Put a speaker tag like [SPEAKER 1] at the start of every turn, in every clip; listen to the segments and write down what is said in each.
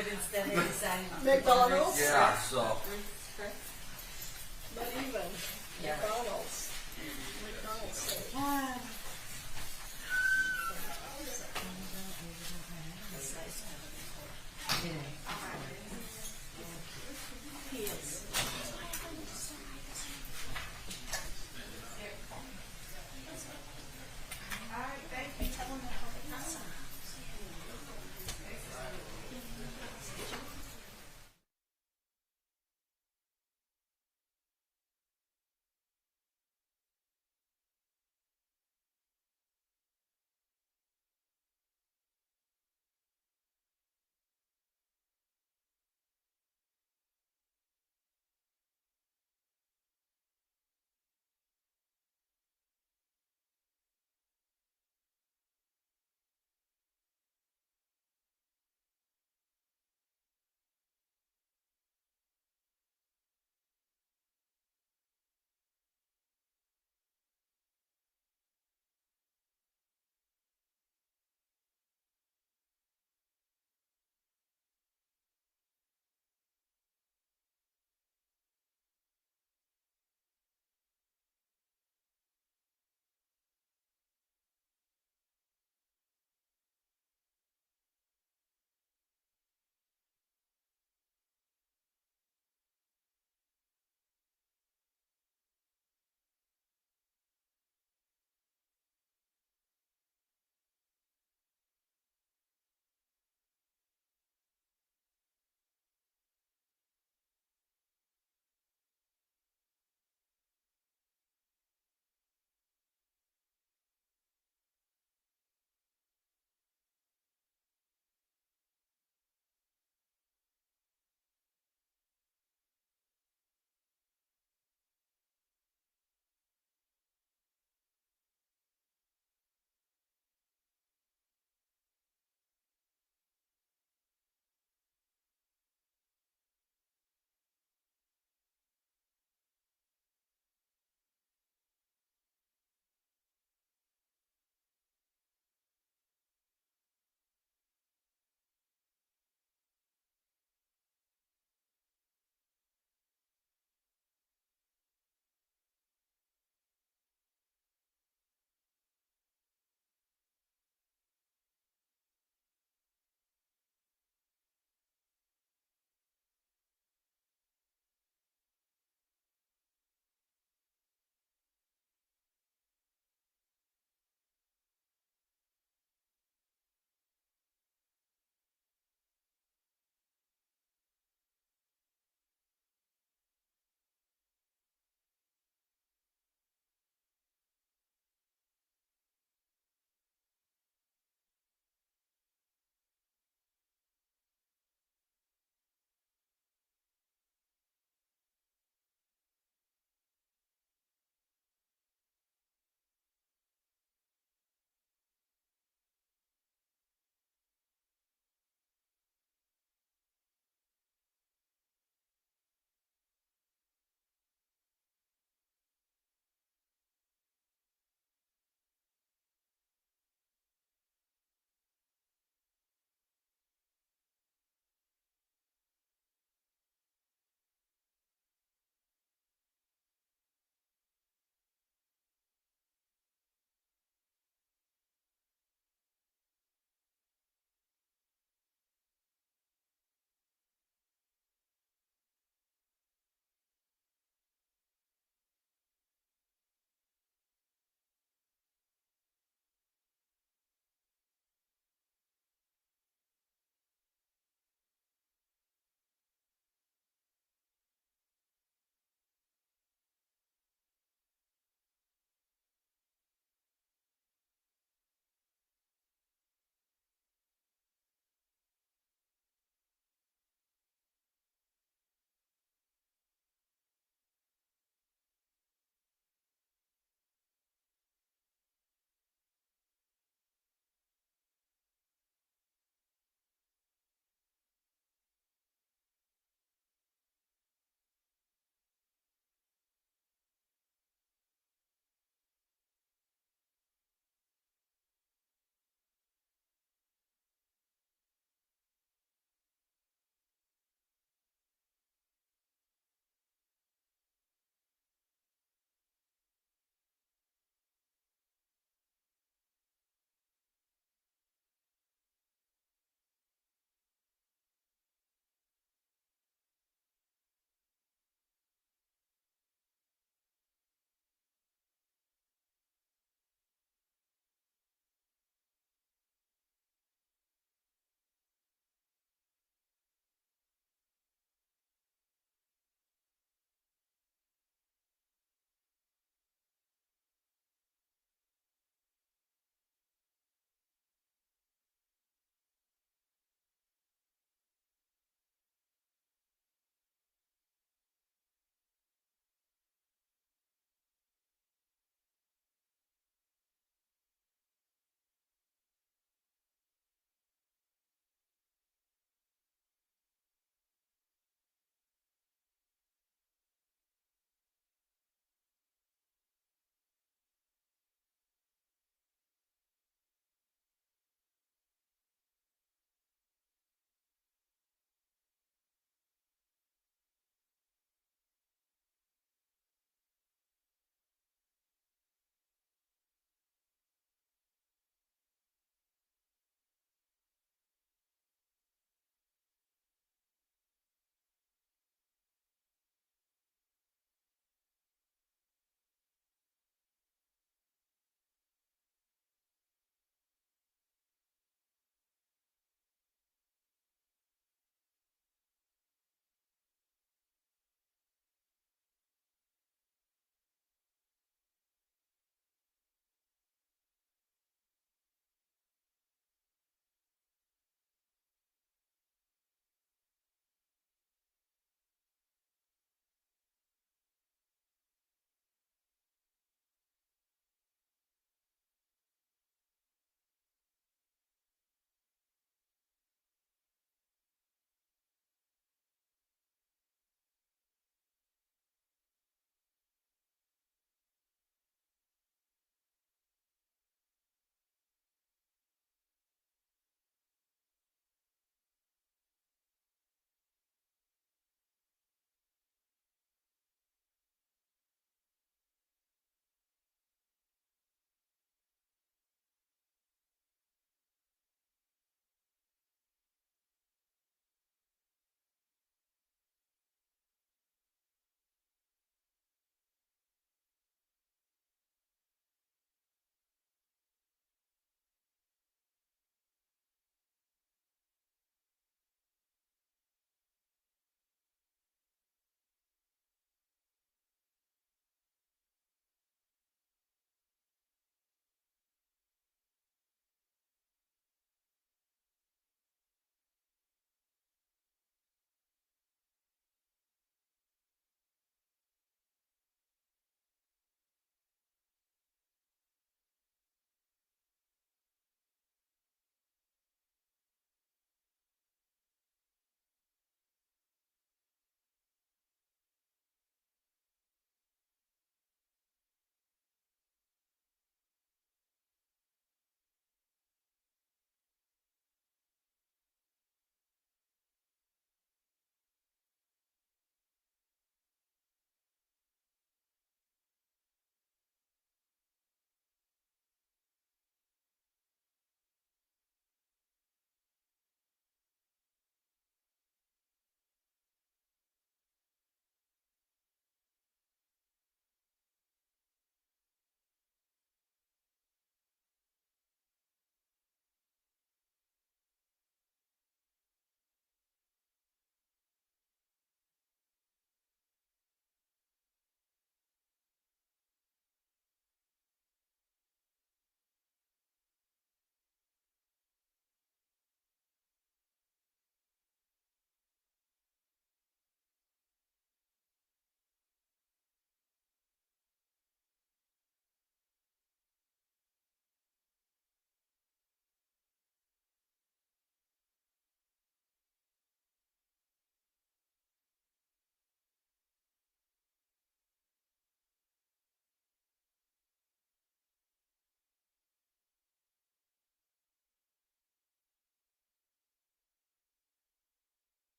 [SPEAKER 1] but instead they decided
[SPEAKER 2] McDonald's?
[SPEAKER 3] Yeah, so.
[SPEAKER 2] Not even.
[SPEAKER 1] Yeah.
[SPEAKER 2] McDonald's. McDonald's steak.
[SPEAKER 1] That's nice.
[SPEAKER 2] He is.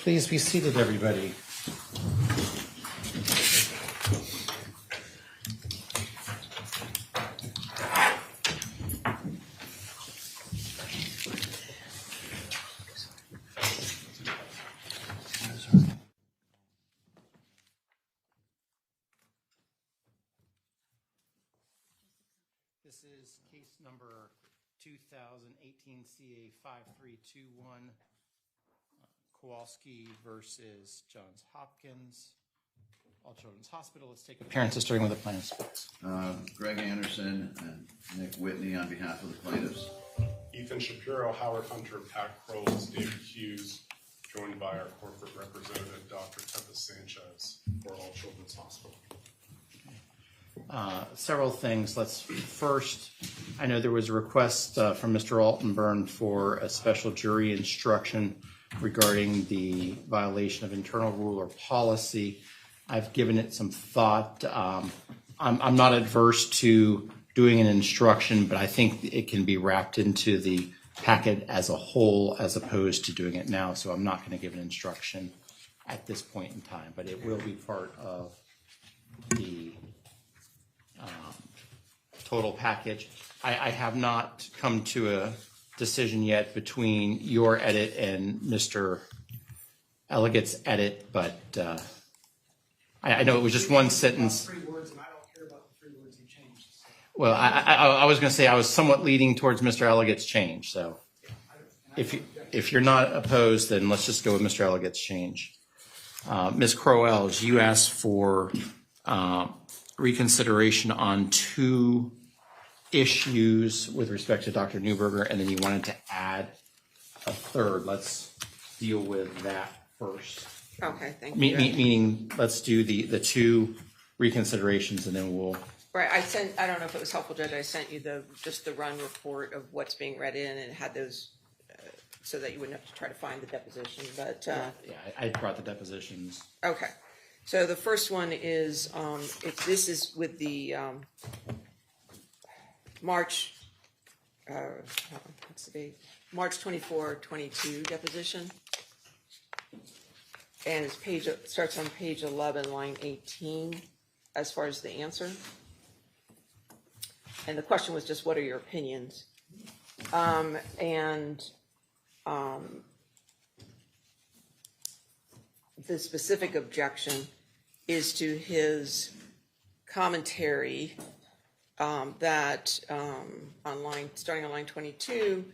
[SPEAKER 3] Please be seated, everybody. This is case number 2018 CA 5321, Kowalski versus Johns Hopkins, All Children's Hospital. Let's take appearances starting with the plaintiffs.
[SPEAKER 4] Greg Anderson and Nick Whitney on behalf of the plaintiffs.
[SPEAKER 5] Ethan Shapiro, Howard Hunter, Pat Crowles, David Hughes, joined by our corporate representative, Dr. Tempest Sanchez, for All Children's Hospital.
[SPEAKER 3] Several things. Let's first, I know there was a request from Mr. Altenburn for a special jury instruction regarding the violation of internal rule or policy. I've given it some thought. I'm not adverse to doing an instruction, but I think it can be wrapped into the packet as a whole as opposed to doing it now. So I'm not going to give an instruction at this point in time, but it will be part of the total package. I have not come to a decision yet between your edit and Mr. Elligott's edit, but I know it was just one sentence.
[SPEAKER 6] 3 words, and I don't care about the 3 words he changed. So.
[SPEAKER 3] Well, I was going to say I was somewhat leaning towards Mr. Elligott's change. So if you're not opposed, then let's just go with Mr. Elligott's change. Ms. Crowell, you asked for reconsideration on 2 issues with respect to Dr. Newberger, and then you wanted to add a 3rd. Let's deal with that first.
[SPEAKER 2] Okay, thank you.
[SPEAKER 3] Meaning, let's do the 2 reconsiderations, and then we'll.
[SPEAKER 2] Right, I don't know if it was helpful, Judge, I sent you just the run report of what's being read in and had those so that you wouldn't have to try to find the deposition, but.
[SPEAKER 3] Yeah, I brought the depositions.
[SPEAKER 2] Okay, so the first one is, this is with the March 24, 22 deposition. And it starts on page 11, line 18, as far as the answer. And the question was just, what are your opinions? The specific objection is to his commentary that starting on line 22,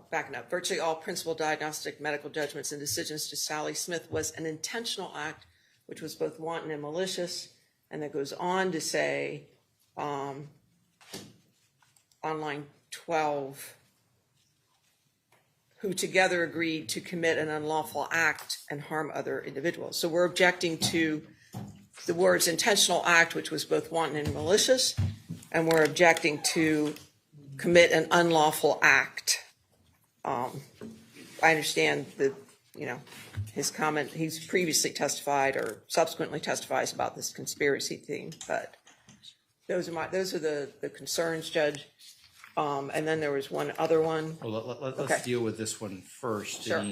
[SPEAKER 2] backing up, virtually all principal diagnostic medical judgments and decisions to Sally Smith was an intentional act, which was both wanton and malicious. And that goes on to say, on line 12, who together agreed to commit an unlawful act and harm other individuals. So we're objecting to the words intentional act, which was both wanton and malicious, and we're objecting to commit an unlawful act. I understand his comment. He's previously testified or subsequently testifies about this conspiracy thing, but those are the concerns, Judge. And then there was one other one.
[SPEAKER 3] Well, let's deal with this one first.
[SPEAKER 2] Sure.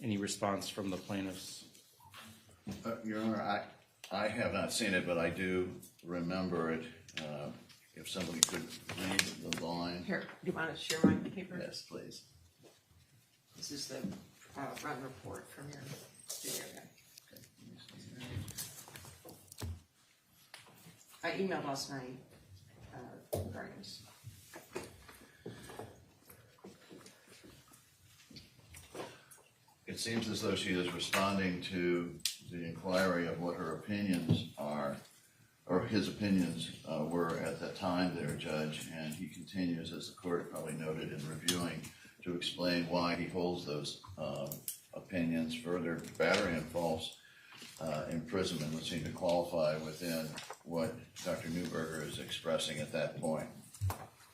[SPEAKER 3] Any response from the plaintiffs?
[SPEAKER 4] Your Honor, I have not seen it, but I do remember it. If somebody could read the line.
[SPEAKER 2] Here, do you want to share my paper?
[SPEAKER 4] Yes, please.
[SPEAKER 2] This is the run report from your studio guy. I emailed last night regarding this.
[SPEAKER 4] It seems as though she is responding to the inquiry of what her opinions are, or his opinions were at that time there, Judge, and he continues, as the court probably noted in reviewing, to explain why he holds those opinions. Further, battery and false imprisonment would seem to qualify within what Dr. Newberger is expressing at that point.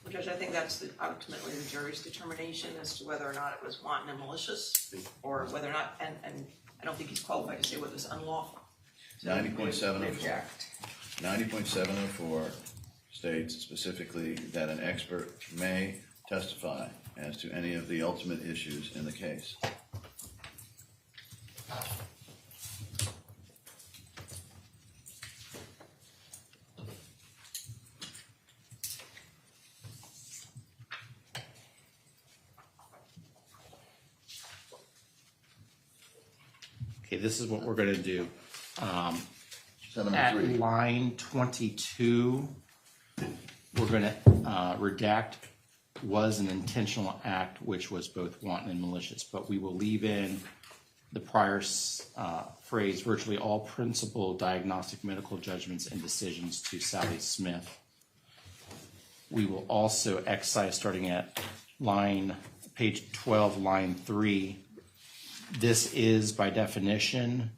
[SPEAKER 2] Judge, I think that's ultimately the jury's determination as to whether or not it was wanton and malicious, or whether or not, and I don't think he's qualified to say whether it was unlawful.
[SPEAKER 4] 90.704 states specifically that an expert may testify as to any of the ultimate issues in the case.
[SPEAKER 3] this is what we're gonna do.
[SPEAKER 4] 703.
[SPEAKER 3] At line 22, we're gonna redact was an intentional act which was both wanton and malicious, but we will leave in the prior phrase, virtually all principal diagnostic medical judgments and decisions to Sally Smith. We will also excise, starting at page 12, line 3, this is by definition,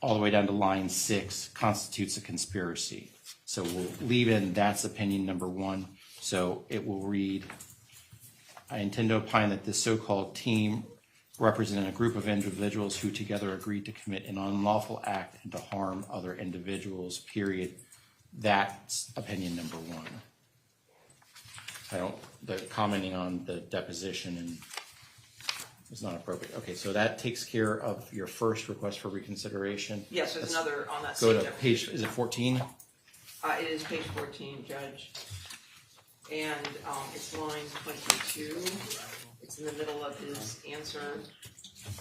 [SPEAKER 3] all the way down to line 6, constitutes a conspiracy. So we'll leave in that's opinion number 1. So it will read, I intend to opine that this so-called team represented a group of individuals who together agreed to commit an unlawful act and to harm other individuals, period. That's opinion number 1. The commenting on the deposition and is not appropriate. Okay, so that takes care of your first request for reconsideration.
[SPEAKER 2] Yes, there's another on that
[SPEAKER 3] Go
[SPEAKER 2] same.
[SPEAKER 3] to page, is it 14?
[SPEAKER 2] It is page 14, Judge. And it's line 22. It's in the middle of his answer,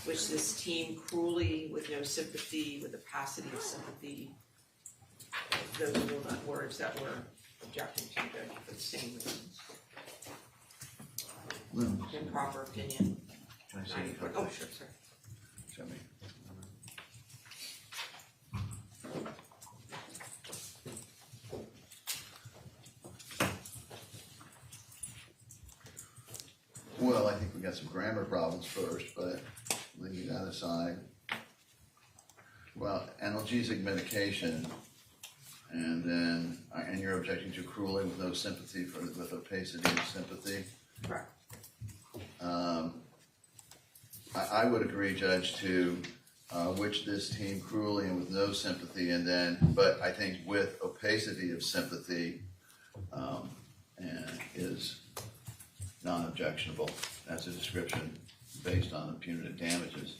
[SPEAKER 2] which this team cruelly, with no sympathy, with opacity of sympathy. Those are the words that we're objecting to, Judge, for the same reasons. Improper opinion.
[SPEAKER 4] Can I see it?
[SPEAKER 2] Oh, sure, sir.
[SPEAKER 4] Show me. Well, I think we got some grammar problems first, but leaving that aside. Well, analgesic medication, and then, and you're objecting to cruelly with no sympathy with opacity of sympathy.
[SPEAKER 2] Correct.
[SPEAKER 4] I would agree, Judge, to which this team cruelly and with no sympathy, and then, but I think with opacity of sympathy, and is non-objectionable. That's a description based on the punitive damages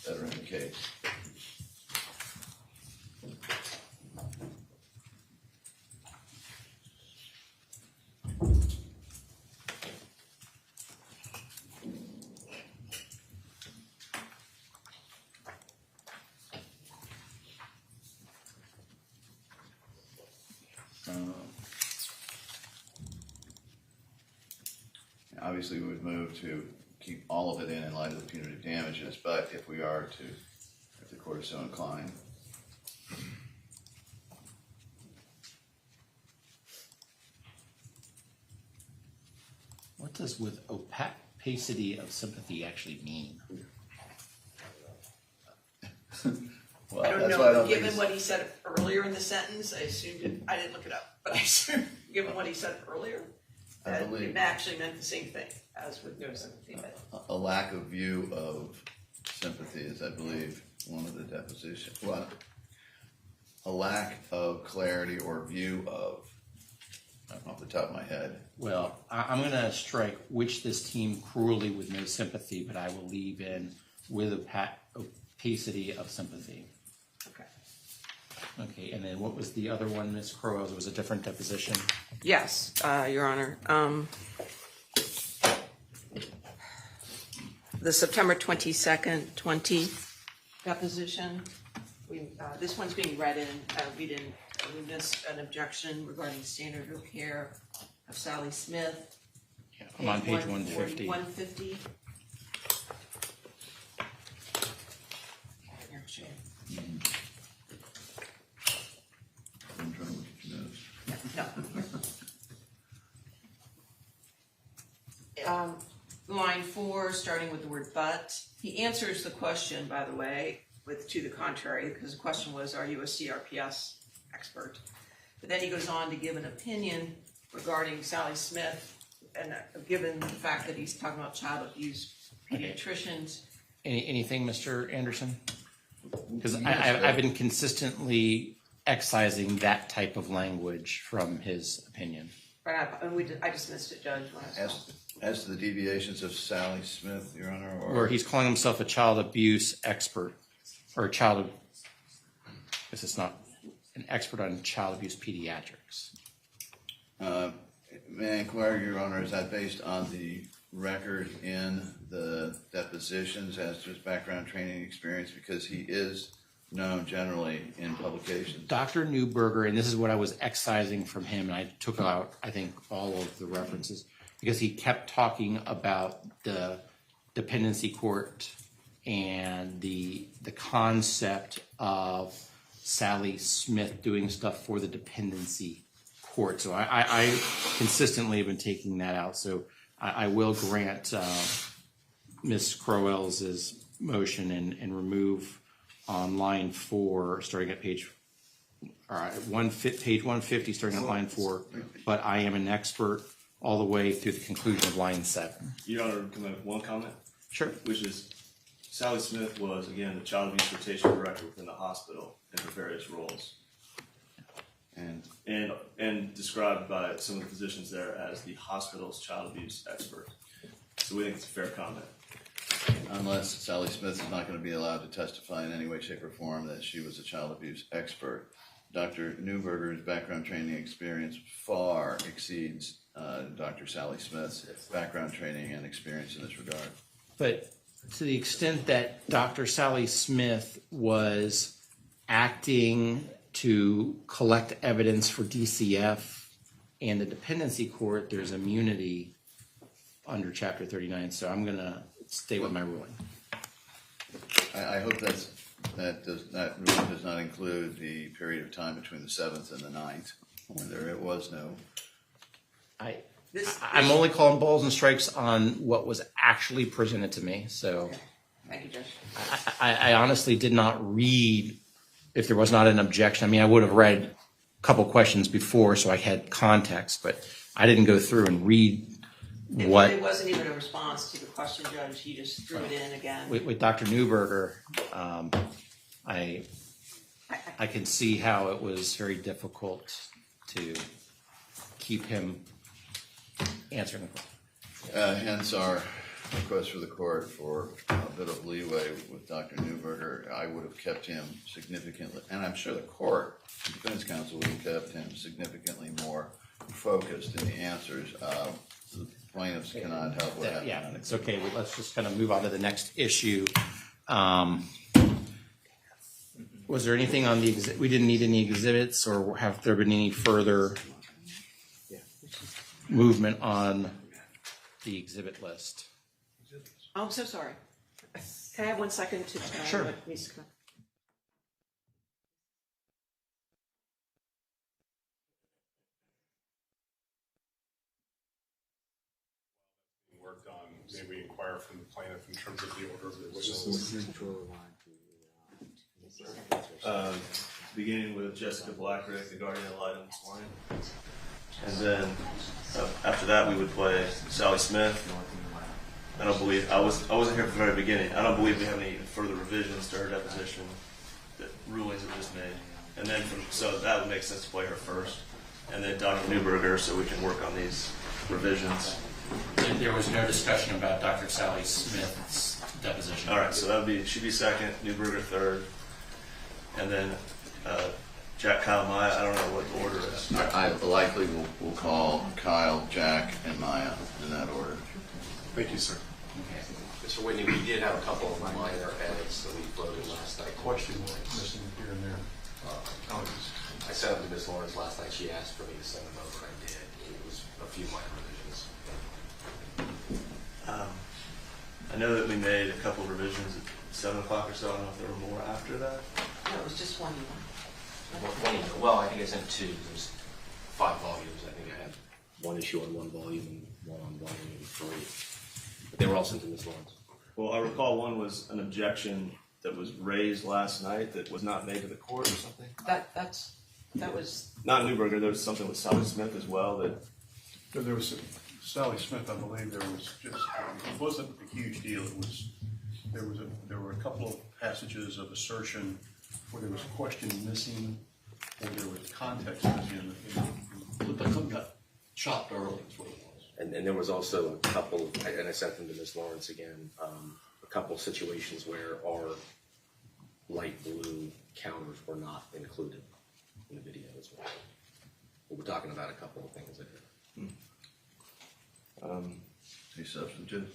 [SPEAKER 4] that are in the case. Obviously, we would move to keep all of it in light of the punitive damages, but if we are to, if the court is so inclined.
[SPEAKER 3] What does with opacity of sympathy actually mean?
[SPEAKER 4] Well,
[SPEAKER 2] I don't
[SPEAKER 4] that's why I
[SPEAKER 2] know,
[SPEAKER 4] don't think
[SPEAKER 2] given
[SPEAKER 4] it's-
[SPEAKER 2] what he said earlier in the sentence, I assumed, I didn't look it up, but I assumed, given what he said earlier,
[SPEAKER 4] I
[SPEAKER 2] that
[SPEAKER 4] believe-
[SPEAKER 2] it actually meant the same thing as with no sympathy.
[SPEAKER 4] a lack of view of sympathy is, I believe, one of the depositions. Well, a lack of clarity or view of, off the top of my head.
[SPEAKER 3] Well, I'm going to strike which this team cruelly with no sympathy, but I will leave in with opacity of sympathy.
[SPEAKER 2] Okay.
[SPEAKER 3] Okay, and then what was the other one, Ms. Crowell? It was a different deposition.
[SPEAKER 2] Yes, Your Honor. The September 22nd, 20 deposition, this one's being read in, we missed an objection regarding standard of care of Sally Smith.
[SPEAKER 3] Yeah, I'm on page 150.
[SPEAKER 2] 150. Here, Jay.
[SPEAKER 4] I'm trying to look at your notes.
[SPEAKER 2] No. Line 4, starting with the word but. He answers the question, by the way, with to the contrary, because the question was, are you a CRPS expert? But then he goes on to give an opinion regarding Sally Smith, and given the fact that he's talking about child abuse pediatricians.
[SPEAKER 3] Anything, Mr. Anderson? Because I've been consistently excising that type of language from his opinion.
[SPEAKER 2] I just missed it, Judge. When I was
[SPEAKER 4] As to the deviations of Sally Smith, Your Honor,
[SPEAKER 3] Where he's calling himself a child abuse expert, or a child, this is not an expert on child abuse pediatrics.
[SPEAKER 4] May I inquire, Your Honor, is that based on the record in the depositions as to his background training experience? Because he is known generally in publications.
[SPEAKER 3] Dr. Newberger, and this is what I was excising from him, and I took out, I think, all of the references, because he kept talking about the dependency court and the concept of Sally Smith doing stuff for the dependency court. So I consistently have been taking that out. So I will grant Ms. Crowell's motion and remove on line 4, starting at page 150, starting at line 4. But I am an expert all the way through the conclusion of line 7.
[SPEAKER 7] Your Honor, can I make one comment?
[SPEAKER 3] Sure.
[SPEAKER 7] Which is, Sally Smith was, again, the child abuse rotation director within the hospital in her various roles. And described by some of the physicians there as the hospital's child abuse expert. So we think it's a fair comment.
[SPEAKER 4] Unless Sally Smith is not going to be allowed to testify in any way, shape, or form that she was a child abuse expert. Dr. Newberger's background training experience far exceeds Dr. Sally Smith's background training and experience in this regard.
[SPEAKER 3] But to the extent that Dr. Sally Smith was acting to collect evidence for DCF and the dependency court, there's immunity under Chapter 39. So I'm going to stay with my ruling.
[SPEAKER 4] I hope that ruling does not include the period of time between the 7th and the 9th when there was no. I'm only calling balls and strikes on what was actually presented to me. So
[SPEAKER 2] Thank you, Judge.
[SPEAKER 3] I honestly did not read, if there was not an objection. I mean, I would have read a couple questions before so I had context, but I didn't go through and read what.
[SPEAKER 2] It wasn't even a response to the question, Judge. You just threw it in again.
[SPEAKER 3] With Dr. Newberger, I can see how it was very difficult to keep him answering the question.
[SPEAKER 4] Hence our request for the court for a bit of leeway with Dr. Newberger. I would have kept him significantly, and I'm sure the court, the defense counsel would have kept him significantly more focused in the answers. The plaintiffs cannot help what happened.
[SPEAKER 3] Yeah, it's okay. Well, let's just kind of move on to the next issue. Was there anything on the exhibit? We didn't need any exhibits, or have there been any further movement on the exhibit list?
[SPEAKER 2] Oh, I'm so sorry. Can I have 1 second to tell
[SPEAKER 3] Sure.
[SPEAKER 2] what needs to come?
[SPEAKER 5] Worked on, may we inquire from the plaintiff in terms of the order of the witnesses?
[SPEAKER 7] Beginning with Jessica Blackrick, the guardian ad litem this morning. And then after that, we would play Sally Smith. I don't believe, I wasn't here from the very beginning. I don't believe we have any further revisions to her deposition, the rulings that were just made. And then so that would make sense to play her first. And then Dr. Newberger, so we can work on these revisions.
[SPEAKER 3] There was no discussion about Dr. Sally Smith's deposition.
[SPEAKER 7] All right, so she'd be second, Newberger third, and then Jack, Kyle, Maya. I don't know what the order is.
[SPEAKER 4] I likely will call Kyle, Jack, and Maya in that order.
[SPEAKER 5] Thank you, sir.
[SPEAKER 8] Mr. Whitney, we did have a couple of minor edits that we floated last night.
[SPEAKER 5] Question missing here and there.
[SPEAKER 8] I sent them to Ms. Lawrence last night. She asked for me to send them over. I did. It was a few minor revisions.
[SPEAKER 7] I know that we made a couple of revisions at 7 o'clock or so. I don't know if there were more after that.
[SPEAKER 2] No, it was just one.
[SPEAKER 8] Well, I think I sent two. There's 5 volumes. I think I had one issue on one volume and one on volume 3. But they were all sent to Ms. Lawrence.
[SPEAKER 7] Well, I recall one was an objection that was raised last night that was not made to the court or something.
[SPEAKER 2] That was,
[SPEAKER 7] Not Newberger. There was something with Sally Smith as well that.
[SPEAKER 9] There was Sally Smith, I believe. There was just, it wasn't a huge deal. It was, there were a couple of passages of assertion where there was a question missing, or there was context missing.
[SPEAKER 8] Looked like something got chopped early is what it was. And there was also a couple, and I sent them to Ms. Lawrence again, a couple of situations where our light blue counters were not included in the video as well. But we're talking about a couple of things there.
[SPEAKER 4] A substantive?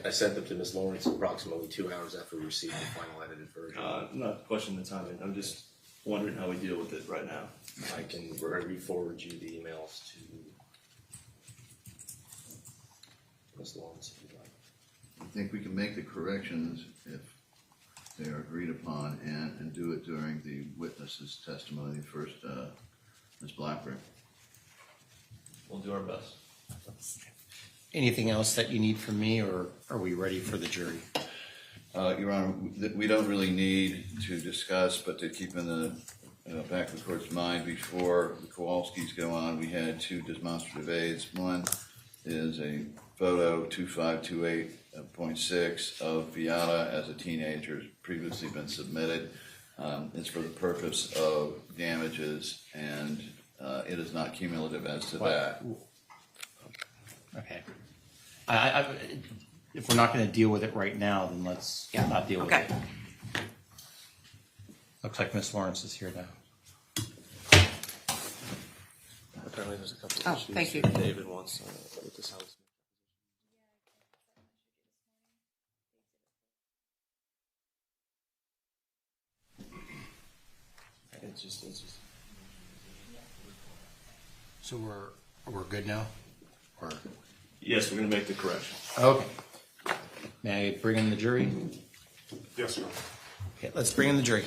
[SPEAKER 8] I sent them to Ms. Lawrence approximately 2 hours after we received the final edited version.
[SPEAKER 7] I'm not questioning the timing. I'm just wondering how we deal with it right now.
[SPEAKER 8] I can re-forward you the emails to Ms. Lawrence if you'd like.
[SPEAKER 4] I think we can make the corrections if they are agreed upon and do it during the witness's testimony first, Ms. Blackrick.
[SPEAKER 7] We'll do our best.
[SPEAKER 3] Anything else that you need from me, or are we ready for the jury?
[SPEAKER 4] Your Honor, we don't really need to discuss, but to keep in the back of the court's mind, before the Kowalskis go on, we had 2 demonstrative aids. One is a photo 2528.6 of Viata as a teenager, has previously been submitted. It's for the purpose of damages, and it is not cumulative as to that.
[SPEAKER 3] Okay. If we're not going to deal with it right now, then let's not deal with
[SPEAKER 2] Okay.
[SPEAKER 3] it. Looks like Miss Lawrence is here now.
[SPEAKER 7] Apparently there's a couple
[SPEAKER 2] Oh,
[SPEAKER 7] of issues
[SPEAKER 2] thank you.
[SPEAKER 7] that David wants with this house. It's just.
[SPEAKER 3] So we're good now? Or
[SPEAKER 7] Yes, we're going to make the correction.
[SPEAKER 3] okay. May I bring in the jury?
[SPEAKER 5] Yes, sir.
[SPEAKER 3] Okay, let's bring in the jury.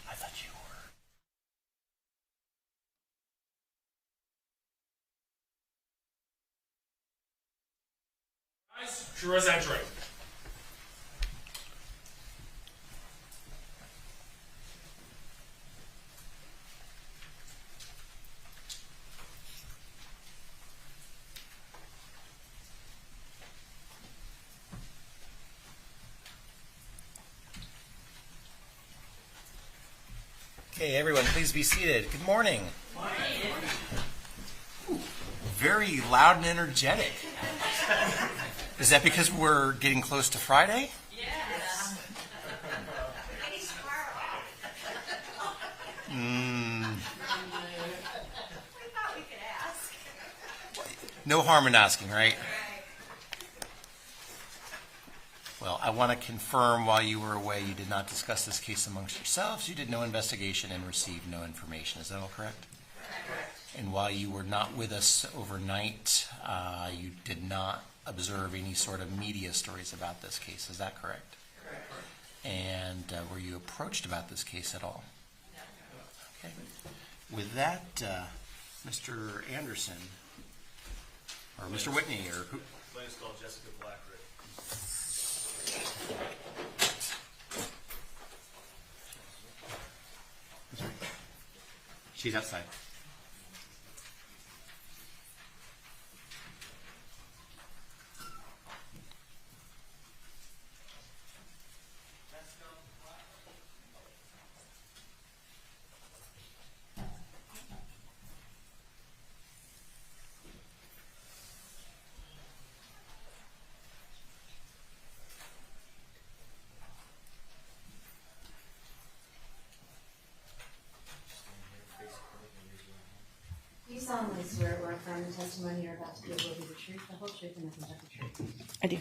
[SPEAKER 3] I thought you were.
[SPEAKER 5] Sure as that drink.
[SPEAKER 10] Okay, everyone, please be seated. Good morning. Very loud and energetic. Is that because we're getting close to Friday?
[SPEAKER 1] Yes.
[SPEAKER 10] Mm,
[SPEAKER 1] We thought we could ask.
[SPEAKER 10] no harm in asking, right? Well, I want to confirm while you were away, you did not discuss this case amongst yourselves. You did no investigation and received no information. Is that all correct? Correct. And while you were not with us overnight, you did not observe any sort of media stories about this case. Is that correct? Correct. And were you approached about this case at all? No. Okay. With that, Mr. Anderson, or Mr. Whitney, or who?
[SPEAKER 7] My name's called Jessica Blackrick.
[SPEAKER 10] She's outside.
[SPEAKER 11] Do you solemnly swear or affirm the testimony you're about to give will be the truth, the whole truth, and nothing but the truth?
[SPEAKER 2] I do.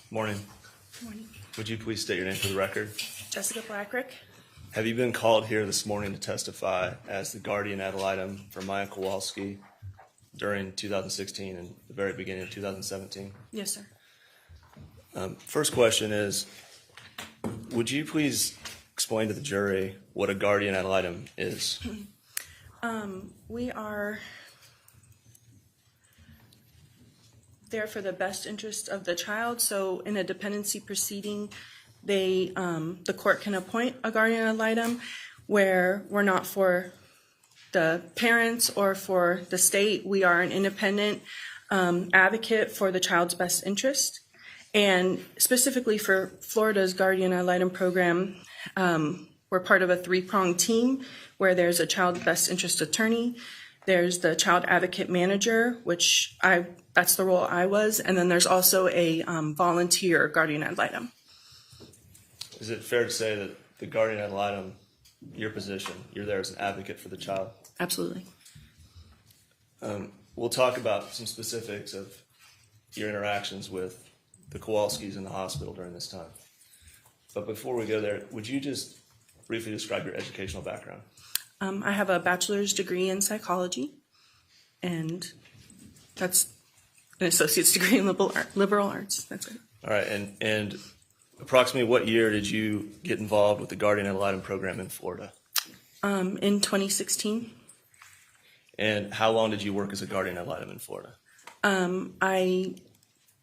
[SPEAKER 7] Morning.
[SPEAKER 12] Morning.
[SPEAKER 7] Would you please state your name for the record?
[SPEAKER 12] Jessica Blackrick.
[SPEAKER 7] Have you been called here this morning to testify as the guardian ad litem for Maya Kowalski during 2016 and the very beginning of 2017?
[SPEAKER 12] Yes, sir.
[SPEAKER 7] First question is, would you please explain to the jury what a guardian ad litem is?
[SPEAKER 12] We are there for the best interest of the child. So in a dependency proceeding, the court can appoint a guardian ad litem where we're not for the parents or for the state. We are an independent advocate for the child's best interest. And specifically for Florida's Guardian Ad Litem program, we're part of a three-pronged team where there's a child best interest attorney, there's the child advocate manager, that's the role I was, and then there's also a volunteer guardian ad litem.
[SPEAKER 7] Is it fair to say that the guardian ad litem, your position, you're there as an advocate for the child?
[SPEAKER 12] Absolutely.
[SPEAKER 7] We'll talk about some specifics of your interactions with the Kowalskis in the hospital during this time. But before we go there, would you just briefly describe your educational background?
[SPEAKER 12] I have a bachelor's degree in psychology, and that's an associate's degree in liberal arts. That's it.
[SPEAKER 7] All right, and approximately what year did you get involved with the Guardian Ad Litem program in Florida?
[SPEAKER 12] In 2016.
[SPEAKER 7] And how long did you work as a Guardian Ad Litem in Florida?
[SPEAKER 12] I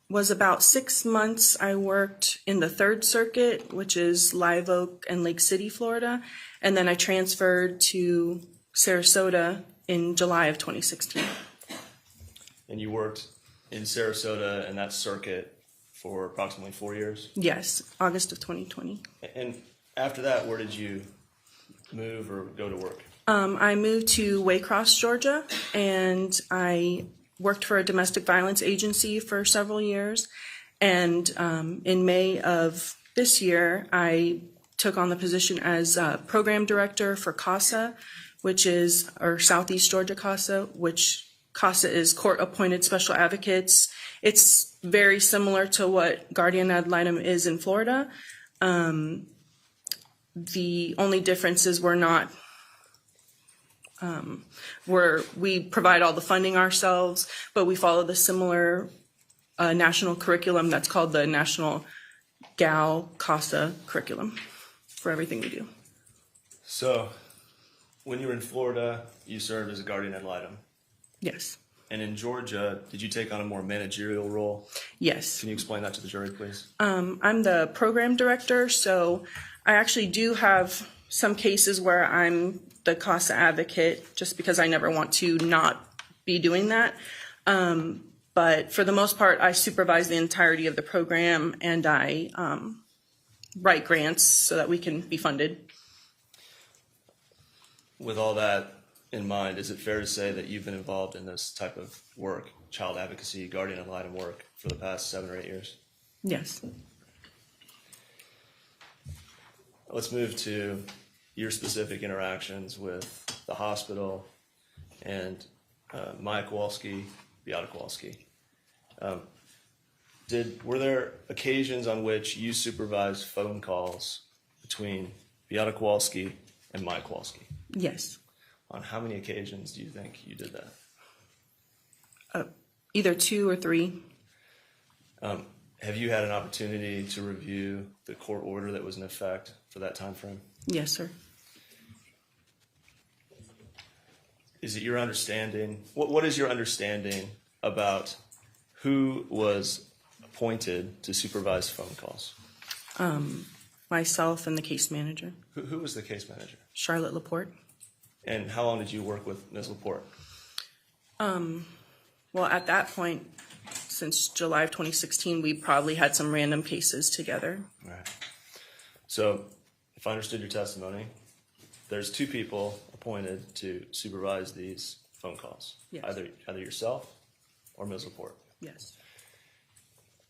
[SPEAKER 12] was about 6 months. I worked in the Third Circuit, which is Live Oak and Lake City, Florida, and then I transferred to Sarasota in July of 2016.
[SPEAKER 7] And you worked in Sarasota and that circuit for approximately 4 years?
[SPEAKER 12] Yes, August of 2020.
[SPEAKER 7] And after that, where did you move or go to work?
[SPEAKER 12] I moved to Waycross, Georgia, and I worked for a domestic violence agency for several years. And in May of this year, I took on the position as program director for CASA, or Southeast Georgia CASA, which CASA is Court Appointed Special Advocates. It's very similar to what Guardian Ad Litem is in Florida. The only difference is we provide all the funding ourselves, but we follow the similar national curriculum that's called the National GAL CASA curriculum for everything we do.
[SPEAKER 7] So, when you were in Florida, you served as a Guardian Ad Litem.
[SPEAKER 12] Yes.
[SPEAKER 7] And in Georgia, did you take on a more managerial role?
[SPEAKER 12] Yes.
[SPEAKER 7] Can you explain that to the jury, please?
[SPEAKER 12] I'm the program director, so I actually do have some cases where I'm the CASA advocate just because I never want to not be doing that. But for the most part, I supervise the entirety of the program and I write grants so that we can be funded.
[SPEAKER 7] With all that in mind, is it fair to say that you've been involved in this type of work, child advocacy, Guardian Ad Litem work, for the past 7 or 8 years?
[SPEAKER 12] Yes.
[SPEAKER 7] Let's move to your specific interactions with the hospital and Maya Kowalski, Beata Kowalski. Were there occasions on which you supervised phone calls between Beata Kowalski and Maya Kowalski?
[SPEAKER 12] Yes.
[SPEAKER 7] On how many occasions do you think you did that?
[SPEAKER 12] Either 2 or 3.
[SPEAKER 7] Have you had an opportunity to review the court order that was in effect for that time frame?
[SPEAKER 12] Yes, sir.
[SPEAKER 7] Is it your understanding, what is your understanding about who was appointed to supervise phone calls?
[SPEAKER 12] Myself and the case manager.
[SPEAKER 7] Who was the case manager?
[SPEAKER 12] Charlotte Laporte.
[SPEAKER 7] And how long did you work with Ms. Laporte?
[SPEAKER 12] Well, at that point, since July of 2016, we probably had some random cases together.
[SPEAKER 7] Right. So, if I understood your testimony, there's 2 people appointed to supervise these phone calls.
[SPEAKER 12] Yes.
[SPEAKER 7] Either yourself or Ms. Laporte.
[SPEAKER 12] Yes.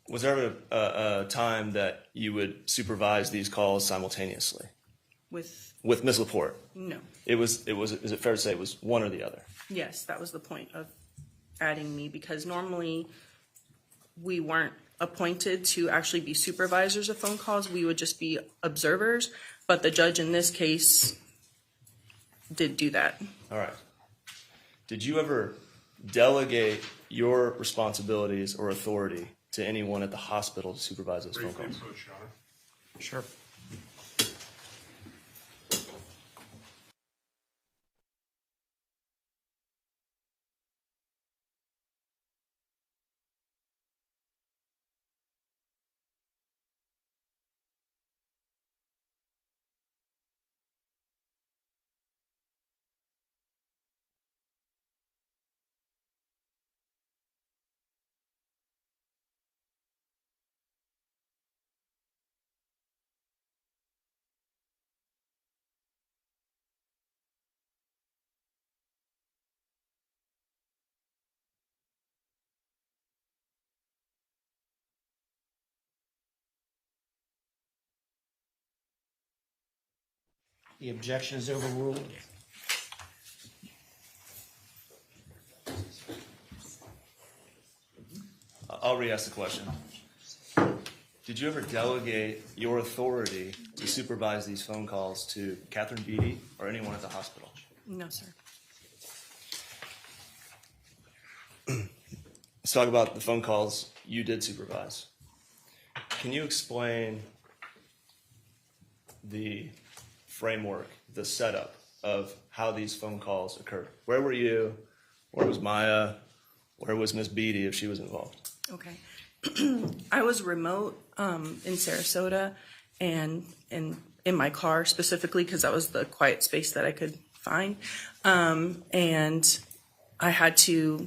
[SPEAKER 7] Was there ever a time that you would supervise these calls simultaneously? With Ms. Laporte?
[SPEAKER 12] No.
[SPEAKER 7] Is it fair to say it was one or the other?
[SPEAKER 12] Yes, that was the point of adding me, because normally we weren't appointed to actually be supervisors of phone calls. We would just be observers, but the judge in this case did do that.
[SPEAKER 7] All right. Did you ever delegate your responsibilities or authority to anyone at the hospital to supervise those phone
[SPEAKER 5] Briefly,
[SPEAKER 7] calls?
[SPEAKER 5] Coach Yonner.
[SPEAKER 3] Sure.
[SPEAKER 10] The objection is overruled.
[SPEAKER 7] I'll re-ask the question. Did you ever delegate your authority to supervise these phone calls to Catherine Beatty or anyone at the hospital?
[SPEAKER 12] No, sir.
[SPEAKER 7] Let's talk about the phone calls you did supervise. Can you explain the framework, the setup of how these phone calls occurred? Where were you? Where was Maya? Where was Miss Beatty if she was involved?
[SPEAKER 12] Okay. I was remote in Sarasota and in my car specifically because that was the quiet space that I could find. And I had to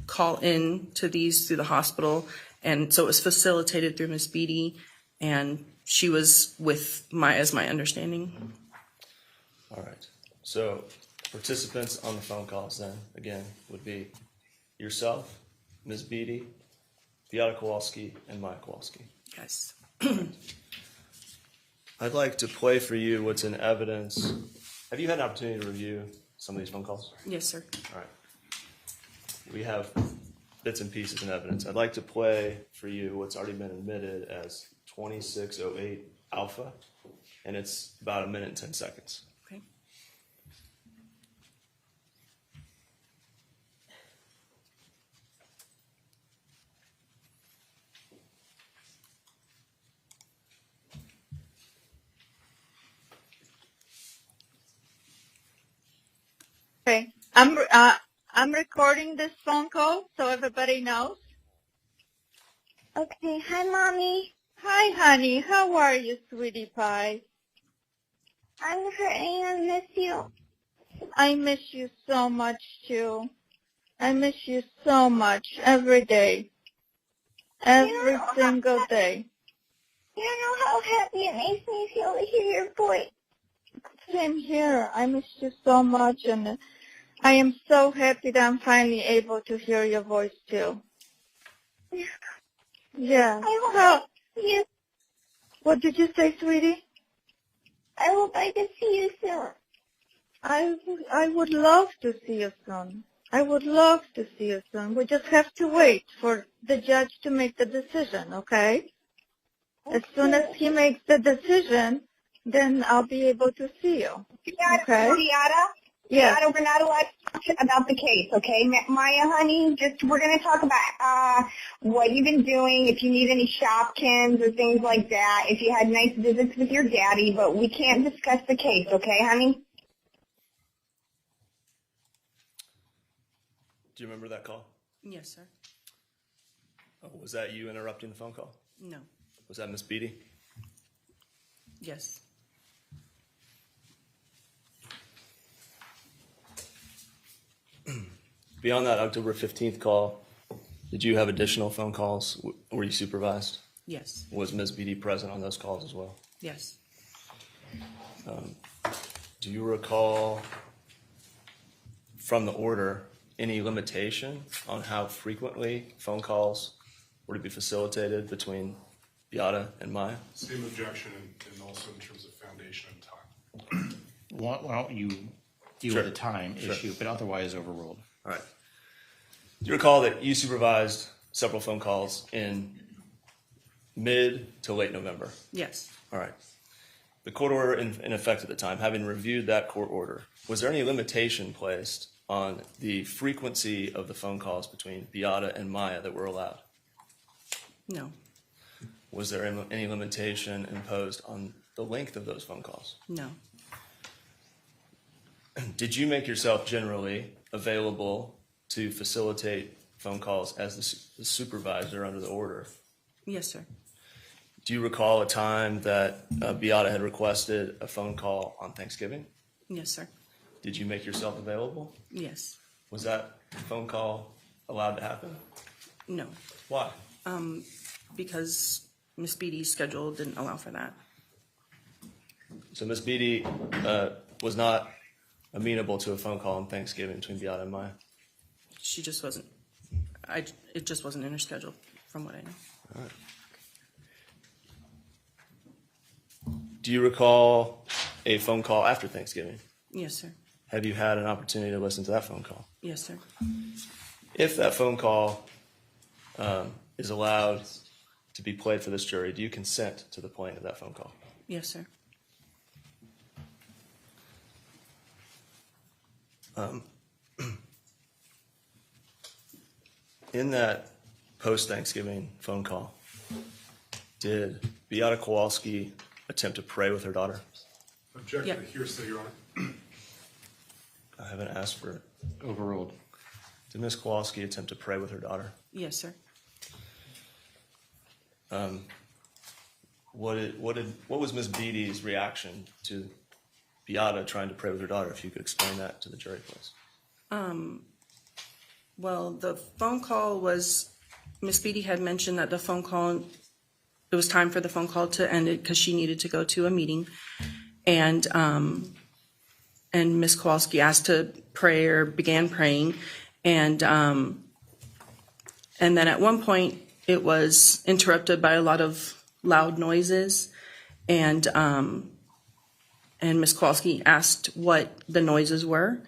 [SPEAKER 12] call in to these through the hospital. And so it was facilitated through Miss Beatty, and she was with Maya, as my understanding.
[SPEAKER 7] All right. So participants on the phone calls then, again, would be yourself, Ms. Beatty, Beata Kowalski, and Maya Kowalski.
[SPEAKER 12] Yes.
[SPEAKER 7] I'd like to play for you what's in evidence. Have you had an opportunity to review some of these phone calls?
[SPEAKER 12] Yes, sir.
[SPEAKER 7] All right. We have bits and pieces in evidence. I'd like to play for you what's already been admitted as 2608 alpha, and it's about 1 minute and 10 seconds.
[SPEAKER 12] Okay.
[SPEAKER 13] Okay, I'm recording this phone call so everybody knows. Okay, hi, Mommy. Hi, honey. How are you, sweetie pie? I'm hurting. I miss you. I miss you so much, too. I miss you so much every day. Every single day. You know how happy it makes me feel to hear your voice. Same here. I miss you so much, and I am so happy that I'm finally able to hear your voice, too. Yeah. I hope you. What did you say, sweetie? I hope I can see you soon. I would love to see you soon. I would love to see you soon. We just have to wait for the judge to make the decision, okay? As soon as he makes the decision, then I'll be able to see you. Okay?
[SPEAKER 14] Beata?
[SPEAKER 13] Yes.
[SPEAKER 14] Beata, we're not allowed to talk about the case, okay? Maya, honey, we're going to talk about what you've been doing, if you need any Shopkins or things like that, if you had nice visits with your daddy, but we can't discuss the case, okay, honey?
[SPEAKER 7] Do you remember that call?
[SPEAKER 12] Yes, sir.
[SPEAKER 7] Oh, was that you interrupting the phone call?
[SPEAKER 12] No.
[SPEAKER 7] Was that Miss Beatty?
[SPEAKER 12] Yes.
[SPEAKER 7] Beyond that October 15th call, did you have additional phone calls? Were you supervised?
[SPEAKER 12] Yes.
[SPEAKER 7] Was Ms. Beatty present on those calls as well?
[SPEAKER 12] Yes.
[SPEAKER 7] Do you recall from the order any limitation on how frequently phone calls were to be facilitated between Beata and Maya?
[SPEAKER 5] Same objection and also in terms of foundation and time.
[SPEAKER 10] Why don't you deal
[SPEAKER 7] Sure.
[SPEAKER 10] with the time
[SPEAKER 7] Sure.
[SPEAKER 10] issue, but otherwise overruled.
[SPEAKER 7] All right. Do you recall that you supervised several phone calls in mid to late November?
[SPEAKER 12] Yes.
[SPEAKER 7] All right. The court order in effect at the time, having reviewed that court order, was there any limitation placed on the frequency of the phone calls between Beata and Maya that were allowed?
[SPEAKER 12] No.
[SPEAKER 7] Was there any limitation imposed on the length of those phone calls?
[SPEAKER 12] No.
[SPEAKER 7] Did you make yourself generally available to facilitate phone calls as the supervisor under the order?
[SPEAKER 12] Yes, sir.
[SPEAKER 7] Do you recall a time that Beata had requested a phone call on Thanksgiving?
[SPEAKER 12] Yes, sir.
[SPEAKER 7] Did you make yourself available?
[SPEAKER 12] Yes.
[SPEAKER 7] Was that phone call allowed to happen?
[SPEAKER 12] No.
[SPEAKER 7] Why?
[SPEAKER 12] Because Miss Beatty's schedule didn't allow for that.
[SPEAKER 7] So Miss Beatty was not amenable to a phone call on Thanksgiving between Beata and Maya?
[SPEAKER 12] She just wasn't. It just wasn't in her schedule, from what I know.
[SPEAKER 7] All right. Do you recall a phone call after Thanksgiving.
[SPEAKER 12] Yes, sir.
[SPEAKER 7] Have you had an opportunity to listen to that phone call?
[SPEAKER 12] Yes, sir.
[SPEAKER 7] If that phone call is allowed to be played for this jury, do you consent to the playing of that phone call?
[SPEAKER 12] Yes, sir.
[SPEAKER 7] In that post-Thanksgiving phone call, did Beata Kowalski attempt to pray with her daughter?
[SPEAKER 5] Object
[SPEAKER 12] Yeah.
[SPEAKER 5] to the hearsay, Your Honor.
[SPEAKER 7] I haven't asked for it.
[SPEAKER 3] Overruled.
[SPEAKER 7] Did Ms. Kowalski attempt to pray with her daughter?
[SPEAKER 12] Yes, sir.
[SPEAKER 7] What was Ms. Beatty's reaction to Beata trying to pray with her daughter? If you could explain that to the jury, please.
[SPEAKER 12] Well, the phone call was, Miss Beatty had mentioned that the phone call, it was time for the phone call to end it because she needed to go to a meeting. And Miss Kowalski asked to pray or began praying. And then at one point it was interrupted by a lot of loud noises. And Miss Kowalski asked what the noises were.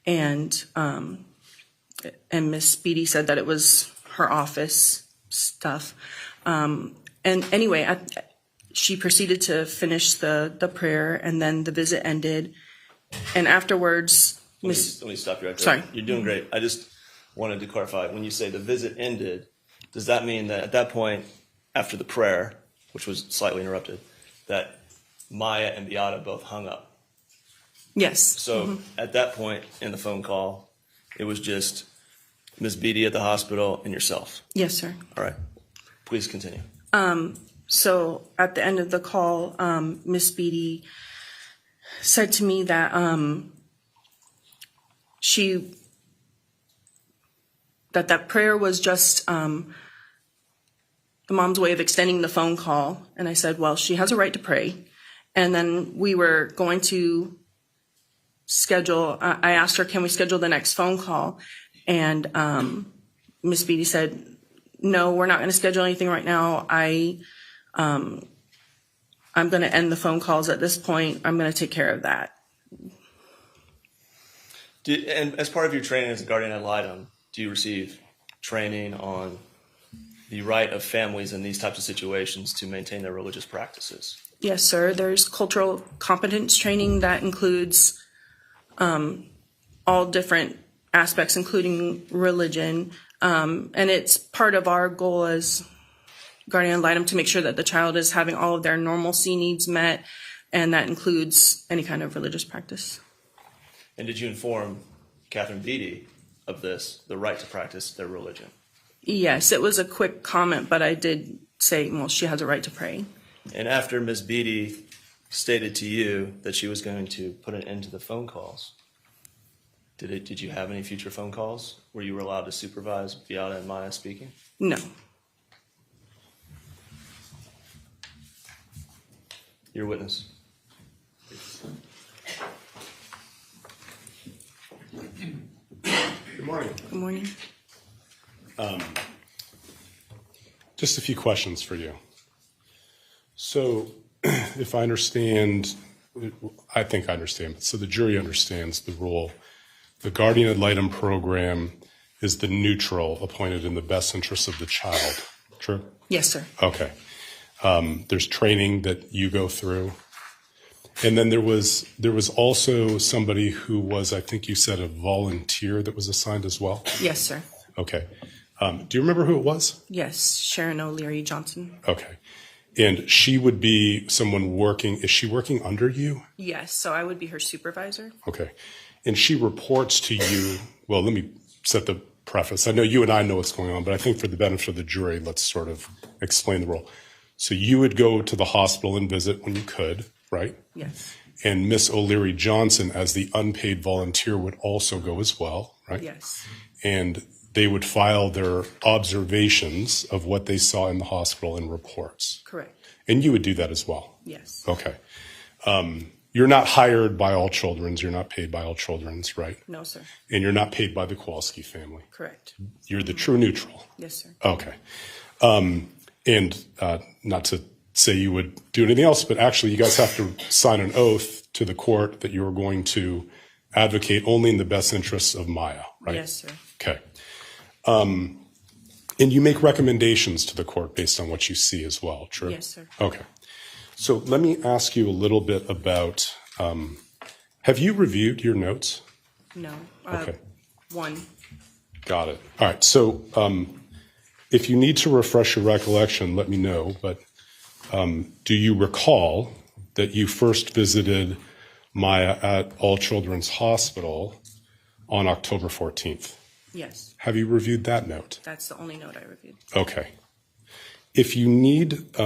[SPEAKER 12] And Miss Beatty said that it was her office stuff. And anyway, she proceeded to finish the prayer, and then the visit ended. And afterwards,
[SPEAKER 7] Let me stop you right there.
[SPEAKER 12] Sorry.
[SPEAKER 7] You're doing great. I just wanted to clarify. When you say the visit ended, does that mean that at that point, after the prayer, which was slightly interrupted, that Maya and Beata both hung up?
[SPEAKER 12] Yes.
[SPEAKER 7] So at that point in the phone call, it was just Ms. Beatty at the hospital and yourself.
[SPEAKER 12] Yes, sir.
[SPEAKER 7] All right. Please continue.
[SPEAKER 12] So at the end of the call, Miss Beatty said to me that that prayer was just the mom's way of extending the phone call. And I said, well, she has a right to pray. And then we were going to schedule, I asked her, can we schedule the next phone call? And Miss Beatty said, no, we're not going to schedule anything right now. I'm going to end the phone calls at this point. I'm going to take care of that.
[SPEAKER 7] And as part of your training as a guardian ad litem, do you receive training on the right of families in these types of situations to maintain their religious practices?
[SPEAKER 12] Yes, sir. There's cultural competence training that includes all different aspects, including religion. And it's part of our goal as guardian ad litem to make sure that the child is having all of their normalcy needs met, and that includes any kind of religious practice.
[SPEAKER 7] And did you inform Catherine Beatty of this, the right to practice their religion?
[SPEAKER 12] Yes, it was a quick comment, but I did say, well, she has a right to pray.
[SPEAKER 7] And after Ms. Beatty stated to you that she was going to put an end to the phone calls, did you have any future phone calls where you were allowed to supervise Beata and Maya speaking?
[SPEAKER 12] No.
[SPEAKER 7] Your witness.
[SPEAKER 5] Good morning.
[SPEAKER 12] Good morning.
[SPEAKER 5] Just a few questions for you. So, if I understand, I think I understand, but so the jury understands the rule. The guardian ad litem program is the neutral appointed in the best interest of the child. True?
[SPEAKER 12] Yes, sir.
[SPEAKER 5] Okay. There's training that you go through. And then there was also somebody who was, I think you said, a volunteer that was assigned as well?
[SPEAKER 12] Yes, sir.
[SPEAKER 5] Okay. Do you remember who it was?
[SPEAKER 12] Yes, Sharon O'Leary Johnson.
[SPEAKER 5] Okay. And she would be someone working, is she working under you?
[SPEAKER 12] Yes, so I would be her supervisor.
[SPEAKER 5] Okay. And she reports to you, well, let me set the preface. I know you and I know what's going on, but I think for the benefit of the jury, let's sort of explain the role. So you would go to the hospital and visit when you could, right?
[SPEAKER 12] Yes.
[SPEAKER 5] And Miss O'Leary Johnson, as the unpaid volunteer, would also go as well, right?
[SPEAKER 12] Yes.
[SPEAKER 5] And they would file their observations of what they saw in the hospital in reports.
[SPEAKER 12] Correct.
[SPEAKER 5] And you would do that as well?
[SPEAKER 12] Yes.
[SPEAKER 5] Okay. You're not hired by All Children's. You're not paid by All Children's, right?
[SPEAKER 12] No, sir.
[SPEAKER 5] And you're not paid by the Kowalski family.
[SPEAKER 12] Correct.
[SPEAKER 5] You're the true neutral.
[SPEAKER 12] Yes, sir.
[SPEAKER 5] Okay. And not to say you would do anything else, but actually you guys have to sign an oath to the court that you are going to advocate only in the best interests of Maya, right?
[SPEAKER 12] Yes, sir.
[SPEAKER 5] Okay. And you make recommendations to the court based on what you see as well, true?
[SPEAKER 12] Yes, sir.
[SPEAKER 5] Okay. So let me ask you a little bit about, have you reviewed your notes?
[SPEAKER 12] No.
[SPEAKER 5] Okay.
[SPEAKER 12] One.
[SPEAKER 5] Got it. All right. So if you need to refresh your recollection, let me know. But do you recall that you first visited Maya at All Children's Hospital on October 14th?
[SPEAKER 12] Yes.
[SPEAKER 5] Have you reviewed that note?
[SPEAKER 12] That's the only note I reviewed.
[SPEAKER 5] Okay. If you need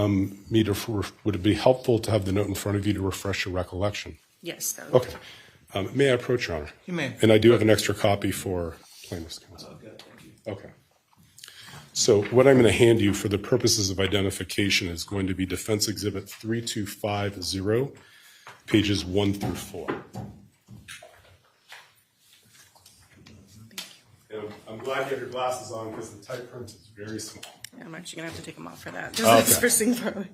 [SPEAKER 5] me to, would it be helpful to have the note in front of you to refresh your recollection?
[SPEAKER 12] Yes, that would
[SPEAKER 5] Okay. May I approach, Your Honor?
[SPEAKER 10] You may.
[SPEAKER 5] And I do have an extra copy for plaintiff's counsel. Okay. So what I'm going to hand you for the purposes of identification is going to be Defense Exhibit 3250, pages 1 through 4. And I'm glad you have your glasses on because the type print is very small.
[SPEAKER 12] Yeah, I'm actually going to have to take them off for that.
[SPEAKER 5] Okay.
[SPEAKER 12] That's first thing probably.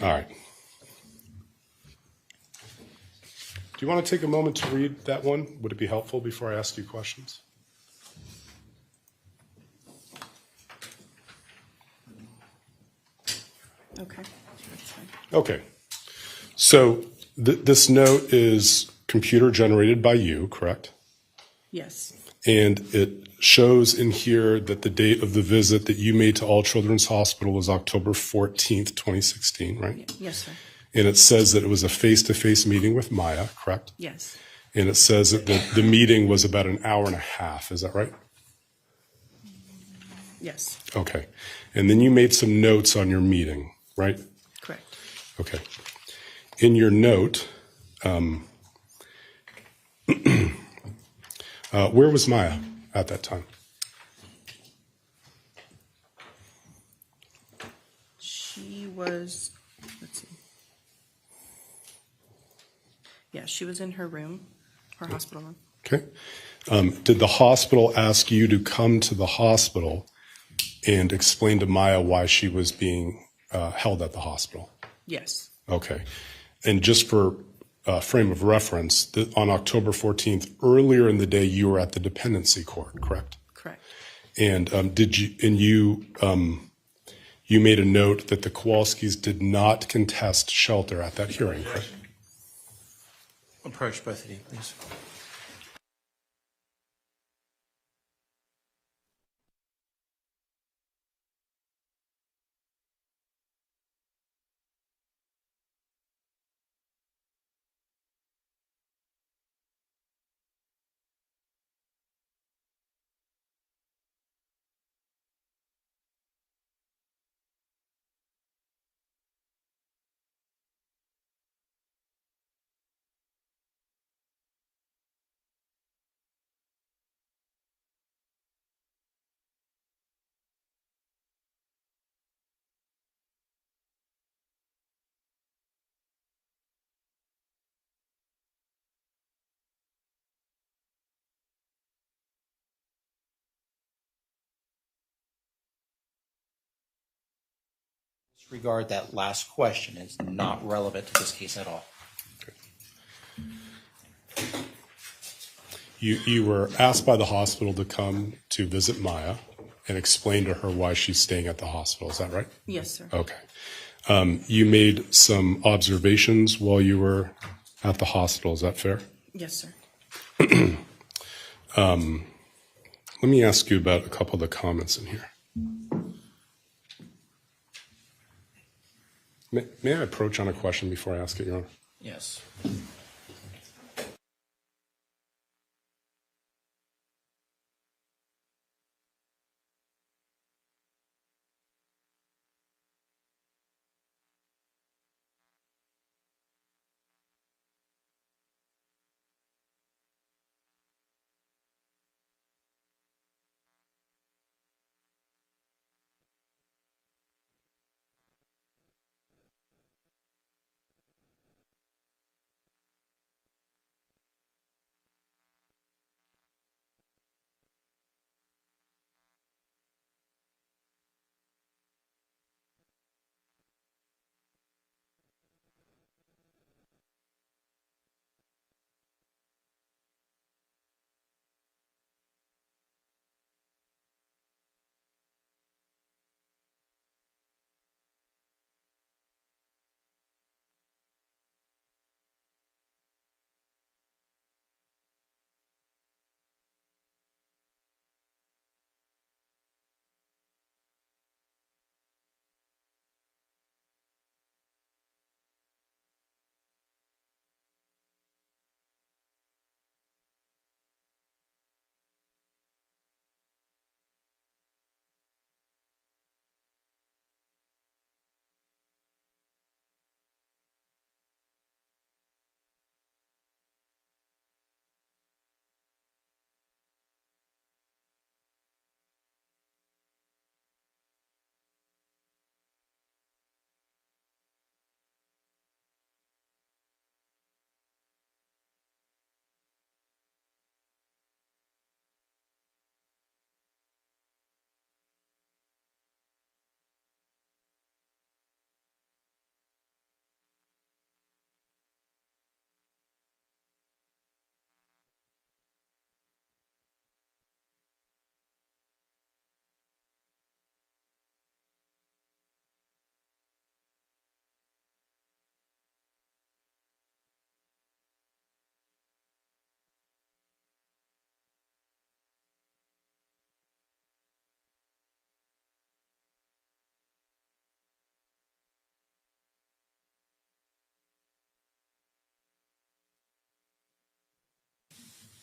[SPEAKER 5] All right. Do you want to take a moment to read that one? Would it be helpful before I ask you questions?
[SPEAKER 12] Okay. That's fine.
[SPEAKER 5] Okay. So this note is computer generated by you, correct?
[SPEAKER 12] Yes.
[SPEAKER 5] And it shows in here that the date of the visit that you made to All Children's Hospital was October 14th, 2016, right?
[SPEAKER 12] Yes, sir.
[SPEAKER 5] And it says that it was a face-to-face meeting with Maya, correct?
[SPEAKER 12] Yes.
[SPEAKER 5] And it says that the meeting was about an hour and a half. Is that right?
[SPEAKER 12] Yes.
[SPEAKER 5] Okay. And then you made some notes on your meeting, right?
[SPEAKER 12] Correct.
[SPEAKER 5] Okay. In your note, where was Maya at that time?
[SPEAKER 12] She was, let's see. Yeah, she was in her room, her hospital room.
[SPEAKER 5] Okay. Did the hospital ask you to come to the hospital and explain to Maya why she was being held at the hospital?
[SPEAKER 12] Yes.
[SPEAKER 5] Okay. And just for frame of reference, on October 14th, earlier in the day, you were at the dependency court, correct?
[SPEAKER 12] Correct.
[SPEAKER 5] And you made a note that the Kowalskis did not contest shelter at that hearing, correct?
[SPEAKER 10] Approach both of you, please. Disregard that last question. It's not relevant to this case at all.
[SPEAKER 5] You were asked by the hospital to come to visit Maya and explain to her why she's staying at the hospital. Is that right?
[SPEAKER 12] Yes, sir.
[SPEAKER 5] Okay. You made some observations while you were at the hospital. Is that fair?
[SPEAKER 12] Yes, sir.
[SPEAKER 5] Let me ask you about a couple of the comments in here. May I approach on a question before I ask it, Your Honor?
[SPEAKER 10] Yes.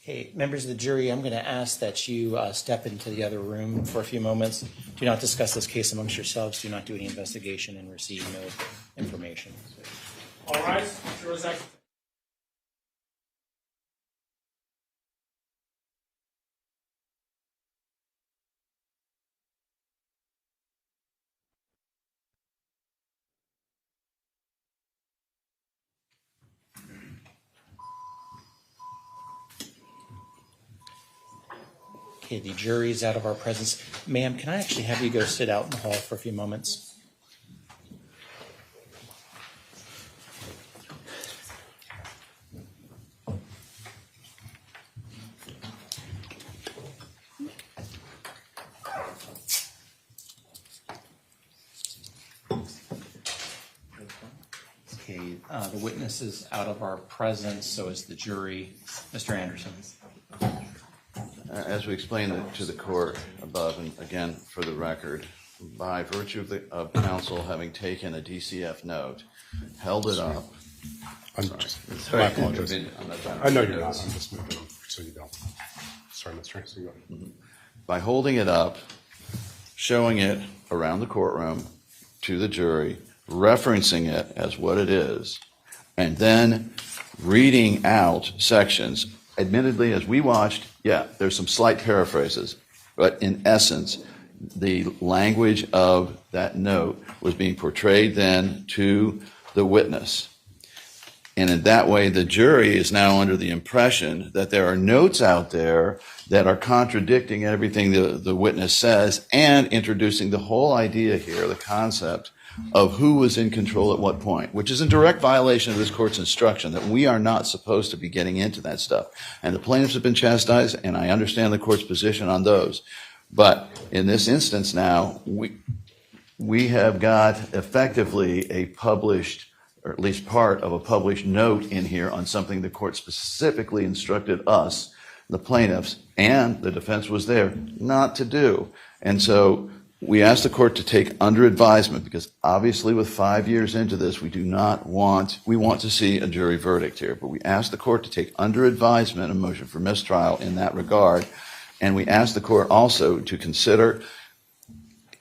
[SPEAKER 10] Hey, members of the jury, I'm going to ask that you step into the other room for a few moments. Do not discuss this case amongst yourselves. Do not do any investigation and receive no information.
[SPEAKER 6] All right, jurors exit.
[SPEAKER 10] Okay, the jury is out of our presence. Ma'am, can I actually have you go sit out in the hall for a few moments? Okay, the witness is out of our presence, so is the jury. Mr. Anderson.
[SPEAKER 4] As we explained to the court above, and again, for the record, by virtue of counsel having taken a DCF note, held it up.
[SPEAKER 5] My apologies. I know you're not. I'm just moving on so you don't. Sorry, Mr. Anderson. Go ahead.
[SPEAKER 4] By holding it up, showing it around the courtroom to the jury, referencing it as what it is, and then reading out sections. Admittedly, as we watched, yeah, there's some slight paraphrases, but in essence, the language of that note was being portrayed then to the witness. And in that way, the jury is now under the impression that there are notes out there that are contradicting everything the witness says and introducing the whole idea here, the concept of who was in control at what point, which is in direct violation of this court's instruction that we are not supposed to be getting into that stuff. And the plaintiffs have been chastised, and I understand the court's position on those. But in this instance now, we have got effectively a published, or at least part of a published note in here on something the court specifically instructed us, the plaintiffs, and the defense was there, not to do. And so we asked the court to take under advisement, because obviously with 5 years into this, we want to see a jury verdict here, but we asked the court to take under advisement a motion for mistrial in that regard. And we asked the court also to consider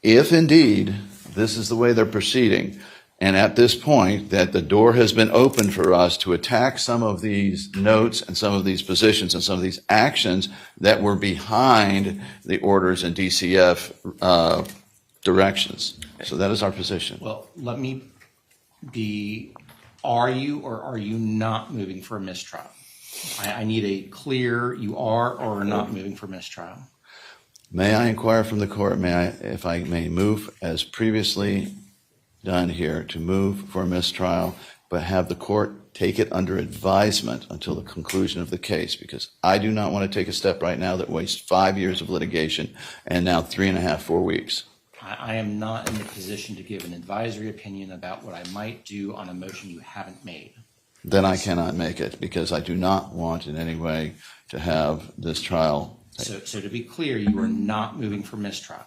[SPEAKER 4] if indeed this is the way they're proceeding, and at this point that the door has been opened for us to attack some of these notes and some of these positions and some of these actions that were behind the orders and DCF directions. So that is our position.
[SPEAKER 10] Well, let me be, are you or are you not moving for a mistrial? I need a clear, you are or are not moving for mistrial.
[SPEAKER 4] May I inquire from the court, if I may move as previously done here, to move for a mistrial, but have the court take it under advisement until the conclusion of the case, because I do not want to take a step right now that wastes 5 years of litigation and now 3.5, 4 weeks.
[SPEAKER 10] I am not in the position to give an advisory opinion about what I might do on a motion you haven't made.
[SPEAKER 4] Then I cannot make it, because I do not want in any way to have this trial.
[SPEAKER 10] So to be clear, you are not moving for mistrial.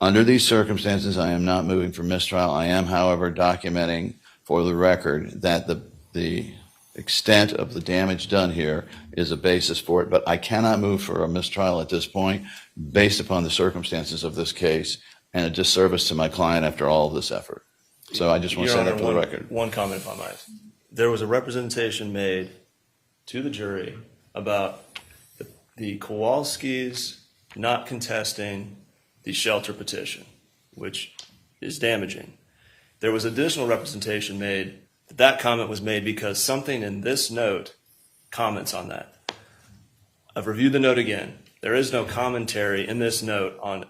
[SPEAKER 4] Under these circumstances, I am not moving for mistrial. I am, however, documenting for the record that the extent of the damage done here is a basis for it, but I cannot move for a mistrial at this point based upon the circumstances of this case and a disservice to my client after all of this effort. So I just want to say that for the record.
[SPEAKER 7] One comment, if I might. There was a representation made to the jury about the Kowalskis not contesting the shelter petition, which is damaging. There was additional representation made that comment was made because something in this note comments on that. I've reviewed the note again. There is no commentary in this note on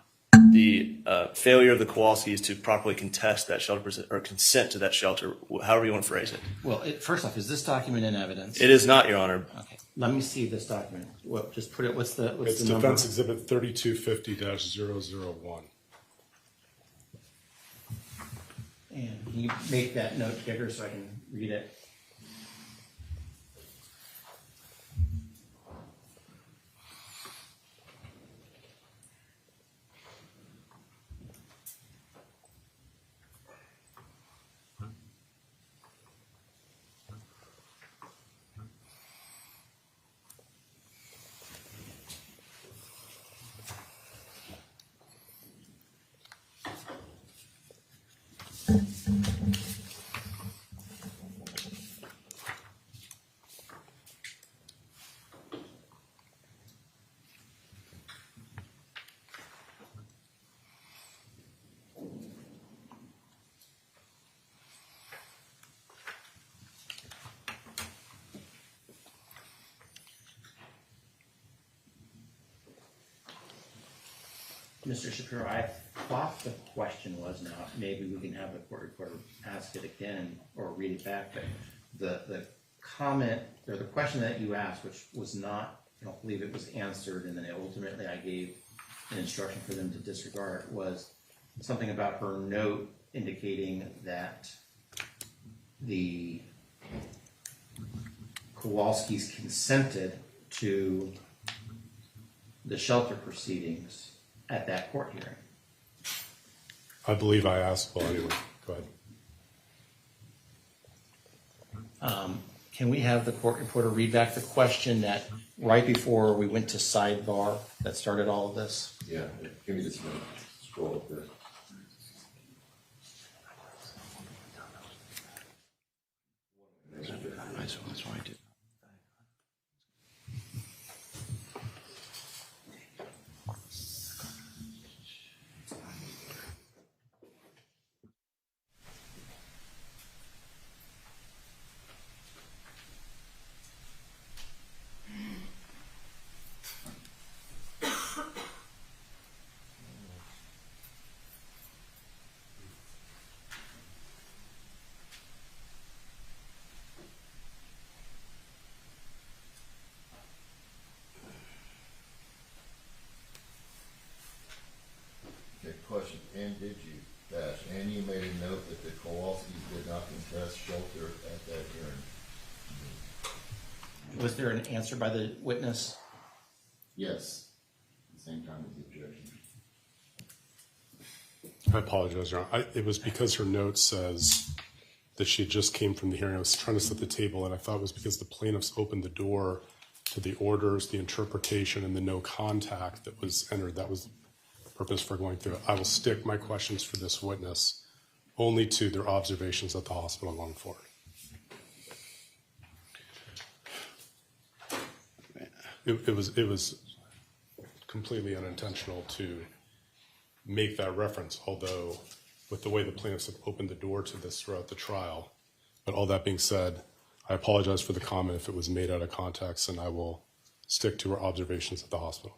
[SPEAKER 7] the failure of the Kowalskis to properly contest that shelter or consent to that shelter, however you want to phrase it.
[SPEAKER 10] Well, first off, is this document in evidence?
[SPEAKER 7] It is not, Your Honor.
[SPEAKER 10] Okay, let me see this document. Well, just put it. What's the number?
[SPEAKER 5] It's Defense Exhibit 3250-001.
[SPEAKER 10] And can you make that note bigger so I can read it?
[SPEAKER 3] Mr. Shapiro, I thought the question was, now, maybe we can have the court reporter ask it again or read it back, but the comment, or the question that you asked, which was not, I don't believe it was answered, and then ultimately I gave an instruction for them to disregard, was something about her note indicating that the Kowalskis consented to the shelter proceedings at that court hearing.
[SPEAKER 5] I believe I asked, well, anyway, go ahead.
[SPEAKER 3] Can we have the court reporter read back the question that right before we went to sidebar that started all of this?
[SPEAKER 15] Yeah, give me this minute. Scroll up there.
[SPEAKER 4] That's why I did.
[SPEAKER 15] Okay, question. And did you, dash, and you made a note that the Kowalskis did not contest shelter at that hearing?
[SPEAKER 3] Was there an answer by the witness?
[SPEAKER 15] Yes. At the same time as the objection.
[SPEAKER 5] I apologize, Your Honor. It was because her note says that she just came from the hearing. I was trying to set the table, and I thought it was because the plaintiffs opened the door to the orders, the interpretation, and the no contact that was entered. That was the purpose for going through it. I will stick my questions for this witness only to their observations at the hospital going forward. It was completely unintentional to make that reference, although with the way the plaintiffs have opened the door to this throughout the trial. But all that being said, I apologize for the comment if it was made out of context, and I will stick to our observations at the hospital.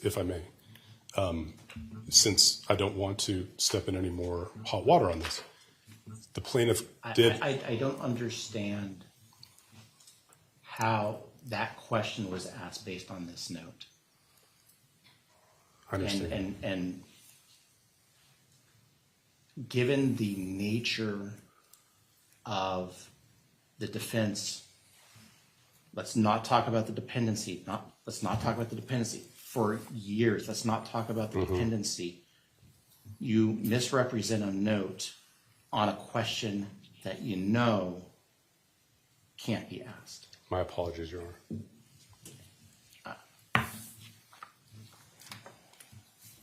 [SPEAKER 5] If I may, since I don't want to step in any more hot water on this, the plaintiff did.
[SPEAKER 3] I don't understand how that question was asked based on this note.
[SPEAKER 5] I understand.
[SPEAKER 3] And given the nature of the defense, let's not talk about the dependency. Let's not talk about the dependency. For years, let's not talk about the dependency. You misrepresent a note on a question that you know can't be asked.
[SPEAKER 5] My apologies, Your Honor.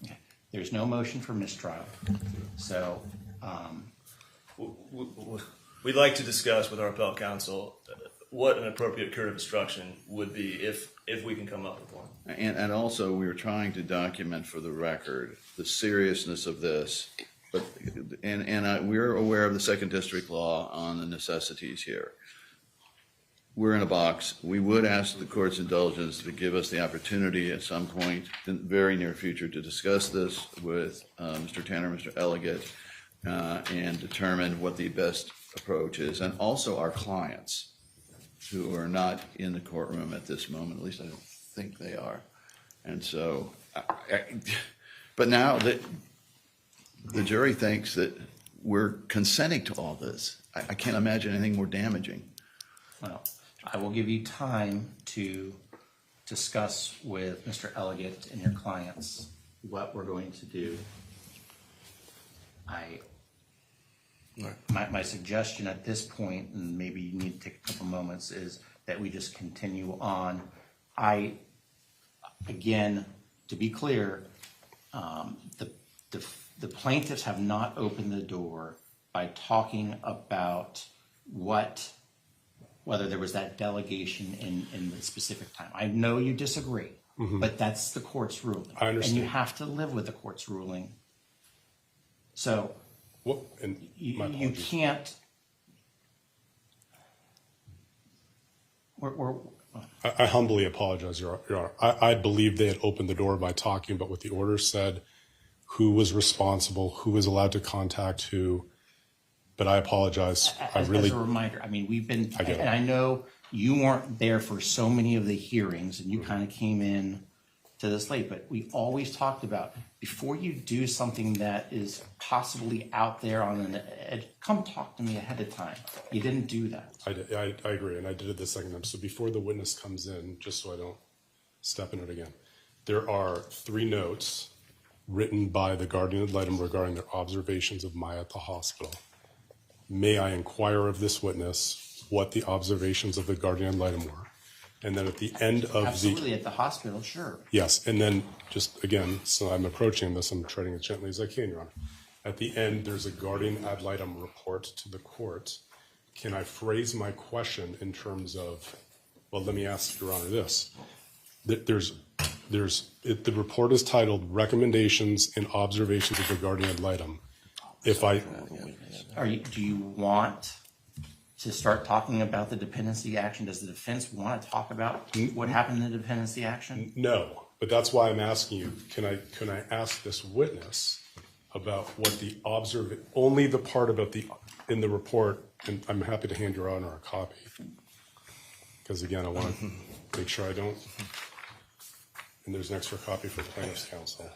[SPEAKER 3] Okay. There's no motion for mistrial. So
[SPEAKER 7] we'd like to discuss with our appellate counsel what an appropriate curative instruction would be if we can come up with one.
[SPEAKER 4] And also, we were trying to document for the record the seriousness of this, but we're aware of the Second District law on the necessities here. We're in a box. We would ask the court's indulgence to give us the opportunity at some point in the very near future to discuss this with Mr. Tanner, Mr. Elliott, and determine what the best approach is, and also our clients who are not in the courtroom at this moment. At least I don't think they are. And so, but now that the jury thinks that we're consenting to all this, I can't imagine anything more damaging.
[SPEAKER 3] Well, I will give you time to discuss with Mr. Elliott and your clients what we're going to do. My suggestion at this point, and maybe you need to take a couple moments, is that we just continue on. Again, to be clear, the plaintiffs have not opened the door by talking about what
[SPEAKER 10] whether there was that delegation in the specific time. I know you disagree, but that's the court's ruling.
[SPEAKER 5] I understand.
[SPEAKER 10] And you have to live with the court's ruling. So you can't.
[SPEAKER 5] I humbly apologize, Your Honor. I believe they had opened the door by talking about what the order said, who was responsible, who was allowed to contact who. But I apologize.
[SPEAKER 10] As a reminder, I mean, we've been, and I know you weren't there for so many of the hearings, and you kind of came in to this late, but we always talked about, before you do something that is possibly out there on an edge, come talk to me ahead of time. You didn't do that.
[SPEAKER 5] I agree, and I did it the second time. So before the witness comes in, just so I don't step in it again, there are 3 notes written by the guardian ad litem regarding their observations of Maya at the hospital. May I inquire of this witness what the observations of the guardian ad litem were? And then at the end of
[SPEAKER 10] Absolutely, at the hospital, sure.
[SPEAKER 5] Yes, and then just again, so I'm approaching this, I'm treading as gently as I can, Your Honor. At the end, there's a guardian ad litem report to the court. Can I phrase my question in terms of, well, let me ask Your Honor this. The report is titled Recommendations and Observations of the Guardian ad litem.
[SPEAKER 10] Do you want to start talking about the dependency action? Does the defense want to talk about what happened in the dependency action?
[SPEAKER 5] No, but that's why I'm asking you, can I ask this witness about what the only the part about in the report, and I'm happy to hand Your Honor a copy, because again, I want to make sure I don't, and there's an extra copy for plaintiff's counsel.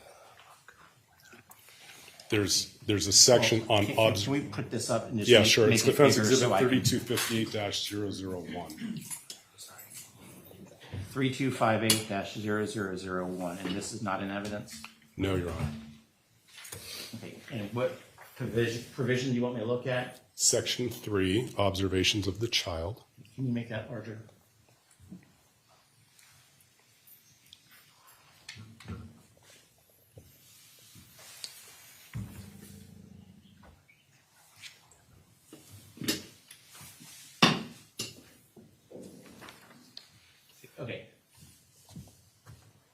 [SPEAKER 5] There's a section on
[SPEAKER 10] Can we put this up and just
[SPEAKER 5] yeah,
[SPEAKER 10] make,
[SPEAKER 5] sure.
[SPEAKER 10] make
[SPEAKER 5] It's
[SPEAKER 10] it
[SPEAKER 5] Defense
[SPEAKER 10] bigger
[SPEAKER 5] Exhibit
[SPEAKER 10] so I can...
[SPEAKER 5] 3258-001.
[SPEAKER 10] 3258-0001, and this is not in evidence?
[SPEAKER 5] No, Your Honor.
[SPEAKER 10] Okay, and what provision do you want me to look at?
[SPEAKER 5] Section 3, Observations of the Child.
[SPEAKER 10] Can you make that larger? Okay.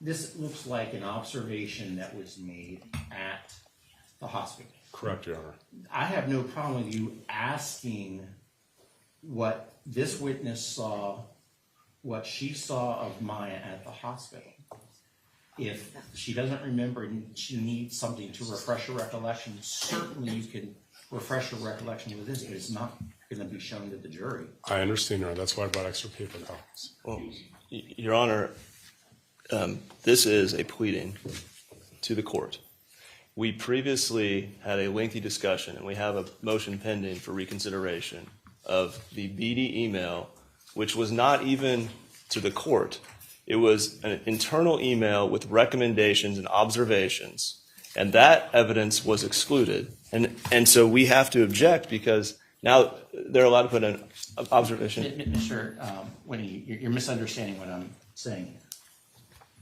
[SPEAKER 10] This looks like an observation that was made at the hospital.
[SPEAKER 5] Correct, Your Honor.
[SPEAKER 10] I have no problem with you asking what this witness saw, what she saw of Maya at the hospital. If she doesn't remember and she needs something to refresh her recollection, certainly you can refresh her recollection with this, but it's not going to be shown to the jury.
[SPEAKER 5] I understand, Your Honor. That's why I brought extra paper copies.
[SPEAKER 7] Well, Your Honor, this is a pleading to the court. We previously had a lengthy discussion, and we have a motion pending for reconsideration of the BD email, which was not even to the court. It was an internal email with recommendations and observations, and that evidence was excluded. And so we have to object because now they're allowed to put an observation.
[SPEAKER 10] Mr. Winnie, you're misunderstanding what I'm saying here.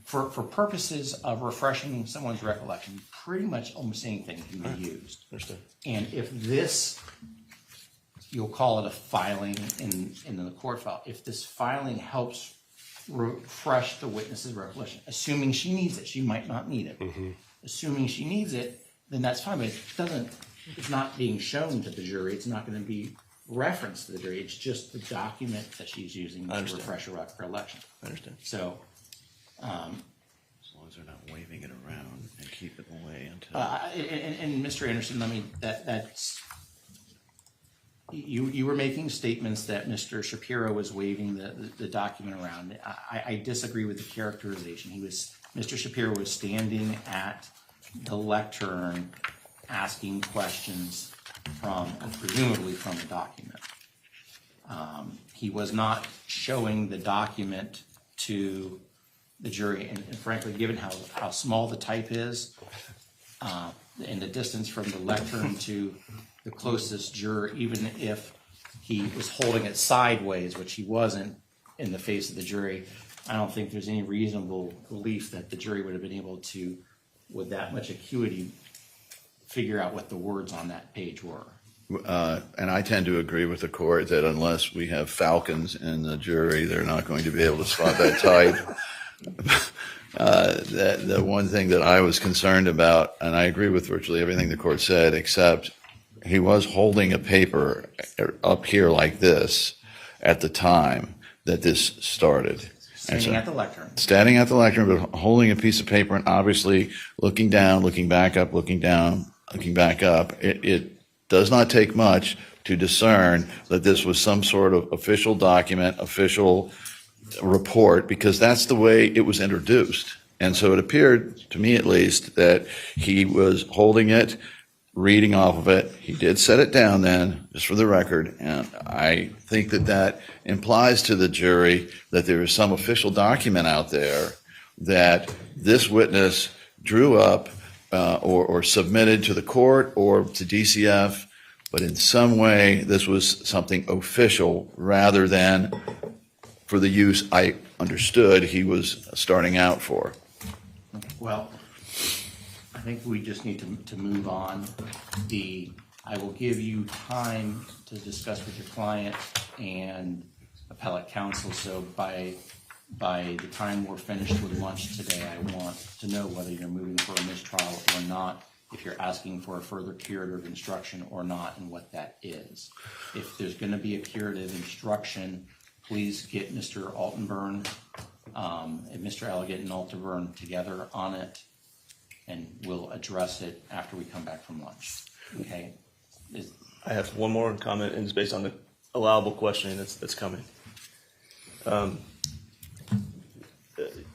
[SPEAKER 10] For purposes of refreshing someone's recollection, pretty much almost anything can be used.
[SPEAKER 7] Understood.
[SPEAKER 10] And if this, you'll call it a filing in the court file, if this filing helps refresh the witness's recollection, assuming she needs it, she might not need it.
[SPEAKER 5] Mm-hmm.
[SPEAKER 10] Assuming she needs it, then that's fine, but it's not being shown to the jury, it's not going to be referenced to the jury, it's just the document that she's using to refresh her recollection.
[SPEAKER 7] I understand.
[SPEAKER 10] So,
[SPEAKER 4] as long as they're not waving it around and keep it away until.
[SPEAKER 10] And Mr. Anderson, I mean that's you were making statements that Mr. Shapiro was waving the document around. I disagree with the characterization. Mr. Shapiro was standing at the lectern asking questions presumably from the document. He was not showing the document to the jury, and frankly, given how small the type is, and the distance from the lectern to the closest juror, even if he was holding it sideways, which he wasn't in the face of the jury, I don't think there's any reasonable belief that the jury would have been able to, with that much acuity, figure out what the words on that page were.
[SPEAKER 4] and I tend to agree with the court that unless we have falcons in the jury, they're not going to be able to spot that type. The one thing that I was concerned about, and I agree with virtually everything the court said, except he was holding a paper up here like this at the time that this started.
[SPEAKER 10] Standing at the lectern.
[SPEAKER 4] Standing at the lectern, but holding a piece of paper and obviously looking down, looking back up, looking down, looking back up. It does not take much to discern that this was some sort of official document, official report, because that's the way it was introduced. And so it appeared, to me at least, that he was holding it, reading off of it. He did set it down then, just for the record, and I think that that implies to the jury that there is some official document out there that this witness drew up or submitted to the court or to DCF, but in some way this was something official rather than for the use I understood he was starting out for.
[SPEAKER 10] Well, I think we just need to move on. I will give you time to discuss with your client and appellate counsel, so by the time we're finished with lunch today, I want to know whether you're moving for a mistrial or not, if you're asking for a further curative instruction or not, and what that is. If there's going to be a curative instruction, please get Mr. Altenburn and Mr. Elegant and Altenburn together on it, and we'll address it after we come back from lunch. Okay?
[SPEAKER 7] I have one more comment, and it's based on the allowable questioning that's coming.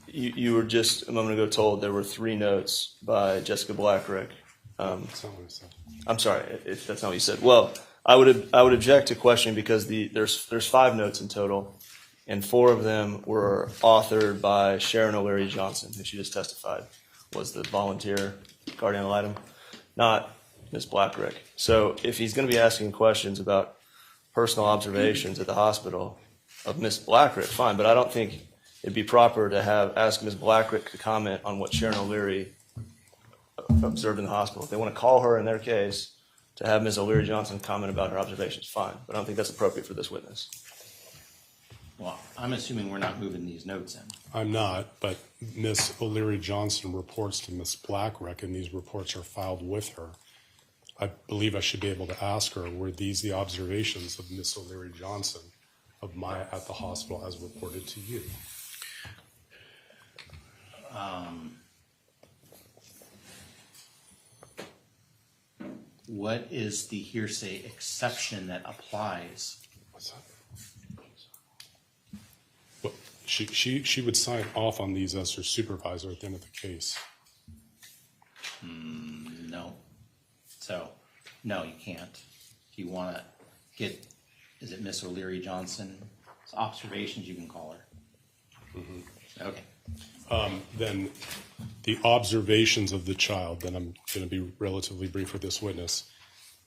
[SPEAKER 7] You were just a moment ago told there were 3 notes by Jessica Blackrick.
[SPEAKER 5] That's not what I said.
[SPEAKER 7] I'm sorry if that's not what you said. Well, I would object to questioning because there's 5 notes in total, and 4 of them were authored by Sharon O'Leary Johnson, who she just testified was the volunteer guardian ad litem, not Ms. Blackrick. So if he's going to be asking questions about personal observations at the hospital of Ms. Blackrick, fine, but I don't think it'd be proper to ask Ms. Blackrick to comment on what Sharon O'Leary observed in the hospital. If they want to call her in their case to have Ms. O'Leary Johnson comment about her observations, fine, but I don't think that's appropriate for this witness.
[SPEAKER 10] Well, I'm assuming we're not moving these notes in.
[SPEAKER 5] I'm not, but Ms. O'Leary Johnson reports to Ms. Blackrick, and these reports are filed with her. I believe I should be able to ask her, were these the observations of Ms. O'Leary Johnson of Maya at the hospital as reported to you?
[SPEAKER 10] What is the hearsay exception that applies?
[SPEAKER 5] What's that? Well, she would sign off on these as her supervisor at the end of the case.
[SPEAKER 10] No. So, no, you can't. If you want to get, is it Miss O'Leary Johnson's observations, you can call her. Mm-hmm. Okay.
[SPEAKER 5] Then the observations of the child, then I'm going to be relatively brief with this witness,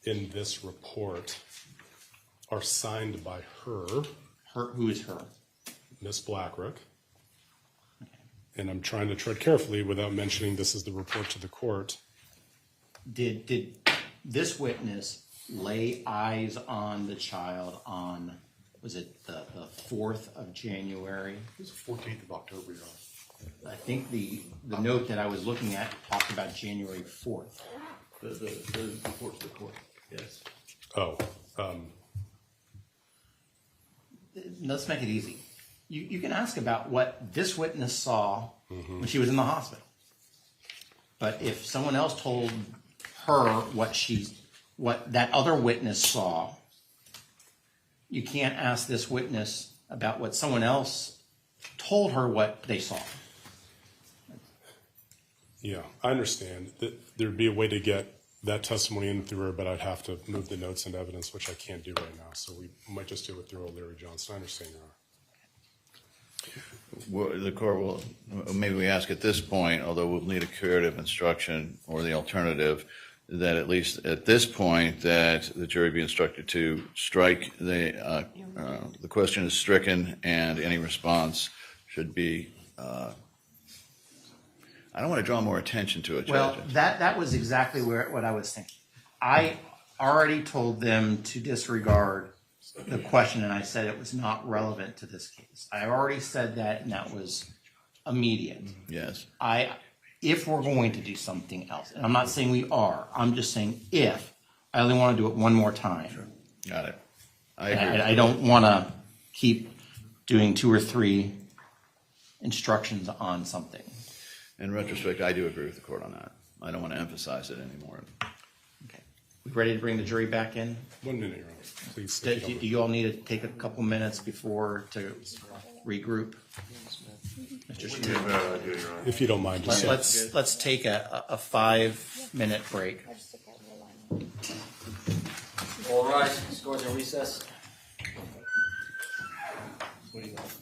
[SPEAKER 5] in this report are signed by her.
[SPEAKER 10] Who is her?
[SPEAKER 5] Miss Blackrick. Okay. And I'm trying to tread carefully without mentioning this is the report to the court.
[SPEAKER 10] Did this witness lay eyes on the child on, was it the 4th of January?
[SPEAKER 9] It was the 14th of October, Your Honor.
[SPEAKER 10] I think the note that I was looking at talked about January 4th.
[SPEAKER 9] The report to the court, yes.
[SPEAKER 5] Oh.
[SPEAKER 10] Let's make it easy. You can ask about what this witness saw when she was in the hospital. But if someone else told her what that other witness saw, you can't ask this witness about what someone else told her what they saw.
[SPEAKER 5] Yeah, I understand that there'd be a way to get that testimony in through her, but I'd have to move the notes into evidence, which I can't do right now. So we might just do it through O'Leary Johnson. I understand, Your Honor.
[SPEAKER 4] Well, the court will, maybe we ask at this point, although we'll need a curative instruction or the alternative, that at least at this point that the jury be instructed to strike the question is stricken and any response should be, I don't want to draw more attention to it, Judge.
[SPEAKER 10] Well, that was exactly what I was thinking. I
[SPEAKER 3] already told them to disregard the question, and I said it was not relevant to this case. I already said that, and that was immediate.
[SPEAKER 4] Yes.
[SPEAKER 3] If we're going to do something else, and I'm not saying we are, I'm just saying if, I only want to do it one more time.
[SPEAKER 4] Got it.
[SPEAKER 3] I don't want to keep doing 2 or 3 instructions on something.
[SPEAKER 4] In retrospect, I do agree with the court on that. I don't want to emphasize it anymore.
[SPEAKER 3] Okay. We ready to bring the jury back in?
[SPEAKER 5] 1 minute, Your Honor, please.
[SPEAKER 3] Do you all need to take a couple minutes before to regroup? Mr. Schmidt?
[SPEAKER 5] If you don't mind. just-
[SPEAKER 3] Let's take a 5-minute break.
[SPEAKER 16] All rise. Scores in recess. What do you want?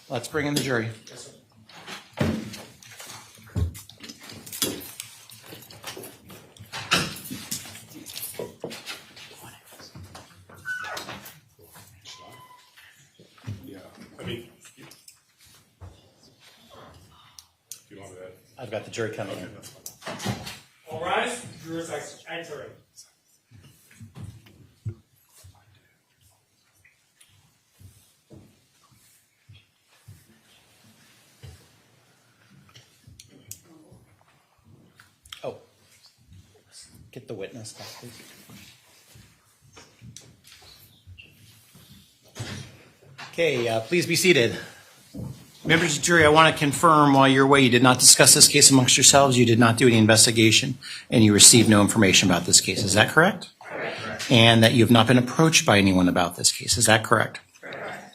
[SPEAKER 10] Let's bring in the jury.
[SPEAKER 6] Yes, sir.
[SPEAKER 5] Yeah, I mean, you want that?
[SPEAKER 10] I've got the jury coming in.
[SPEAKER 6] All rise. Jurors entering.
[SPEAKER 10] Oh, get the witness back, please. Okay, please be seated. Members of the jury, I want to confirm while you're away, you did not discuss this case amongst yourselves, you did not do any investigation, and you received no information about this case. Is that correct? Correct. And that you have not been approached by anyone about this case. Is that correct? Correct.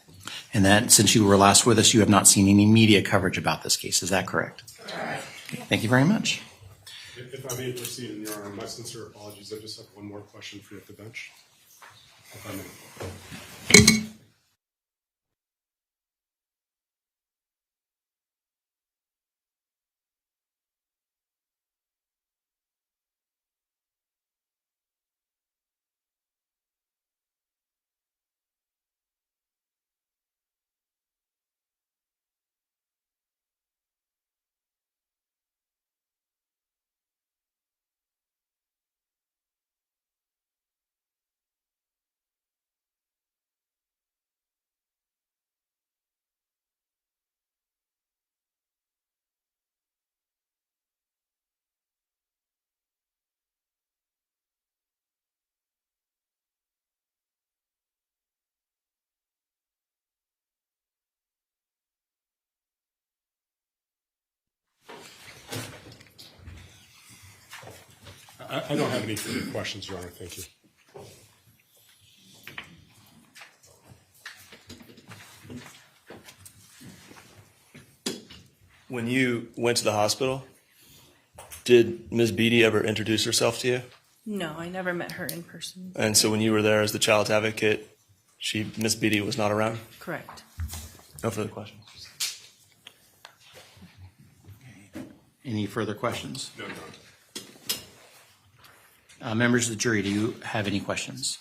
[SPEAKER 10] And that since you were last with us, you have not seen any media coverage about this case. Is that correct? Correct. Okay, thank you very much.
[SPEAKER 5] If I may proceed, in your honor, my sincere apologies. I just have one more question for you at the bench. If I may. I don't have any further questions, Your Honor. Thank you.
[SPEAKER 7] When you went to the hospital, did Ms. Beatty ever introduce herself to you?
[SPEAKER 12] No, I never met her in person.
[SPEAKER 7] And so when you were there as the child's advocate, Ms. Beatty was not around?
[SPEAKER 12] Correct.
[SPEAKER 7] No further questions.
[SPEAKER 10] Any further questions?
[SPEAKER 5] No, Your Honor.
[SPEAKER 10] Members of the jury, do you have any questions?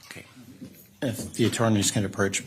[SPEAKER 10] Okay. If the attorneys can approach.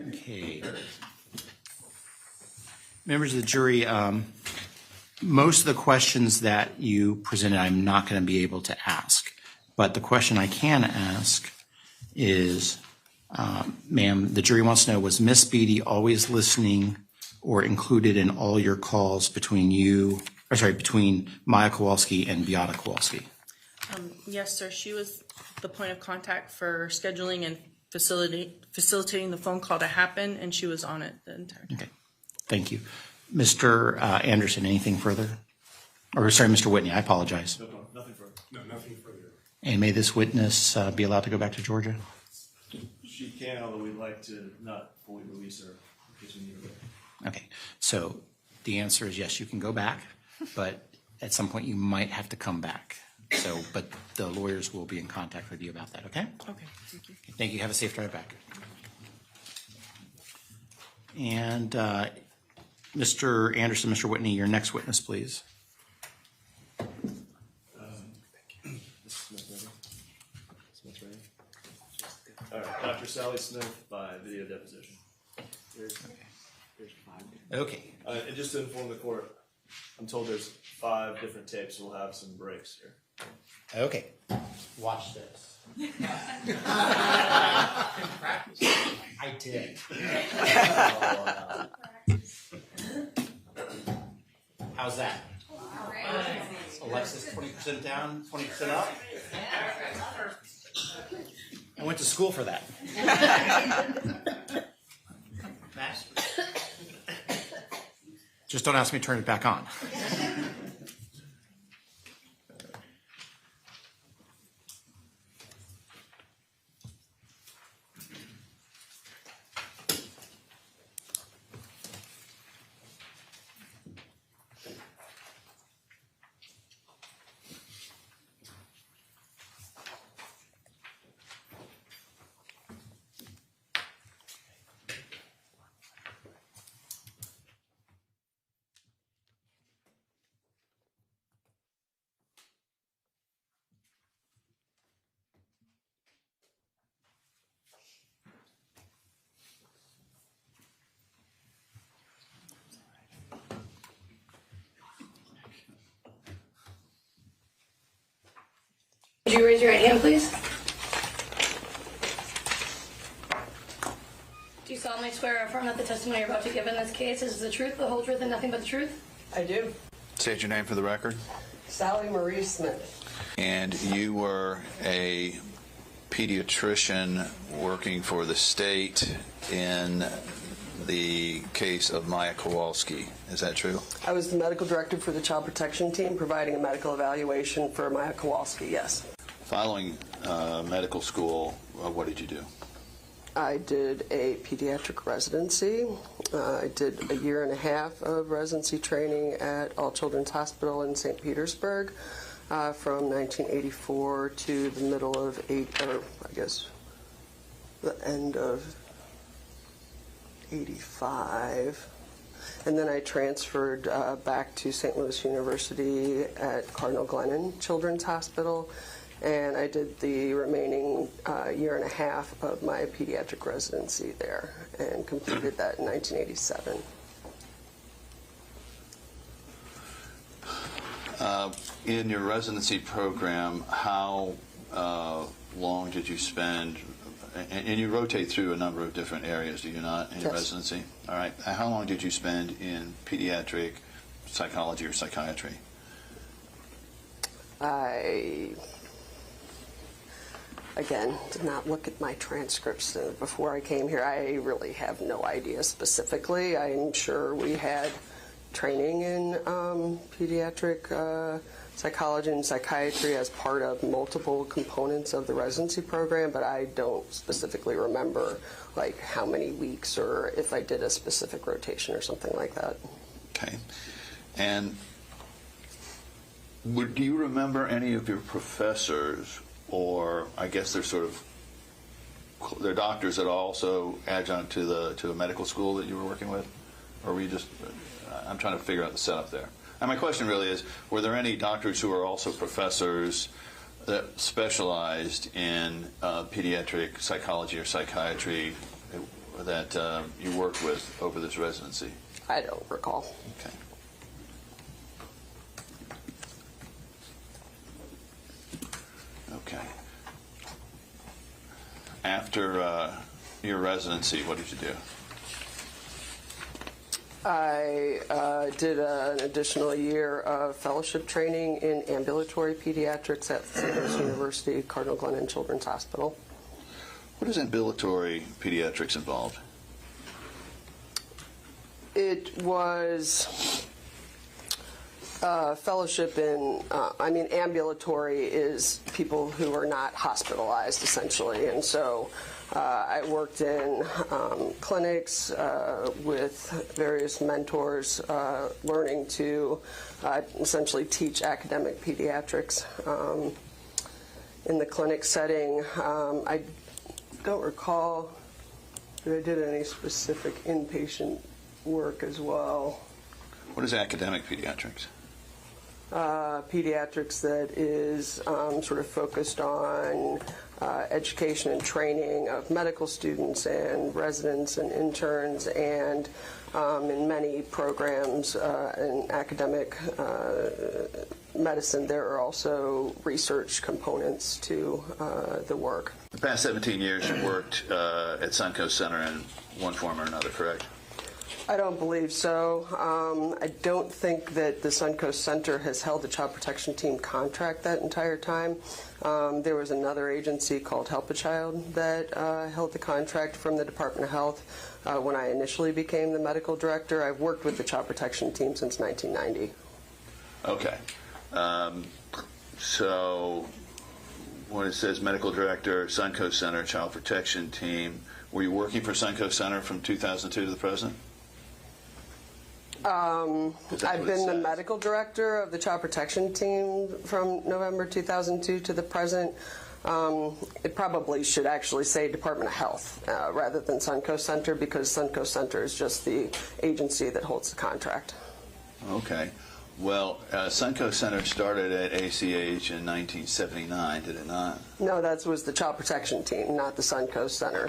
[SPEAKER 10] Okay. Members of the jury, most of the questions that you presented, I'm not going to be able to ask. But the question I can ask is, ma'am, the jury wants to know, was Miss Beatty always listening or included in all your calls between Maya Kowalski and Beata Kowalski?
[SPEAKER 12] Yes, sir. She was the point of contact for scheduling and facilitating the phone call to happen, and she was on it the entire time.
[SPEAKER 10] Okay, thank you. Mr. Anderson, anything further? Or sorry, Mr. Whitney, I apologize.
[SPEAKER 7] No, nothing further.
[SPEAKER 5] No, nothing further.
[SPEAKER 10] And may this witness be allowed to go back to Georgia?
[SPEAKER 7] She can, although we'd like to not fully release her in case we need her.
[SPEAKER 10] Okay, so the answer is yes, you can go back, but at some point you might have to come back. So, but the lawyers will be in contact with you about that, okay?
[SPEAKER 12] Okay, thank you.
[SPEAKER 10] Thank you. Have a safe drive back. And Mr. Anderson, Mr. Whitney, your next witness, please.
[SPEAKER 7] Smith ready? All right, Dr. Sally Smith by video deposition. Here's 5.
[SPEAKER 10] Okay.
[SPEAKER 7] And just to inform the court, I'm told there's 5 different tapes. We'll have some breaks here.
[SPEAKER 10] Okay. Watch this. I did. How's that? Alexis, 20% down, 20% up? I went to school for that. Just don't ask me to turn it back on.
[SPEAKER 17] Would you raise your right hand, please? Do you solemnly swear or affirm that the testimony you're about to give in this case is the truth, the whole truth, and nothing but the truth?
[SPEAKER 18] I do.
[SPEAKER 4] State your name for the record.
[SPEAKER 18] Sally Marie Smith.
[SPEAKER 4] And you were a pediatrician working for the state in the case of Maya Kowalski. Is that true?
[SPEAKER 18] I was the medical director for the child protection team, providing a medical evaluation for Maya Kowalski, yes.
[SPEAKER 4] Following medical school, what did you do?
[SPEAKER 18] I did a pediatric residency. I did a 1.5 years of residency training at All Children's Hospital in St. Petersburg from 1984 to the middle of the end of 85. And then I transferred back to St. Louis University at Cardinal Glennon Children's Hospital, and I did the remaining 1.5 years of my pediatric residency there and completed that in 1987.
[SPEAKER 4] In your residency program, how long did you spend? And you rotate through a number of different areas, do you not, in your residency? All right. How long did you spend in pediatric psychology or psychiatry?
[SPEAKER 18] I, again, did not look at my transcripts before I came here. I really have no idea specifically. I'm sure we had training in pediatric psychology and psychiatry as part of multiple components of the residency program, but I don't specifically remember like how many weeks or if I did a specific rotation or something like that.
[SPEAKER 4] Okay. And do you remember any of your professors, or I guess they're doctors that are also adjunct to a medical school that you were working with? Or were you just, I'm trying to figure out the setup there. And my question really is, were there any doctors who are also professors that specialized in pediatric psychology or psychiatry that you worked with over this residency?
[SPEAKER 18] I don't recall.
[SPEAKER 4] Okay. Okay. After your residency, what did you do?
[SPEAKER 18] I did an additional year of fellowship training in ambulatory pediatrics at St. Louis University Cardinal Glennon Children's Hospital.
[SPEAKER 4] What is ambulatory pediatrics involved?
[SPEAKER 18] It was fellowship in, ambulatory is people who are not hospitalized, essentially. And so I worked in clinics with various mentors, learning to essentially teach academic pediatrics in the clinic setting. I don't recall that I did any specific inpatient work as well.
[SPEAKER 4] What is academic pediatrics?
[SPEAKER 18] Pediatrics that is sort of focused on education and training of medical students and residents and interns, and in many programs in academic medicine there are also research components to the work.
[SPEAKER 4] The past 17 years you worked at Suncoast Center in one form or another, correct?
[SPEAKER 18] I don't believe so. I don't think that the Suncoast Center has held a child protection team contract that entire time. There was another agency called Help a Child that held the contract from the Department of Health when I initially became the medical director. I've worked with the child protection team since 1990.
[SPEAKER 4] Okay. So when it says medical director, Suncoast Center, child protection team, were you working for Suncoast Center from 2002 to the present?
[SPEAKER 18] I've been the medical director of the child protection team from November 2002 to the present. It probably should actually say Department of Health rather than Suncoast Center, because Suncoast Center is just the agency that holds the contract.
[SPEAKER 4] Okay. Well, Suncoast Center started at ACH in 1979, did it not?
[SPEAKER 18] No, that was the child protection team, not the Suncoast Center.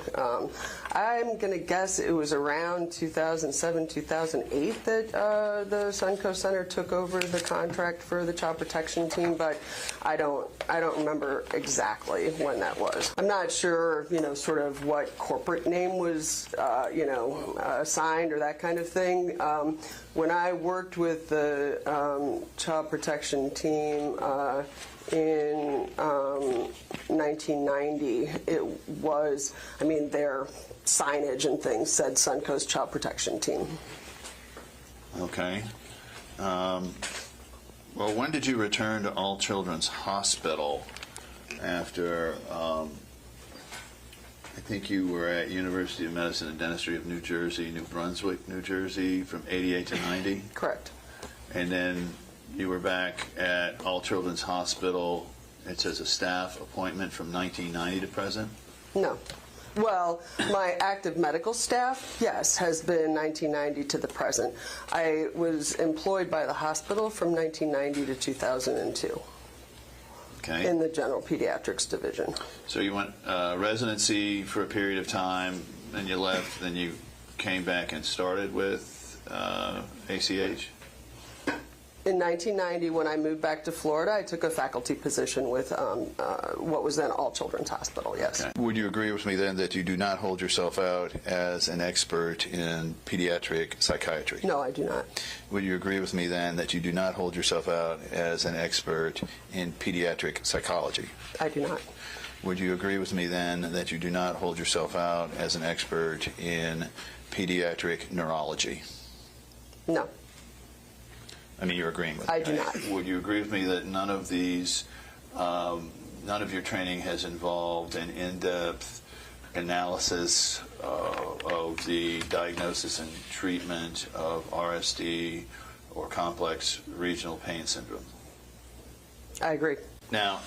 [SPEAKER 18] I'm going to guess it was around 2007, 2008 that the Suncoast Center took over the contract for the child protection team, but I don't remember exactly when that was. I'm not sure, sort of what corporate name was, assigned or that kind of thing. When I worked with the child protection team in 1990, it was, their signage and things said Suncoast Child Protection Team.
[SPEAKER 4] Okay. Well, when did you return to All Children's Hospital after, I think you were at University of Medicine and Dentistry of New Jersey, New Brunswick, New Jersey, from 88 to 90?
[SPEAKER 18] Correct.
[SPEAKER 4] And then you were back at All Children's Hospital, it says a staff appointment from 1990 to present?
[SPEAKER 18] No. Well, my active medical staff, yes, has been 1990 to the present. I was employed by the hospital from 1990 to 2002.
[SPEAKER 4] Okay.
[SPEAKER 18] In the general pediatrics division.
[SPEAKER 4] So you went residency for a period of time, then you left, then you came back and started with ACH?
[SPEAKER 18] In 1990, when I moved back to Florida, I took a faculty position with what was then All Children's Hospital, yes.
[SPEAKER 4] Okay. Would you agree with me then that you do not hold yourself out as an expert in pediatric psychiatry?
[SPEAKER 18] No, I do not.
[SPEAKER 4] Would you agree with me then that you do not hold yourself out as an expert in pediatric psychology?
[SPEAKER 18] I do not.
[SPEAKER 4] Would you agree with me then that you do not hold yourself out as an expert in pediatric neurology?
[SPEAKER 18] No.
[SPEAKER 4] You're agreeing with me.
[SPEAKER 18] I do not.
[SPEAKER 4] Would you agree with me that none of these, none of your training has involved an in-depth analysis of the diagnosis and treatment of RSD or complex regional pain syndrome?
[SPEAKER 18] I agree.
[SPEAKER 4] Now,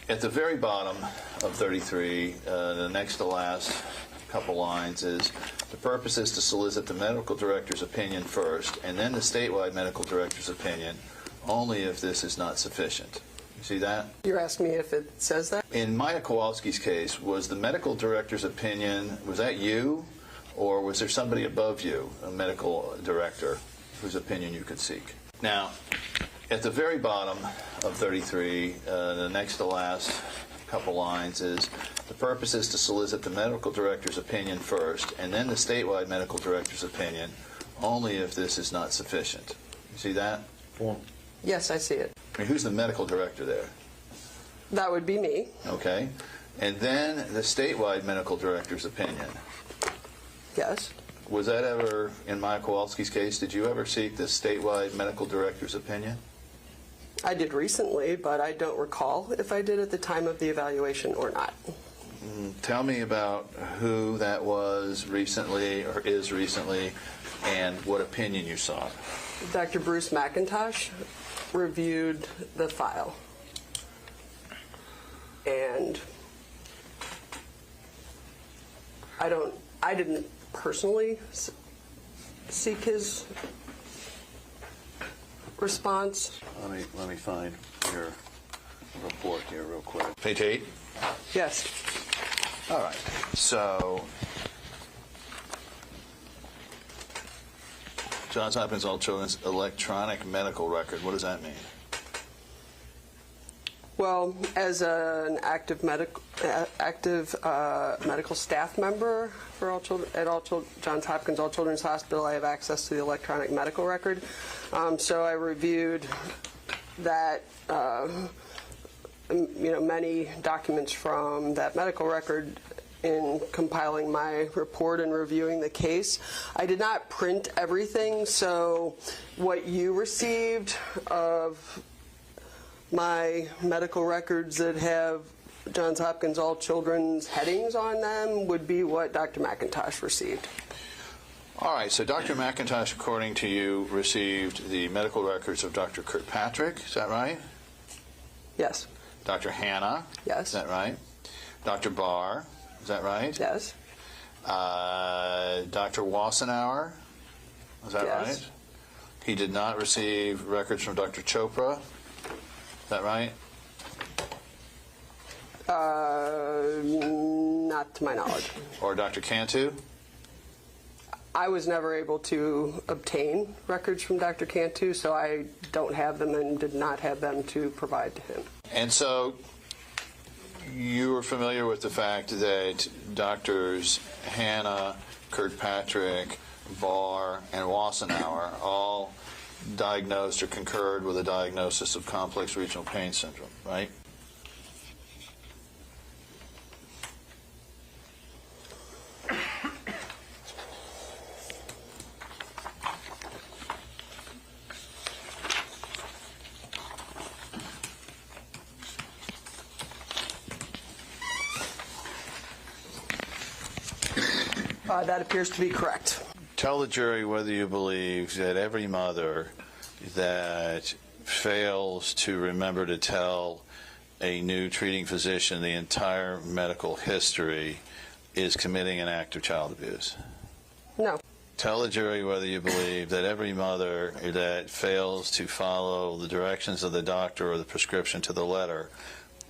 [SPEAKER 4] at the very bottom of 33, the next to last couple lines is, the purpose is to solicit the medical director's opinion first, and then the statewide medical director's opinion, only if this is not sufficient. You see that?
[SPEAKER 18] You're asking me if it says that?
[SPEAKER 4] In Maya Kowalski's case, was the medical director's opinion, was that you, or was there somebody above you, a medical director, whose opinion you could seek? Now, at the very bottom of 33, the next to last couple lines is, the purpose is to solicit the medical director's opinion first, and then the statewide medical director's opinion, only if this is not sufficient. You see that?
[SPEAKER 18] Yes, I see it.
[SPEAKER 4] I mean, who's the medical director there?
[SPEAKER 18] That would be me.
[SPEAKER 4] Okay. And then the statewide medical director's opinion.
[SPEAKER 18] Yes.
[SPEAKER 4] Was that ever, in Maya Kowalski's case, did you ever seek the statewide medical director's opinion?
[SPEAKER 18] I did recently, but I don't recall if I did at the time of the evaluation or not.
[SPEAKER 4] Tell me about who that was recently, or is recently, and what opinion you sought.
[SPEAKER 18] Dr. Bruce McIntosh reviewed the file. And I didn't personally seek his response.
[SPEAKER 4] Let me find your report here real quick. Page 8?
[SPEAKER 18] Yes.
[SPEAKER 4] All right. So, Johns Hopkins All Children's electronic medical record. What does that mean?
[SPEAKER 18] Well, as an active medical staff member for Johns Hopkins All Children's Hospital, I have access to the electronic medical record. So I reviewed that, many documents from that medical record in compiling my report and reviewing the case. I did not print everything, so what you received of my medical records that have Johns Hopkins All Children's headings on them would be what Dr. McIntosh received.
[SPEAKER 4] All right, so Dr. McIntosh, according to you, received the medical records of Dr. Kirkpatrick, is that right?
[SPEAKER 18] Yes.
[SPEAKER 4] Dr. Hanna?
[SPEAKER 18] Yes.
[SPEAKER 4] Is that right? Dr. Barr? Is that right?
[SPEAKER 18] Yes.
[SPEAKER 4] Dr. Wassenauer? Is that
[SPEAKER 18] Yes.
[SPEAKER 4] right? He did not receive records from Dr. Chopra? Is that right?
[SPEAKER 18] Not to my knowledge.
[SPEAKER 4] Or Dr. Cantu?
[SPEAKER 18] I was never able to obtain records from Dr. Cantu, so I don't have them and did not have them to provide to him.
[SPEAKER 4] And so you were familiar with the fact that Drs. Hanna, Kirkpatrick, Barr, and Wassenauer all diagnosed or concurred with a diagnosis of complex regional pain syndrome, right?
[SPEAKER 18] That appears to be correct.
[SPEAKER 4] Tell the jury whether you believe that every mother that fails to remember to tell a new treating physician the entire medical history is committing an act of child abuse.
[SPEAKER 18] No.
[SPEAKER 4] Tell the jury whether you believe that every mother that fails to follow the directions of the doctor or the prescription to the letter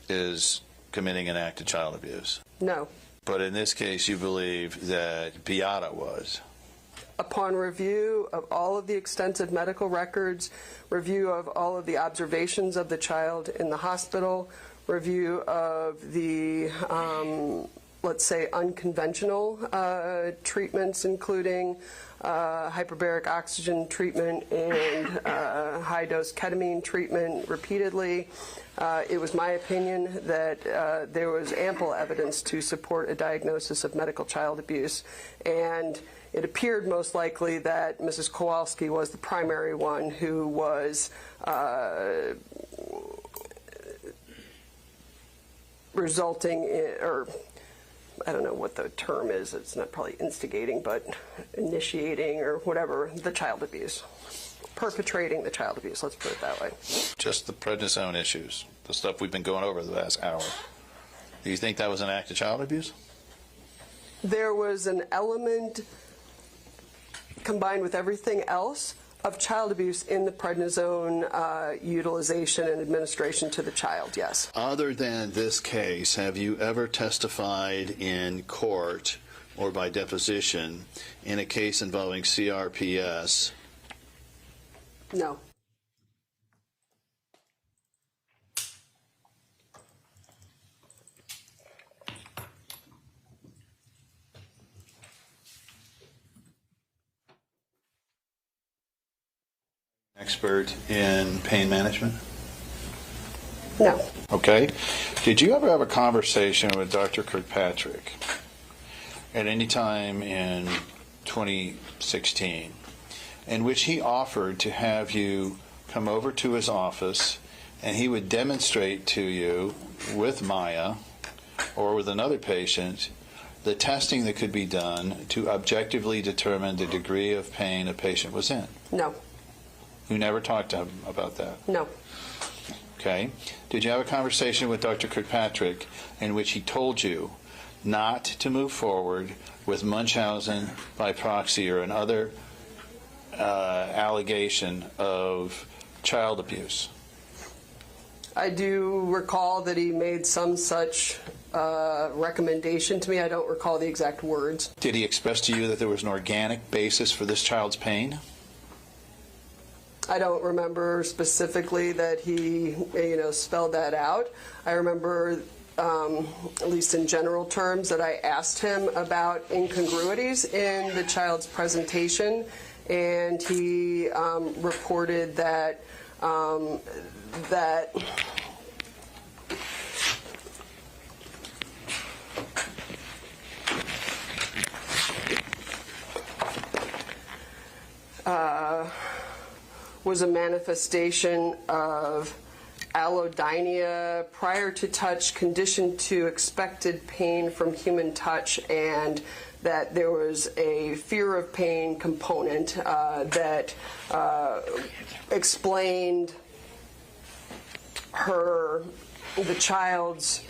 [SPEAKER 4] is committing an act of child abuse.
[SPEAKER 18] No.
[SPEAKER 4] But in this case, you believe that Beata was.
[SPEAKER 18] Upon review of all of the extensive medical records, review of all of the observations of the child in the hospital, review of the, let's say, unconventional treatments, including hyperbaric oxygen treatment and high-dose ketamine treatment repeatedly, it was my opinion that there was ample evidence to support a diagnosis of medical child abuse, and it appeared most likely that Mrs. Kowalski was the primary one who was resulting in, or I don't know what the term is, it's not probably instigating, but initiating or whatever, the child abuse. Perpetrating the child abuse, let's put it that way.
[SPEAKER 4] Just the prednisone issues, the stuff we've been going over the last hour. Do you think that was an act of child abuse?
[SPEAKER 18] There was an element, combined with everything else, of child abuse in the prednisone utilization and administration to the child, yes.
[SPEAKER 4] Other than this case, have you ever testified in court or by deposition in a case involving CRPS?
[SPEAKER 18] No.
[SPEAKER 4] Expert in pain management?
[SPEAKER 18] No.
[SPEAKER 4] Okay. Did you ever have a conversation with Dr. Kirkpatrick at any time in 2016 in which he offered to have you come over to his office and he would demonstrate to you with Maya or with another patient the testing that could be done to objectively determine the degree of pain a patient was in?
[SPEAKER 18] No.
[SPEAKER 4] You never talked to him about that?
[SPEAKER 18] No.
[SPEAKER 4] Okay. Did you have a conversation with Dr. Kirkpatrick in which he told you not to move forward with Munchausen by proxy or another allegation of child abuse?
[SPEAKER 18] I do recall that he made some such recommendation to me. I don't recall the exact words.
[SPEAKER 4] Did he express to you that there was an organic basis for this child's pain?
[SPEAKER 18] I don't remember specifically that he, spelled that out. I remember, at least in general terms, that I asked him about incongruities in the child's presentation, and he reported that was a manifestation of allodynia prior to touch, conditioned to expected pain from human touch, and that there was a fear of pain component that explained the child's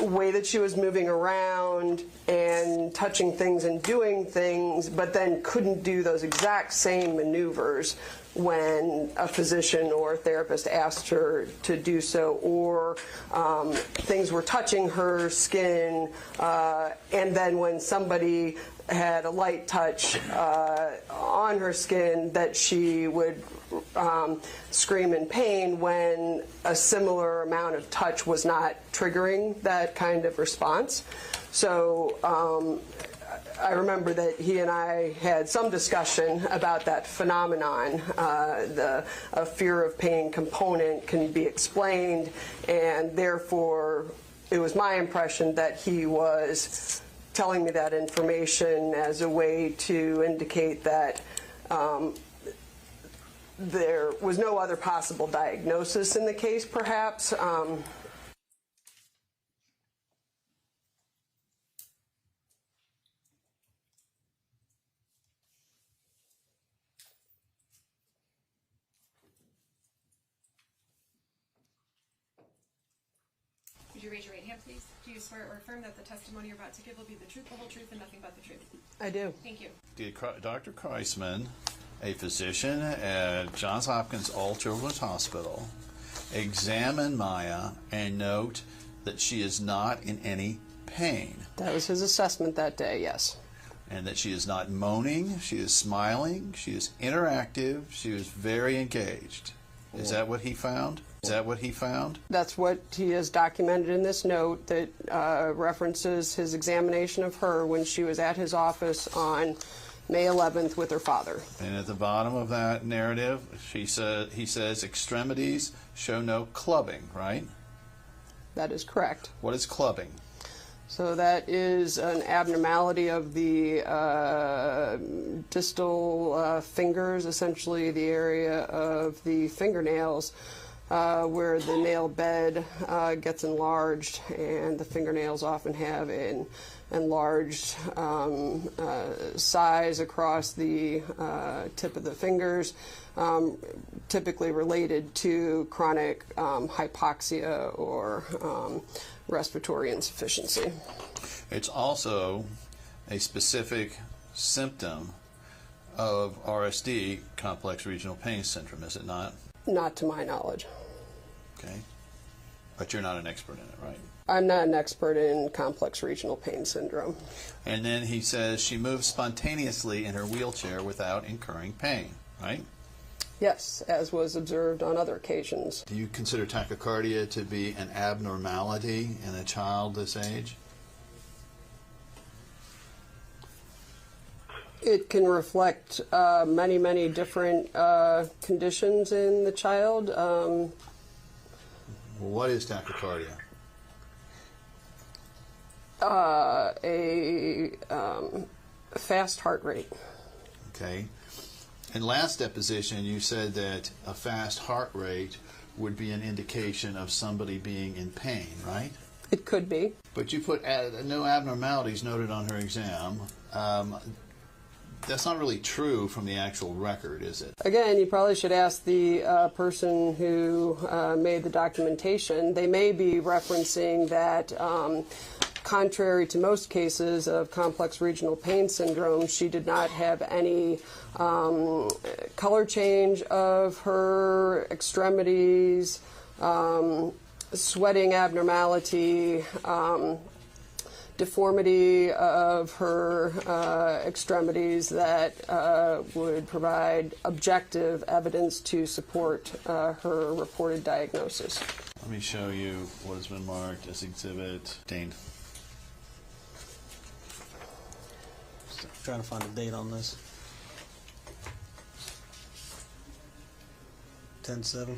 [SPEAKER 18] way that she was moving around and touching things and doing things, but then couldn't do those exact same maneuvers when a physician or a therapist asked her to do so, or things were touching her skin, and then when somebody had a light touch on her skin, that she would scream in pain when a similar amount of touch was not triggering that kind of response. So I remember that he and I had some discussion about that phenomenon. The fear of pain component can be explained, and therefore it was my impression that he was telling me that information as a way to indicate that there was no other possible diagnosis in the case, perhaps.
[SPEAKER 19] Would you raise your right hand, please? Do you swear or affirm that the testimony you're about to give will be the truth, the whole truth, and nothing but the truth?
[SPEAKER 18] I do.
[SPEAKER 19] Thank you.
[SPEAKER 4] Did Dr. Kreisman, a physician at Johns Hopkins All Children's Hospital, examine Maya and note that she is not in any pain?
[SPEAKER 18] That was his assessment that day, yes.
[SPEAKER 4] And that she is not moaning, she is smiling, she is interactive, she is very engaged. Is that what he found? Is that what he found?
[SPEAKER 18] That's what he has documented in this note that references his examination of her when she was at his office on May 11th with her father.
[SPEAKER 4] And at the bottom of that narrative, he says extremities show no clubbing, right?
[SPEAKER 18] That is correct.
[SPEAKER 4] What is clubbing?
[SPEAKER 18] So that is an abnormality of the distal fingers, essentially the area of the fingernails where the nail bed gets enlarged, and the fingernails often have an enlarged size across the tip of the fingers, typically related to chronic hypoxia or respiratory insufficiency.
[SPEAKER 4] It's also a specific symptom of RSD, complex regional pain syndrome, is it not?
[SPEAKER 18] Not to my knowledge.
[SPEAKER 4] Okay. But you're not an expert in it, right?
[SPEAKER 18] I'm not an expert in complex regional pain syndrome.
[SPEAKER 20] And then he says she moves spontaneously in her wheelchair without incurring pain, right?
[SPEAKER 18] Yes, as was observed on other occasions.
[SPEAKER 20] Do you consider tachycardia to be an abnormality in a child this age?
[SPEAKER 18] It can reflect many, many different conditions in the child.
[SPEAKER 20] What is tachycardia?
[SPEAKER 18] A fast heart rate.
[SPEAKER 20] Okay. In last deposition, you said that a fast heart rate would be an indication of somebody being in pain, right?
[SPEAKER 18] It could be.
[SPEAKER 20] But you put no abnormalities noted on her exam. That's not really true from the actual record, is it?
[SPEAKER 18] Again, you probably should ask the person who made the documentation. They may be referencing that contrary to most cases of complex regional pain syndrome, she did not have any color change of her extremities, sweating abnormality, deformity of her extremities that would provide objective evidence to support her reported diagnosis.
[SPEAKER 20] Let me show you what has been marked as Exhibit Dane.
[SPEAKER 16] Trying to find a date on this. 10/7.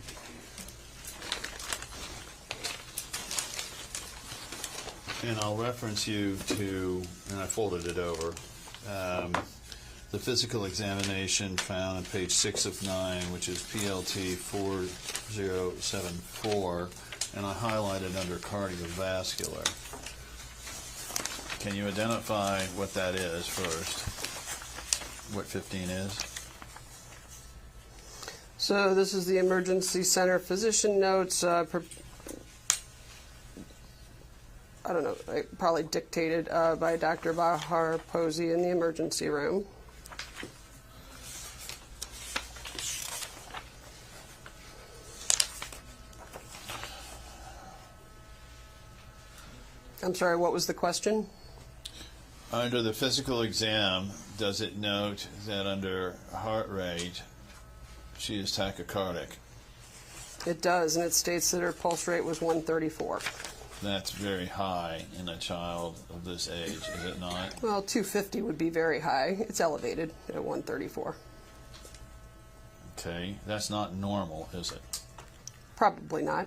[SPEAKER 20] And I'll reference you to, and I folded it over, the physical examination found on page 6 of 9, which is PLT 4074, and I highlighted under cardiovascular. Can you identify what that is first? What 15 is?
[SPEAKER 18] So this is the emergency center physician notes. I don't know, probably dictated by Dr. Bahar Posey in the emergency room. I'm sorry, what was the question?
[SPEAKER 20] Under the physical exam, does it note that under heart rate, she is tachycardic?
[SPEAKER 18] It does, and it states that her pulse rate was 134.
[SPEAKER 20] That's very high in a child of this age, is it not?
[SPEAKER 18] Well, 250 would be very high. It's elevated at 134.
[SPEAKER 20] Okay, that's not normal, is it?
[SPEAKER 18] Probably not.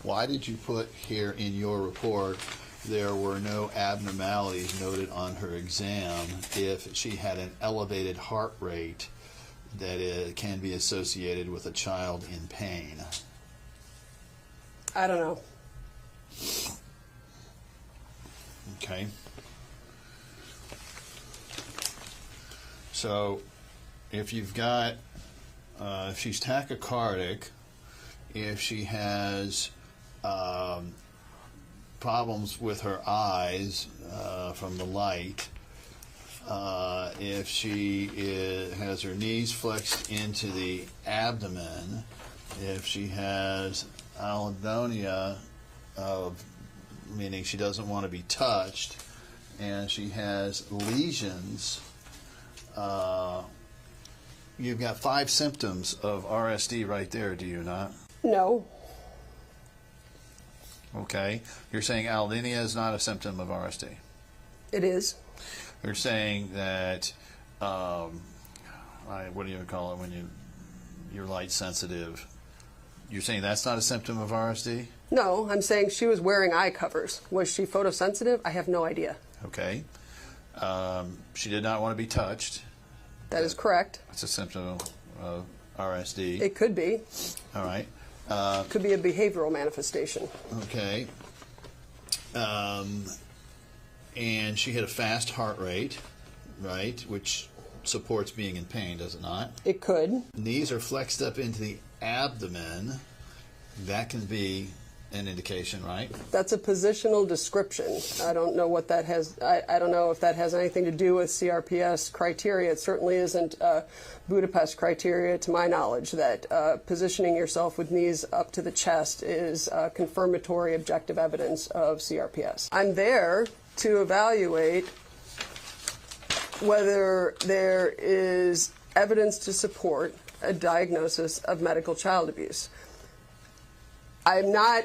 [SPEAKER 20] Why did you put here in your report there were no abnormalities noted on her exam if she had an elevated heart rate that it can be associated with a child in pain?
[SPEAKER 18] I don't know.
[SPEAKER 20] Okay. So if you've got, if she's tachycardic, if she has problems with her eyes from the light, if she has her knees flexed into the abdomen, if she has allodynia, meaning she doesn't want to be touched, and she has lesions, you've got 5 symptoms of RSD right there, do you not?
[SPEAKER 18] No.
[SPEAKER 20] Okay. You're saying allodynia is not a symptom of RSD?
[SPEAKER 18] It is.
[SPEAKER 20] You're saying that, what do you call it when you're light sensitive? You're saying that's not a symptom of RSD?
[SPEAKER 18] No, I'm saying she was wearing eye covers. Was she photosensitive? I have no idea.
[SPEAKER 20] Okay. She did not want to be touched.
[SPEAKER 18] That is correct.
[SPEAKER 20] That's a symptom of RSD.
[SPEAKER 18] It could be.
[SPEAKER 20] All right.
[SPEAKER 18] Could be a behavioral manifestation.
[SPEAKER 20] Okay. And she had a fast heart rate, right, which supports being in pain, does it not?
[SPEAKER 18] It could.
[SPEAKER 20] Knees are flexed up into the abdomen. That can be an indication, right?
[SPEAKER 18] That's a positional description. I don't know what that has, I don't know if that has anything to do with CRPS criteria. It certainly isn't Budapest criteria, to my knowledge, that positioning yourself with knees up to the chest is confirmatory objective evidence of CRPS. I'm there to evaluate whether there is evidence to support a diagnosis of medical child abuse. I'm not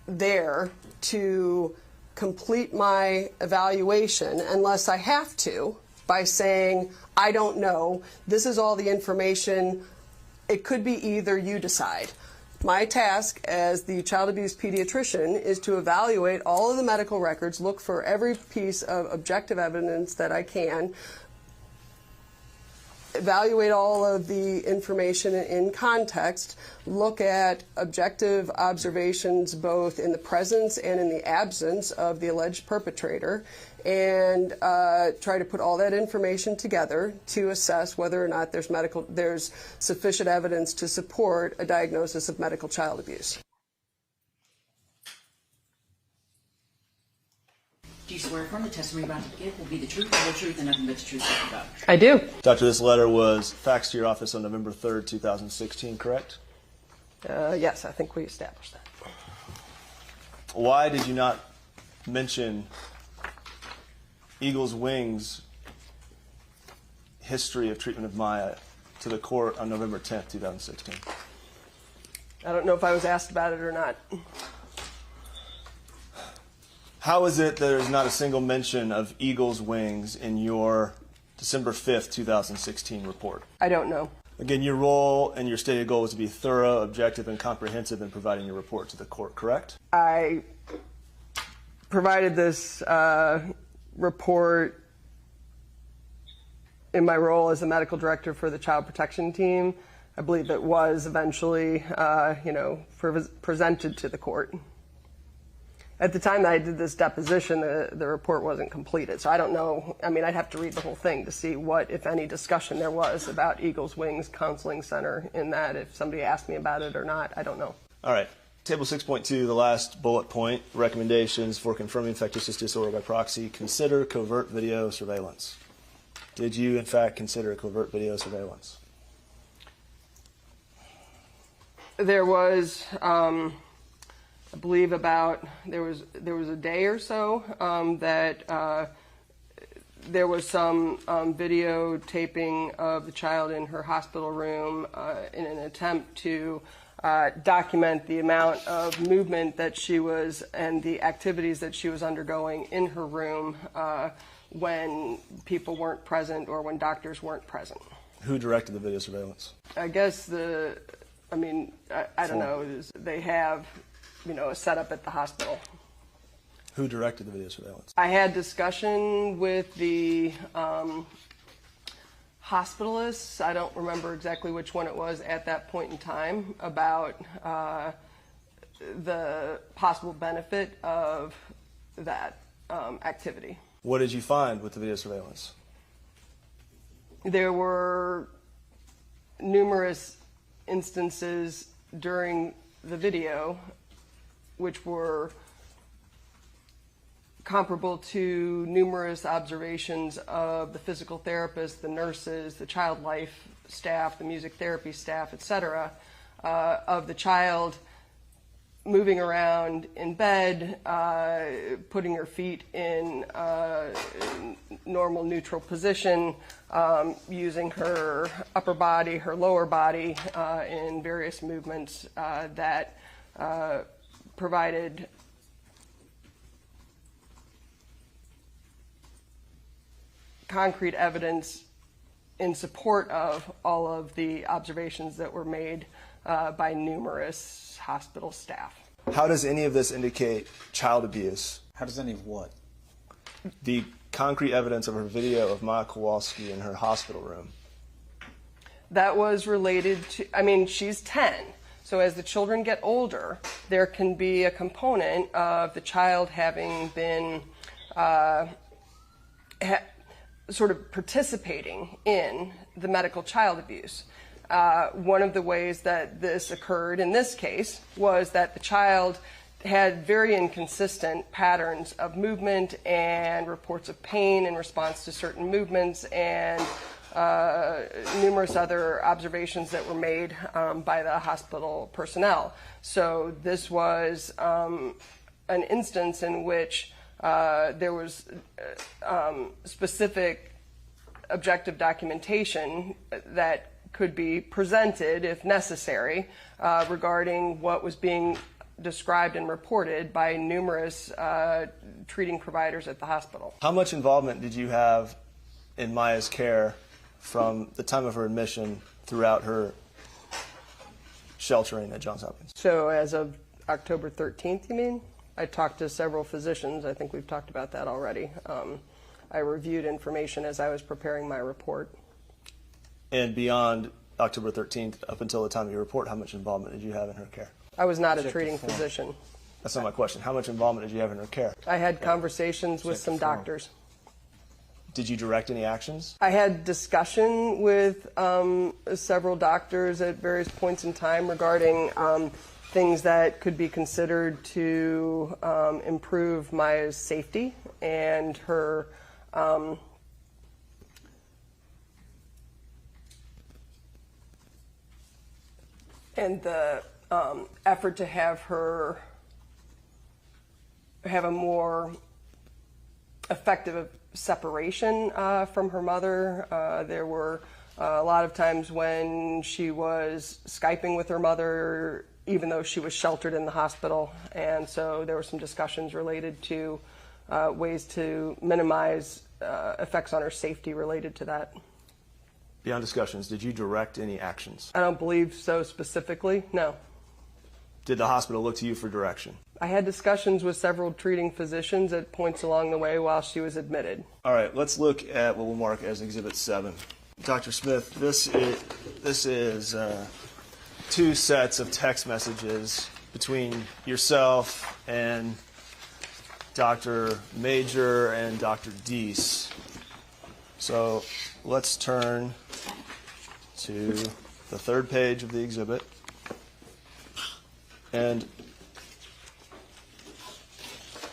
[SPEAKER 18] there to complete my evaluation unless I have to by saying, I don't know, this is all the information, it could be either, you decide. My task as the child abuse pediatrician is to evaluate all of the medical records, look for every piece of objective evidence that I can, evaluate all of the information in context, look at objective observations both in the presence and in the absence of the alleged perpetrator, and try to put all that information together to assess whether or not there's sufficient evidence to support a diagnosis of medical child abuse.
[SPEAKER 1] Do you swear affirm the testimony you're about to give will be the truth, the whole truth, and nothing but the truth, so help you God?
[SPEAKER 18] I do.
[SPEAKER 7] Doctor, this letter was faxed to your office on November 3rd, 2016, correct?
[SPEAKER 18] Yes, I think we established that.
[SPEAKER 7] Why did you not mention Eagle's Wings' history of treatment of Maya to the court on November 10th, 2016?
[SPEAKER 18] I don't know if I was asked about it or not.
[SPEAKER 7] How is it there is not a single mention of Eagle's Wings in your December 5th, 2016 report?
[SPEAKER 18] I don't know.
[SPEAKER 7] Again, your role and your stated goal was to be thorough, objective, and comprehensive in providing your report to the court, correct?
[SPEAKER 18] I provided this report in my role as the medical director for the child protection team. I believe it was eventually, presented to the court. At the time that I did this deposition, the report wasn't completed, so I don't know. I mean, I'd have to read the whole thing to see what, if any, discussion there was about Eagle's Wings Counseling Center in that. If somebody asked me about it or not, I don't know.
[SPEAKER 7] All right. Table 6.2, the last bullet point, recommendations for confirming factitious disorder by proxy. Consider covert video surveillance. Did you, in fact, consider covert video surveillance?
[SPEAKER 18] There was, I believe there was a day or so that there was some videotaping of the child in her hospital room in an attempt to document the amount of movement that she was and the activities that she was undergoing in her room when people weren't present or when doctors weren't present.
[SPEAKER 7] Who directed the video surveillance?
[SPEAKER 18] I guess I don't know. They have, a setup at the hospital.
[SPEAKER 7] Who directed the video surveillance?
[SPEAKER 18] I had discussion with the hospitalists. I don't remember exactly which one it was at that point in time about the possible benefit of that activity.
[SPEAKER 7] What did you find with the video surveillance?
[SPEAKER 18] There were numerous instances during the video which were comparable to numerous observations of the physical therapists, the nurses, the child life staff, the music therapy staff, etc., of the child moving around in bed, putting her feet in normal neutral position, using her upper body, her lower body in various movements that provided concrete evidence in support of all of the observations that were made by numerous hospital staff.
[SPEAKER 7] How does any of this indicate child abuse?
[SPEAKER 16] How does any of what?
[SPEAKER 7] The concrete evidence of her video of Maya Kowalski in her hospital room.
[SPEAKER 18] That was related to, she's 10. So as the children get older, there can be a component of the child having been sort of participating in the medical child abuse. One of the ways that this occurred in this case was that the child had very inconsistent patterns of movement and reports of pain in response to certain movements, and numerous other observations that were made by the hospital personnel. So this was an instance in which there was specific objective documentation that could be presented, if necessary, regarding what was being described and reported by numerous treating providers at the hospital.
[SPEAKER 21] How much involvement did you have in Maya's care from the time of her admission throughout her sheltering at Johns Hopkins?
[SPEAKER 18] So as of October 13th, you mean? I talked to several physicians. I think we've talked about that already. I reviewed information as I was preparing my report.
[SPEAKER 21] And beyond October 13th, up until the time of your report, how much involvement did you have in her care?
[SPEAKER 18] I was not a treating physician.
[SPEAKER 21] That's not my question. How much involvement did you have in her care?
[SPEAKER 18] I had conversations with some doctors.
[SPEAKER 21] Did you direct any actions?
[SPEAKER 18] I had discussion with several doctors at various points in time regarding things that could be considered to improve Maya's safety and her and the effort to have her have a more effective separation from her mother. There were a lot of times when she was Skyping with her mother, even though she was sheltered in the hospital. And so there were some discussions related to ways to minimize effects on her safety related to that.
[SPEAKER 21] Beyond discussions, did you direct any actions?
[SPEAKER 18] I don't believe so specifically, no.
[SPEAKER 21] Did the hospital look to you for direction?
[SPEAKER 18] I had discussions with several treating physicians at points along the way while she was admitted.
[SPEAKER 21] All right, let's look at what we'll mark as Exhibit 7. Dr. Smith, this is 2 sets of text messages between yourself and Dr. Major and Dr. Deese. So let's turn to the 3rd page of the exhibit. And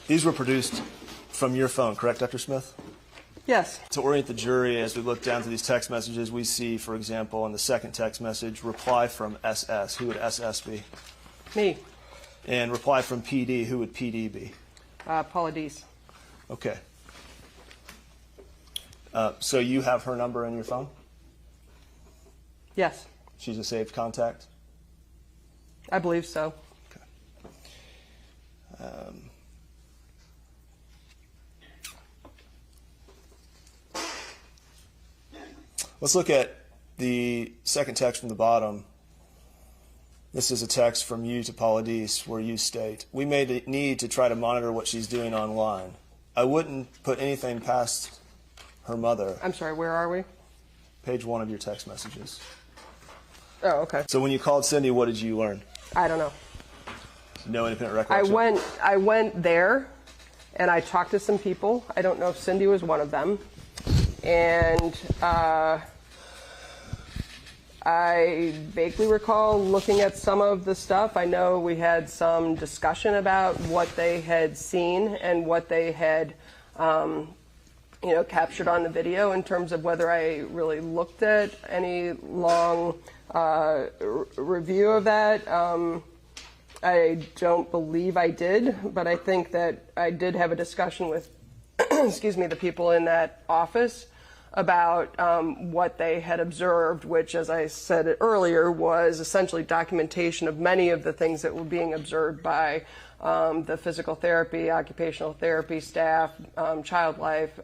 [SPEAKER 21] these were produced from your phone, correct, Dr. Smith?
[SPEAKER 18] Yes.
[SPEAKER 21] To orient the jury, as we look down through these text messages, we see, for example, in the 2nd text message, reply from SS. Who would SS be?
[SPEAKER 18] Me.
[SPEAKER 21] And reply from PD. Who would PD be?
[SPEAKER 18] Paula Deese.
[SPEAKER 21] Okay. So you have her number in your phone?
[SPEAKER 18] Yes.
[SPEAKER 21] She's a saved contact?
[SPEAKER 18] I believe so.
[SPEAKER 21] Let's look at the 2nd text from the bottom. This is a text from you to Paula Deese where you state, "We may need to try to monitor what she's doing online. I wouldn't put anything past her mother."
[SPEAKER 18] I'm sorry, where are we?
[SPEAKER 21] Page 1 of your text messages.
[SPEAKER 18] Oh, okay.
[SPEAKER 21] So when you called Cindy, what did you learn?
[SPEAKER 18] I don't know.
[SPEAKER 21] No independent recollection?
[SPEAKER 18] I went there and I talked to some people. I don't know if Cindy was one of them. And I vaguely recall looking at some of the stuff. I know we had some discussion about what they had seen and what they had captured on the video in terms of whether I really looked at any long review of that. I don't believe I did, but I think that I did have a discussion with the people in that office about what they had observed, which, as I said earlier, was essentially documentation of many of the things that were being observed by the physical therapy, occupational therapy staff, child life,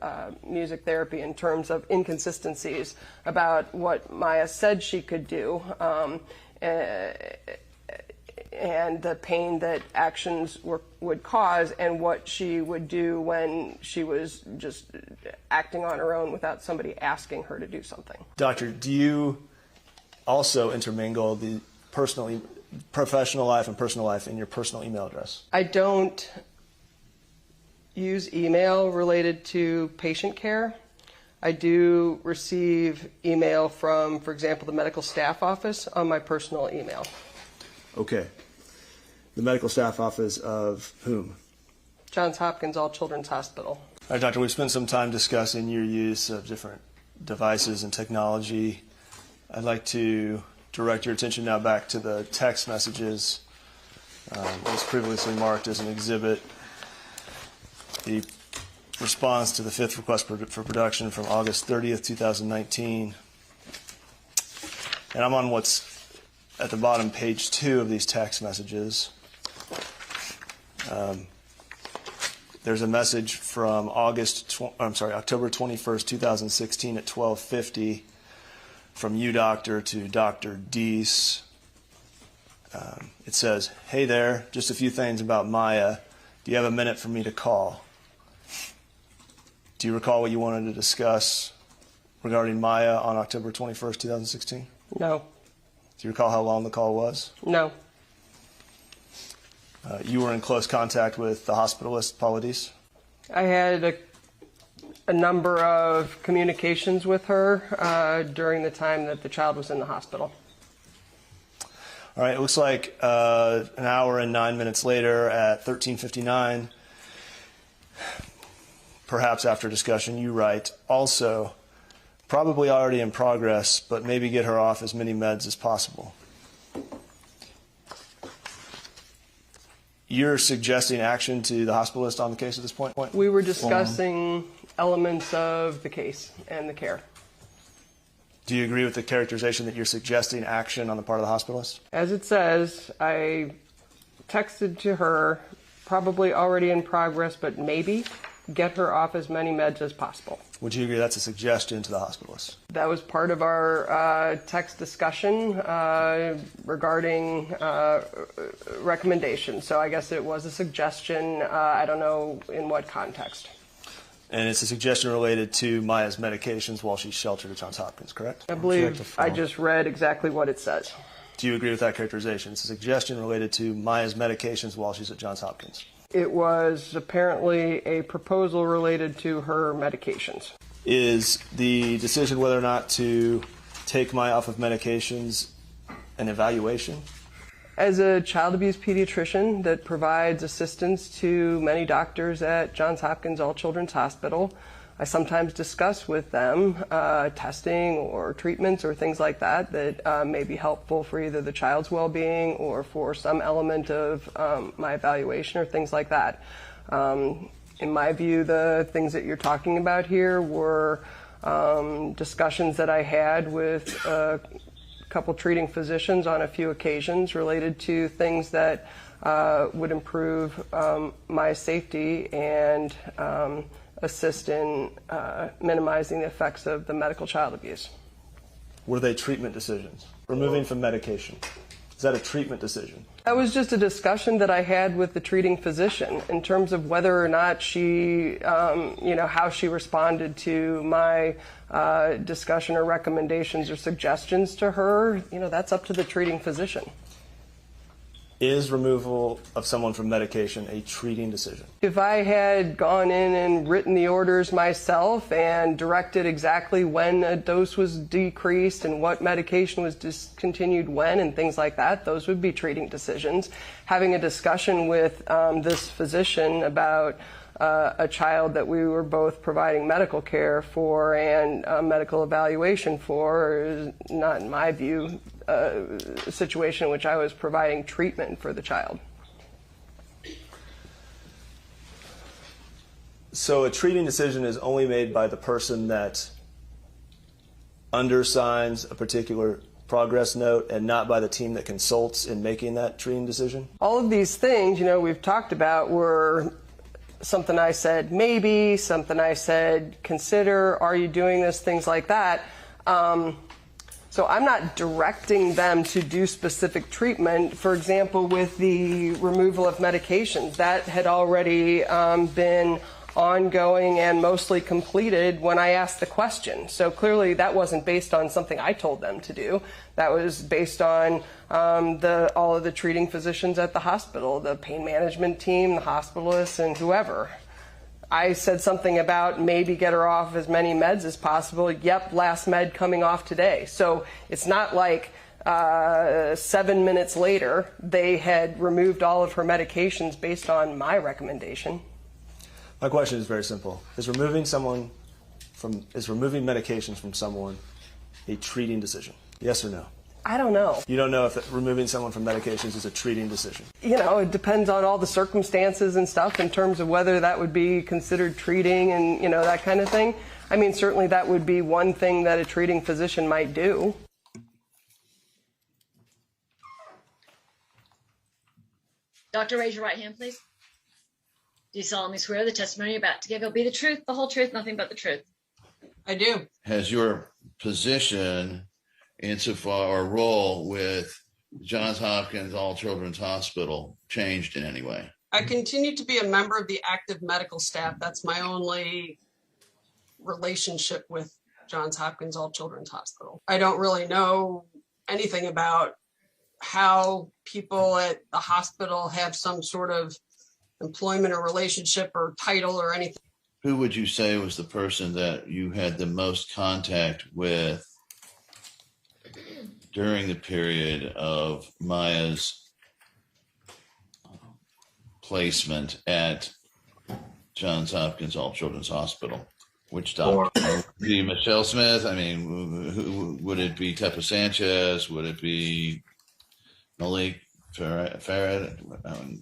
[SPEAKER 18] music therapy, in terms of inconsistencies about what Maya said she could do, and the pain that actions would cause, and what she would do when she was just acting on her own without somebody asking her to do something.
[SPEAKER 21] Doctor, do you also intermingle the professional life and personal life in your personal email address?
[SPEAKER 18] I don't use email related to patient care. I do receive email from, for example, the medical staff office on my personal email.
[SPEAKER 21] Okay. the medical staff office of whom?
[SPEAKER 18] Johns Hopkins All Children's Hospital.
[SPEAKER 21] All right, Doctor, we've spent some time discussing your use of different devices and technology. I'd like to direct your attention now back to the text messages as previously marked as an exhibit. The response to the fifth request for production from August 30th, 2019. And I'm on what's at the bottom, page 2 of these text messages. There's a message from October 21st, 2016 at 12:50 from you, doctor, to Dr. Deese. It says, "Hey there, just a few things about Maya. Do you have a minute for me to call?" Do you recall what you wanted to discuss regarding Maya on October 21st, 2016?
[SPEAKER 18] No.
[SPEAKER 21] Do you recall how long the call was?
[SPEAKER 18] No.
[SPEAKER 21] You were in close contact with the hospitalist, Paula Deese?
[SPEAKER 18] I had a number of communications with her during the time that the child was in the hospital.
[SPEAKER 21] All right, it looks like an hour and 9 minutes later at 13:59, perhaps after discussion, you write, "Also, probably already in progress, but maybe get her off as many meds as possible." You're suggesting action to the hospitalist on the case at this point?
[SPEAKER 18] We were discussing elements of the case and the care.
[SPEAKER 21] Do you agree with the characterization that you're suggesting action on the part of the hospitalist?
[SPEAKER 18] As it says, I texted to her, probably already in progress, but maybe get her off as many meds as possible.
[SPEAKER 21] Would you agree that's a suggestion to the hospitalist?
[SPEAKER 18] That was part of our text discussion regarding recommendations. So I guess it was a suggestion. I don't know in what context.
[SPEAKER 21] And it's a suggestion related to Maya's medications while she's sheltered at Johns Hopkins, correct?
[SPEAKER 18] I believe I just read exactly what it says.
[SPEAKER 21] Do you agree with that characterization? It's a suggestion related to Maya's medications while she's at Johns Hopkins.
[SPEAKER 18] It was apparently a proposal related to her medications.
[SPEAKER 21] Is the decision whether or not to take Maya off of medications an evaluation?
[SPEAKER 18] As a child abuse pediatrician that provides assistance to many doctors at Johns Hopkins All Children's Hospital, I sometimes discuss with them testing or treatments or things like that that may be helpful for either the child's well-being or for some element of my evaluation or things like that. In my view, the things that you're talking about here were discussions that I had with a couple treating physicians on a few occasions related to things that would improve my safety and assist in minimizing the effects of the medical child abuse.
[SPEAKER 21] Were they treatment decisions? Removing from medication. Is that a treatment decision?
[SPEAKER 18] That was just a discussion that I had with the treating physician in terms of whether or not she, how she responded to my discussion or recommendations or suggestions to her. That's up to the treating physician.
[SPEAKER 21] Is removal of someone from medication a treating decision?
[SPEAKER 18] If I had gone in and written the orders myself and directed exactly when a dose was decreased and what medication was discontinued when and things like that, those would be treating decisions. Having a discussion with this physician about a child that we were both providing medical care for and medical evaluation for is not, in my view, a situation in which I was providing treatment for the child.
[SPEAKER 21] So a treating decision is only made by the person that undersigns a particular progress note and not by the team that consults in making that treating decision?
[SPEAKER 18] All of these things, we've talked about were something I said maybe, something I said consider, are you doing this, things like that. So I'm not directing them to do specific treatment. For example, with the removal of medications, that had already been ongoing and mostly completed when I asked the question. So clearly that wasn't based on something I told them to do. That was based on all of the treating physicians at the hospital, the pain management team, the hospitalists, and whoever. I said something about maybe get her off as many meds as possible. Yep, last med coming off today. So it's not like 7 minutes later, they had removed all of her medications based on my recommendation.
[SPEAKER 21] My question is very simple. Is removing medications from someone a treating decision? Yes or no?
[SPEAKER 18] I don't know.
[SPEAKER 21] You don't know if removing someone from medications is a treating decision?
[SPEAKER 18] You know, it depends on all the circumstances and stuff in terms of whether that would be considered treating and, you know, that kind of thing. I mean, certainly that would be one thing that a treating physician might do.
[SPEAKER 8] Doctor, raise your right hand, please. Do you solemnly swear the testimony you're about to give will be the truth, the whole truth, nothing but the truth?
[SPEAKER 2] I do.
[SPEAKER 4] Has your position insofar or role with Johns Hopkins All Children's Hospital changed in any way?
[SPEAKER 2] I continue to be a member of the active medical staff. That's my only relationship with Johns Hopkins All Children's Hospital. I don't really know anything about how people at the hospital have some sort of employment or relationship or title or anything.
[SPEAKER 4] Who would you say was the person that you had the most contact with during the period of Maya's placement at Johns Hopkins All Children's Hospital? Which doctor? Would it be Michelle Smith? I mean, who would it be? Tepa Sanchez? Would it be Malik Farad?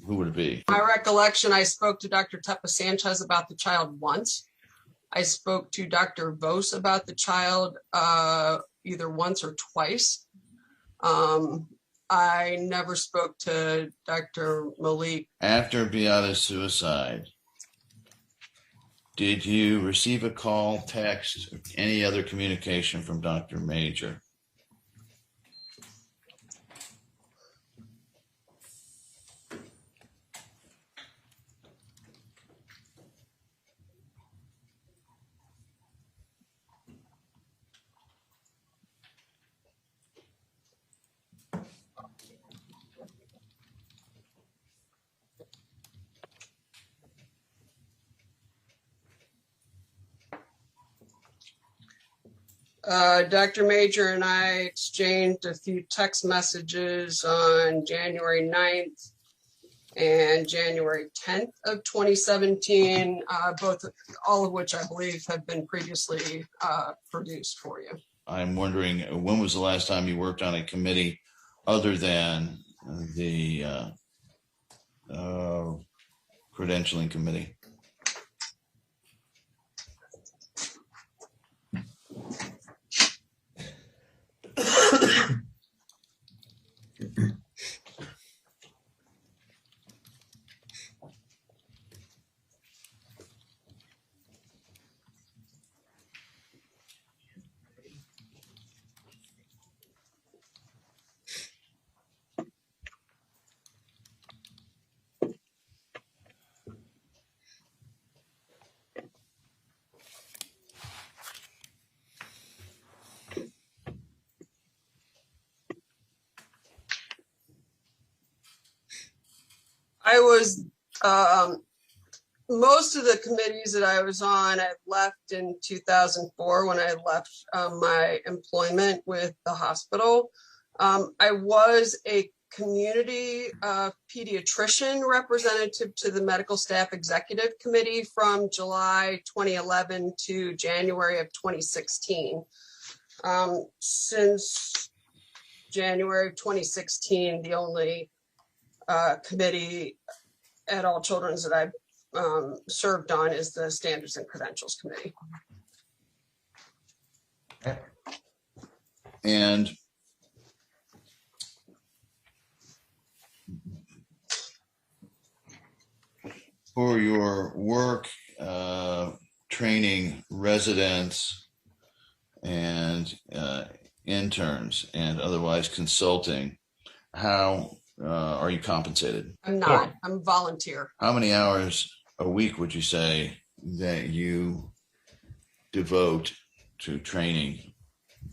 [SPEAKER 4] Who would it be?
[SPEAKER 2] My recollection, I spoke to Dr. Tepa Sanchez about the child once. I spoke to Dr. Vos about the child either once or twice. I never spoke to Dr. Malik.
[SPEAKER 4] After Beata's suicide, did you receive a call, text, or any other communication from Dr. Major?
[SPEAKER 2] Dr. Major and I exchanged a few text messages on January 9th and January 10th of 2017, all of which I believe have been previously produced for you.
[SPEAKER 4] I'm wondering, when was the last time you worked on a committee other than the credentialing committee?
[SPEAKER 2] I was, most of the committees that I was on, I left in 2004 when I left my employment with the hospital. I was a community pediatrician representative to the medical staff executive committee from July 2011 to January of 2016. Since January of 2016, the only committee at All Children's that I've served on is the Standards and Credentials Committee.
[SPEAKER 4] And for your work training residents and interns and otherwise consulting, how are you compensated?
[SPEAKER 2] I'm not. I'm a volunteer.
[SPEAKER 4] How many hours a week would you say that you devote to training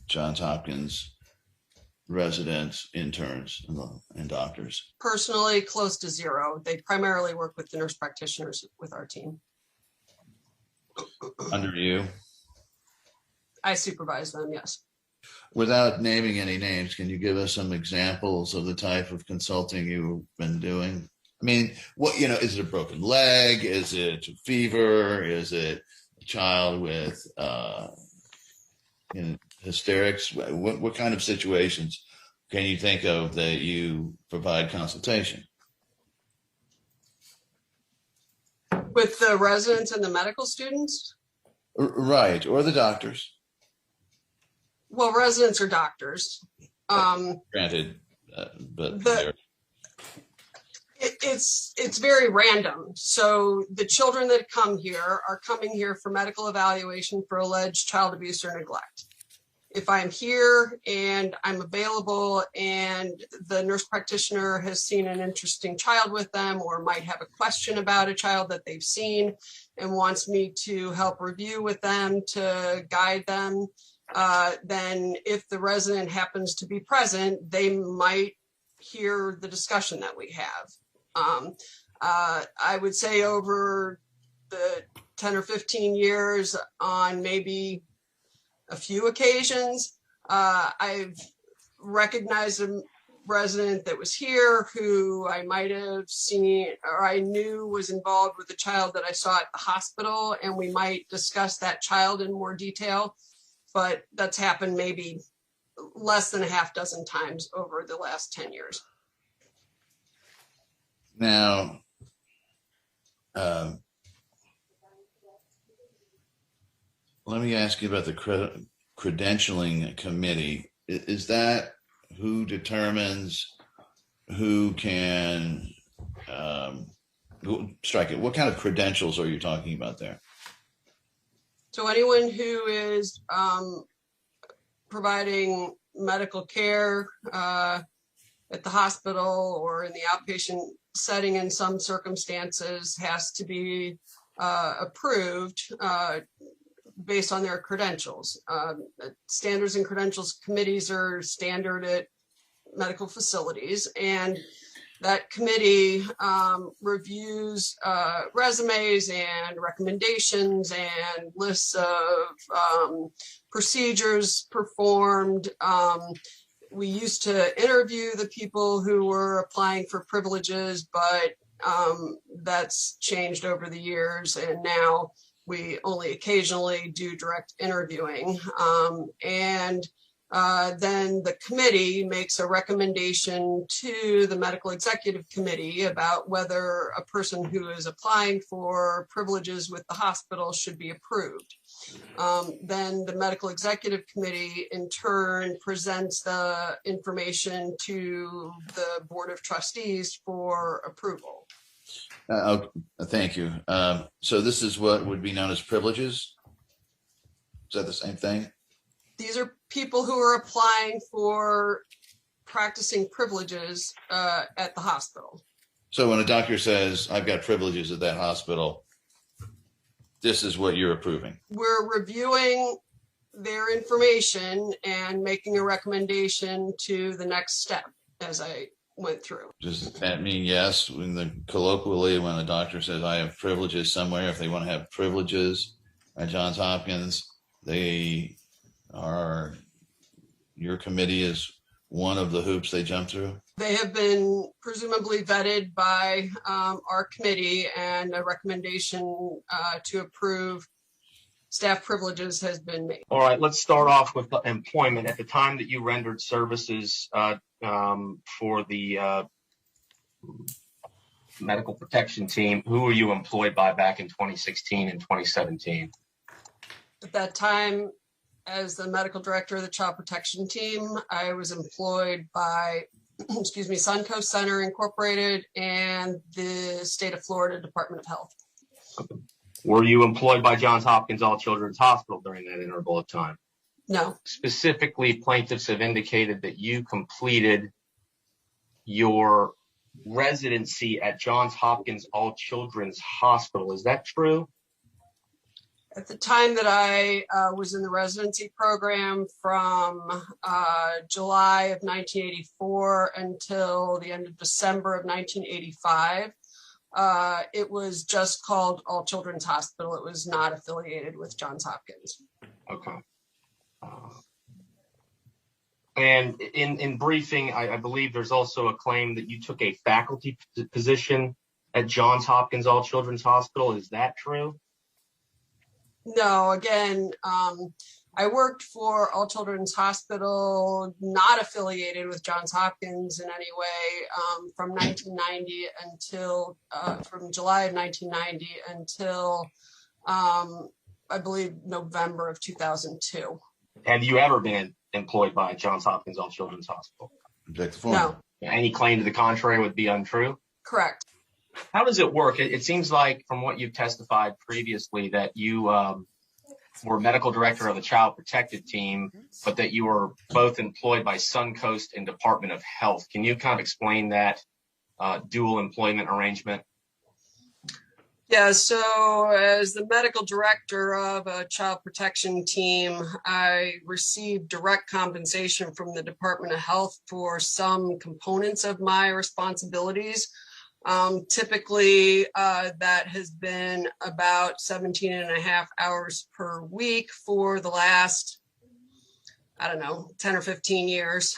[SPEAKER 4] Johns Hopkins residents, interns, and doctors?
[SPEAKER 2] Personally, close to zero. They primarily work with the nurse practitioners with our team.
[SPEAKER 4] Under you?
[SPEAKER 2] I supervise them, yes.
[SPEAKER 4] Without naming any names, can you give us some examples of the type of consulting you've been doing? I mean, what, is it a broken leg? Is it a fever? Is it a child with hysterics? What kind of situations can you think of that you provide consultation?
[SPEAKER 18] With the residents and the medical students?
[SPEAKER 4] Right, or the doctors.
[SPEAKER 18] Well, residents are doctors.
[SPEAKER 4] Granted, but
[SPEAKER 18] it's very random. So the children that come here are coming here for medical evaluation for alleged child abuse or neglect. If I'm here and I'm available and the nurse practitioner has seen an interesting child with them or might have a question about a child that they've seen and wants me to help review with them to guide them, then if the resident happens to be present, they might hear the discussion that we have. I would say over the 10 or 15 years, on maybe a few occasions, I've recognized a resident that was here who I might have seen or I knew was involved with a child that I saw at the hospital, and we might discuss that child in more detail. But that's happened maybe less than a half dozen times over the last 10 years.
[SPEAKER 4] Now, let me ask you about the credentialing committee. Is that who determines who can strike it? What kind of credentials are you talking about there?
[SPEAKER 18] So anyone who is providing medical care at the hospital or in the outpatient setting in some circumstances has to be approved based on their credentials. Standards and credentials committees are standard at medical facilities, and that committee reviews resumes and recommendations and lists of procedures performed. We used to interview the people who were applying for privileges, but that's changed over the years, and now we only occasionally do direct interviewing. Then the committee makes a recommendation to the medical executive committee about whether a person who is applying for privileges with the hospital should be approved. Then the medical executive committee in turn presents the information to the board of trustees for approval.
[SPEAKER 4] Thank you. So this is what would be known as privileges? Is that the same thing?
[SPEAKER 18] These are people who are applying for practicing privileges at the hospital.
[SPEAKER 4] So when a doctor says, I've got privileges at that hospital, this is what you're approving?
[SPEAKER 18] We're reviewing their information and making a recommendation to the next step as I went through.
[SPEAKER 4] Does that mean yes? Colloquially, when a doctor says, I have privileges somewhere, if they want to have privileges at Johns Hopkins, your committee is one of the hoops they jump through?
[SPEAKER 18] They have been presumably vetted by our committee, and a recommendation to approve staff privileges has been made.
[SPEAKER 11] All right, let's start off with employment. At the time that you rendered services for the medical protection team, who were you employed by back in 2016 and 2017?
[SPEAKER 18] At that time, as the medical director of the child protection team, I was employed by, Suncoast Center Incorporated and the state of Florida Department of Health.
[SPEAKER 11] Were you employed by Johns Hopkins All Children's Hospital during that interval of time?
[SPEAKER 18] No.
[SPEAKER 11] Specifically, plaintiffs have indicated that you completed your residency at Johns Hopkins All Children's Hospital. Is that true?
[SPEAKER 18] At the time that I was in the residency program from July of 1984 until the end of December of 1985, it was just called All Children's Hospital. It was not affiliated with Johns Hopkins.
[SPEAKER 11] Okay. And in briefing, I believe there's also a claim that you took a faculty position at Johns Hopkins All Children's Hospital. Is that true?
[SPEAKER 18] No, again, I worked for All Children's Hospital, not affiliated with Johns Hopkins in any way, from 1990 until, from July of 1990 until, I believe, November of 2002.
[SPEAKER 11] Have you ever been employed by Johns Hopkins All Children's Hospital?
[SPEAKER 18] No.
[SPEAKER 11] Any claim to the contrary would be untrue?
[SPEAKER 18] Correct.
[SPEAKER 11] How does it work? It seems like from what you've testified previously that you were medical director of the Child Protective Team, but that you were both employed by Suncoast and Department of Health. Can you kind of explain that dual employment arrangement?
[SPEAKER 18] Yeah, so as the medical director of a child protection team, I received direct compensation from the Department of Health for some components of my responsibilities. Typically, that has been about 17 and a half hours per week for the last, 10 or 15 years.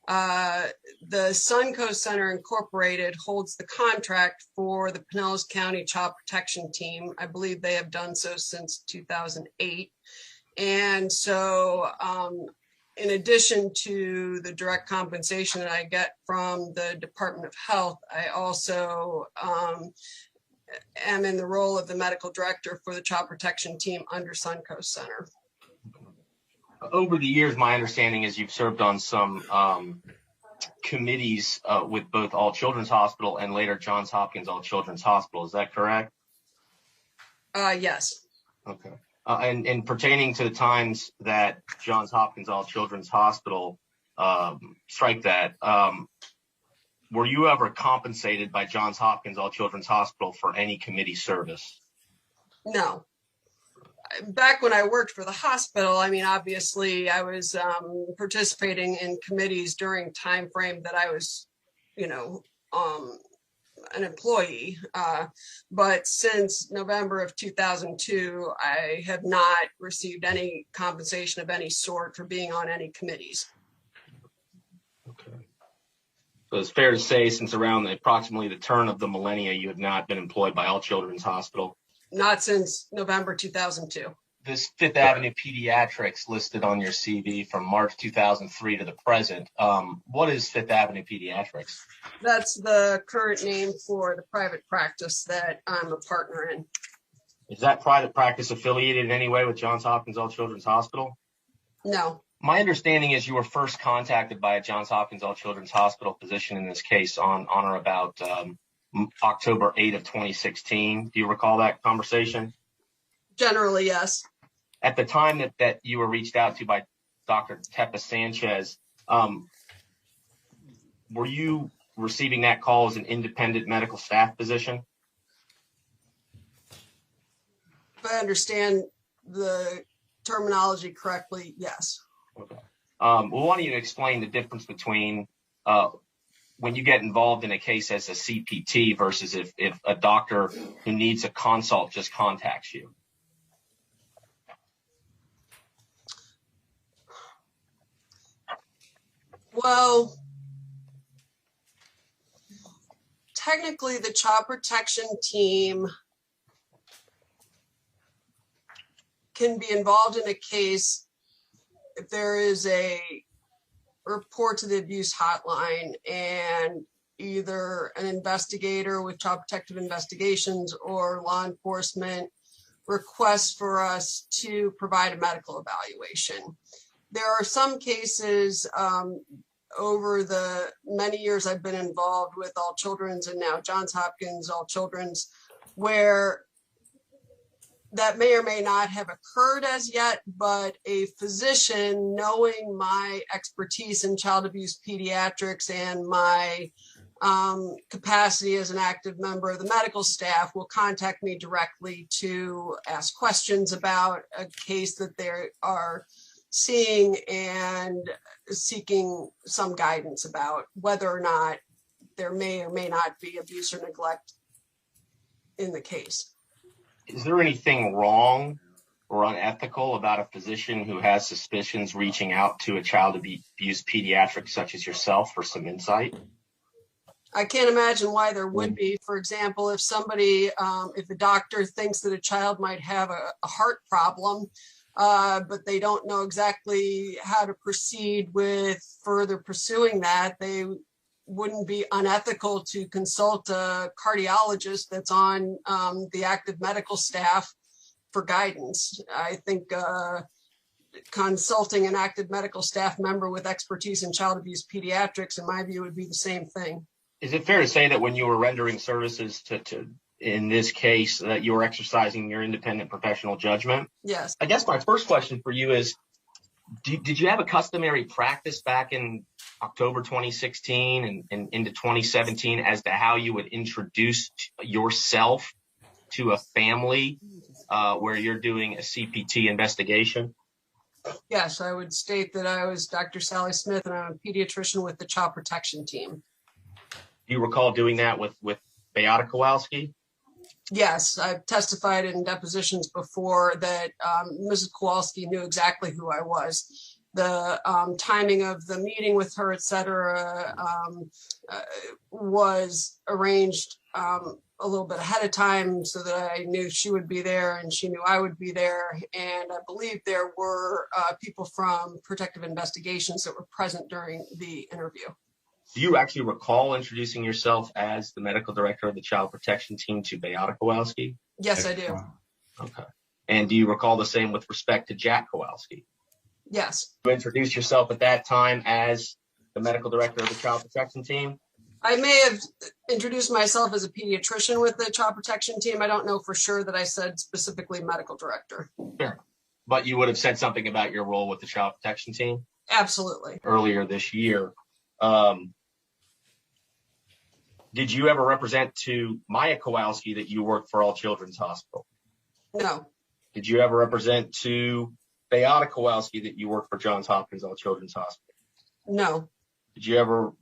[SPEAKER 18] The Suncoast Center Incorporated holds the contract for the Pinellas County Child Protection Team. I believe they have done so since 2008. And so, in addition to the direct compensation that I get from the Department of Health, I also am in the role of the medical director for the Child Protection Team under Suncoast Center.
[SPEAKER 11] Over the years, my understanding is you've served on some committees with both All Children's Hospital and later Johns Hopkins All Children's Hospital. Is that correct?
[SPEAKER 18] Yes.
[SPEAKER 11] Okay. And pertaining to the times that Johns Hopkins All Children's Hospital, strike that, were you ever compensated by Johns Hopkins All Children's Hospital for any committee service?
[SPEAKER 18] No. Back when I worked for the hospital, obviously I was participating in committees during time frame that I was, an employee. But since November of 2002, I have not received any compensation of any sort for being on any committees.
[SPEAKER 11] Okay. So it's fair to say since around approximately the turn of the millennia, you have not been employed by All Children's Hospital?
[SPEAKER 18] Not since November 2002.
[SPEAKER 11] This Fifth Avenue Pediatrics listed on your CV from March 2003 to the present. What is Fifth Avenue Pediatrics?
[SPEAKER 18] That's the current name for the private practice that I'm a partner in.
[SPEAKER 11] Is that private practice affiliated in any way with Johns Hopkins All Children's Hospital?
[SPEAKER 18] No.
[SPEAKER 11] My understanding is you were first contacted by a Johns Hopkins All Children's Hospital physician in this case on or about October 8 of 2016. Do you recall that conversation?
[SPEAKER 18] Generally, yes.
[SPEAKER 11] At the time that you were reached out to by Dr. Tepa Sanchez, were you receiving that call as an independent medical staff position?
[SPEAKER 18] If I understand the terminology correctly, yes.
[SPEAKER 11] Okay. Well, why don't you explain the difference between when you get involved in a case as a CPT versus if a doctor who needs a consult just contacts you?
[SPEAKER 18] Well, technically the child protection team can be involved in a case if there is a report to the abuse hotline and either an investigator with Child Protective Investigations or law enforcement requests for us to provide a medical evaluation. There are some cases over the many years I've been involved with All Children's and now Johns Hopkins All Children's where that may or may not have occurred as yet, but a physician, knowing my expertise in child abuse pediatrics and my capacity as an active member of the medical staff, will contact me directly to ask questions about a case that they are seeing and seeking some guidance about whether or not there may or may not be abuse or neglect in the case.
[SPEAKER 11] Is there anything wrong or unethical about a physician who has suspicions reaching out to a child abuse pediatric such as yourself for some insight?
[SPEAKER 18] I can't imagine why there would be. For example, if somebody, if a doctor thinks that a child might have a heart problem, but they don't know exactly how to proceed with further pursuing that, they wouldn't be unethical to consult a cardiologist that's on the active medical staff for guidance. I think consulting an active medical staff member with expertise in child abuse pediatrics, in my view, would be the same thing.
[SPEAKER 11] Is it fair to say that when you were rendering services to in this case, that you were exercising your independent professional judgment?
[SPEAKER 18] Yes.
[SPEAKER 11] I guess my first question for you is, did you have a customary practice back in October 2016 and into 2017 as to how you would introduce yourself to a family where you're doing a CPT investigation?
[SPEAKER 18] Yes, I would state that I was Dr. Sally Smith and I'm a pediatrician with the Child Protection Team.
[SPEAKER 11] Do you recall doing that with Beata Kowalski?
[SPEAKER 18] Yes, I've testified in depositions before that Mrs. Kowalski knew exactly who I was. The timing of the meeting with her, et cetera, was arranged a little bit ahead of time so that I knew she would be there and she knew I would be there. And I believe there were people from Protective Investigations that were present during the interview.
[SPEAKER 11] Do you actually recall introducing yourself as the medical director of the Child Protection Team to Beata Kowalski?
[SPEAKER 18] Yes, I do.
[SPEAKER 11] Okay. And do you recall the same with respect to Jack Kowalski?
[SPEAKER 18] Yes.
[SPEAKER 11] You introduced yourself at that time as the medical director of the Child Protection Team?
[SPEAKER 18] I may have introduced myself as a pediatrician with the Child Protection Team. I don't know for sure that I said specifically medical director.
[SPEAKER 11] Sure. But you would have said something about your role with the Child Protection Team?
[SPEAKER 18] Absolutely.
[SPEAKER 11] Earlier this year. Did you ever represent to Maya Kowalski that you worked for All Children's Hospital?
[SPEAKER 18] No.
[SPEAKER 11] Did you ever represent to Beata Kowalski that you worked for Johns Hopkins All Children's Hospital?
[SPEAKER 18] No.
[SPEAKER 11] Did you ever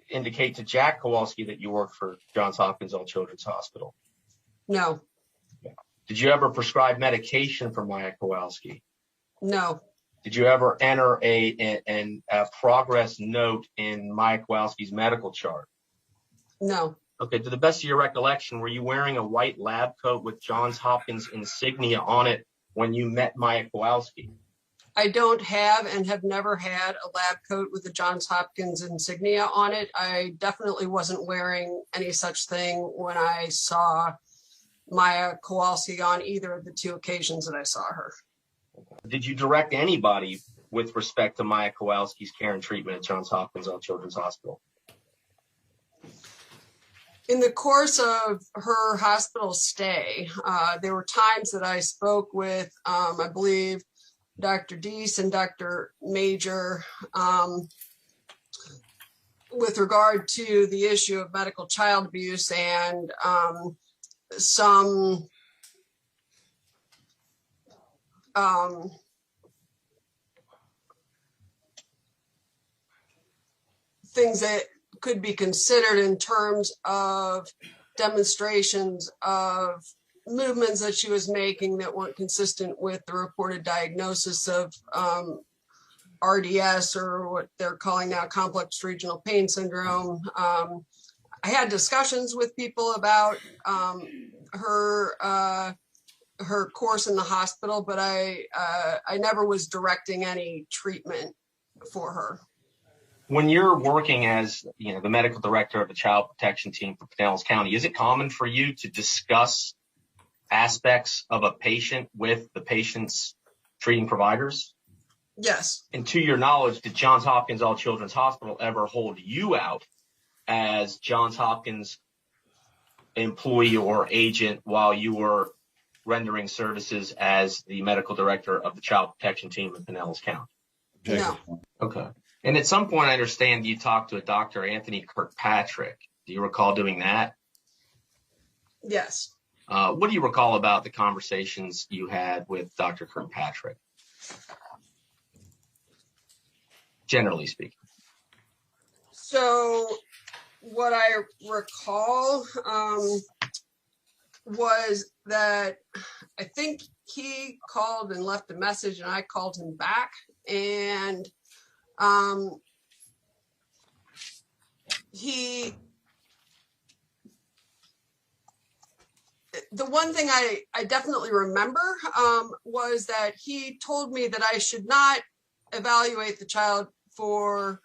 [SPEAKER 11] indicate to Jack Kowalski that you worked for Johns Hopkins All Children's Hospital?
[SPEAKER 18] No.
[SPEAKER 11] Did you ever prescribe medication for Maya Kowalski?
[SPEAKER 18] No.
[SPEAKER 11] Did you ever enter a progress note in Maya Kowalski's medical chart?
[SPEAKER 18] No.
[SPEAKER 11] Okay, to the best of your recollection, were you wearing a white lab coat with Johns Hopkins insignia on it when you met Maya Kowalski?
[SPEAKER 18] I don't have and have never had a lab coat with the Johns Hopkins insignia on it. I definitely wasn't wearing any such thing when I saw Maya Kowalski on either of the two occasions that I saw her.
[SPEAKER 11] Did you direct anybody with respect to Maya Kowalski's care and treatment at Johns Hopkins All Children's Hospital?
[SPEAKER 18] In the course of her hospital stay, there were times that I spoke with, I believe, Dr. Deese and Dr. Major with regard to the issue of medical child abuse and some things that could be considered in terms of demonstrations of movements that she was making that weren't consistent with the reported diagnosis of RDS, or what they're calling now complex regional pain syndrome. I had discussions with people about her course in the hospital, but I never was directing any treatment for her.
[SPEAKER 11] When you're working as, the medical director of the Child Protection Team for Pinellas County, is it common for you to discuss aspects of a patient with the patient's treating providers?
[SPEAKER 18] Yes.
[SPEAKER 11] And to your knowledge, did Johns Hopkins All Children's Hospital ever hold you out as Johns Hopkins employee or agent while you were rendering services as the medical director of the Child Protection Team in Pinellas County?
[SPEAKER 18] No.
[SPEAKER 11] Okay. And at some point, I understand you talked to a Dr. Anthony Kirkpatrick. Do you recall doing that?
[SPEAKER 18] Yes.
[SPEAKER 11] What do you recall about the conversations you had with Dr. Kirkpatrick? Generally speaking.
[SPEAKER 18] So what I recall was that I think he called and left a message, and I called him back, and the one thing I definitely remember was that he told me that I should not evaluate the child for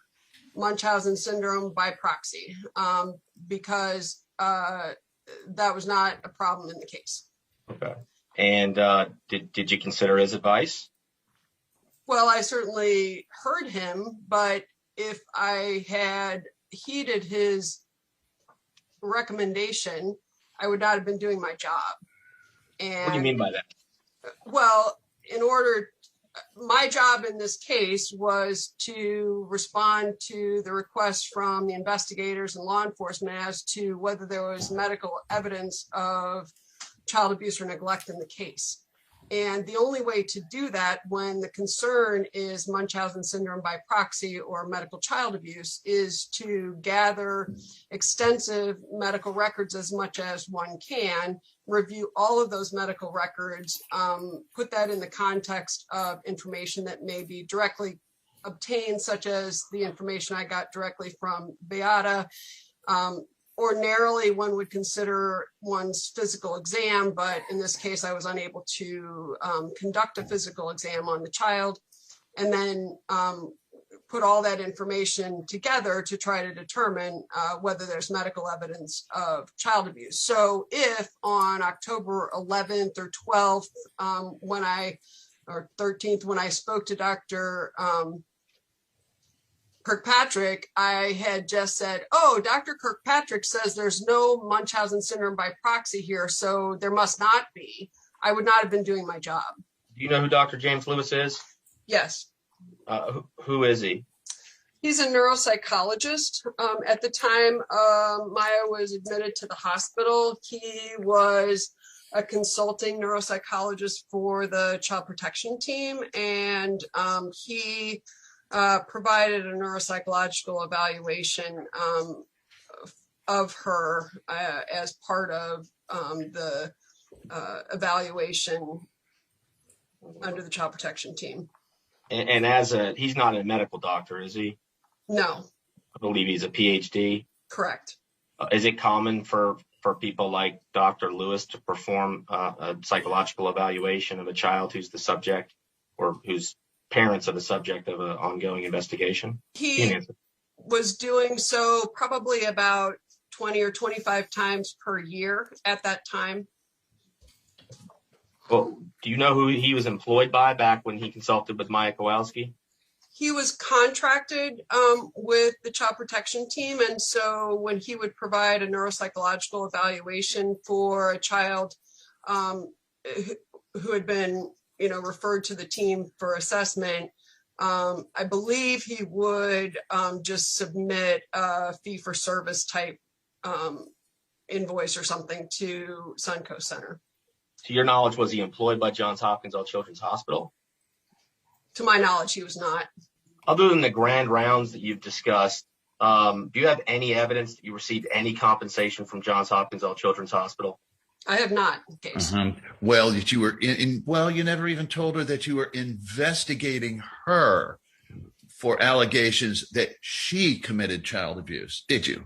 [SPEAKER 18] Munchausen syndrome by proxy because that was not a problem in the case.
[SPEAKER 11] Okay. And did you consider his advice?
[SPEAKER 18] Well, I certainly heard him, but if I had heeded his recommendation, I would not have been doing my job. And
[SPEAKER 11] What do you mean by that?
[SPEAKER 18] well, my job in this case was to respond to the request from the investigators and law enforcement as to whether there was medical evidence of child abuse or neglect in the case. And the only way to do that when the concern is Munchausen syndrome by proxy or medical child abuse is to gather extensive medical records as much as one can, review all of those medical records, put that in the context of information that may be directly obtained, such as the information I got directly from Beata. Ordinarily, one would consider one's physical exam, but in this case, I was unable to conduct a physical exam on the child, and then put all that information together to try to determine whether there's medical evidence of child abuse. So if on October 11th or 12th, or 13th, when I spoke to Dr. Kirkpatrick, I had just said, oh, Dr. Kirkpatrick says there's no Munchausen syndrome by proxy here, so there must not be, I would not have been doing my job.
[SPEAKER 11] Do you know who Dr. James Lewis is?
[SPEAKER 18] Yes.
[SPEAKER 11] Who is he?
[SPEAKER 18] He's a neuropsychologist. At the time Maya was admitted to the hospital, he was a consulting neuropsychologist for the child protection team, and he provided a neuropsychological evaluation of her as part of the evaluation under the child protection team.
[SPEAKER 11] And he's not a medical doctor, is he?
[SPEAKER 18] No.
[SPEAKER 11] I believe he's a PhD.
[SPEAKER 18] Correct.
[SPEAKER 11] Is it common for people like Dr. Lewis to perform a psychological evaluation of a child who's the subject or whose parents are the subject of an ongoing investigation?
[SPEAKER 18] He was doing so probably about 20 or 25 times per year at that time.
[SPEAKER 11] Well, do you know who he was employed by back when he consulted with Maya Kowalski?
[SPEAKER 18] He was contracted with the child protection team, and so when he would provide a neuropsychological evaluation for a child who had been, referred to the team for assessment, I believe he would just submit a fee-for-service type invoice or something to Suncoast Center.
[SPEAKER 11] To your knowledge, was he employed by Johns Hopkins All Children's Hospital?
[SPEAKER 18] To my knowledge, he was not.
[SPEAKER 11] Other than the grand rounds that you've discussed, do you have any evidence that you received any compensation from Johns Hopkins All Children's Hospital?
[SPEAKER 18] I have not, Case.
[SPEAKER 4] Well, that you were you never even told her that you were investigating her for allegations that she committed child abuse, did you?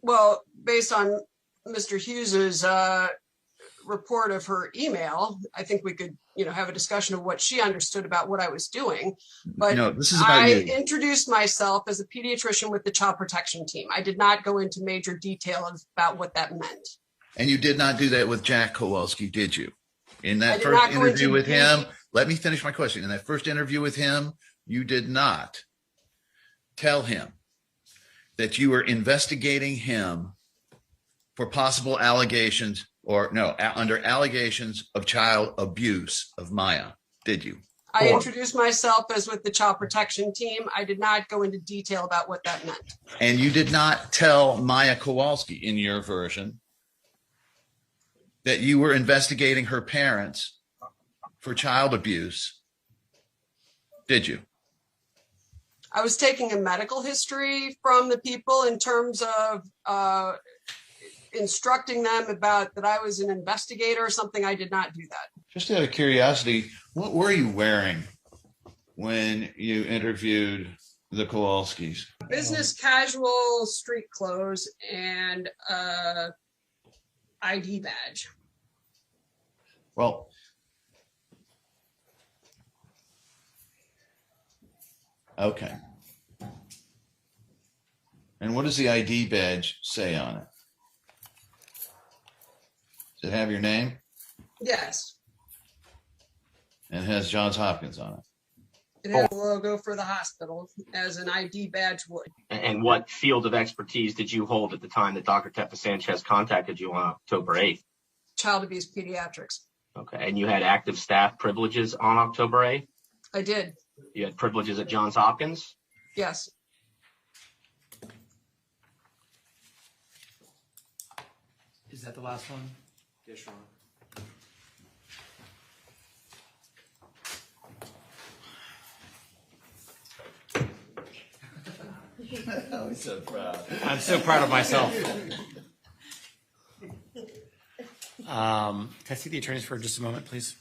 [SPEAKER 18] Well, based on Mr. Hughes's report of her email, I think we could, have a discussion of what she understood about what I was doing. But
[SPEAKER 4] no, this is about you.
[SPEAKER 18] I introduced myself as a pediatrician with the child protection team. I did not go into major detail about what that meant.
[SPEAKER 4] And you did not do that with Jack Kowalski, did you? In that first interview with him, let me finish my question. In that first interview with him, you did not tell him that you were investigating him for possible allegations under allegations of child abuse of Maya, did you?
[SPEAKER 18] I introduced myself as with the child protection team. I did not go into detail about what that meant.
[SPEAKER 4] And you did not tell Maya Kowalski in your version that you were investigating her parents for child abuse, did you?
[SPEAKER 18] I was taking a medical history from the people in terms of instructing them about that I was an investigator or something. I did not do that.
[SPEAKER 4] Just out of curiosity, what were you wearing when you interviewed the Kowalskis?
[SPEAKER 18] Business casual street clothes and ID badge.
[SPEAKER 4] Well, okay. And what does the ID badge say on it? Does it have your name?
[SPEAKER 18] Yes.
[SPEAKER 4] And it has Johns Hopkins on it.
[SPEAKER 18] It has a logo for the hospital as an ID badge would.
[SPEAKER 11] And what field of expertise did you hold at the time that Dr. Tepa Sanchez contacted you on October 8th?
[SPEAKER 18] Child abuse pediatrics.
[SPEAKER 11] Okay, and you had active staff privileges on October 8th?
[SPEAKER 18] I did.
[SPEAKER 11] You had privileges at Johns Hopkins?
[SPEAKER 18] Yes.
[SPEAKER 3] Is that the last one? Yes, Ron.
[SPEAKER 4] I'm so proud.
[SPEAKER 3] I'm so proud of myself. Can I see the attorneys for just a moment, please?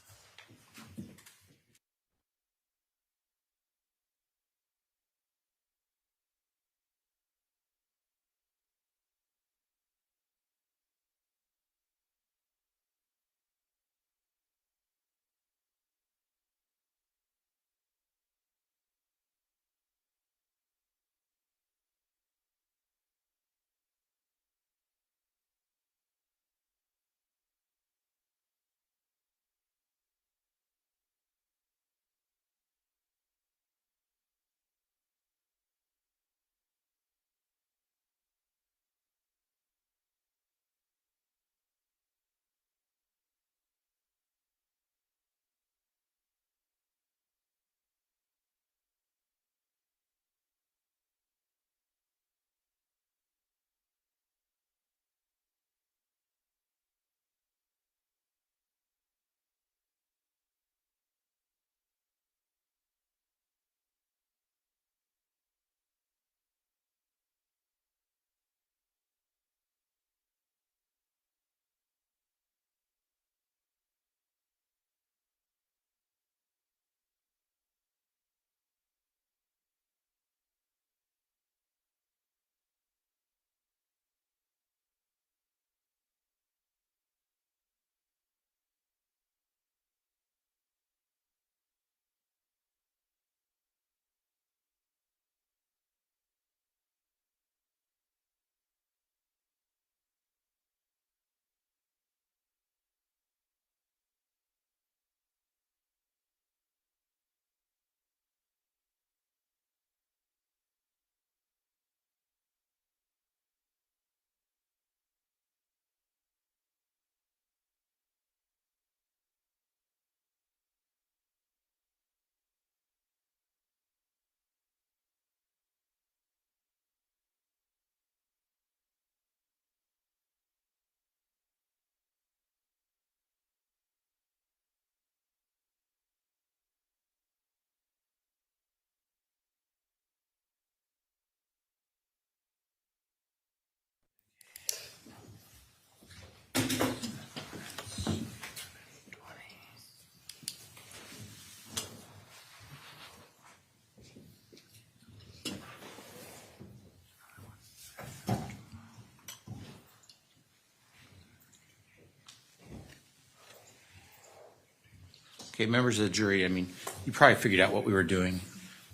[SPEAKER 3] Okay, members of the jury, I mean, you probably figured out what we were doing.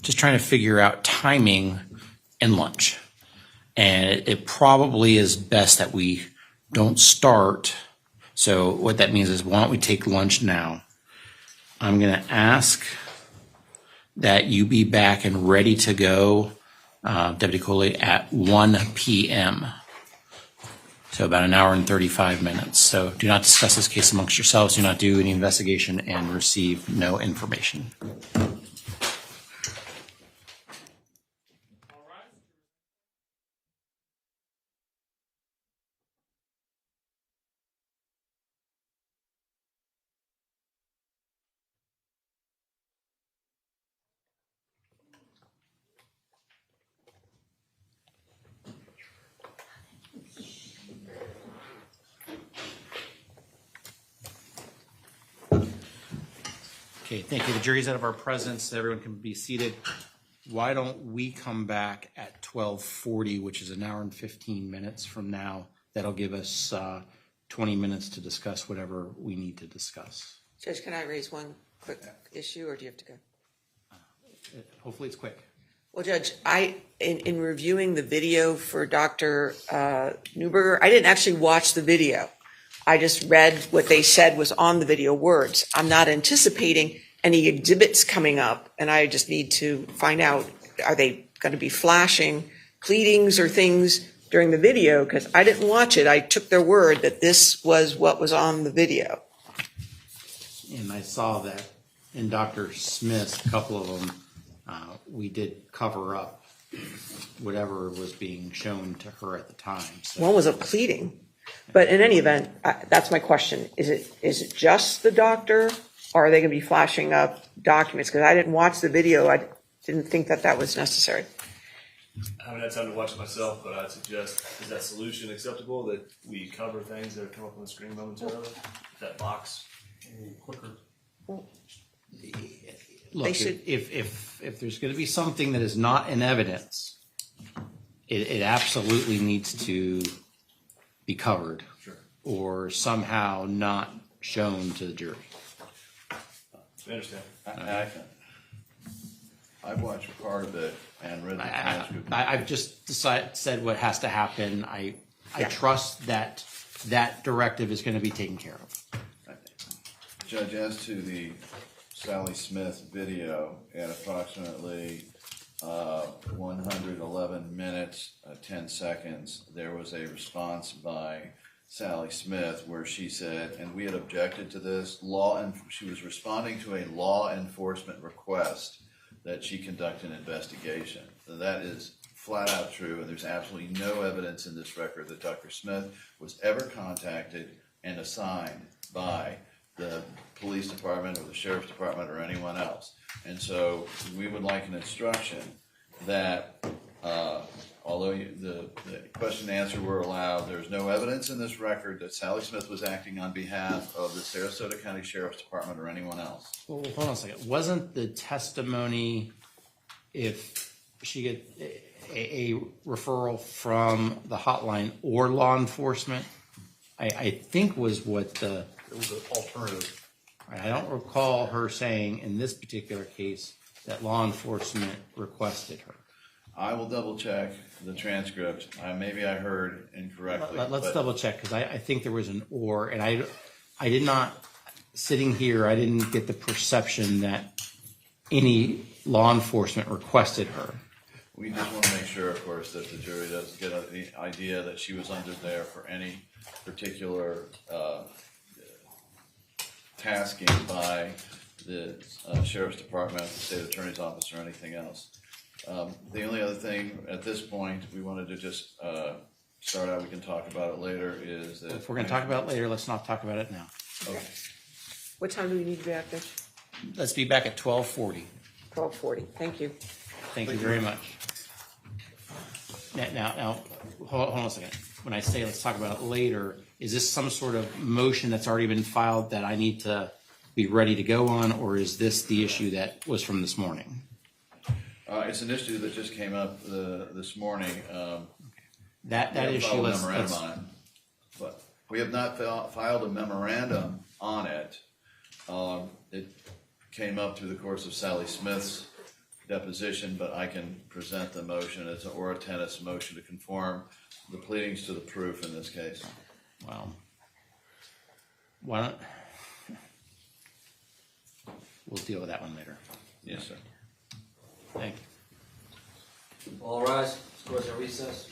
[SPEAKER 3] Just trying to figure out timing and lunch. And it probably is best that we don't start. So what that means is, why don't we take lunch now? I'm going to ask that you be back and ready to go, Deputy Coley, at 1 p.m. So about an hour and 35 minutes. So do not discuss this case amongst yourselves. Do not do any investigation and receive no information.
[SPEAKER 10] Okay, thank you. The jury's out of our presence. Everyone can be seated. Why don't we come back at 12:40, which is an hour and 15 minutes from now. That'll give us 20 minutes to discuss whatever we need to discuss.
[SPEAKER 2] Judge, can I raise one quick issue, or do you have to go?
[SPEAKER 10] Hopefully it's quick.
[SPEAKER 2] Well, Judge, in reviewing the video for Dr. Newberger, I didn't actually watch the video. I just read what they said was on the video words. I'm not anticipating any exhibits coming up, and I just need to find out, are they going to be flashing pleadings or things during the video? Because I didn't watch it. I took their word that this was what was on the video.
[SPEAKER 10] And I saw that in Dr. Smith's, a couple of them, we did cover up whatever was being shown to her at the time. So.
[SPEAKER 2] One was a pleading. But in any event, that's my question. Is it just the doctor, or are they going to be flashing up documents? Because I didn't watch the video. I didn't think that was necessary.
[SPEAKER 21] I haven't had time to watch it myself, but I'd suggest, is that solution acceptable, that we cover things that come up on the screen momentarily? That box? Quicker.
[SPEAKER 10] Look, if there's going to be something that is not in evidence, it absolutely needs to be covered, or somehow not shown to the jury.
[SPEAKER 21] I understand.
[SPEAKER 4] I've watched part of it and read the transcript.
[SPEAKER 10] I've just said what has to happen. I trust that directive is going to be taken care of.
[SPEAKER 4] Judge, as to the Sally Smith video at approximately 111 minutes, 10 seconds, there was a response by Sally Smith where she said, and we had objected to this, she was responding to a law enforcement request that she conduct an investigation. So that is flat out true, and there's absolutely no evidence in this record that Dr. Smith was ever contacted and assigned by the police department or the sheriff's department or anyone else. And so we would like an instruction that although the question and answer were allowed, there's no evidence in this record that Sally Smith was acting on behalf of the Sarasota County Sheriff's Department or anyone else.
[SPEAKER 10] Well, hold on a second. Wasn't the testimony, if she get a referral from the hotline or law enforcement, I think was what the...
[SPEAKER 21] It was an alternative.
[SPEAKER 10] I don't recall her saying in this particular case that law enforcement requested her.
[SPEAKER 4] I will double check the transcript. Maybe I heard incorrectly.
[SPEAKER 10] Let's double check, because I think there was an or, and I did not, sitting here, I didn't get the perception that any law enforcement requested her.
[SPEAKER 4] We just want to make sure, of course, that the jury doesn't get the idea that she was under there for any particular tasking by the Sheriff's Department, the State Attorney's Office, or anything else. The only other thing at this point we wanted to just start out, we can talk about it later, is that...
[SPEAKER 10] If we're going to talk about it later, let's not talk about it now.
[SPEAKER 4] Okay.
[SPEAKER 2] What time do we need to be back there?
[SPEAKER 10] Let's be back at 12:40.
[SPEAKER 2] 12:40. Thank you.
[SPEAKER 10] Thank you very much. Now, hold on a second. When I say let's talk about it later, is this some sort of motion that's already been filed that I need to be ready to go on, or is this the issue that was from this morning?
[SPEAKER 4] It's an issue that just came up this morning.
[SPEAKER 10] That issue,
[SPEAKER 4] let's memorandum on it, but we have not filed a memorandum on it. It came up through the course of Sally Smith's deposition, but I can present the motion as an ora tennis motion to conform the pleadings to the proof in this case.
[SPEAKER 10] Well, why don't we'll deal with that one later.
[SPEAKER 4] Yes, sir.
[SPEAKER 10] Thank you.
[SPEAKER 13] All rise. Scores at recess.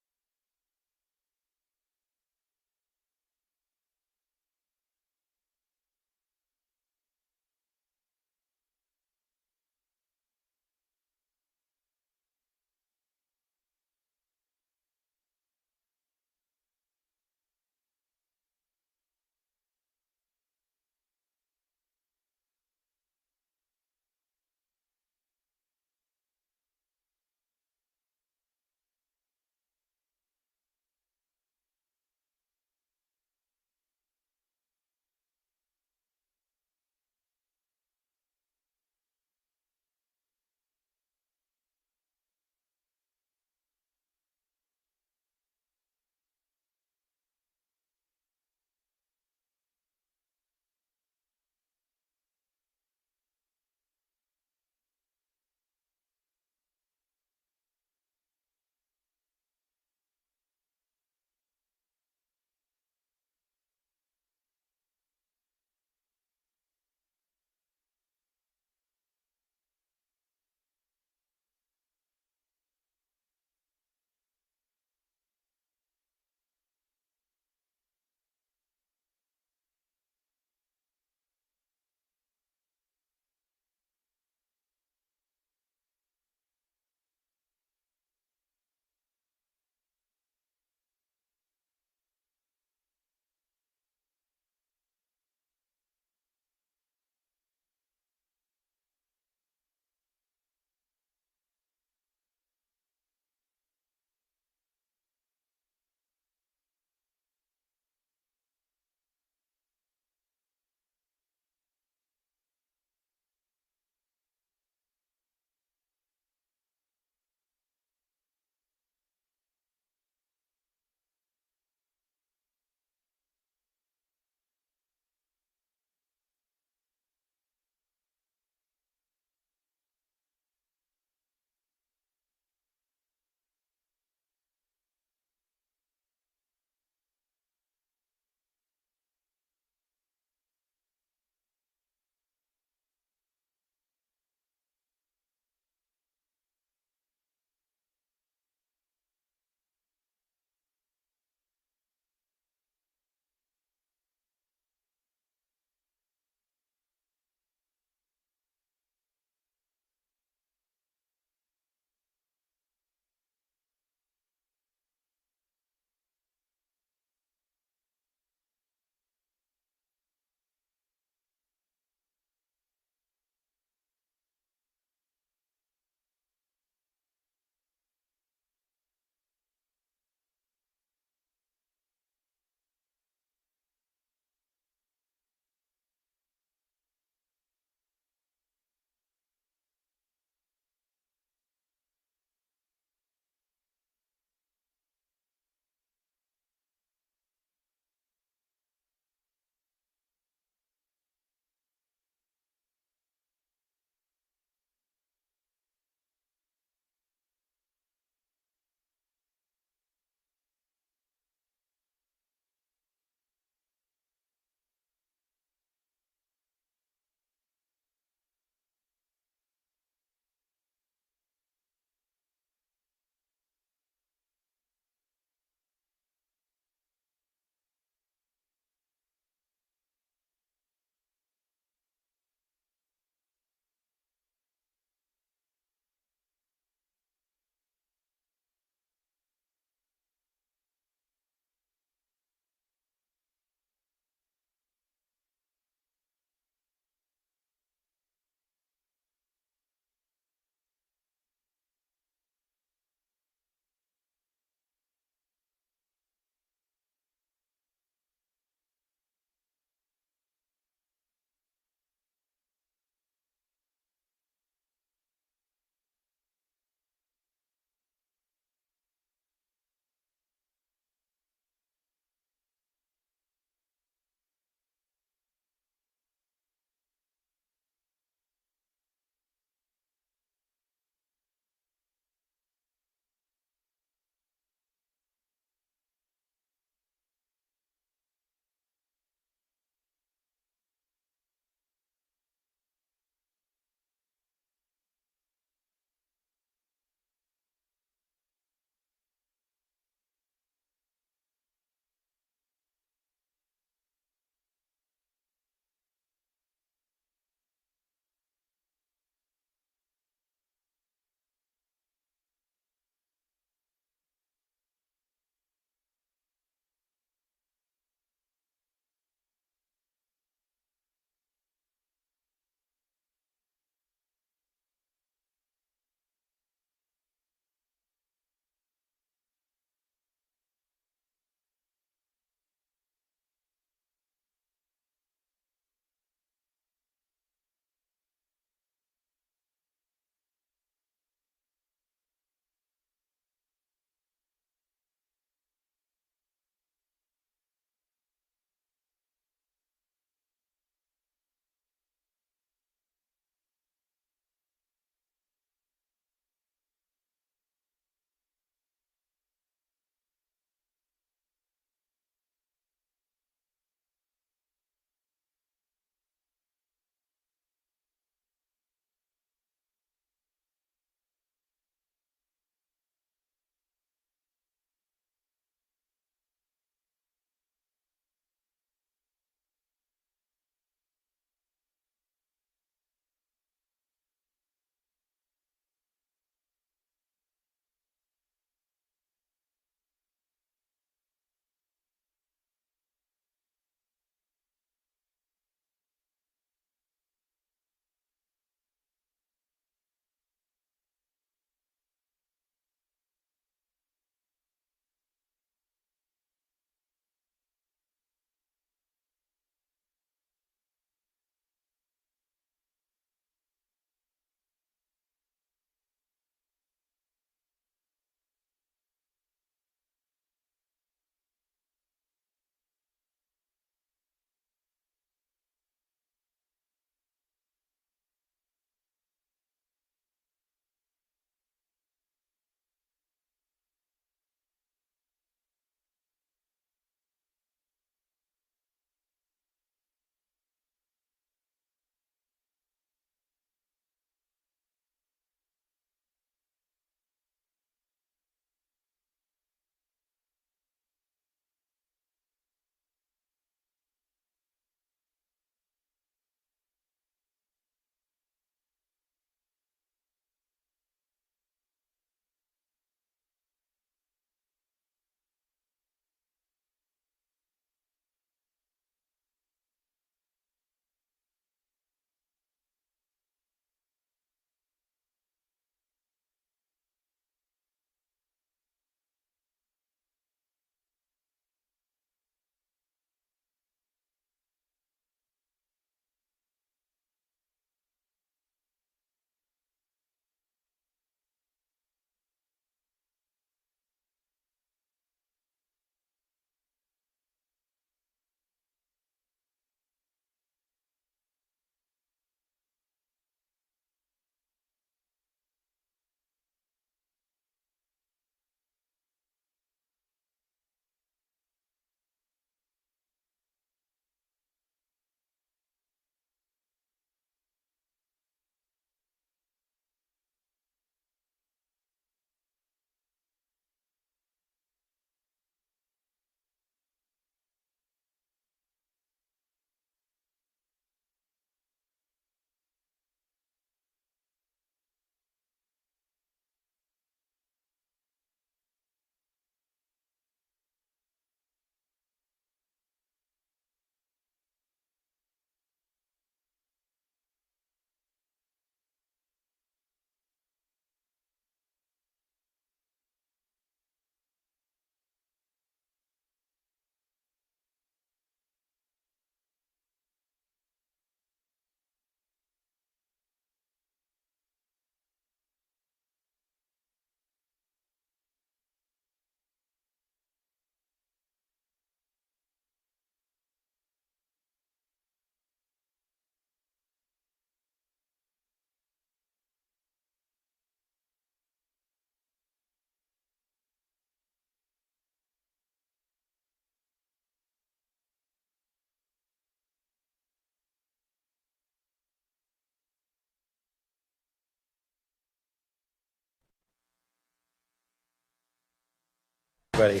[SPEAKER 3] everybody.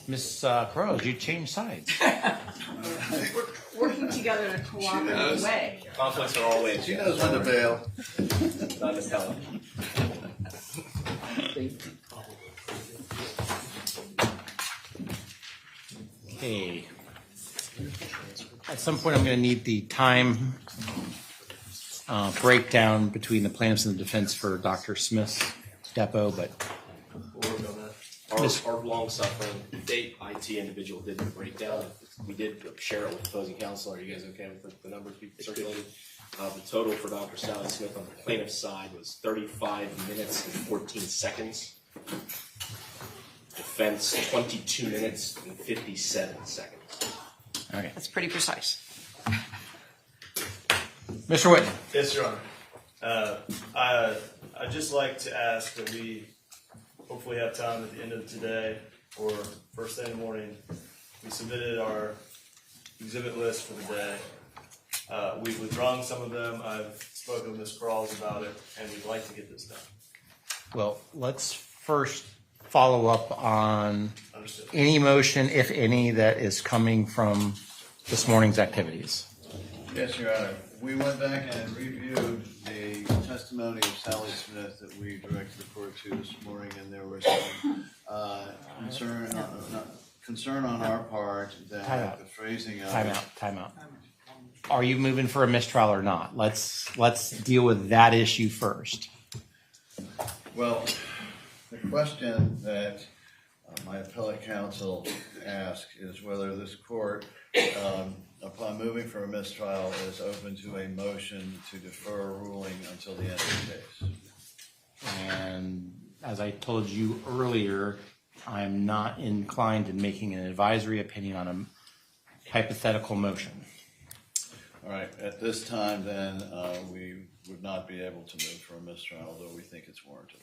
[SPEAKER 3] Miss Crowe, you changed sides.
[SPEAKER 1] Working together in a cooperative way.
[SPEAKER 7] Conflicts are always.
[SPEAKER 4] She knows when to bail.
[SPEAKER 7] Not Miss Helen.
[SPEAKER 3] Okay. At some point, I'm going to need the time breakdown between the plaintiffs and the defense for Dr. Smith's depot, but
[SPEAKER 14] We'll work on that. Our long-suffering state IT individual did the breakdown. We did share it with opposing counsel. Are you guys okay with the numbers we circulated? The total for Dr. Sally Smith on the plaintiff's side was 35 minutes and 14 seconds. Defense, 22 minutes and 57 seconds.
[SPEAKER 3] okay.
[SPEAKER 1] That's pretty precise.
[SPEAKER 3] Mr. Whitman.
[SPEAKER 21] Yes, Your Honor. I'd just like to ask that we hopefully have time at the end of today or first thing in the morning. We submitted our exhibit list for the day. We've withdrawn some of them. I've spoken with Ms. Crawls about it, and we'd like to get this done.
[SPEAKER 3] Well, let's first follow up on
[SPEAKER 21] Understood.
[SPEAKER 3] any motion, if any, that is coming from this morning's activities.
[SPEAKER 4] Yes, Your Honor. We went back and reviewed the testimony of Sally Smith that we directed the court to this morning, and there was some concern on our part that the phrasing of
[SPEAKER 3] Time out. Are you moving for a mistrial or not? Let's deal with that issue first.
[SPEAKER 4] Well, the question that my appellate counsel asked is whether this court, upon moving for a mistrial, is open to a motion to defer ruling until the end of the case.
[SPEAKER 3] And as I told you earlier, I'm not inclined in making an advisory opinion on a hypothetical motion.
[SPEAKER 4] All right. At this time, then, we would not be able to move for a mistrial, although we think it's warranted.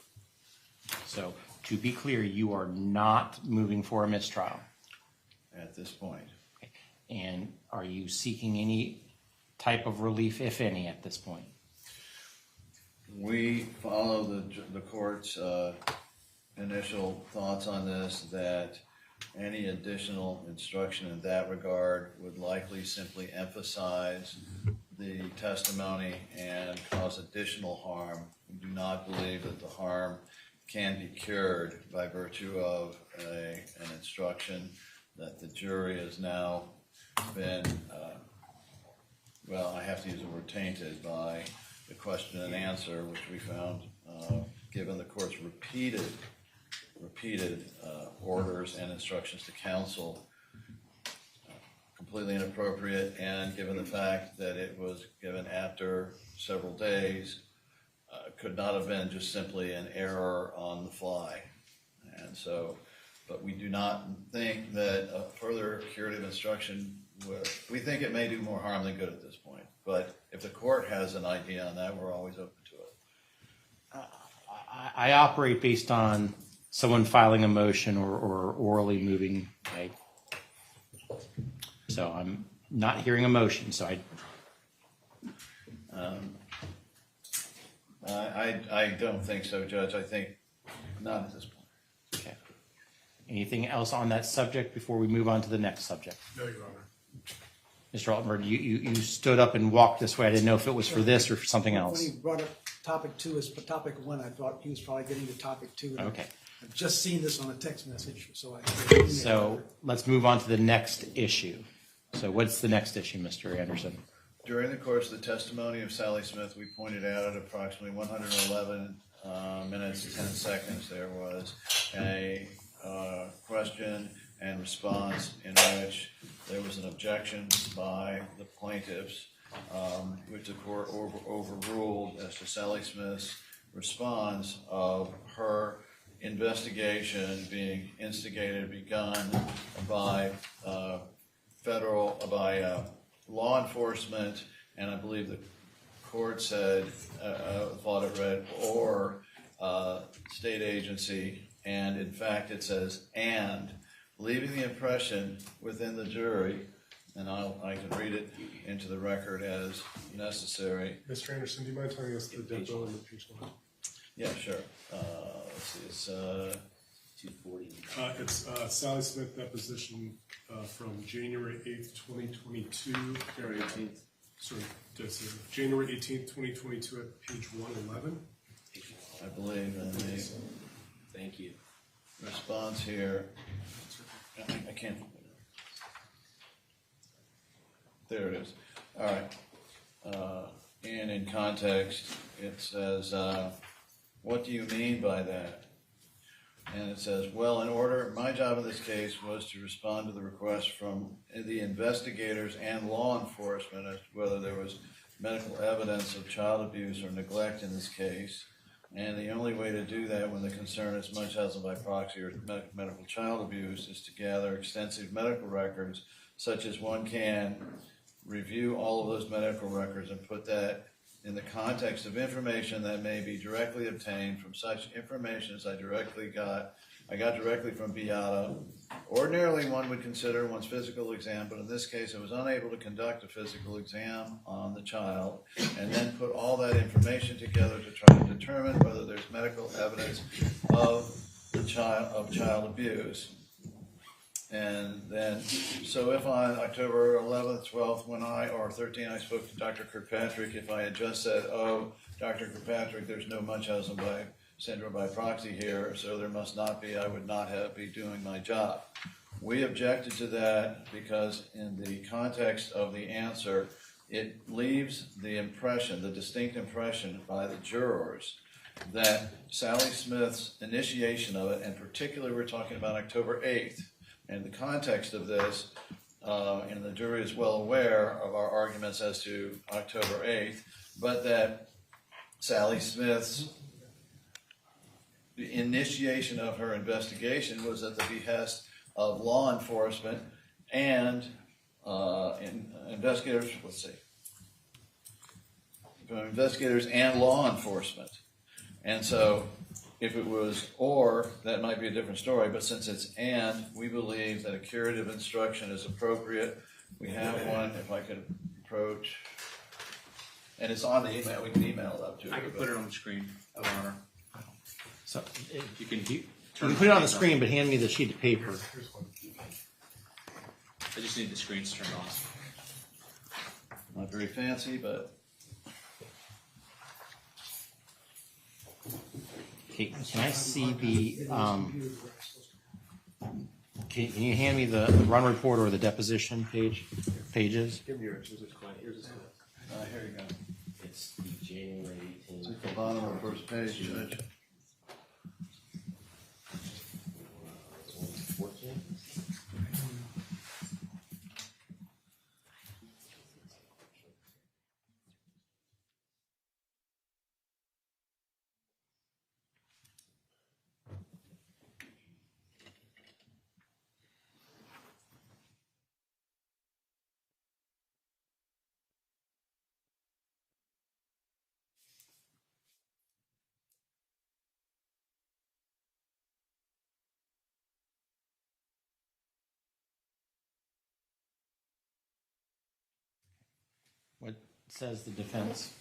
[SPEAKER 3] So, to be clear, you are not moving for a mistrial?
[SPEAKER 4] At this point.
[SPEAKER 3] Okay. And are you seeking any type of relief, if any, at this point?
[SPEAKER 4] We follow the court's initial thoughts on this, that any additional instruction in that regard would likely simply emphasize the testimony and cause additional harm. We do not believe that the harm can be cured by virtue of an instruction that the jury has now been, I have to use the word tainted by the question and answer, which we found, given the court's repeated orders and instructions to counsel, completely inappropriate, and given the fact that it was given after several days, could not have been just simply an error on the fly. And so, but we do not think that a further curative instruction we think it may do more harm than good at this point. But if the court has an idea on that, we're always open to it.
[SPEAKER 3] I operate based on someone filing a motion or orally moving. Right? So I'm not hearing a motion. So
[SPEAKER 4] I don't think so, Judge. I think not at this point.
[SPEAKER 3] Okay. Anything else on that subject before we move on to the next subject?
[SPEAKER 5] No, Your Honor.
[SPEAKER 3] Mr. Altenberg, you stood up and walked this way. I didn't know if it was for this or for something else.
[SPEAKER 22] When he brought up topic 2 as topic 1, I thought he was probably getting to topic 2.
[SPEAKER 3] Okay.
[SPEAKER 22] I've just seen this on a text message, so
[SPEAKER 3] So let's move on to the next issue. So what's the next issue, Mr. Anderson?
[SPEAKER 4] During the course of the testimony of Sally Smith, we pointed out at approximately 111 minutes and 10 seconds there was a question and response in which there was an objection by the plaintiffs, which the court overruled as to Sally Smith's response of her investigation being begun by law enforcement, and I believe the court said, thought it read, or state agency, and in fact it says, and, leaving the impression within the jury, and I can read it into the record as necessary.
[SPEAKER 5] Mr. Anderson, do you mind telling us the depot and the page number?
[SPEAKER 4] Yeah, sure. Let's see, it's 240.
[SPEAKER 5] It's Sally Smith deposition from January 8th, 2022.
[SPEAKER 14] January 18th.
[SPEAKER 5] Sorry, January 18th, 2022 at page 111.
[SPEAKER 4] I believe, and the
[SPEAKER 14] Thank you.
[SPEAKER 4] response here, I can't. There it is. All right. And in context, it says, what do you mean by that? And it says, well, in order, my job in this case was to respond to the request from the investigators and law enforcement as to whether there was medical evidence of child abuse or neglect in this case. And the only way to do that when the concern is Munchausen by proxy or medical child abuse is to gather extensive medical records, such as one can review all of those medical records and put that in the context of information that may be directly obtained from such information as I got directly from Beata. Ordinarily, one would consider one's physical exam, but in this case, I was unable to conduct a physical exam on the child, and then put all that information together to try to determine whether there's medical evidence of child abuse. And then, so if on October 11th, 12th, or 13th, I spoke to Dr. Kirkpatrick, if I had just said, oh, Dr. Kirkpatrick, there's no Munchausen by syndrome by proxy here, so there must not be, I would not be doing my job. We objected to that because in the context of the answer, it leaves the impression, the distinct impression by the jurors that Sally Smith's initiation of it, and particularly we're talking about October 8th, and the context of this, and the jury is well aware of our arguments as to October 8th, but that Sally Smith's initiation of her investigation was at the behest of law enforcement and investigators, investigators and law enforcement. And so if it was or, that might be a different story, but since it's and, we believe that a curative instruction is appropriate. We have one, if I could approach, and it's on the email, we can email it up to you.
[SPEAKER 14] I can put it on the screen, Your Honor.
[SPEAKER 3] So
[SPEAKER 14] You can
[SPEAKER 3] you can put it on the screen, but hand me the sheet of paper.
[SPEAKER 14] I just need the screens turned off.
[SPEAKER 4] Not very fancy, but
[SPEAKER 3] Okay, can I see the, can you hand me the run report or the deposition pages?
[SPEAKER 14] Give me yours. Here's this one.
[SPEAKER 4] here you go.
[SPEAKER 14] It's the January 18th.
[SPEAKER 4] It's at the bottom of the first page, Judge.
[SPEAKER 3] What says the defense?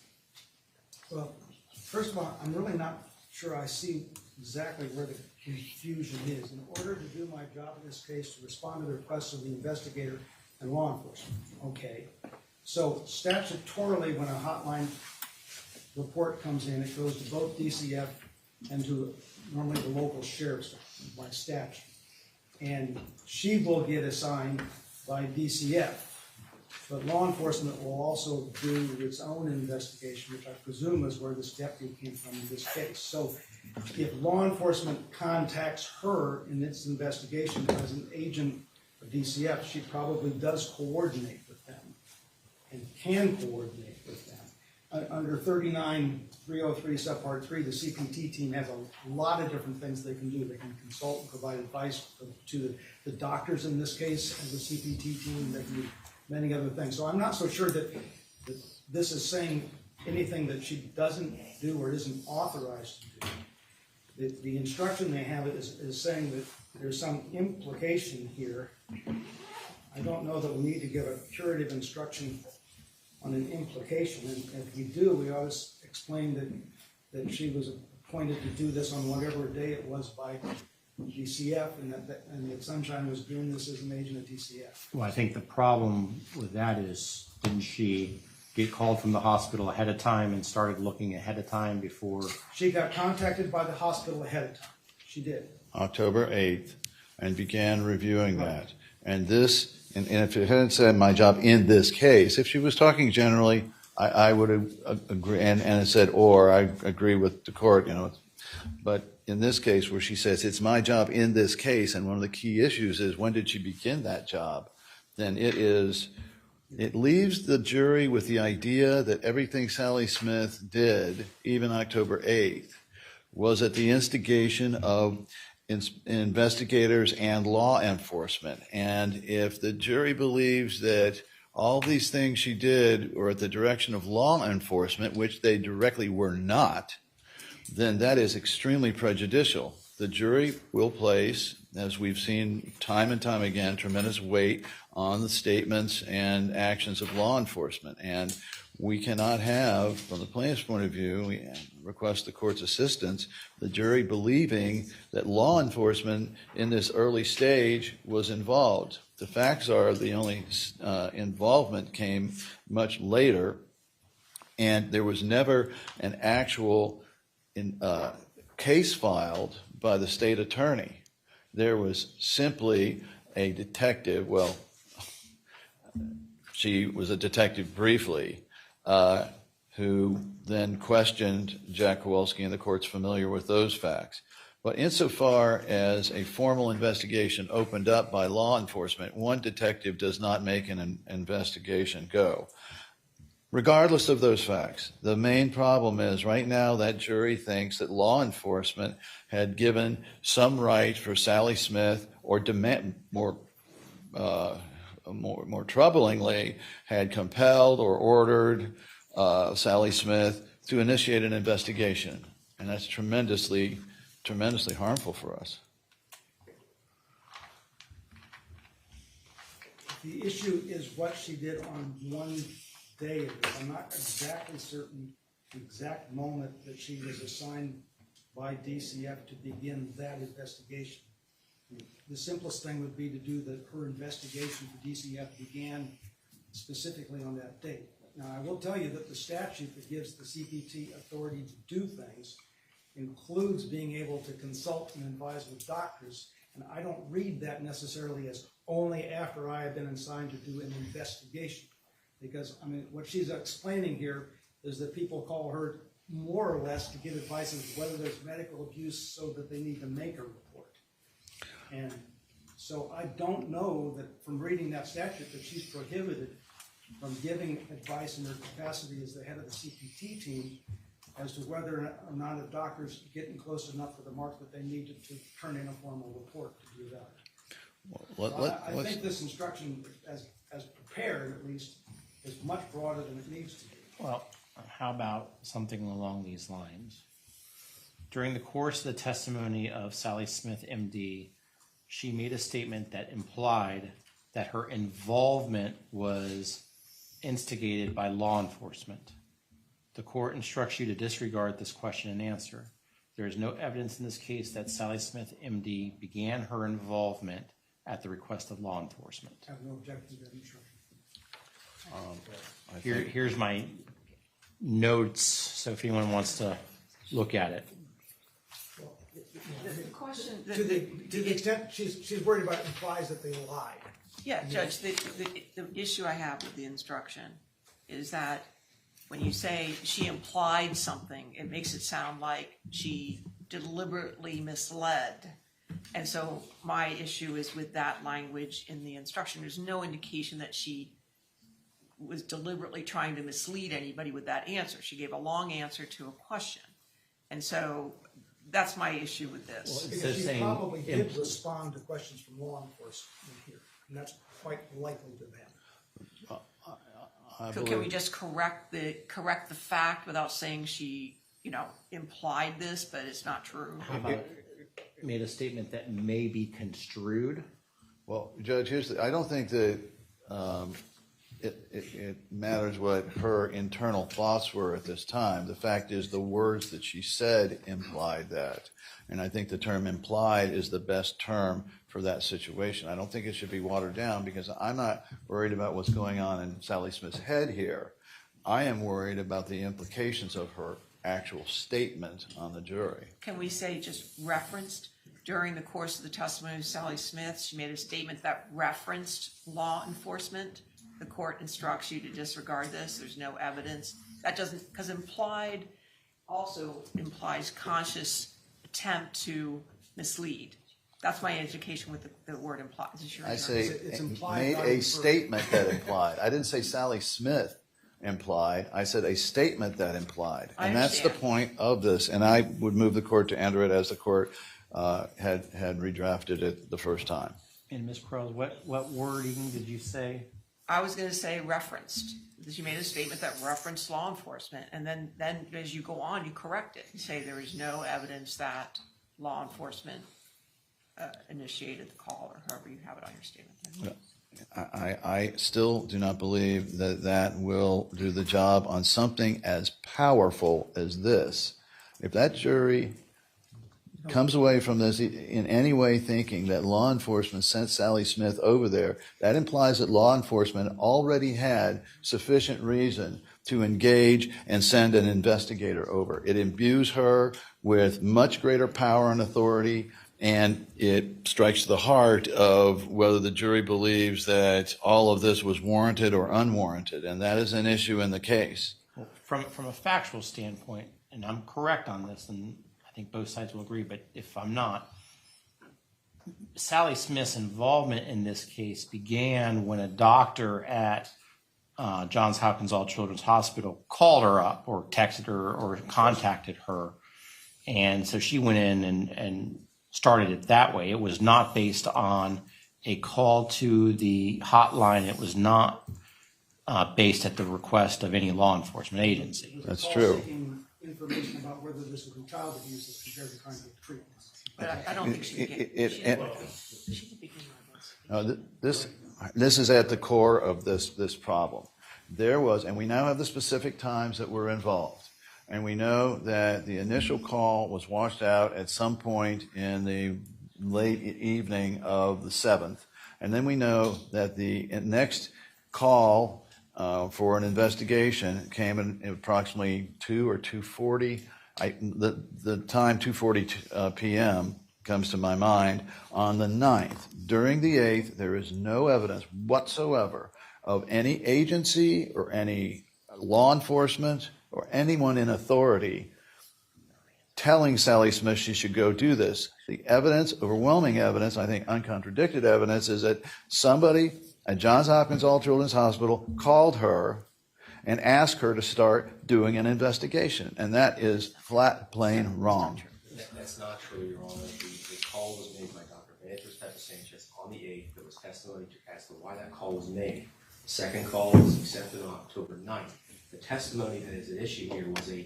[SPEAKER 22] Well, first of all, I'm really not sure I see exactly where the confusion is. In order to do my job in this case, to respond to the requests of the investigator and law enforcement, okay. So statutorily, when a hotline report comes in, it goes to both DCF and to normally the local sheriff's by statute. And she will get assigned by DCF. But law enforcement will also do its own investigation, which I presume is where this deputy came from in this case. So if law enforcement contacts her in its investigation as an agent of DCF, she probably does coordinate with them and can coordinate with them. Under 39-303 subpart 3, the CPT team has a lot of different things they can do. They can consult and provide advice to the doctors in this case and the CPT team. They can do many other things. So I'm not so sure that this is saying anything that she doesn't do or isn't authorized to do. The instruction they have is saying that there's some implication here. I don't know that we need to give a curative instruction on an implication. And if we do, we always explain that she was appointed to do this on whatever day it was by DCF, and that Sunshine was doing this as an agent of DCF.
[SPEAKER 3] Well, I think the problem with that is, didn't she get called from the hospital ahead of time and started looking ahead of time before?
[SPEAKER 22] She got contacted by the hospital ahead of time. She did.
[SPEAKER 20] October 8th, and began reviewing that. And this, and if it hadn't said my job in this case, if she was talking generally, I would agree, and it said, or I agree with the court, but in this case where she says it's my job in this case, and one of the key issues is when did she begin that job, then it leaves the jury with the idea that everything Sally Smith did, even October 8th, was at the instigation of investigators and law enforcement. And if the jury believes that all these things she did were at the direction of law enforcement, which they directly were not, then that is extremely prejudicial. The jury will place, as we've seen time and time again, tremendous weight on the statements and actions of law enforcement. And we cannot have, from the plaintiff's point of view, we request the court's assistance, the jury believing that law enforcement in this early stage was involved. The facts are the only involvement came much later, and there was never an actual case filed by the state attorney. There was simply a detective, well, she was a detective briefly, who then questioned Jack Kowalski, and the court's familiar with those facts. But insofar as a formal investigation opened up by law enforcement, one detective does not make an investigation go. Regardless of those facts, the main problem is right now that jury thinks that law enforcement had given some right for Sally Smith, or more troublingly, had compelled or ordered Sally Smith to initiate an investigation. And that's tremendously harmful for us.
[SPEAKER 22] The issue is what she did on one day of this. I'm not exactly certain the exact moment that she was assigned by DCF to begin that investigation. The simplest thing would be to do that her investigation for DCF began specifically on that date. Now, I will tell you that the statute that gives the CPT authority to do things includes being able to consult and advise with doctors, and I don't read that necessarily as only after I have been assigned to do an investigation. Because, I mean, what she's explaining here is that people call her more or less to give advice as to whether there's medical abuse so that they need to make a report. And so I don't know that from reading that statute that she's prohibited from giving advice in her capacity as the head of the CPT team as to whether or not a doctor's getting close enough for the mark that they need to turn in a formal report to do that. I think this instruction, as prepared at least, is much broader than it needs to be.
[SPEAKER 3] Well, how about something along these lines? During the course of the testimony of Sally Smith, MD, she made a statement that implied that her involvement was instigated by law enforcement. The court instructs you to disregard this question and answer. There is no evidence in this case that Sally Smith, MD, began her involvement at the request of law enforcement.
[SPEAKER 22] I have no objection to that instruction.
[SPEAKER 3] Here's my notes, so if anyone wants to look at it.
[SPEAKER 22] The question to the extent she's worried about it implies that they lied.
[SPEAKER 2] Yeah, Judge, the issue I have with the instruction is that when you say she implied something, it makes it sound like she deliberately misled. And so my issue is with that language in the instruction. There's no indication that she was deliberately trying to mislead anybody with that answer. She gave a long answer to a question. And so that's my issue with this.
[SPEAKER 22] Because she probably did respond to questions from law enforcement here, and that's quite likely to happen.
[SPEAKER 2] So can we just correct the fact without saying she, implied this, but it's not true?
[SPEAKER 3] How about made a statement that may be construed?
[SPEAKER 20] Well, Judge, I don't think that it matters what her internal thoughts were at this time. The fact is the words that she said implied that. And I think the term implied is the best term for that situation. I don't think it should be watered down because I'm not worried about what's going on in Sally Smith's head here. I am worried about the implications of her actual statement on the jury.
[SPEAKER 2] Can we say just referenced during the course of the testimony of Sally Smith, she made a statement that referenced law enforcement? The court instructs you to disregard this. There's no evidence. That doesn't, because implied also implies conscious attempt to mislead. That's my education with the word implied.
[SPEAKER 20] I say made a statement that implied. I didn't say Sally Smith implied. I said a statement that implied. And that's the point of this. And I would move the court to enter it as the court had redrafted it the first time.
[SPEAKER 3] And Ms. Krause, what wording did you say?
[SPEAKER 2] I was going to say referenced. She made a statement that referenced law enforcement. And then as you go on, you correct it. You say there is no evidence that law enforcement initiated the call, or however you have it on your statement.
[SPEAKER 20] I still do not believe that that will do the job on something as powerful as this. If that jury comes away from this in any way thinking that law enforcement sent Sally Smith over there, that implies that law enforcement already had sufficient reason to engage and send an investigator over. It imbues her with much greater power and authority, and it strikes the heart of whether the jury believes that all of this was warranted or unwarranted, and that is an issue in the case.
[SPEAKER 3] Well, from a factual standpoint, and I'm correct on this, and I think both sides will agree, but if I'm not, Sally Smith's involvement in this case began when a doctor at Johns Hopkins All Children's Hospital called her up or texted her or contacted her. And so she went in and started it that way. It was not based on a call to the hotline. It was not based at the request of any law enforcement agency.
[SPEAKER 20] That's true.
[SPEAKER 22] Information about whether this would be child abuse as compared to trying to get treatment.
[SPEAKER 2] But I don't think she can
[SPEAKER 20] This is at the core of this problem. There was, and we now have the specific times that were involved. And we know that the initial call was washed out at some point in the late evening of the 7th. And then we know that the next call for an investigation came in approximately 2 or 2:40. The time 2:40 p.m. comes to my mind on the 9th. During the 8th, there is no evidence whatsoever of any agency or any law enforcement or anyone in authority telling Sally Smith she should go do this. The evidence, overwhelming evidence, I think uncontradicted evidence, is that somebody at Johns Hopkins All Children's Hospital called her and asked her to start doing an investigation. And that is flat, plain wrong.
[SPEAKER 14] That's not true, Your Honor. The call was made by Dr. Beatrice Pepe-Sanchez on the 8th. There was testimony as to why that call was made. The second call was accepted on October 9th. The testimony that is at issue here was a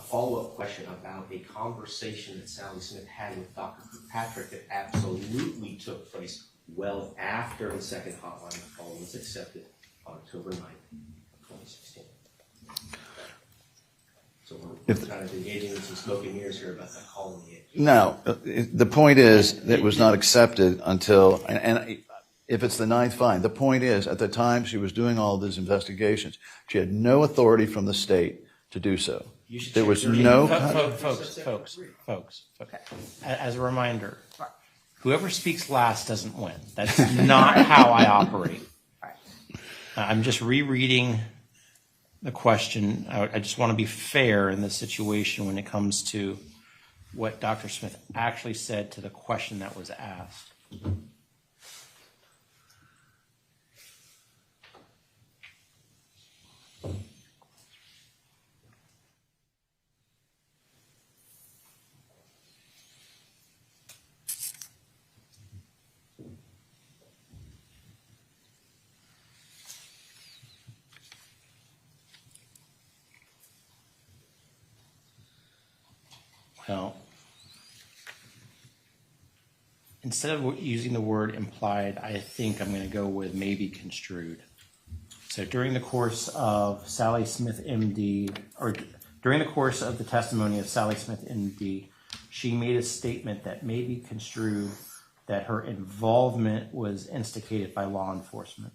[SPEAKER 14] follow-up question about a conversation that Sally Smith had with Dr. Kirkpatrick that absolutely took place well after the second hotline call was accepted on October 9th, 2016. So we're kind of engaging in some smoke and mirrors here about that call in the 8th.
[SPEAKER 20] No, the point is that it was not accepted until, and if it's the 9th, fine. The point is, at the time she was doing all of these investigations, she had no authority from the state to do so. There was no...
[SPEAKER 3] Folks. As a reminder, whoever speaks last doesn't win. That's not how I operate. I'm just rereading the question. I just want to be fair in this situation when it comes to what Dr. Smith actually said to the question that was asked. Well, instead of using the word implied, I think I'm going to go with maybe construed. So during the course of Sally Smith, MD, or during the course of the testimony of Sally Smith, MD, she made a statement that may be construed that her involvement was instigated by law enforcement.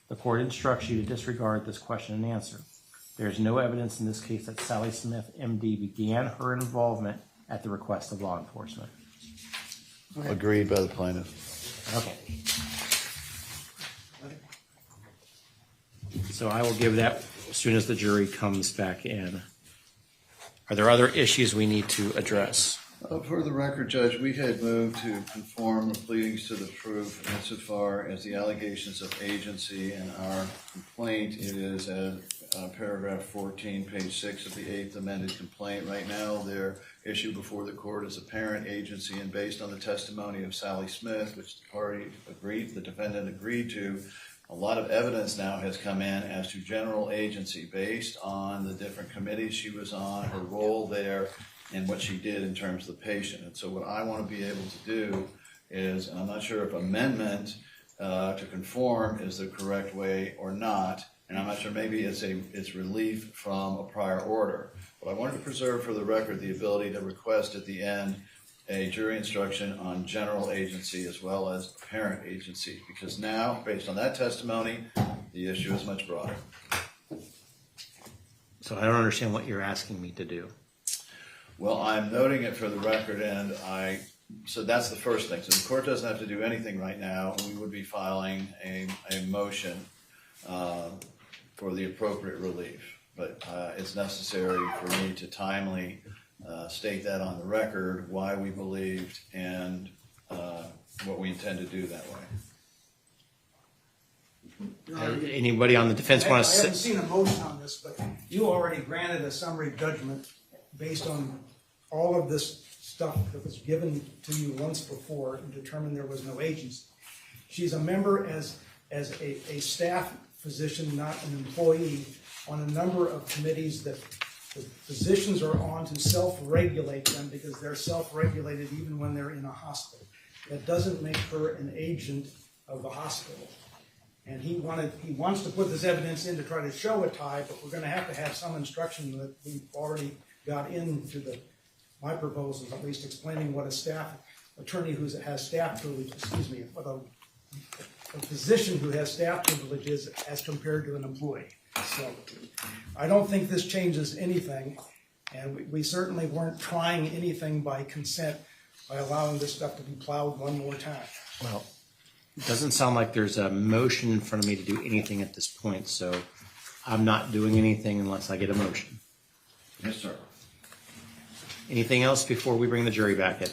[SPEAKER 3] The court instructs you to disregard this question and answer. There is no evidence in this case that Sally Smith, MD, began her involvement at the request of law enforcement.
[SPEAKER 20] Agreed by the plaintiff.
[SPEAKER 3] Okay. So I will give that as soon as the jury comes back in. Are there other issues we need to address?
[SPEAKER 4] For the record, Judge, we had moved to conform the pleadings to the proof insofar as the allegations of agency in our complaint. It is at paragraph 14, page 6 of the 8th amended complaint. Right now, their issue before the court is apparent agency, and based on the testimony of Sally Smith, which the party agreed, the defendant agreed to, a lot of evidence now has come in as to general agency based on the different committees she was on, her role there, and what she did in terms of the patient. And so what I want to be able to do is, and I'm not sure if amendment to conform is the correct way or not, and I'm not sure, maybe it's relief from a prior order. But I wanted to preserve for the record the ability to request at the end a jury instruction on general agency as well as apparent agency, because now, based on that testimony, the issue is much broader.
[SPEAKER 3] So I don't understand what you're asking me to do.
[SPEAKER 4] Well, I'm noting it for the record, and so that's the first thing. So the court doesn't have to do anything right now. We would be filing a motion for the appropriate relief. But it's necessary for me to timely state that on the record, why we believed and what we intend to do that way.
[SPEAKER 3] Anybody on the defense want to
[SPEAKER 22] I haven't seen a motion on this, but you already granted a summary judgment based on all of this stuff that was given to you once before and determined there was no agency. She's a member as a staff physician, not an employee, on a number of committees that the physicians are on to self-regulate them because they're self-regulated even when they're in a hospital. That doesn't make her an agent of the hospital. And he wants to put this evidence in to try to show a tie, but we're going to have some instruction that we've already got into my proposals, at least explaining what a staff attorney who has staff privilege, what a physician who has staff privileges as compared to an employee. So I don't think this changes anything, and we certainly weren't trying anything by consent by allowing this stuff to be plowed one more time.
[SPEAKER 3] Well, it doesn't sound like there's a motion in front of me to do anything at this point, so I'm not doing anything unless I get a motion.
[SPEAKER 4] Yes, sir.
[SPEAKER 3] Anything else before we bring the jury back in?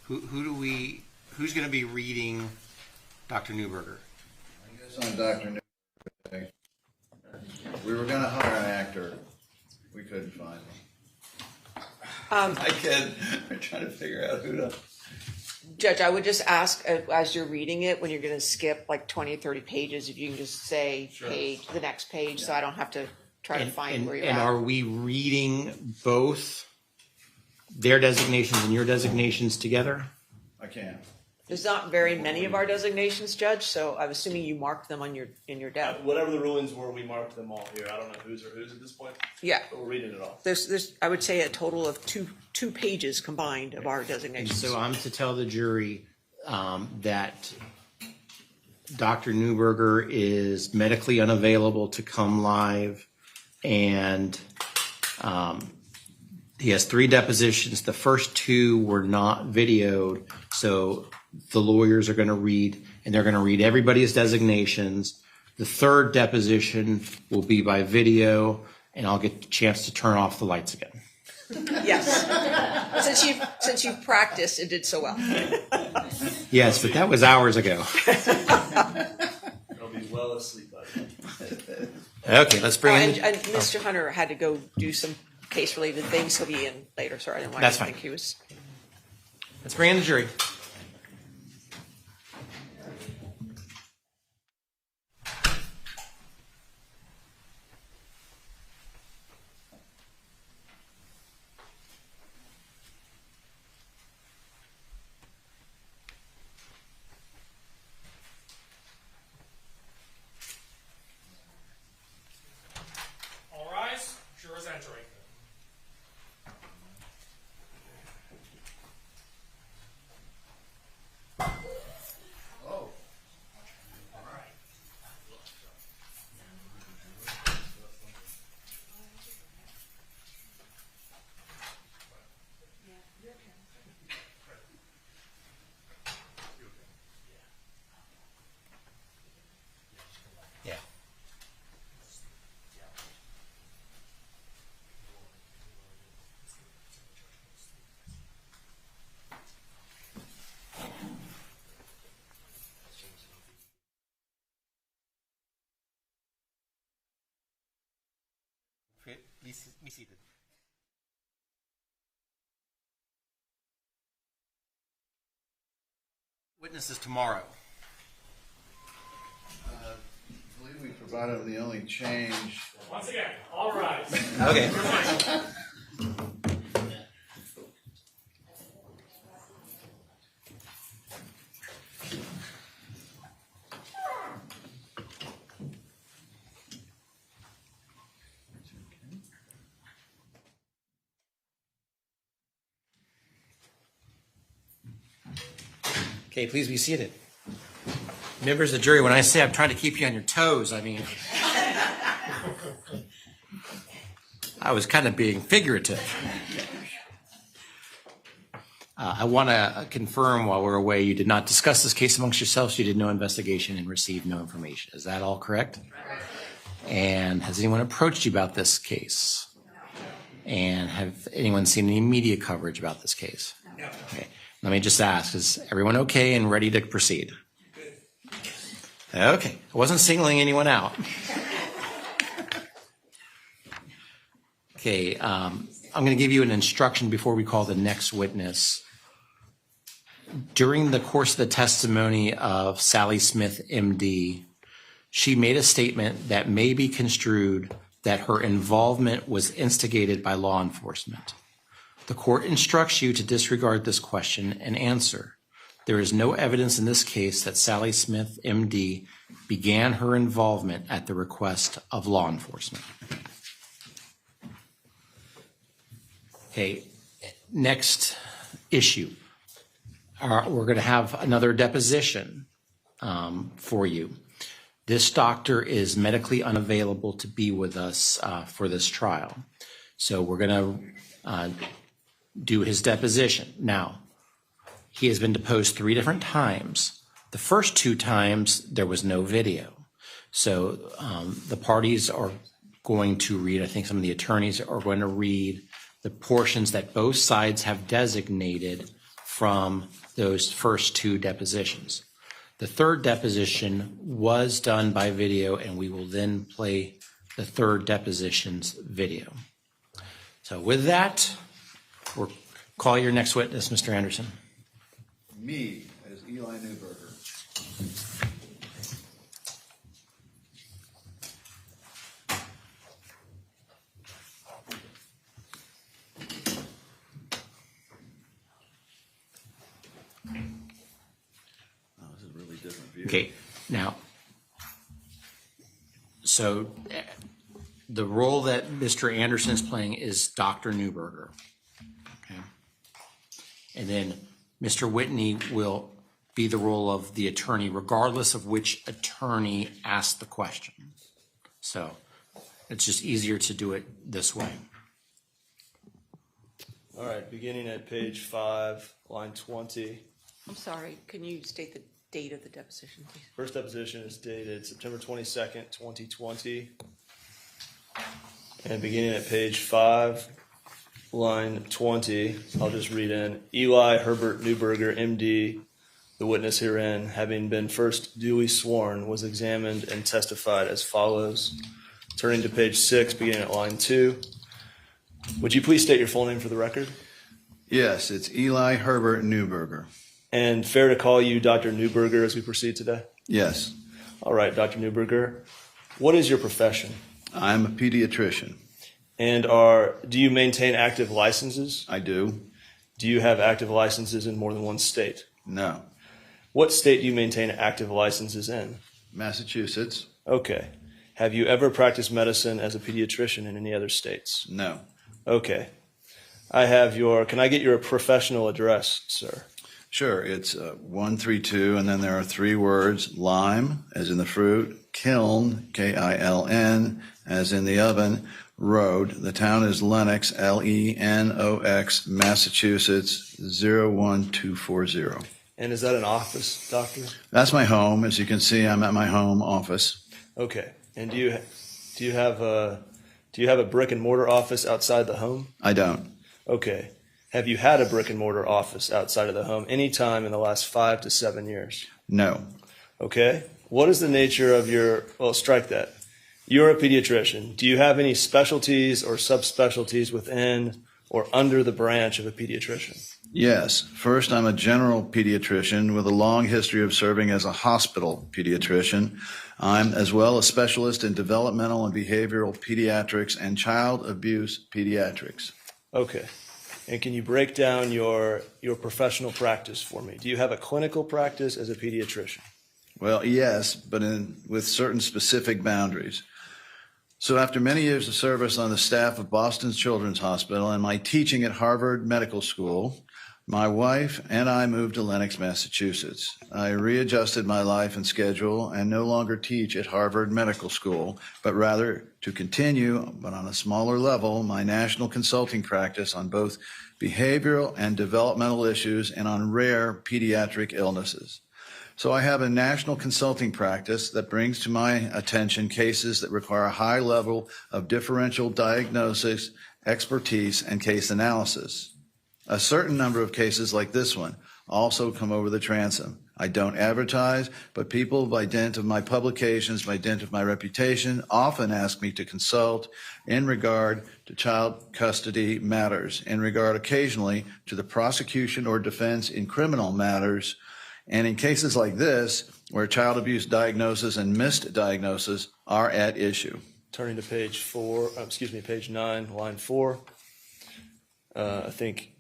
[SPEAKER 3] Who's going to be reading Dr. Newberger?
[SPEAKER 4] I guess I'm Dr. Newberger. We were going to hire an actor. We couldn't find one. I kid. We're trying to figure out who to...
[SPEAKER 2] Judge, I would just ask, as you're reading it, when you're going to skip like 20 or 30 pages, if you can just say the next page, so I don't have to try to find where you're at.
[SPEAKER 3] And are we reading both their designations and your designations together?
[SPEAKER 4] I can.
[SPEAKER 2] There's not very many of our designations, Judge, so I'm assuming you marked them on in your deck.
[SPEAKER 14] Whatever the rulings were, we marked them all here. I don't know whose are whose at this point.
[SPEAKER 2] Yeah.
[SPEAKER 14] But we're reading it all.
[SPEAKER 2] There's I would say a total of two pages combined of our designations.
[SPEAKER 3] So I'm to tell the jury that Dr. Newberger is medically unavailable to come live, and he has 3 depositions. The first 2 were not videoed, so the lawyers are going to read, and they're going to read everybody's designations. The 3rd deposition will be by video, and I'll get the chance to turn off the lights again.
[SPEAKER 2] Yes, since you've practiced and did so well.
[SPEAKER 3] Yes, but that was hours ago.
[SPEAKER 14] I'll be well asleep by then.
[SPEAKER 3] Okay, let's bring in.
[SPEAKER 2] And Mr. Hunter had to go do some case-related things. He'll be in later. Sorry, I didn't want
[SPEAKER 3] That's
[SPEAKER 2] to
[SPEAKER 3] fine.
[SPEAKER 2] think he was.
[SPEAKER 3] Let's bring in the jury.
[SPEAKER 10] Be seated. Witnesses tomorrow.
[SPEAKER 4] I believe we provided the only change.
[SPEAKER 6] Once again, all rise.
[SPEAKER 10] Okay. Okay, please be seated. Members of the jury, when I say I'm trying to keep you on your toes, I mean, I was kind of being figurative. I want to confirm while we're away, you did not discuss this case amongst yourselves, you did no investigation and received no information. Is that all correct? And has anyone approached you about this case? And have anyone seen any media coverage about this case?
[SPEAKER 6] No.
[SPEAKER 10] Okay. Let me just ask, is everyone okay and ready to proceed? Okay. I wasn't singling anyone out. Okay. I'm going to give you an instruction before we call the next witness. During the course of the testimony of Sally Smith, MD, she made a statement that may be construed that her involvement was instigated by law enforcement. The court instructs you to disregard this question and answer. There is no evidence in this case that Sally Smith, MD, began her involvement at the request of law enforcement. Okay, next issue. We're going to have another deposition for you. This doctor is medically unavailable to be with us for this trial. So we're going to do his deposition. Now, he has been deposed 3 different times. The first 2 times, there was no video. So the parties are going to read, I think some of the attorneys are going to read the portions that both sides have designated from those first 2 depositions. The third deposition was done by video, and we will then play the third deposition's video. So with that, we'll call your next witness, Mr. Anderson.
[SPEAKER 4] Me, as Eli Newberger. Oh, this is a really different view.
[SPEAKER 10] Okay, now, so the role that Mr. Anderson is playing is Dr. Newberger. Okay. And then Mr. Whitney will be the role of the attorney, regardless of which attorney asked the question. So it's just easier to do it this way.
[SPEAKER 21] All right, beginning at page 5, line 20.
[SPEAKER 2] I'm sorry, can you state the date of the deposition, please?
[SPEAKER 21] First deposition is dated September 22nd, 2020. And beginning at page 5, line 20, I'll just read in. Eli Herbert Newberger, MD, the witness herein, having been first duly sworn, was examined and testified as follows. Turning to page 6, beginning at line 2. Would you please state your full name for the record?
[SPEAKER 4] Yes, it's Eli Herbert Newberger.
[SPEAKER 21] And fair to call you Dr. Newberger as we proceed today?
[SPEAKER 4] Yes.
[SPEAKER 21] All right, Dr. Newberger. What is your profession?
[SPEAKER 4] I'm a pediatrician.
[SPEAKER 21] And do you maintain active licenses?
[SPEAKER 4] I do.
[SPEAKER 21] Do you have active licenses in more than one state?
[SPEAKER 4] No.
[SPEAKER 21] What state do you maintain active licenses in?
[SPEAKER 4] Massachusetts.
[SPEAKER 21] Okay. Have you ever practiced medicine as a pediatrician in any other states?
[SPEAKER 4] No.
[SPEAKER 21] Okay. Can I get your professional address, sir?
[SPEAKER 4] Sure. It's 132, and then there are 3 words: lime, as in the fruit; kiln, K-I-L-N, as in the oven; road. The town is Lenox, L-E-N-O-X, Massachusetts, 01240.
[SPEAKER 21] And is that an office, doctor?
[SPEAKER 4] That's my home. As you can see, I'm at my home office.
[SPEAKER 21] Okay. And do you have a brick and mortar office outside the home?
[SPEAKER 4] I don't.
[SPEAKER 21] Okay. Have you had a brick and mortar office outside of the home any time in the last 5 to 7 years?
[SPEAKER 4] No.
[SPEAKER 21] Okay. What is the nature of strike that. You're a pediatrician. Do you have any specialties or subspecialties within or under the branch of a pediatrician?
[SPEAKER 4] Yes. First, I'm a general pediatrician with a long history of serving as a hospital pediatrician. I'm as well a specialist in developmental and behavioral pediatrics and child abuse pediatrics.
[SPEAKER 21] Okay. And can you break down your professional practice for me? Do you have a clinical practice as a pediatrician?
[SPEAKER 4] Well, yes, but with certain specific boundaries. So after many years of service on the staff of Boston Children's Hospital and my teaching at Harvard Medical School, my wife and I moved to Lenox, Massachusetts. I readjusted my life and schedule and no longer teach at Harvard Medical School, but rather to continue, but on a smaller level, my national consulting practice on both behavioral and developmental issues and on rare pediatric illnesses. So I have a national consulting practice that brings to my attention cases that require a high level of differential diagnosis, expertise, and case analysis. A certain number of cases like this one also come over the transom. I don't advertise, but people by dint of my publications, by dint of my reputation, often ask me to consult in regard to child custody matters, in regard occasionally to the prosecution or defense in criminal matters, and in cases like this, where child abuse diagnosis and missed diagnosis are at issue.
[SPEAKER 21] Turning to page 9, line 4. I think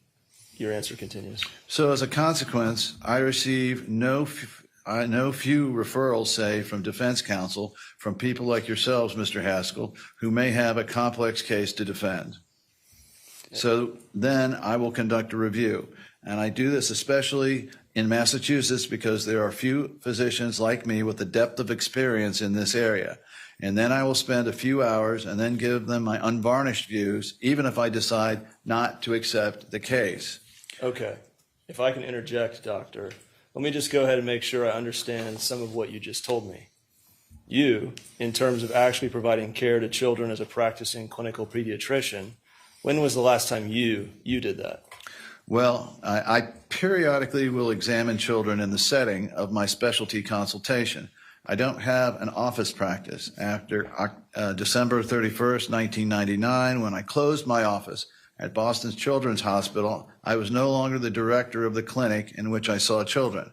[SPEAKER 21] your answer continues.
[SPEAKER 4] So as a consequence, I receive no few referrals, say, from defense counsel, from people like yourselves, Mr. Haskell, who may have a complex case to defend. So then I will conduct a review. And I do this especially in Massachusetts because there are few physicians like me with the depth of experience in this area. And then I will spend a few hours and then give them my unvarnished views, even if I decide not to accept the case.
[SPEAKER 21] Okay. If I can interject, Doctor, let me just go ahead and make sure I understand some of what you just told me. You, in terms of actually providing care to children as a practicing clinical pediatrician, when was the last time you did that?
[SPEAKER 4] Well, I periodically will examine children in the setting of my specialty consultation. I don't have an office practice. After December 31st, 1999, when I closed my office at Boston Children's Hospital, I was no longer the director of the clinic in which I saw children,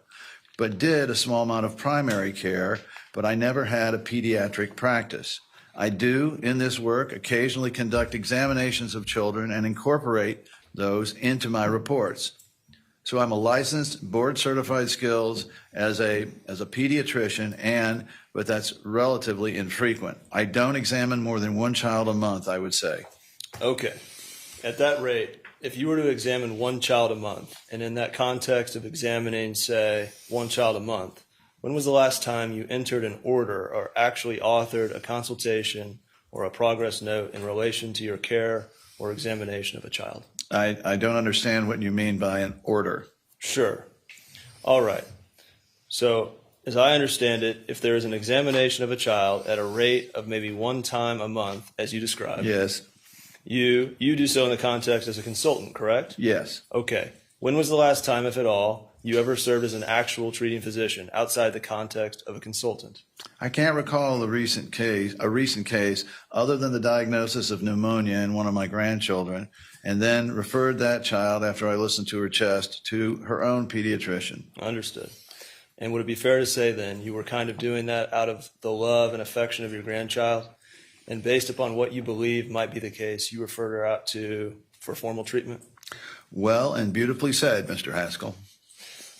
[SPEAKER 4] but did a small amount of primary care, but I never had a pediatric practice. I do, in this work, occasionally conduct examinations of children and incorporate those into my reports. So I'm a licensed, board-certified skills as a pediatrician, but that's relatively infrequent. I don't examine more than one child a month, I would say.
[SPEAKER 21] Okay. At that rate, if you were to examine one child a month, and in that context of examining, say, one child a month, when was the last time you entered an order or actually authored a consultation or a progress note in relation to your care or examination of a child?
[SPEAKER 4] I don't understand what you mean by an order.
[SPEAKER 21] Sure. All right. So, as I understand it, if there is an examination of a child at a rate of maybe one time a month, as you described,
[SPEAKER 4] yes,
[SPEAKER 21] you do so in the context as a consultant, correct?
[SPEAKER 4] Yes.
[SPEAKER 21] Okay. When was the last time, if at all, you ever served as an actual treating physician outside the context of a consultant?
[SPEAKER 4] I can't recall a recent case other than the diagnosis of pneumonia in one of my grandchildren, and then referred that child, after I listened to her chest, to her own pediatrician.
[SPEAKER 21] Understood. And would it be fair to say then you were kind of doing that out of the love and affection of your grandchild, and based upon what you believe might be the case, you referred her out for formal treatment?
[SPEAKER 4] Well and beautifully said, Mr. Haskell.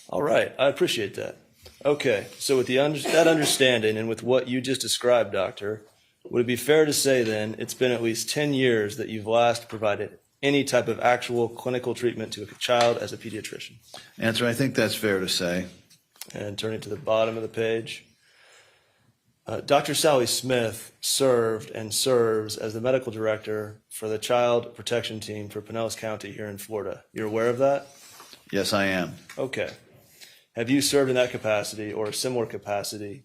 [SPEAKER 21] All right. I appreciate that. Okay. So with that understanding and with what you just described, Doctor, would it be fair to say then it's been at least 10 years that you've last provided any type of actual clinical treatment to a child as a pediatrician?
[SPEAKER 4] Answer, I think that's fair to say.
[SPEAKER 21] And turning to the bottom of the page, Dr. Sally Smith served and serves as the medical director for the Child Protection Team for Pinellas County here in Florida. You're aware of that?
[SPEAKER 4] Yes, I am.
[SPEAKER 21] Okay. Have you served in that capacity or a similar capacity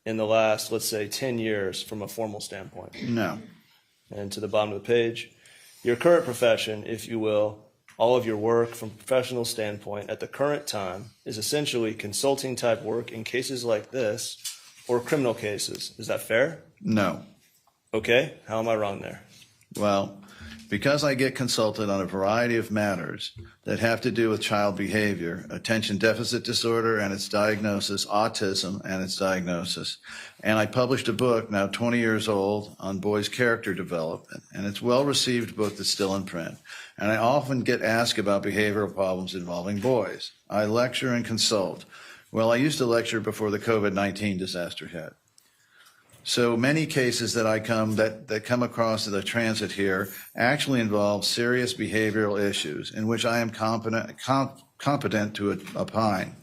[SPEAKER 21] in the last, let's say, 10 years from a formal standpoint?
[SPEAKER 4] No.
[SPEAKER 21] And to the bottom of the page, your current profession, if you will, all of your work from a professional standpoint at the current time is essentially consulting type work in cases like this or criminal cases. Is that fair?
[SPEAKER 4] No.
[SPEAKER 21] Okay, how am I wrong there?
[SPEAKER 4] Well, because I get consulted on a variety of matters that have to do with child behavior, attention deficit disorder and its diagnosis, autism and its diagnosis, and I published a book now 20 years old on boys' character development, and it's well received book that's still in print. And I often get asked about behavioral problems involving boys. I lecture and consult. Well, I used to lecture before the COVID-19 disaster hit. So many cases that that come across the transit here actually involve serious behavioral issues in which I am competent to opine.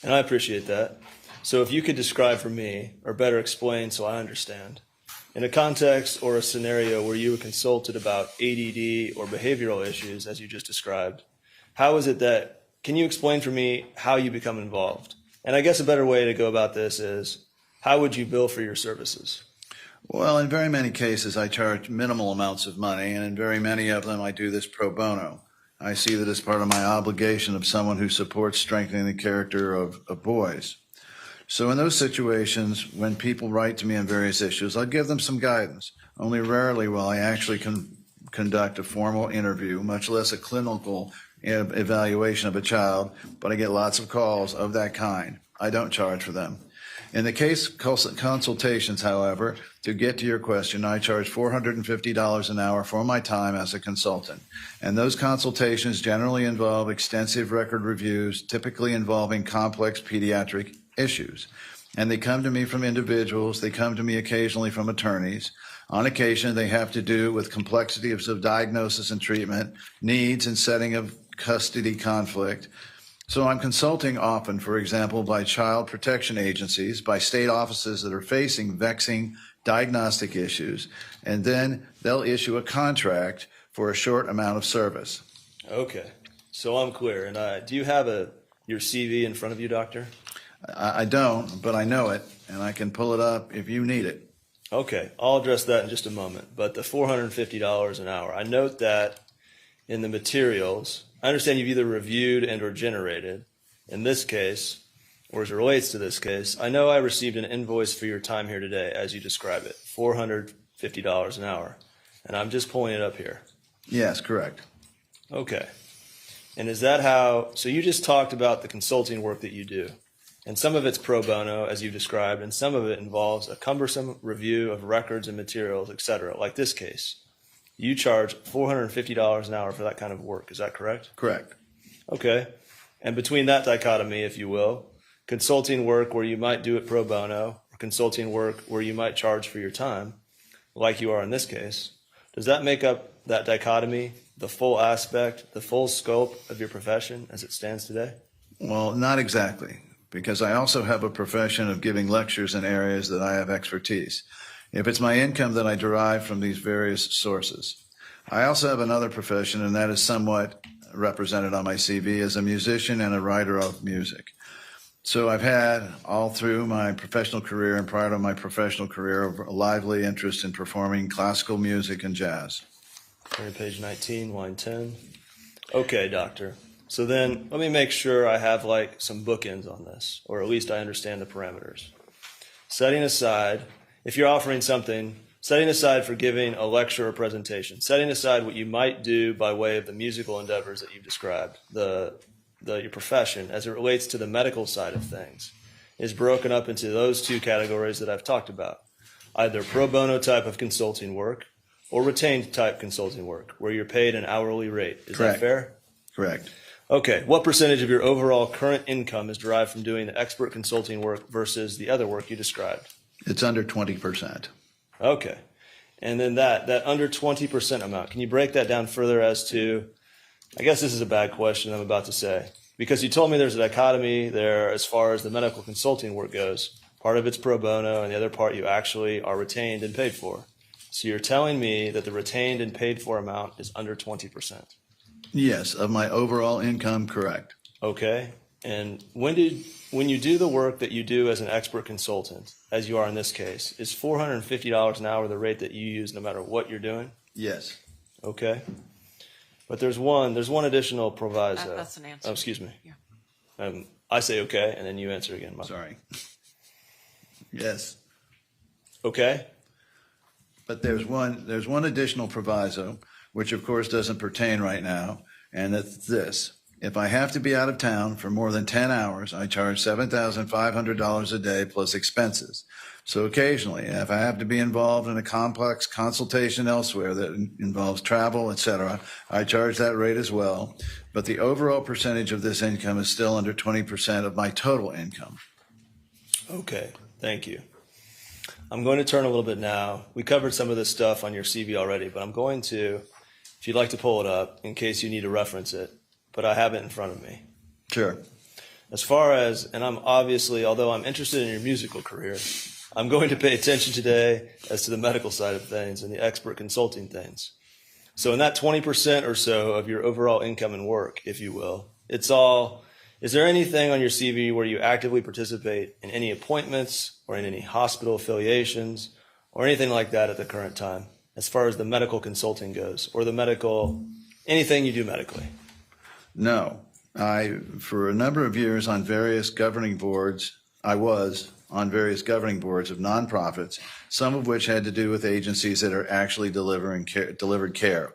[SPEAKER 21] And I appreciate that. So if you could describe for me, or better explain so I understand, in a context or a scenario where you were consulted about ADD or behavioral issues, as you just described, how is it that, can you explain for me how you become involved? And I guess a better way to go about this is, how would you bill for your services?
[SPEAKER 4] Well, in very many cases, I charge minimal amounts of money, and in very many of them, I do this pro bono. I see that as part of my obligation of someone who supports strengthening the character of boys. So in those situations, when people write to me on various issues, I'll give them some guidance. Only rarely will I actually conduct a formal interview, much less a clinical evaluation of a child, but I get lots of calls of that kind. I don't charge for them. In the case consultations, however, to get to your question, I charge $450 an hour for my time as a consultant. And those consultations generally involve extensive record reviews, typically involving complex pediatric issues. And they come to me from individuals. They come to me occasionally from attorneys. On occasion, they have to do with complexities of diagnosis and treatment, needs and setting of custody conflict. So I'm consulting often, for example, by child protection agencies, by state offices that are facing vexing diagnostic issues, and then they'll issue a contract for a short amount of service.
[SPEAKER 21] Okay, so I'm clear. And do you have your CV in front of you, doctor?
[SPEAKER 4] I don't, but I know it, and I can pull it up if you need it.
[SPEAKER 21] Okay, I'll address that in just a moment. But the $450 an hour, I note that in the materials, I understand you've either reviewed and or generated. In this case, or as it relates to this case, I know I received an invoice for your time here today, as you describe it, $450 an hour. And I'm just pulling it up here.
[SPEAKER 4] Yes, correct.
[SPEAKER 21] Okay. And is that how, so you just talked about the consulting work that you do. And some of it's pro bono, as you described, and some of it involves a cumbersome review of records and materials, et cetera, like this case. You charge $450 an hour for that kind of work. Is that correct?
[SPEAKER 4] Correct.
[SPEAKER 21] Okay. And between that dichotomy, if you will, consulting work where you might do it pro bono, or consulting work where you might charge for your time, like you are in this case, does that make up that dichotomy, the full aspect, the full scope of your profession as it stands today?
[SPEAKER 4] Well, not exactly, because I also have a profession of giving lectures in areas that I have expertise. If it's my income that I derive from these various sources. I also have another profession, and that is somewhat represented on my CV as a musician and a writer of music. So I've had all through my professional career and prior to my professional career a lively interest in performing classical music and jazz.
[SPEAKER 21] Turn to page 19, line 10. Okay, doctor. So then let me make sure I have like some bookends on this, or at least I understand the parameters. Setting aside, if you're offering something, setting aside for giving a lecture or presentation, setting aside what you might do by way of the musical endeavors that you've described, your profession as it relates to the medical side of things is broken up into those two categories that I've talked about, either pro bono type of consulting work or retained type consulting work where you're paid an hourly rate. Is
[SPEAKER 4] Correct.
[SPEAKER 21] that fair?
[SPEAKER 4] Correct.
[SPEAKER 21] Okay. What percentage of your overall current income is derived from doing the expert consulting work versus the other work you described?
[SPEAKER 4] It's under 20%.
[SPEAKER 21] Okay. And then that under 20% amount, can you break that down further as to, I guess this is a bad question I'm about to say, because you told me there's a dichotomy there as far as the medical consulting work goes. Part of it's pro bono and the other part you actually are retained and paid for. So you're telling me that the retained and paid for amount is under 20%.
[SPEAKER 4] Yes, of my overall income, correct.
[SPEAKER 21] Okay. And when you do the work that you do as an expert consultant, as you are in this case, is $450 an hour the rate that you use no matter what you're doing?
[SPEAKER 4] Yes.
[SPEAKER 21] Okay. But there's one additional proviso.
[SPEAKER 2] That's an answer.
[SPEAKER 21] Oh, excuse me.
[SPEAKER 2] Yeah.
[SPEAKER 21] I say okay, and then you answer again.
[SPEAKER 4] Sorry. Yes.
[SPEAKER 21] Okay.
[SPEAKER 20] But there's one additional proviso, which of course doesn't pertain right now, and that's this. If I have to be out of town for more than 10 hours, I charge $7,500 a day plus expenses. So occasionally, if I have to be involved in a complex consultation elsewhere that involves travel, etc., I charge that rate as well. But the overall percentage of this income is still under 20% of my total income.
[SPEAKER 21] Okay, thank you. I'm going to turn a little bit now. We covered some of this stuff on your CV already, but I'm going to, if you'd like to pull it up in case you need to reference it, but I have it in front of me.
[SPEAKER 20] Sure.
[SPEAKER 21] As far as, and I'm obviously, although I'm interested in your musical career, I'm going to pay attention today as to the medical side of things and the expert consulting things. So in that 20% or so of your overall income and work, if you will, it's all, is there anything on your CV where you actively participate in any appointments or in any hospital affiliations or anything like that at the current time, as far as the medical consulting goes, or the medical, anything you do medically?
[SPEAKER 20] No. For a number of years on various governing boards, I was on various governing boards of nonprofits, some of which had to do with agencies that are actually delivered care.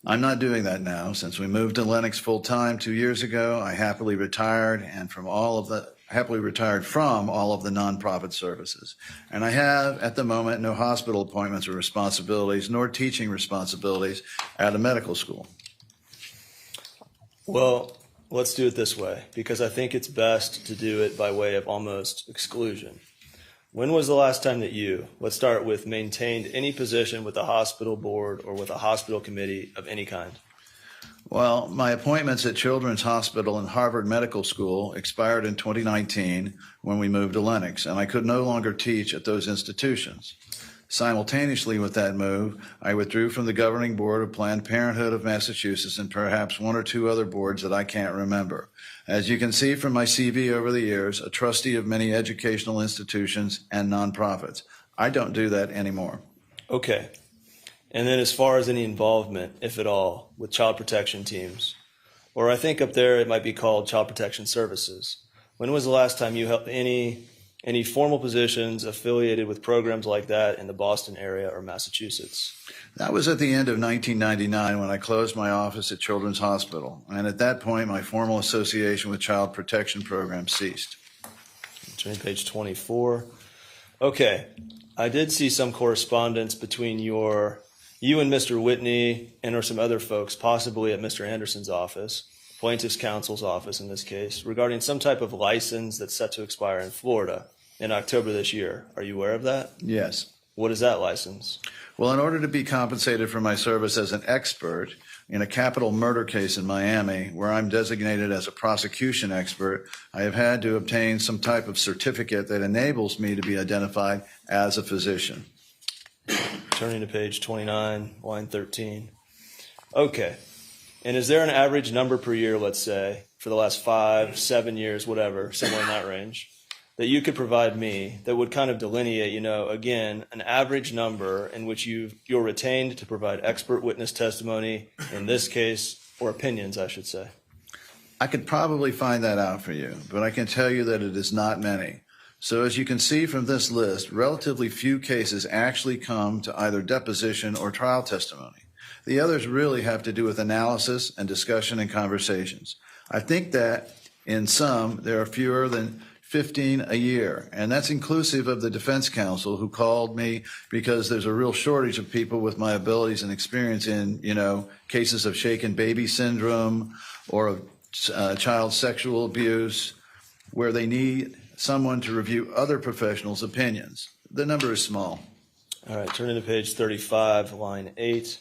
[SPEAKER 20] I'm not doing that now. Since we moved to Lenox full time 2 years ago, I happily retired from all of the nonprofit services. And I have, at the moment, no hospital appointments or responsibilities, nor teaching responsibilities at a medical school.
[SPEAKER 21] Well, let's do it this way, because I think it's best to do it by way of almost exclusion. When was the last time that you, let's start with, maintained any position with a hospital board or with a hospital committee of any kind?
[SPEAKER 20] Well, my appointments at Children's Hospital and Harvard Medical School expired in 2019 when we moved to Lenox, and I could no longer teach at those institutions. Simultaneously with that move, I withdrew from the governing board of Planned Parenthood of Massachusetts and perhaps one or two other boards that I can't remember. As you can see from my CV over the years, a trustee of many educational institutions and nonprofits. I don't do that anymore.
[SPEAKER 21] Okay. And then as far as any involvement, if at all, with child protection teams, or I think up there it might be called Child Protection Services, when was the last time you held any formal positions affiliated with programs like that in the Boston area or Massachusetts?
[SPEAKER 20] That was at the end of 1999 when I closed my office at Children's Hospital. And at that point, my formal association with child protection programs ceased.
[SPEAKER 21] Turning to page 24. Okay. I did see some correspondence between you and Mr. Whitney and or some other folks, possibly at Mr. Anderson's office, plaintiff's counsel's office in this case, regarding some type of license that's set to expire in Florida in October this year. Are you aware of that?
[SPEAKER 20] Yes.
[SPEAKER 21] What is that license?
[SPEAKER 20] Well, in order to be compensated for my service as an expert in a capital murder case in Miami, where I'm designated as a prosecution expert, I have had to obtain some type of certificate that enables me to be identified as a physician.
[SPEAKER 21] Turning to page 29, line 13. Okay. And is there an average number per year, let's say, for the last 5, 7 years, whatever, somewhere in that range, that you could provide me that would kind of delineate, again, an average number in which you're retained to provide expert witness testimony in this case, or opinions, I should say?
[SPEAKER 20] I could probably find that out for you, but I can tell you that it is not many. So as you can see from this list, relatively few cases actually come to either deposition or trial testimony. The others really have to do with analysis and discussion and conversations. I think that in some, there are fewer than 15 a year, and that's inclusive of the defense counsel who called me because there's a real shortage of people with my abilities and experience in, cases of shaken baby syndrome or of child sexual abuse, where they need someone to review other professionals' opinions. The number is small.
[SPEAKER 21] All right, turning to page 35, line 8.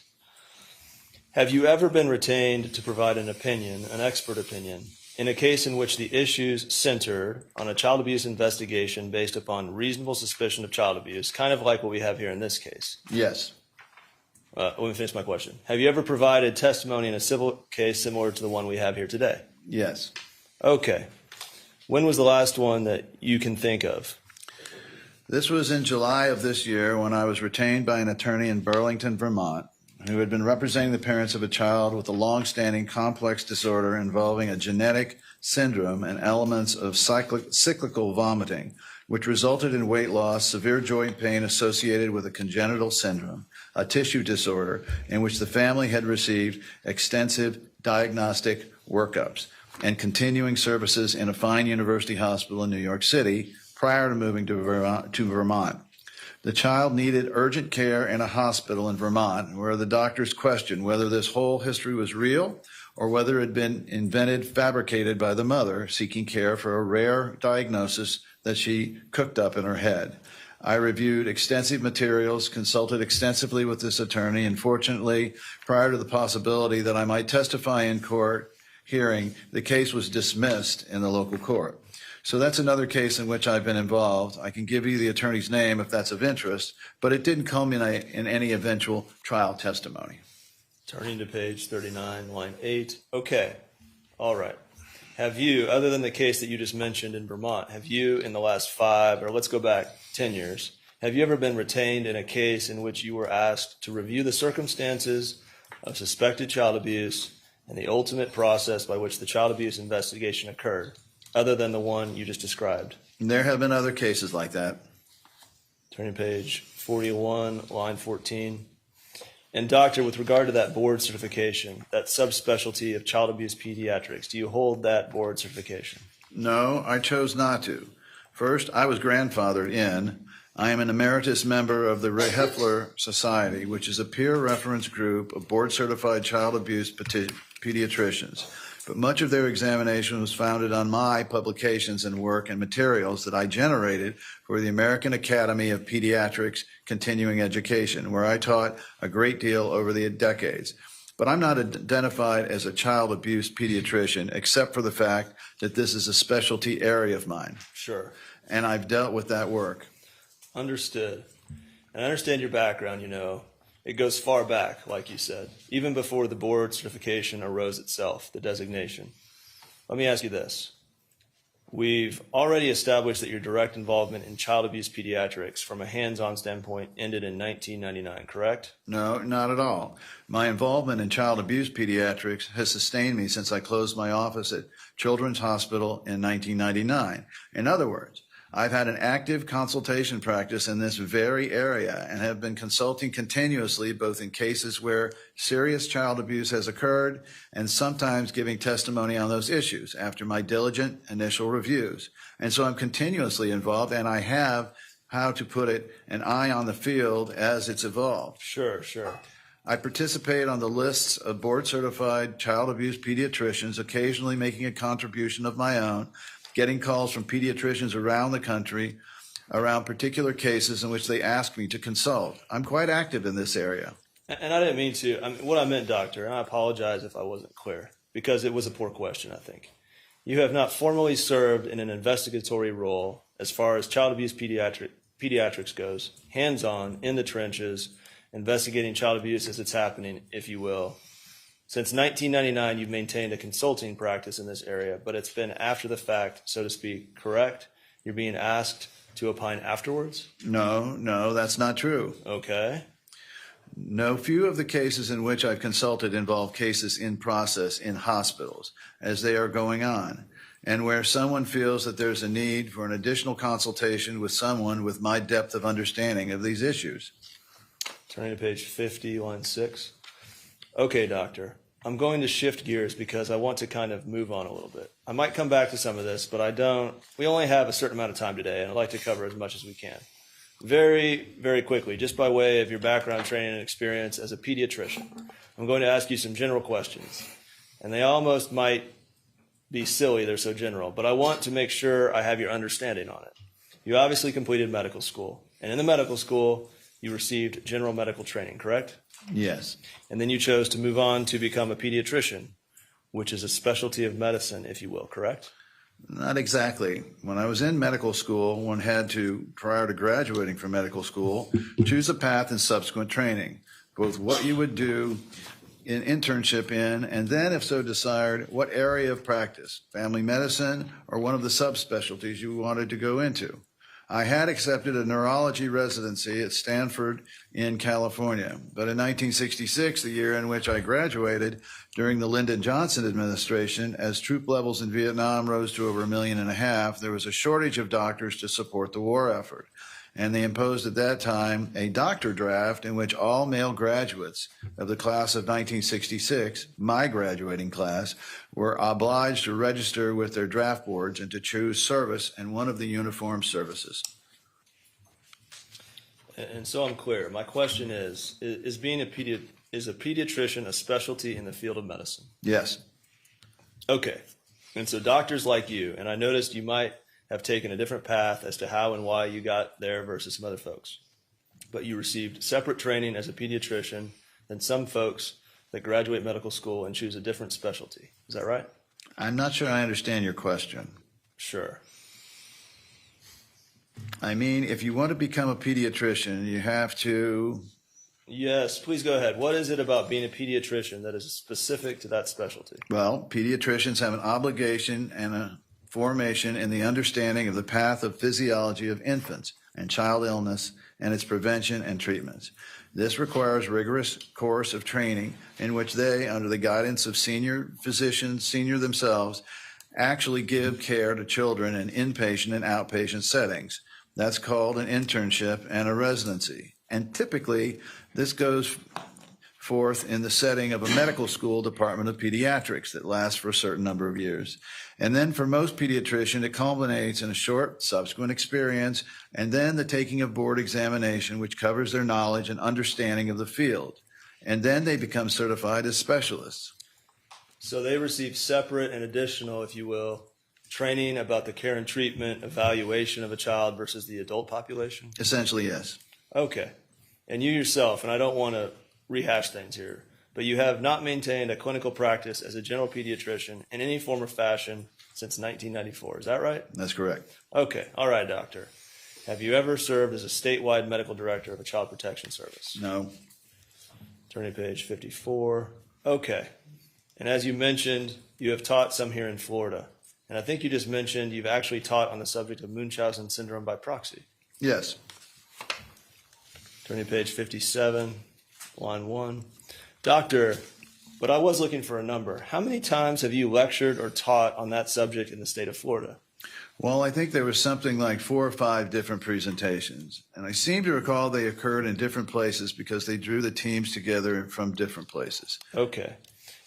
[SPEAKER 21] Have you ever been retained to provide an opinion, an expert opinion, in a case in which the issues centered on a child abuse investigation based upon reasonable suspicion of child abuse, kind of like what we have here in this case?
[SPEAKER 20] Yes.
[SPEAKER 21] Let me finish my question. Have you ever provided testimony in a civil case similar to the one we have here today?
[SPEAKER 20] Yes.
[SPEAKER 21] Okay. When was the last one that you can think of?
[SPEAKER 20] This was in July of this year when I was retained by an attorney in Burlington, Vermont, who had been representing the parents of a child with a long-standing complex disorder involving a genetic syndrome and elements of cyclical vomiting
[SPEAKER 4] which resulted in weight loss, severe joint pain associated with a congenital syndrome, a tissue disorder in which the family had received extensive diagnostic workups and continuing services in a fine university hospital in New York City prior to moving to Vermont. The child needed urgent care in a hospital in Vermont where the doctors questioned whether this whole history was real or whether it had been invented, fabricated by the mother seeking care for a rare diagnosis that she cooked up in her head. I reviewed extensive materials, consulted extensively with this attorney, and fortunately, prior to the possibility that I might testify in court hearing, the case was dismissed in the local court. So that's another case in which I've been involved. I can give you the attorney's name if that's of interest, but it didn't culminate in any eventual trial testimony.
[SPEAKER 21] Turning to page 39, line 8. Okay. All right. Have you, other than the case that you just mentioned in Vermont, have you in the last 5, or let's go back 10 years, have you ever been retained in a case in which you were asked to review the circumstances of suspected child abuse and the ultimate process by which the child abuse investigation occurred, other than the one you just described?
[SPEAKER 4] There have been other cases like that.
[SPEAKER 21] Turning page 41, line 14. And doctor, with regard to that board certification, that subspecialty of child abuse pediatrics, do you hold that board certification?
[SPEAKER 4] No, I chose not to. First, I was grandfathered in. I am an emeritus member of the Ray Heffler Society, which is a peer reference group of board-certified child abuse pediatricians. But much of their examination was founded on my publications and work and materials that I generated for the American Academy of Pediatrics Continuing Education, where I taught a great deal over the decades. But I'm not identified as a child abuse pediatrician, except for the fact that this is a specialty area of mine.
[SPEAKER 21] Sure.
[SPEAKER 4] And I've dealt with that work.
[SPEAKER 21] Understood. And I understand your background, you know. It goes far back, like you said, even before the board certification arose itself, the designation. Let me ask you this. We've already established that your direct involvement in child abuse pediatrics from a hands-on standpoint ended in 1999, correct?
[SPEAKER 4] No, not at all. My involvement in child abuse pediatrics has sustained me since I closed my office at Children's Hospital in 1999. In other words, I've had an active consultation practice in this very area and have been consulting continuously both in cases where serious child abuse has occurred and sometimes giving testimony on those issues after my diligent initial reviews. And so I'm continuously involved, and I have, how to put it, an eye on the field as it's evolved.
[SPEAKER 21] Sure, sure.
[SPEAKER 4] I participate on the lists of board-certified child abuse pediatricians, occasionally making a contribution of my own, getting calls from pediatricians around the country around particular cases in which they ask me to consult. I'm quite active in this area.
[SPEAKER 21] And I didn't mean to. What I meant, doctor, and I apologize if I wasn't clear, because it was a poor question, I think. You have not formally served in an investigatory role as far as child abuse pediatrics goes, hands-on, in the trenches, investigating child abuse as it's happening, if you will. Since 1999, you've maintained a consulting practice in this area, but it's been after the fact, so to speak, correct? You're being asked to opine afterwards?
[SPEAKER 4] No, that's not true.
[SPEAKER 21] Okay.
[SPEAKER 4] No, few of the cases in which I've consulted involve cases in process in hospitals as they are going on, and where someone feels that there's a need for an additional consultation with someone with my depth of understanding of these issues.
[SPEAKER 21] Turning to page 50, line 6. Okay, doctor, I'm going to shift gears because I want to kind of move on a little bit. I might come back to some of this, but I don't. We only have a certain amount of time today, and I'd like to cover as much as we can. Very, very quickly, just by way of your background, training, and experience as a pediatrician, I'm going to ask you some general questions. And they almost might be silly, they're so general, but I want to make sure I have your understanding on it. You obviously completed medical school, and in the medical school, you received general medical training, correct?
[SPEAKER 4] Yes.
[SPEAKER 21] And then you chose to move on to become a pediatrician, which is a specialty of medicine, if you will, correct?
[SPEAKER 4] Not exactly. When I was in medical school, one had to, prior to graduating from medical school, choose a path in subsequent training, both what you would do in internship in, and then, if so desired, what area of practice, family medicine or one of the subspecialties you wanted to go into. I had accepted a neurology residency at Stanford in California, but in 1966, the year in which I graduated, during the Lyndon Johnson administration, as troop levels in Vietnam rose to over 1.5 million, there was a shortage of doctors to support the war effort. And they imposed at that time a doctor draft in which all male graduates of the class of 1966, my graduating class, were obliged to register with their draft boards and to choose service in one of the uniformed services.
[SPEAKER 21] And so I'm clear. My question is being a pediatrician a specialty in the field of medicine?
[SPEAKER 4] Yes.
[SPEAKER 21] Okay. And so doctors like you, and I noticed you might have taken a different path as to how and why you got there versus some other folks. But you received separate training as a pediatrician than some folks that graduate medical school and choose a different specialty. Is that right?
[SPEAKER 4] I'm not sure I understand your question.
[SPEAKER 21] Sure.
[SPEAKER 4] I mean, if you want to become a pediatrician, you have to...
[SPEAKER 21] Yes, please go ahead. What is it about being a pediatrician that is specific to that specialty?
[SPEAKER 4] Well, pediatricians have an obligation and a formation in the understanding of the path of physiology of infants and child illness and its prevention and treatments. This requires rigorous course of training in which they, under the guidance of senior physicians, senior themselves, actually give care to children in inpatient and outpatient settings. That's called an internship and a residency. And typically, this goes forth in the setting of a medical school department of pediatrics that lasts for a certain number of years. And then for most pediatricians, it culminates in a short subsequent experience and then the taking of board examination, which covers their knowledge and understanding of the field. And then they become certified as specialists.
[SPEAKER 21] So they receive separate and additional, if you will, training about the care and treatment, evaluation of a child versus the adult population?
[SPEAKER 4] Essentially, yes.
[SPEAKER 21] Okay. And you yourself, and I don't want to rehash things here, but you have not maintained a clinical practice as a general pediatrician in any form or fashion since 1994. Is that right?
[SPEAKER 4] That's correct.
[SPEAKER 21] Okay. All right, doctor. Have you ever served as a statewide medical director of a child protection service?
[SPEAKER 4] No.
[SPEAKER 21] Turning to page 54. Okay. And as you mentioned, you have taught some here in Florida. And I think you just mentioned you've actually taught on the subject of Munchausen syndrome by proxy.
[SPEAKER 4] Yes.
[SPEAKER 21] Turning to page 57, line 1. Doctor, but I was looking for a number. How many times have you lectured or taught on that subject in the state of Florida?
[SPEAKER 4] Well, I think there was something like 4 or 5 different presentations. And I seem to recall they occurred in different places because they drew the teams together from different places.
[SPEAKER 21] Okay.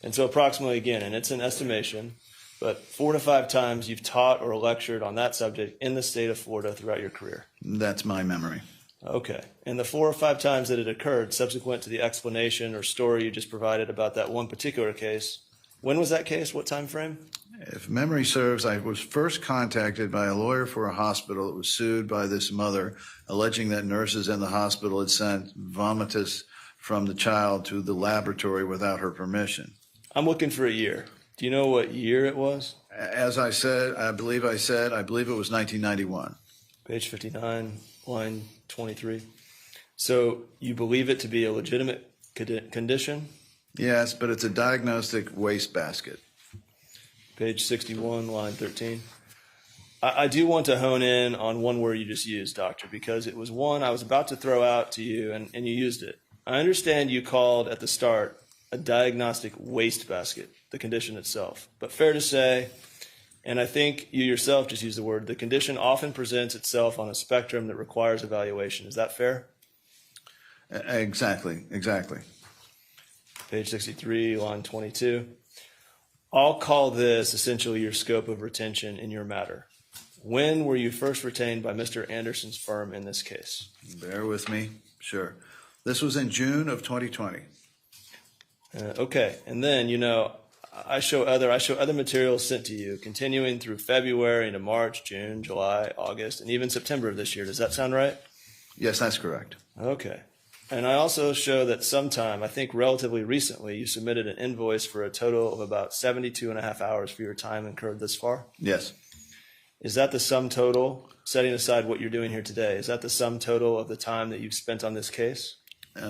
[SPEAKER 21] And so approximately, again, and it's an estimation, but 4 to 5 times you've taught or lectured on that subject in the state of Florida throughout your career.
[SPEAKER 4] That's my memory.
[SPEAKER 21] Okay. And the 4 or 5 times that it occurred subsequent to the explanation or story you just provided about that one particular case, when was that case? What time frame?
[SPEAKER 4] If memory serves, I was first contacted by a lawyer for a hospital that was sued by this mother, alleging that nurses in the hospital had sent vomitus from the child to the laboratory without her permission.
[SPEAKER 21] I'm looking for a year. Do you know what year it was?
[SPEAKER 4] As I said, I believe it was 1991.
[SPEAKER 21] Page 59, line 23. So you believe it to be a legitimate condition?
[SPEAKER 4] Yes, but it's a diagnostic wastebasket.
[SPEAKER 21] Page 61, line 13. I do want to hone in on one word you just used, doctor, because it was one I was about to throw out to you, and you used it. I understand you called at the start a diagnostic wastebasket, the condition itself. But fair to say, and I think you yourself just used the word, the condition often presents itself on a spectrum that requires evaluation. Is that fair?
[SPEAKER 4] Exactly.
[SPEAKER 21] Page 63, line 22. I'll call this essentially your scope of retention in your matter. When were you first retained by Mr. Anderson's firm in this case?
[SPEAKER 4] Bear with me. Sure. This was in June of 2020.
[SPEAKER 21] Okay. And then, I show other materials sent to you continuing through February into March, June, July, August, and even September of this year. Does that sound right?
[SPEAKER 4] Yes, that's correct.
[SPEAKER 21] Okay. And I also show that sometime, I think relatively recently, you submitted an invoice for a total of about 72.5 hours for your time incurred thus far?
[SPEAKER 4] Yes.
[SPEAKER 21] Is that the sum total, setting aside what you're doing here today, is that the sum total of the time that you've spent on this case?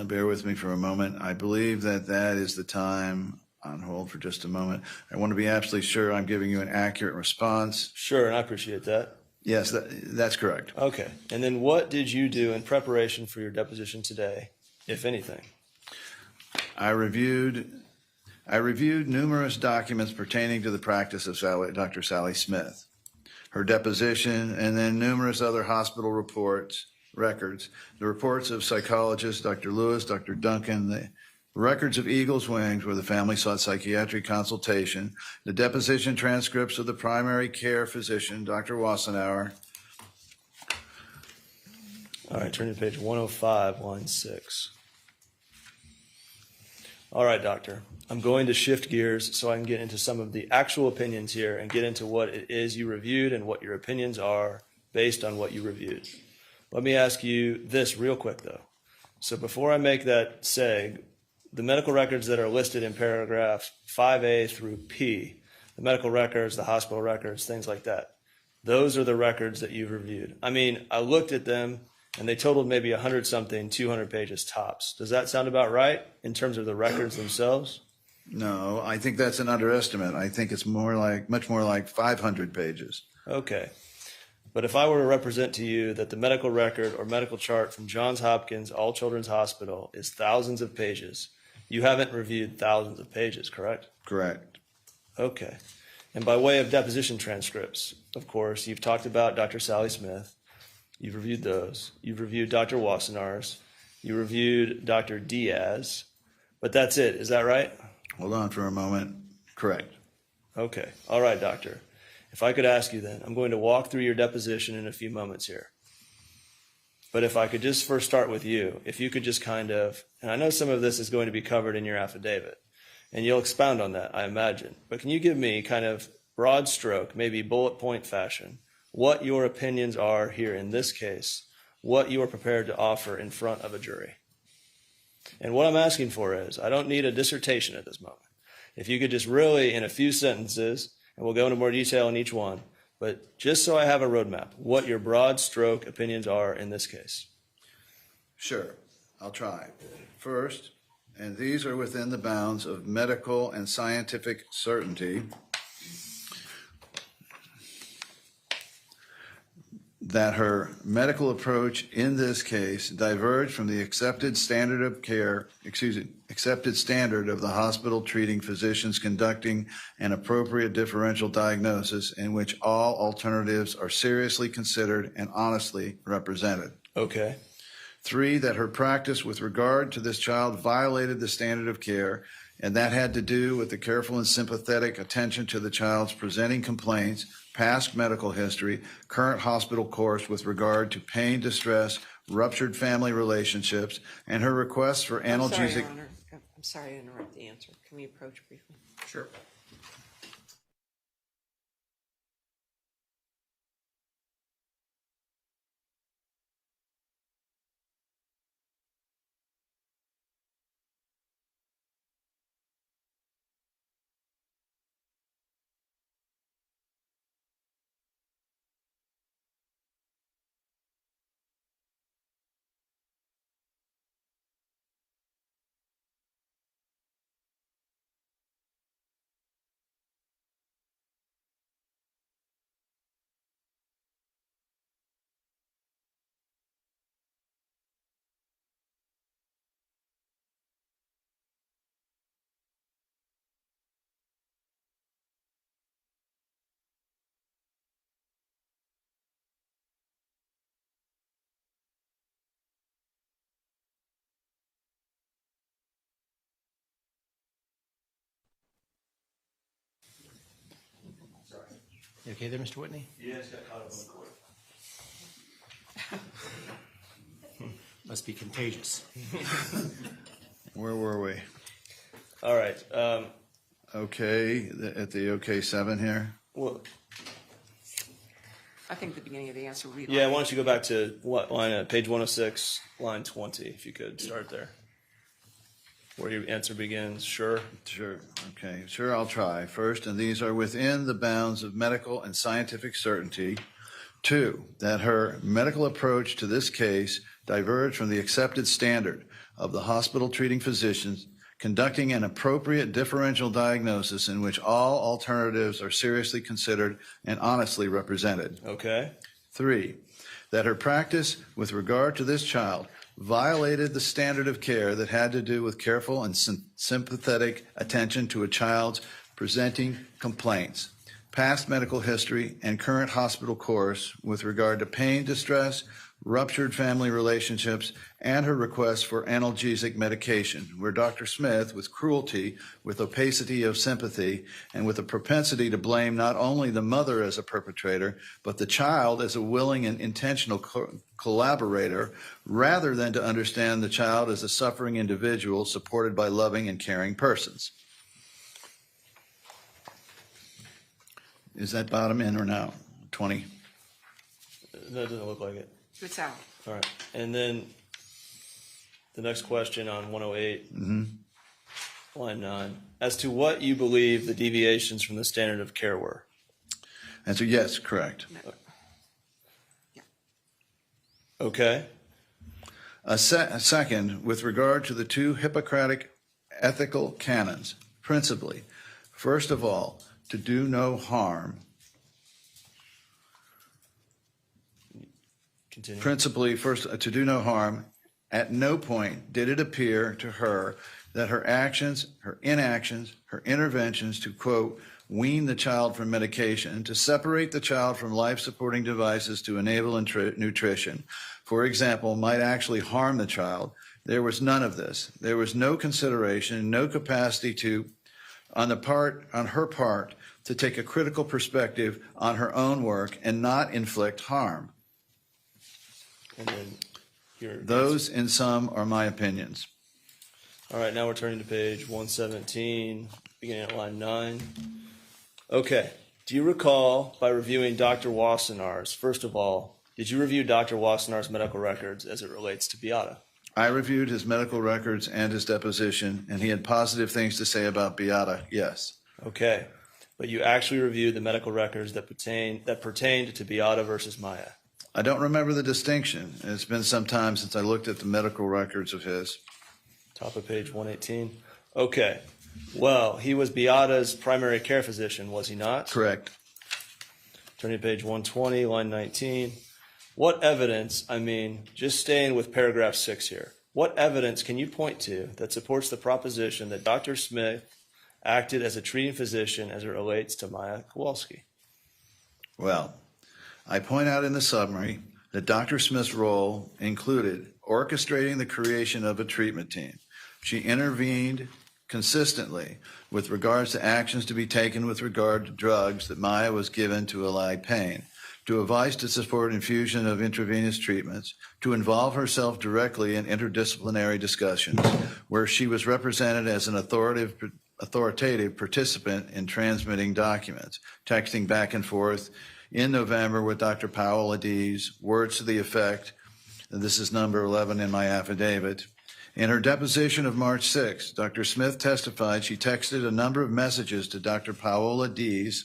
[SPEAKER 4] Bear with me for a moment. I believe that is the time. On hold for just a moment. I want to be absolutely sure I'm giving you an accurate response.
[SPEAKER 21] Sure, and I appreciate that. Yes, that's correct. Okay. And then what did you do in preparation for your deposition today, if anything?
[SPEAKER 4] I reviewed numerous documents pertaining to the practice of Dr. Sally Smith, her deposition, and then numerous other hospital records, the reports of psychologists, Dr. Lewis, Dr. Duncan, the records of Eagles Wings, where the family sought psychiatric consultation, the deposition transcripts of the primary care physician, Dr. Wassenauer.
[SPEAKER 21] All right, turn to page 105, line 6. All right, doctor. I'm going to shift gears so I can get into some of the actual opinions here and get into what it is you reviewed and what your opinions are based on what you reviewed. Let me ask you this real quick, though. So before I make that seg, the medical records that are listed in paragraph 5A through P, the medical records, the hospital records, things like that, those are the records that you've reviewed. I mean, I looked at them, and they totaled maybe 100-something, 200 pages tops. Does that sound about right in terms of the records themselves?
[SPEAKER 4] No, I think that's an underestimate. I think it's much more like 500 pages.
[SPEAKER 21] Okay. But if I were to represent to you that the medical record or medical chart from Johns Hopkins All Children's Hospital is thousands of pages, you haven't reviewed thousands of pages, correct?
[SPEAKER 4] Correct.
[SPEAKER 21] Okay. And by way of deposition transcripts, of course, you've talked about Dr. Sally Smith. You've reviewed those. You've reviewed Dr. Wassenauer's. You reviewed Dr. Diaz. But that's it. Is that right?
[SPEAKER 4] Hold on for a moment. Correct.
[SPEAKER 21] Okay. All right, doctor. If I could ask you then, I'm going to walk through your deposition in a few moments here. But if I could just first start with you, if you could just kind of, and I know some of this is going to be covered in your affidavit, and you'll expound on that, I imagine. But can you give me kind of broad stroke, maybe bullet point fashion, what your opinions are here in this case, what you are prepared to offer in front of a jury? And what I'm asking for is, I don't need a dissertation at this moment. If you could just really, in a few sentences, and we'll go into more detail in each one, but just so I have a roadmap, what your broad stroke opinions are in this case.
[SPEAKER 4] Sure, I'll try. First, and these are within the bounds of medical and scientific certainty, that her medical approach in this case diverged from the accepted standard of the hospital treating physicians conducting an appropriate differential diagnosis in which all alternatives are seriously considered and honestly represented.
[SPEAKER 21] Okay.
[SPEAKER 4] 3, that her practice with regard to this child violated the standard of care, and that had to do with the careful and sympathetic attention to the child's presenting complaints, past medical history, current hospital course with regard to pain, distress, ruptured family relationships, and her requests for analgesic.
[SPEAKER 2] I'm sorry to interrupt the answer. Can we approach briefly?
[SPEAKER 3] Sure. You okay there, Mr. Whitney?
[SPEAKER 21] Yeah, it's got caught up on the court.
[SPEAKER 3] Must be contagious.
[SPEAKER 4] Where were we?
[SPEAKER 21] All right.
[SPEAKER 4] Okay, at the OK 7 here.
[SPEAKER 21] Well,
[SPEAKER 2] I think the beginning of the answer would be.
[SPEAKER 21] yeah, why don't you go back to what line? Page 106, line 20, if you could start there. Where your answer begins. Sure.
[SPEAKER 4] Sure. Okay. Sure, I'll try. First, and these are within the bounds of medical and scientific certainty. 2, that her medical approach to this case diverged from the accepted standard of the hospital treating physicians conducting an appropriate differential diagnosis in which all alternatives are seriously considered and honestly represented.
[SPEAKER 21] Okay.
[SPEAKER 20] 3, that her practice with regard to this child violated the standard of care that had to do with careful and sympathetic attention to a child's presenting complaints, past medical history, and current hospital course with regard to pain, distress, ruptured family relationships, and her request for analgesic medication, where Dr. Smith, with cruelty, with opacity of sympathy, and with a propensity to blame not only the mother as a perpetrator, but the child as a willing and intentional collaborator, rather than to understand the child as a suffering individual supported by loving and caring persons. Is that bottom in or no? 20?
[SPEAKER 21] That doesn't look like it.
[SPEAKER 2] It's out.
[SPEAKER 21] All right. And then the next question on 108, line 9. As to what you believe the deviations from the standard of care were?
[SPEAKER 20] Answer, yes, correct.
[SPEAKER 21] Okay.
[SPEAKER 20] A second, with regard to the 2 Hippocratic ethical canons, principally, first of all, to do no harm.
[SPEAKER 21] Continue.
[SPEAKER 20] Principally, first, to do no harm. At no point did it appear to her that her actions, her inactions, her interventions to, quote, wean the child from medication, to separate the child from life-supporting devices to enable nutrition, for example, might actually harm the child. There was none of this. There was no consideration, no capacity to, on her part, to take a critical perspective on her own work and not inflict harm.
[SPEAKER 21] And then
[SPEAKER 20] those, in sum, are my opinions.
[SPEAKER 21] All right, now we're turning to page 117, beginning at line 9. Okay. Do you recall, by reviewing Dr. Wassenaar's, first of all, did you review Dr. Wassenaar's medical records as it relates to Beata?
[SPEAKER 20] I reviewed his medical records and his deposition, and he had positive things to say about Beata, yes.
[SPEAKER 21] Okay. But you actually reviewed the medical records that pertained to Beata versus Maya?
[SPEAKER 20] I don't remember the distinction. It's been some time since I looked at the medical records of his.
[SPEAKER 21] Top of page 118. Okay. Well, he was Beata's primary care physician, was he not?
[SPEAKER 20] Correct.
[SPEAKER 21] Turning to page 120, line 19. What evidence, just staying with paragraph 6 here, what evidence can you point to that supports the proposition that Dr. Smith acted as a treating physician as it relates to Maya Kowalski?
[SPEAKER 20] Well, I point out in the summary that Dr. Smith's role included orchestrating the creation of a treatment team. She intervened consistently with regards to actions to be taken with regard to drugs that Maya was given to allay pain, to advise to support infusion of intravenous treatments, to involve herself directly in interdisciplinary discussions, where she was represented as an authoritative participant in transmitting documents, texting back and forth in November with Dr. Powell Adiz, words to the effect, and this is number 11 in my affidavit. In her deposition of March 6, Dr. Smith testified she texted a number of messages to Dr. Powell Adiz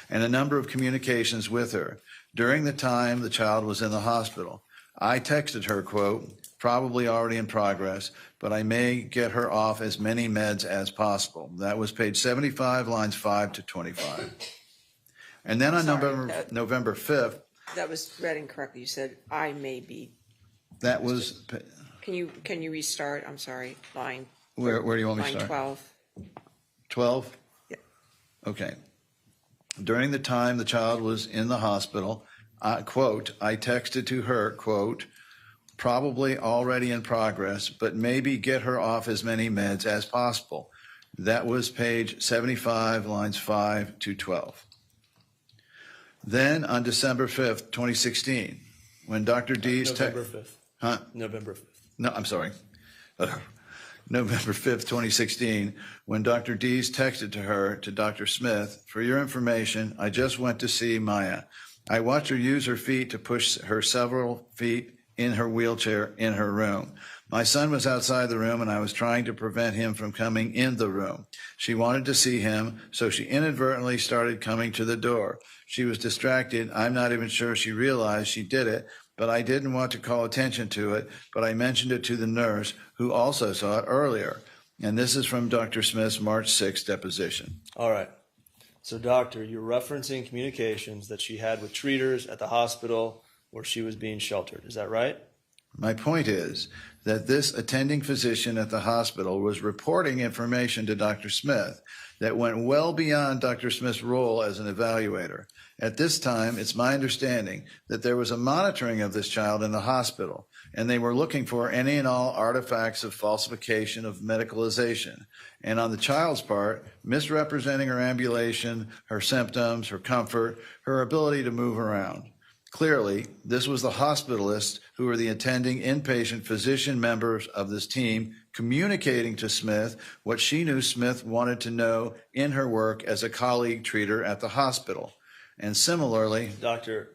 [SPEAKER 20] and a number of communications with her during the time the child was in the hospital. I texted her, quote, probably already in progress, but I may get her off as many meds as possible. That was page 75, lines 5 to 25. And then on November 5th.
[SPEAKER 2] That was read incorrectly. You said, I may be.
[SPEAKER 20] That was.
[SPEAKER 2] Can you restart? I'm sorry. Line.
[SPEAKER 20] Where do you want me to start?
[SPEAKER 2] 12.
[SPEAKER 20] 12?
[SPEAKER 2] Yeah.
[SPEAKER 20] Okay. During the time the child was in the hospital, quote, I texted to her, quote, probably already in progress, but maybe get her off as many meds as possible. That was page 75, lines 5 to 12. Then on December 5th, 2016, when Dr. D's...
[SPEAKER 21] November 5th.
[SPEAKER 20] Huh?
[SPEAKER 21] November 5th.
[SPEAKER 20] No, I'm sorry. November 5th, 2016, when Dr. Dees texted to her, to Dr. Smith, for your information, I just went to see Maya. I watched her use her feet to push her several feet in her wheelchair in her room. My son was outside the room and I was trying to prevent him from coming in the room. She wanted to see him, so she inadvertently started coming to the door. She was distracted. I'm not even sure she realized she did it, but I didn't want to call attention to it, but I mentioned it to the nurse who also saw it earlier. And this is from Dr. Smith's March 6th deposition.
[SPEAKER 21] All right. So, doctor, you're referencing communications that she had with treaters at the hospital where she was being sheltered. Is that right?
[SPEAKER 20] My point is that this attending physician at the hospital was reporting information to Dr. Smith that went well beyond Dr. Smith's role as an evaluator. At this time, it's my understanding that there was a monitoring of this child in the hospital, and they were looking for any and all artifacts of falsification of medicalization. And on the child's part, misrepresenting her ambulation, her symptoms, her comfort, her ability to move around. Clearly, this was the hospitalists who were the attending inpatient physician members of this team communicating to Smith what she knew Smith wanted to know in her work as a colleague treater at the hospital. And similarly,
[SPEAKER 21] Doctor,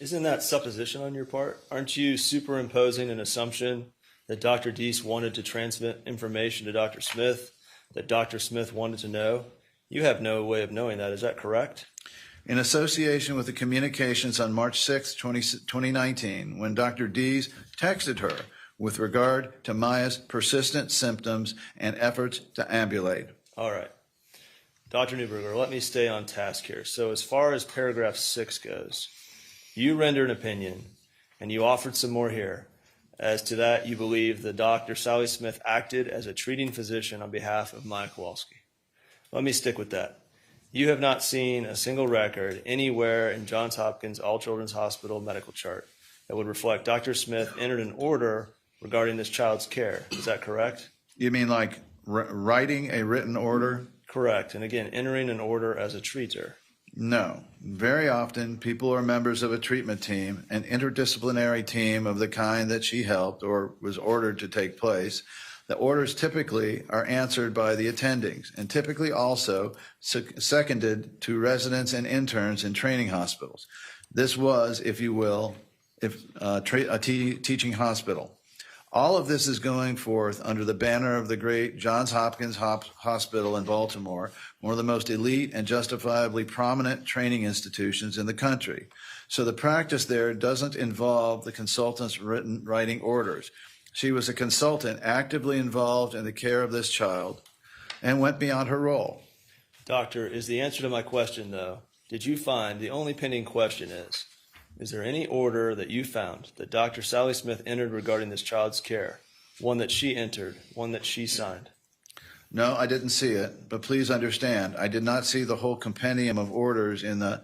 [SPEAKER 21] isn't that supposition on your part? Aren't you superimposing an assumption that Dr. Deese wanted to transmit information to Dr. Smith that Dr. Smith wanted to know? You have no way of knowing that. Is that correct?
[SPEAKER 20] in association with the communications on March 6, 2019, when Dr. Deese texted her with regard to Maya's persistent symptoms and efforts to ambulate.
[SPEAKER 21] All right. Dr. Newberger, let me stay on task here. So as far as paragraph 6 goes, you rendered an opinion, and you offered some more here. As to that, you believe that Dr. Sally Smith acted as a treating physician on behalf of Maya Kowalski. Let me stick with that. You have not seen a single record anywhere in Johns Hopkins All Children's Hospital medical chart that would reflect Dr. Smith entered an order regarding this child's care. Is that correct?
[SPEAKER 20] You mean like writing a written order?
[SPEAKER 21] Correct. And again, entering an order as a treater.
[SPEAKER 20] No. Very often, people are members of a treatment team, an interdisciplinary team of the kind that she helped or was ordered to take place. The orders typically are answered by the attendings and typically also seconded to residents and interns in training hospitals. This was, if you will, a teaching hospital. All of this is going forth under the banner of the great Johns Hopkins Hospital in Baltimore, one of the most elite and justifiably prominent training institutions in the country. So the practice there doesn't involve the consultant's writing orders. She was a consultant actively involved in the care of this child and went beyond her role.
[SPEAKER 21] Doctor, is the answer to my question, though, did you find, the only pending question is there any order that you found that Dr. Sally Smith entered regarding this child's care? One that she entered, one that she signed?
[SPEAKER 20] No, I didn't see it, but please understand, I did not see the whole compendium of orders in the,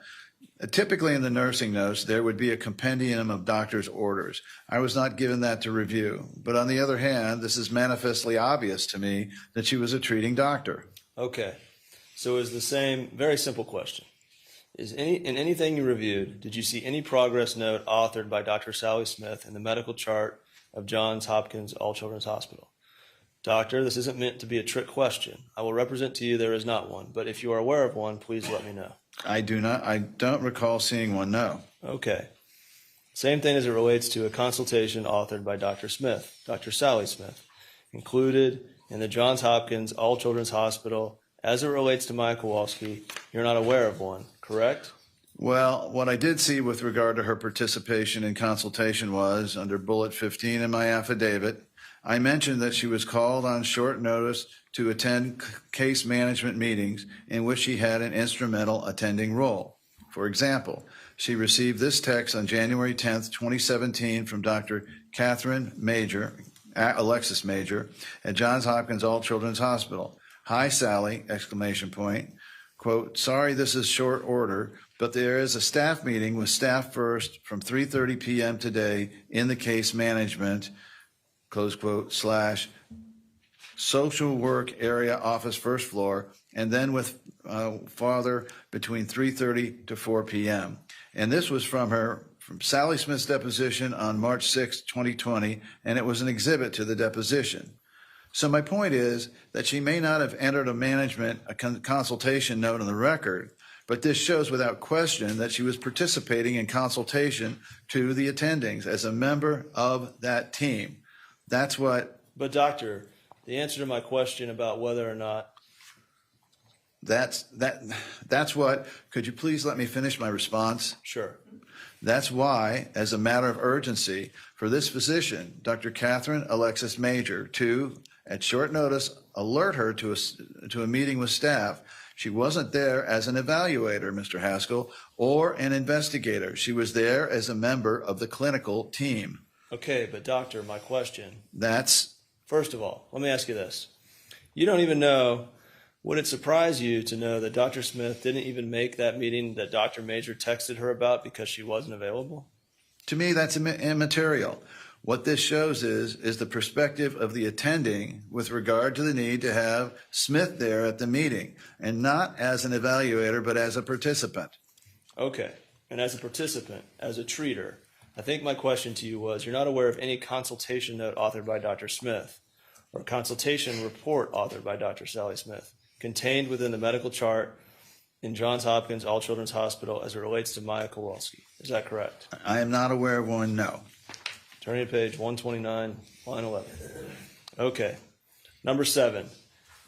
[SPEAKER 20] typically in the nursing notes, there would be a compendium of doctor's orders. I was not given that to review, but on the other hand, this is manifestly obvious to me that she was a treating doctor.
[SPEAKER 21] Okay, so it's the same, very simple question. In anything you reviewed, did you see any progress note authored by Dr. Sally Smith in the medical chart of Johns Hopkins All Children's Hospital? Doctor, this isn't meant to be a trick question. I will represent to you there is not one, but if you are aware of one, please let me know.
[SPEAKER 20] I don't recall seeing one, no.
[SPEAKER 21] Okay. Same thing as it relates to a consultation authored by Dr. Smith, Dr. Sally Smith, included in the Johns Hopkins All Children's Hospital. As it relates to Maya Kowalski, you're not aware of one, correct?
[SPEAKER 20] Well, what I did see with regard to her participation in consultation was, under bullet 15 in my affidavit, I mentioned that she was called on short notice to attend case management meetings in which she had an instrumental attending role. For example, she received this text on January 10th, 2017 from Dr. Alexis Major at Johns Hopkins All Children's Hospital. Hi, Sally, exclamation point. Quote, sorry this is short order, but there is a staff meeting with staff first from 3:30 p.m. today in the case management, close quote, / social work area office first floor, and then with father between 3:30 to 4 p.m. And this was from Sally Smith's deposition on March 6, 2020, and it was an exhibit to the deposition. So my point is that she may not have entered a consultation note on the record, but this shows without question that she was participating in consultation to the attendings as a member of that team. That's what...
[SPEAKER 21] But doctor, the answer to my question about whether or not...
[SPEAKER 20] That's what... Could you please let me finish my response?
[SPEAKER 21] Sure.
[SPEAKER 20] That's why, as a matter of urgency, for this physician, Dr. Catherine Alexis Major, to, at short notice, alert her to a meeting with staff,
[SPEAKER 4] She wasn't there as an evaluator, Mr. Haskell, or an investigator. She was there as a member of the clinical team.
[SPEAKER 21] Okay, but doctor, my question.
[SPEAKER 4] That's...
[SPEAKER 21] First of all, let me ask you this. You don't even know, would it surprise you to know that Dr. Smith didn't even make that meeting that Dr. Major texted her about because she wasn't available?
[SPEAKER 4] To me, that's immaterial. What this shows is the perspective of the attending with regard to the need to have Smith there at the meeting, and not as an evaluator, but as a participant.
[SPEAKER 21] Okay, and as a participant, as a treater, I think my question to you was, you're not aware of any consultation note authored by Dr. Smith or consultation report authored by Dr. Sally Smith contained within the medical chart in Johns Hopkins All Children's Hospital as it relates to Maya Kowalski. Is that correct?
[SPEAKER 4] I am not aware of one, no.
[SPEAKER 21] Turning to page 129, line 11. Okay. Number 7,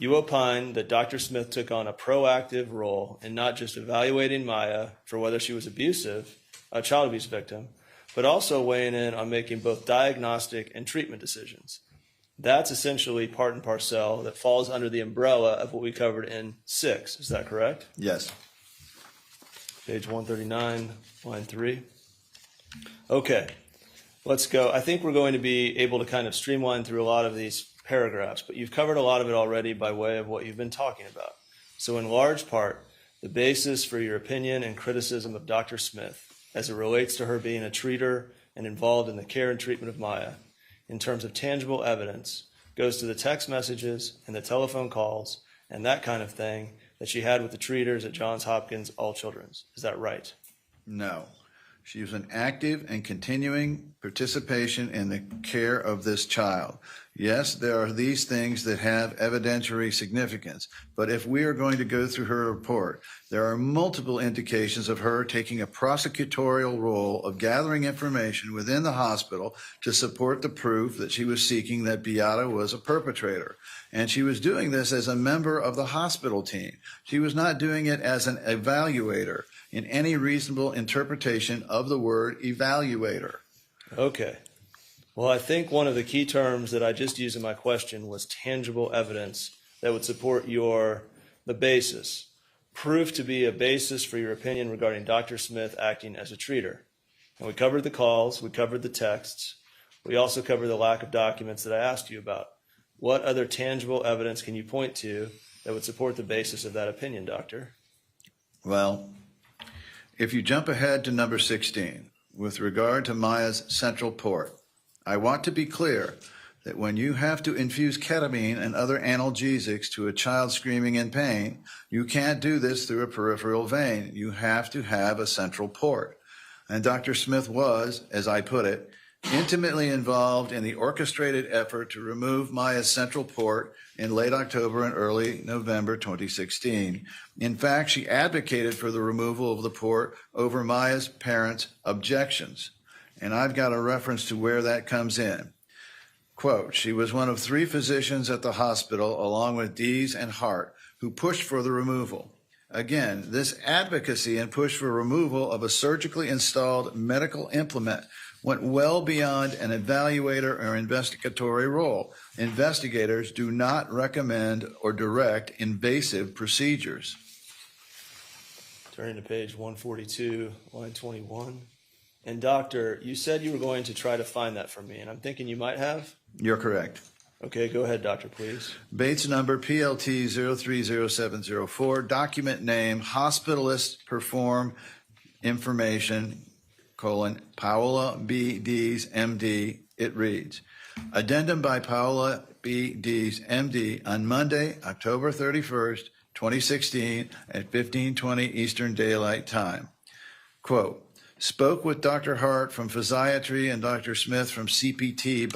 [SPEAKER 21] you opine that Dr. Smith took on a proactive role in not just evaluating Maya for whether she was abusive, a child abuse victim, but also weighing in on making both diagnostic and treatment decisions. That's essentially part and parcel that falls under the umbrella of what we covered in 6. Is that correct?
[SPEAKER 4] Yes.
[SPEAKER 21] Page 139, line 3. Okay, let's go. I think we're going to be able to kind of streamline through a lot of these paragraphs, but you've covered a lot of it already by way of what you've been talking about. So in large part, the basis for your opinion and criticism of Dr. Smith as it relates to her being a treater and involved in the care and treatment of Maya, in terms of tangible evidence, goes to the text messages and the telephone calls and that kind of thing that she had with the treaters at Johns Hopkins All Children's. Is that right?
[SPEAKER 4] No. She was an active and continuing participation in the care of this child. Yes, there are these things that have evidentiary significance, but if we are going to go through her report, there are multiple indications of her taking a prosecutorial role of gathering information within the hospital to support the proof that she was seeking that Beata was a perpetrator. And she was doing this as a member of the hospital team. She was not doing it as an evaluator in any reasonable interpretation of the word evaluator.
[SPEAKER 21] Okay. Well, I think one of the key terms that I just used in my question was tangible evidence that would support the basis. Proof to be a basis for your opinion regarding Dr. Smith acting as a treater. And we covered the calls, we covered the texts, we also covered the lack of documents that I asked you about. What other tangible evidence can you point to that would support the basis of that opinion, Doctor?
[SPEAKER 4] Well, if you jump ahead to number 16, with regard to Maya's central port, I want to be clear that when you have to infuse ketamine and other analgesics to a child screaming in pain, you can't do this through a peripheral vein. You have to have a central port. And Dr. Smith was, as I put it, intimately involved in the orchestrated effort to remove Maya's central port in late October and early November 2016. In fact, she advocated for the removal of the port over Maya's parents' objections. And I've got a reference to where that comes in. Quote, she was one of 3 physicians at the hospital, along with Dees and Hart, who pushed for the removal. Again, this advocacy and push for removal of a surgically installed medical implement went well beyond an evaluator or investigatory role. Investigators do not recommend or direct invasive procedures.
[SPEAKER 21] Turning to page 142, line 21. And doctor, you said you were going to try to find that for me, and I'm thinking you might have?
[SPEAKER 4] You're correct.
[SPEAKER 21] Okay, go ahead, doctor, please.
[SPEAKER 4] Bates number PLT 030704, document name, hospitalist perform information, Paola B. Dees, MD. It reads, addendum by Paola B. Dees, MD, on Monday, October 31st, 2016 at 15:20 Eastern Daylight Time. Quote, spoke with Dr. Hart from Physiatry and Dr. Smith from CPT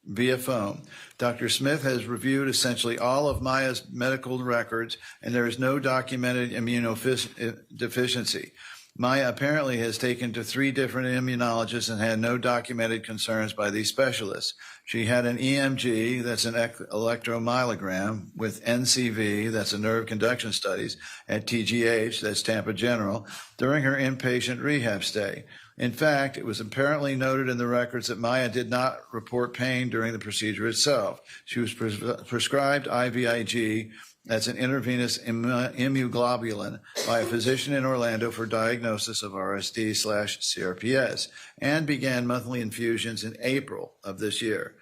[SPEAKER 4] via phone. Dr. Smith has reviewed essentially all of Maya's medical records, and there is no documented immunodeficiency. Maya apparently has taken to 3 different immunologists and had no documented concerns by these specialists. She had an EMG, that's an electromyogram, with NCV, that's a nerve conduction studies, at TGH, that's Tampa General, during her inpatient rehab stay. In fact, it was apparently noted in the records that Maya did not report pain during the procedure itself. She was prescribed IVIG
[SPEAKER 20] That's an intravenous immunoglobulin by a physician in Orlando for diagnosis of RSD/CRPS, and began monthly infusions in April of this year.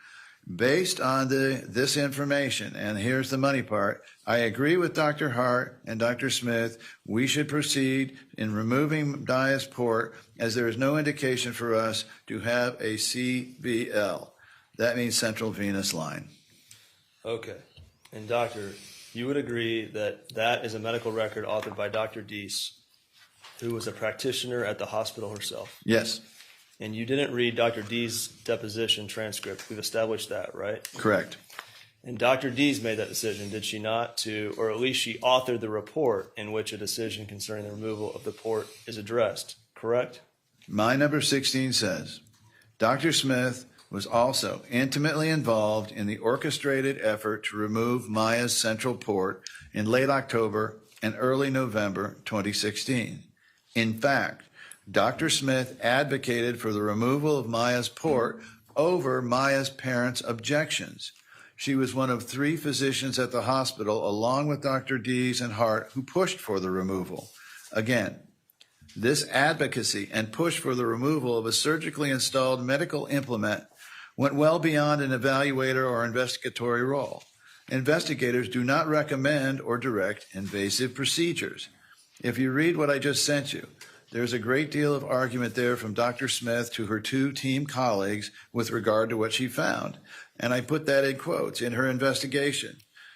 [SPEAKER 20] Based on this information, and here's the money part, I agree with Dr. Hart and Dr. Smith. We should proceed in removing Maya's port, as there is no indication for us to have a CVL. That means central venous line.
[SPEAKER 21] Okay. And doctor, you would agree that that is a medical record authored by Dr. Deese, who was a practitioner at the hospital herself?
[SPEAKER 20] Yes.
[SPEAKER 21] And you didn't read Dr. Dee's deposition transcript. We've established that, right?
[SPEAKER 20] Correct.
[SPEAKER 21] And Dr. Deese made that decision, did she not, or at least she authored the report in which a decision concerning the removal of the port is addressed, correct?
[SPEAKER 20] My number 16 says, Dr. Smith was also intimately involved in the orchestrated effort to remove Maya's central port in late October and early November 2016. In fact, Dr. Smith advocated for the removal of Maya's port over Maya's parents' objections. She was one of 3 physicians at the hospital, along with Dr. Deese and Hart, who pushed for the removal. Again, this advocacy and push for the removal of a surgically installed medical implement went well beyond an evaluator or investigatory role. Investigators do not recommend or direct invasive procedures. If you read what I just sent you, there's a great deal of argument there from Dr. Smith to her 2 team colleagues with regard to what she found. And I put that in quotes in her investigation.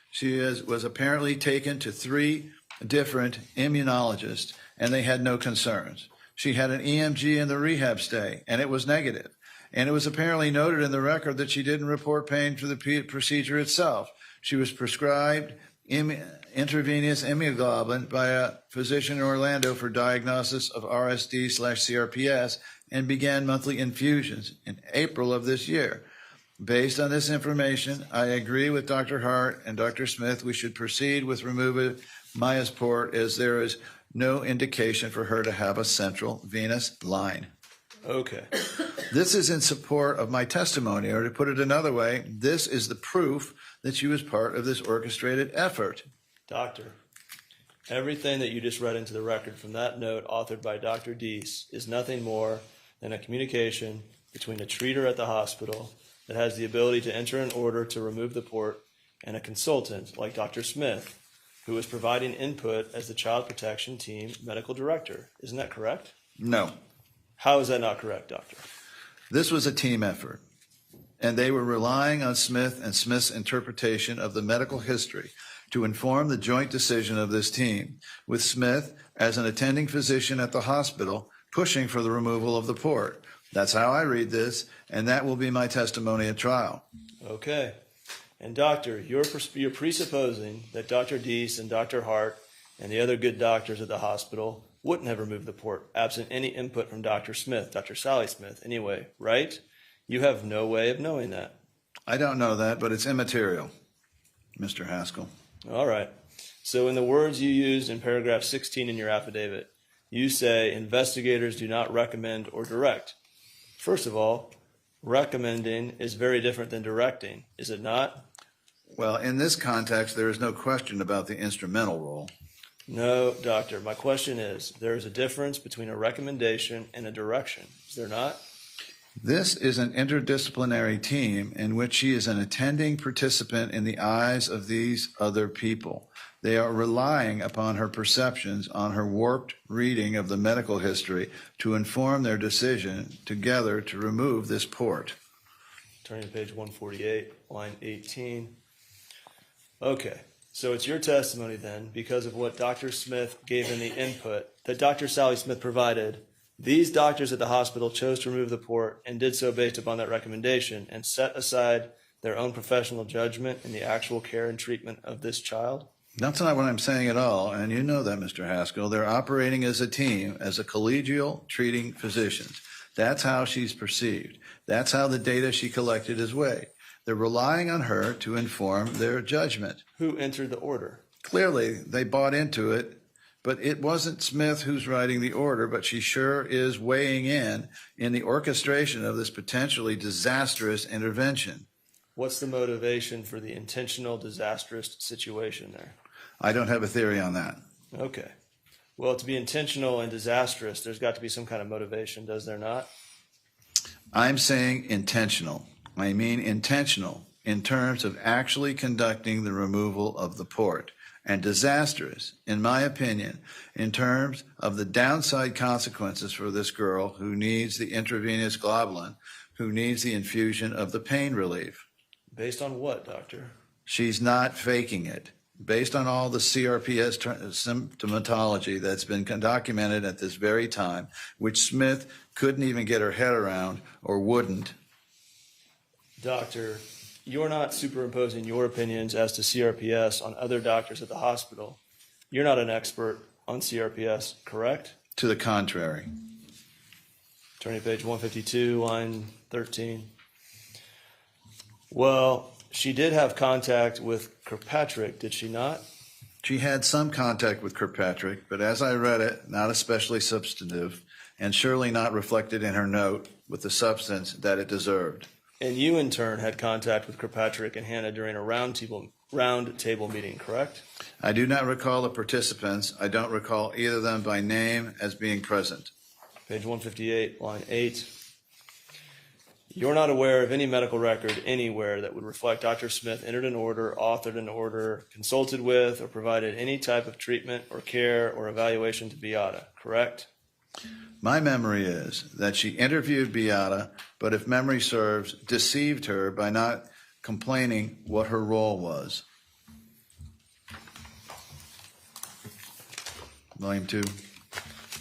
[SPEAKER 20] She was apparently taken to 3 different immunologists, and they had no concerns. She had an EMG in the rehab stay, and it was negative. And it was apparently noted in the record that she didn't report pain for the procedure itself. She was prescribed intravenous immunoglobulin by a physician in Orlando for diagnosis of RSD/CRPS and began monthly infusions in April of this year. Based on this information, I agree with Dr. Hart and Dr. Smith. We should proceed with removing Maya's port, as there is no indication for her to have a central venous line.
[SPEAKER 21] Okay.
[SPEAKER 20] This is in support of my testimony, or to put it another way, this is the proof that she was part of this orchestrated effort.
[SPEAKER 21] Doctor, everything that you just read into the record from that note authored by Dr. Deese is nothing more than a communication between a treater at the hospital that has the ability to enter an order to remove the port and a consultant like Dr. Smith, who is providing input as the Child Protection Team medical director. Isn't that correct?
[SPEAKER 20] No.
[SPEAKER 21] How is that not correct, doctor?
[SPEAKER 20] This was a team effort, and they were relying on Smith and Smith's interpretation of the medical history to inform the joint decision of this team, with Smith as an attending physician at the hospital pushing for the removal of the port. That's how I read this, and that will be my testimony at trial.
[SPEAKER 21] Okay. And doctor, you're presupposing that Dr. Deese and Dr. Hart and the other good doctors at the hospital wouldn't have removed the port, absent any input from Dr. Smith, Dr. Sally Smith, anyway, right? You have no way of knowing that.
[SPEAKER 20] I don't know that, but it's immaterial, Mr. Haskell.
[SPEAKER 21] All right. So in the words you used in paragraph 16 in your affidavit, you say investigators do not recommend or direct. First of all, recommending is very different than directing, is it not?
[SPEAKER 20] Well, in this context, there is no question about the instrumental role.
[SPEAKER 21] No, doctor. My question is, there is a difference between a recommendation and a direction, is there not?
[SPEAKER 20] This is an interdisciplinary team in which she is an attending participant in the eyes of these other people. They are relying upon her perceptions, on her warped reading of the medical history to inform their decision together to remove this port.
[SPEAKER 21] Turning to page 148, line 18. Okay, so it's your testimony then, because of what Dr. Smith gave in the input that Dr. Sally Smith provided, these doctors at the hospital chose to remove the port and did so based upon that recommendation and set aside their own professional judgment in the actual care and treatment of this child?
[SPEAKER 20] That's not what I'm saying at all, and you know that, Mr. Haskell. They're operating as a team, as a collegial treating physicians. That's how she's perceived. That's how the data she collected is weighed. They're relying on her to inform their judgment.
[SPEAKER 21] Who entered the order?
[SPEAKER 20] Clearly, they bought into it, but it wasn't Smith who's writing the order, but she sure is weighing in the orchestration of this potentially disastrous intervention.
[SPEAKER 21] What's the motivation for the intentional disastrous situation there?
[SPEAKER 20] I don't have a theory on that.
[SPEAKER 21] Okay. Well, to be intentional and disastrous, there's got to be some kind of motivation, does there not?
[SPEAKER 20] I'm saying intentional. I mean intentional in terms of actually conducting the removal of the port, and disastrous, in my opinion, in terms of the downside consequences for this girl who needs the intravenous globulin, who needs the infusion of the pain relief.
[SPEAKER 21] Based on what, doctor?
[SPEAKER 20] She's not faking it. Based on all the CRPS symptomatology that's been documented at this very time, which Smith couldn't even get her head around or wouldn't.
[SPEAKER 21] Doctor, you're not superimposing your opinions as to CRPS on other doctors at the hospital. You're not an expert on CRPS, correct?
[SPEAKER 20] To the contrary.
[SPEAKER 21] Turning to page 152, line 13. Well, she did have contact with Kirkpatrick, did she not?
[SPEAKER 20] She had some contact with Kirkpatrick, but as I read it, not especially substantive, and surely not reflected in her note with the substance that it deserved.
[SPEAKER 21] And you, in turn, had contact with Kirkpatrick and Hannah during a round table meeting, correct?
[SPEAKER 20] I do not recall the participants. I don't recall either of them by name as being present.
[SPEAKER 21] Page 158, line 8. You're not aware of any medical record anywhere that would reflect Dr. Smith entered an order, authored an order, consulted with, or provided any type of treatment or care or evaluation to Beata, correct?
[SPEAKER 20] My memory is that she interviewed Beata, but if memory serves, deceived her by not complaining what her role was. Volume 2.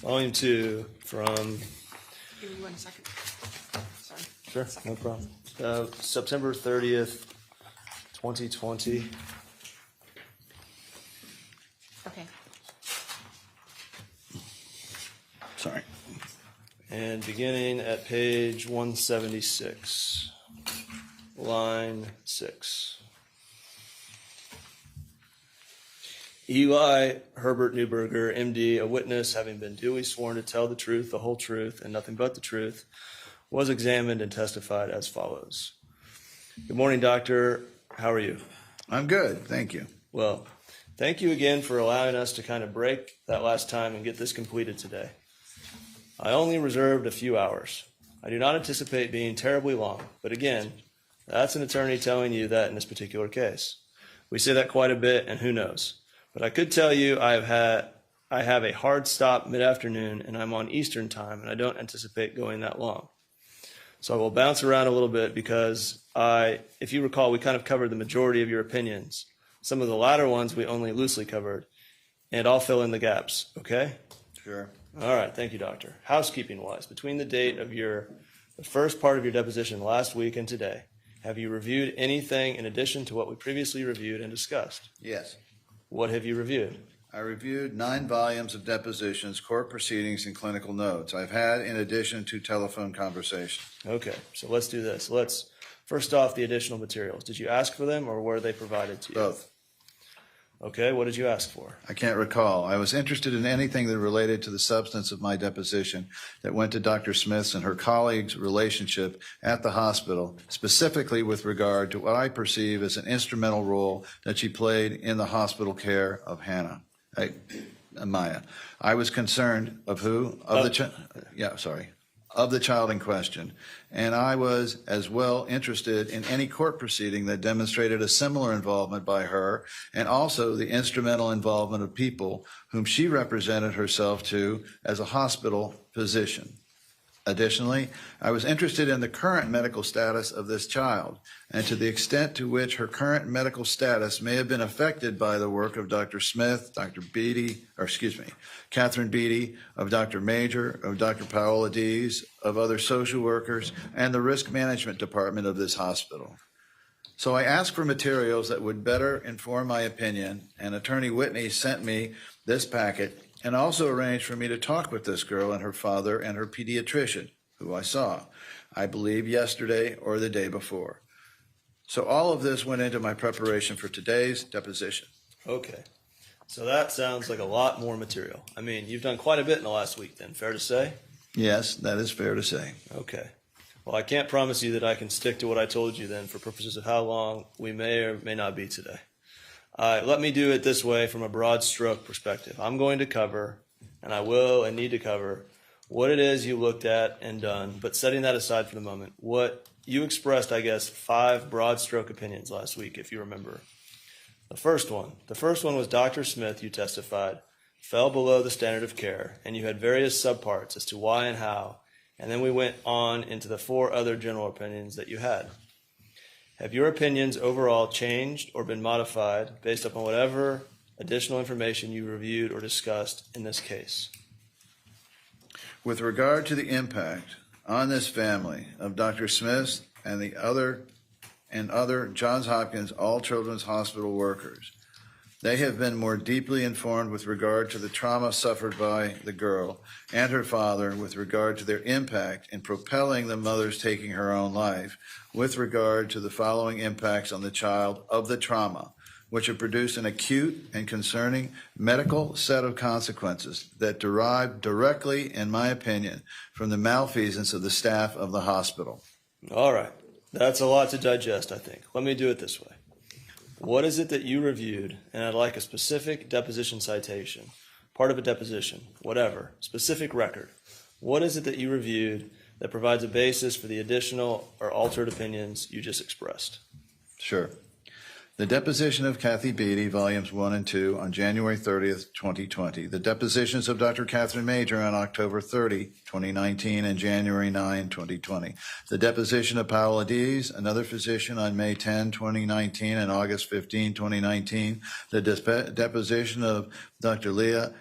[SPEAKER 21] Volume 2 from...
[SPEAKER 2] Give me 1 second. Sorry.
[SPEAKER 21] Sure, no problem. September 30th, 2020.
[SPEAKER 2] Okay.
[SPEAKER 20] Sorry.
[SPEAKER 21] And beginning at page 176, line 6. Eli Herbert Newberger, MD, a witness having been duly sworn to tell the truth, the whole truth, and nothing but the truth, was examined and testified as follows. Good morning, doctor. How are you?
[SPEAKER 20] I'm good, thank you.
[SPEAKER 21] Well, thank you again for allowing us to kind of break that last time and get this completed today. I only reserved a few hours. I do not anticipate being terribly long, but again, that's an attorney telling you that in this particular case. We say that quite a bit, and who knows. But I could tell you I have a hard stop mid-afternoon, and I'm on Eastern time, and I don't anticipate going that long. So I will bounce around a little bit because if you recall, we kind of covered the majority of your opinions. Some of the latter ones we only loosely covered, and I'll fill in the gaps, okay?
[SPEAKER 20] Sure.
[SPEAKER 21] All right, thank you, doctor. Housekeeping-wise, between the date of the first part of your deposition last week and today, have you reviewed anything in addition to what we previously reviewed and discussed?
[SPEAKER 20] Yes.
[SPEAKER 21] What have you reviewed?
[SPEAKER 20] I reviewed 9 volumes of depositions, court proceedings, and clinical notes I've had in addition to telephone conversations.
[SPEAKER 21] Okay, so let's do this. Let's first off, the additional materials. Did you ask for them or were they provided to you?
[SPEAKER 20] Both.
[SPEAKER 21] Okay, what did you ask for?
[SPEAKER 20] I can't recall. I was interested in anything that related to the substance of my deposition that went to Dr. Smith's and her colleagues' relationship at the hospital, specifically with regard to what I perceive as an instrumental role that she played in the hospital care of Maya. I was concerned of who? Of the child in question. And I was as well interested in any court proceeding that demonstrated a similar involvement by her and also the instrumental involvement of people whom she represented herself to as a hospital physician. Additionally, I was interested in the current medical status of this child and to the extent to which her current medical status may have been affected by the work of Dr. Smith, Catherine Beatty, of Dr. Major, of Dr. Paola Dees, of other social workers, and the risk management department of this hospital. So I asked for materials that would better inform my opinion, and Attorney Whitney sent me this packet and also arranged for me to talk with this girl and her father and her pediatrician, who I saw, I believe yesterday or the day before. So all of this went into my preparation for today's deposition.
[SPEAKER 21] Okay, so that sounds like a lot more material. I mean, you've done quite a bit in the last week then, fair to say?
[SPEAKER 20] Yes, that is fair to say.
[SPEAKER 21] Okay. Well, I can't promise you that I can stick to what I told you then for purposes of how long we may or may not be today. Let me do it this way from a broad stroke perspective. I'm going to cover, and I will and need to cover, what it is you looked at and done, but setting that aside for the moment, what you expressed, I guess, 5 broad stroke opinions last week, if you remember. The first one was Dr. Smith, you testified, fell below the standard of care, and you had various subparts as to why and how, and then we went on into the 4 other general opinions that you had. Have your opinions overall changed or been modified based upon whatever additional information you reviewed or discussed in this case?
[SPEAKER 4] With regard to the impact on this family of Dr. Smith and the other Johns Hopkins All Children's Hospital workers, they have been more deeply informed with regard to the trauma suffered by the girl and her father with regard to their impact in propelling the mother's taking her own life with regard to the following impacts on the child of the trauma, which have produced an acute and concerning medical set of consequences that derive directly, in my opinion, from the malfeasance of the staff of the hospital.
[SPEAKER 21] All right. That's a lot to digest, I think. Let me do it this way. What is it that you reviewed, and I'd like a specific deposition citation, part of a deposition, whatever, specific record. What is it that you reviewed that provides a basis for the additional or altered opinions you just expressed?
[SPEAKER 4] Sure. The deposition of Kathy Beatty, volumes 1 and 2, on January 30th, 2020. The depositions of Dr. Catherine Major on October 30, 2019, and January 9, 2020. The deposition of Paola Dees, another physician, on May 10, 2019, and August 15, 2019. The deposition of Dr. Leah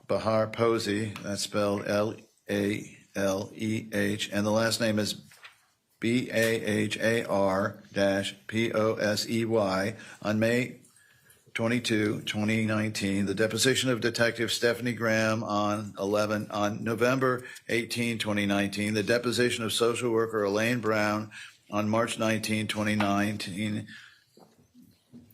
[SPEAKER 4] Bahar Posey, that's spelled L-A-L-E-H, and the last name is Bahar-Posey on May 22, 2019. The deposition of Detective Stephanie Graham on November 18, 2019. The deposition of social worker Elaine Brown on March 19, 2019.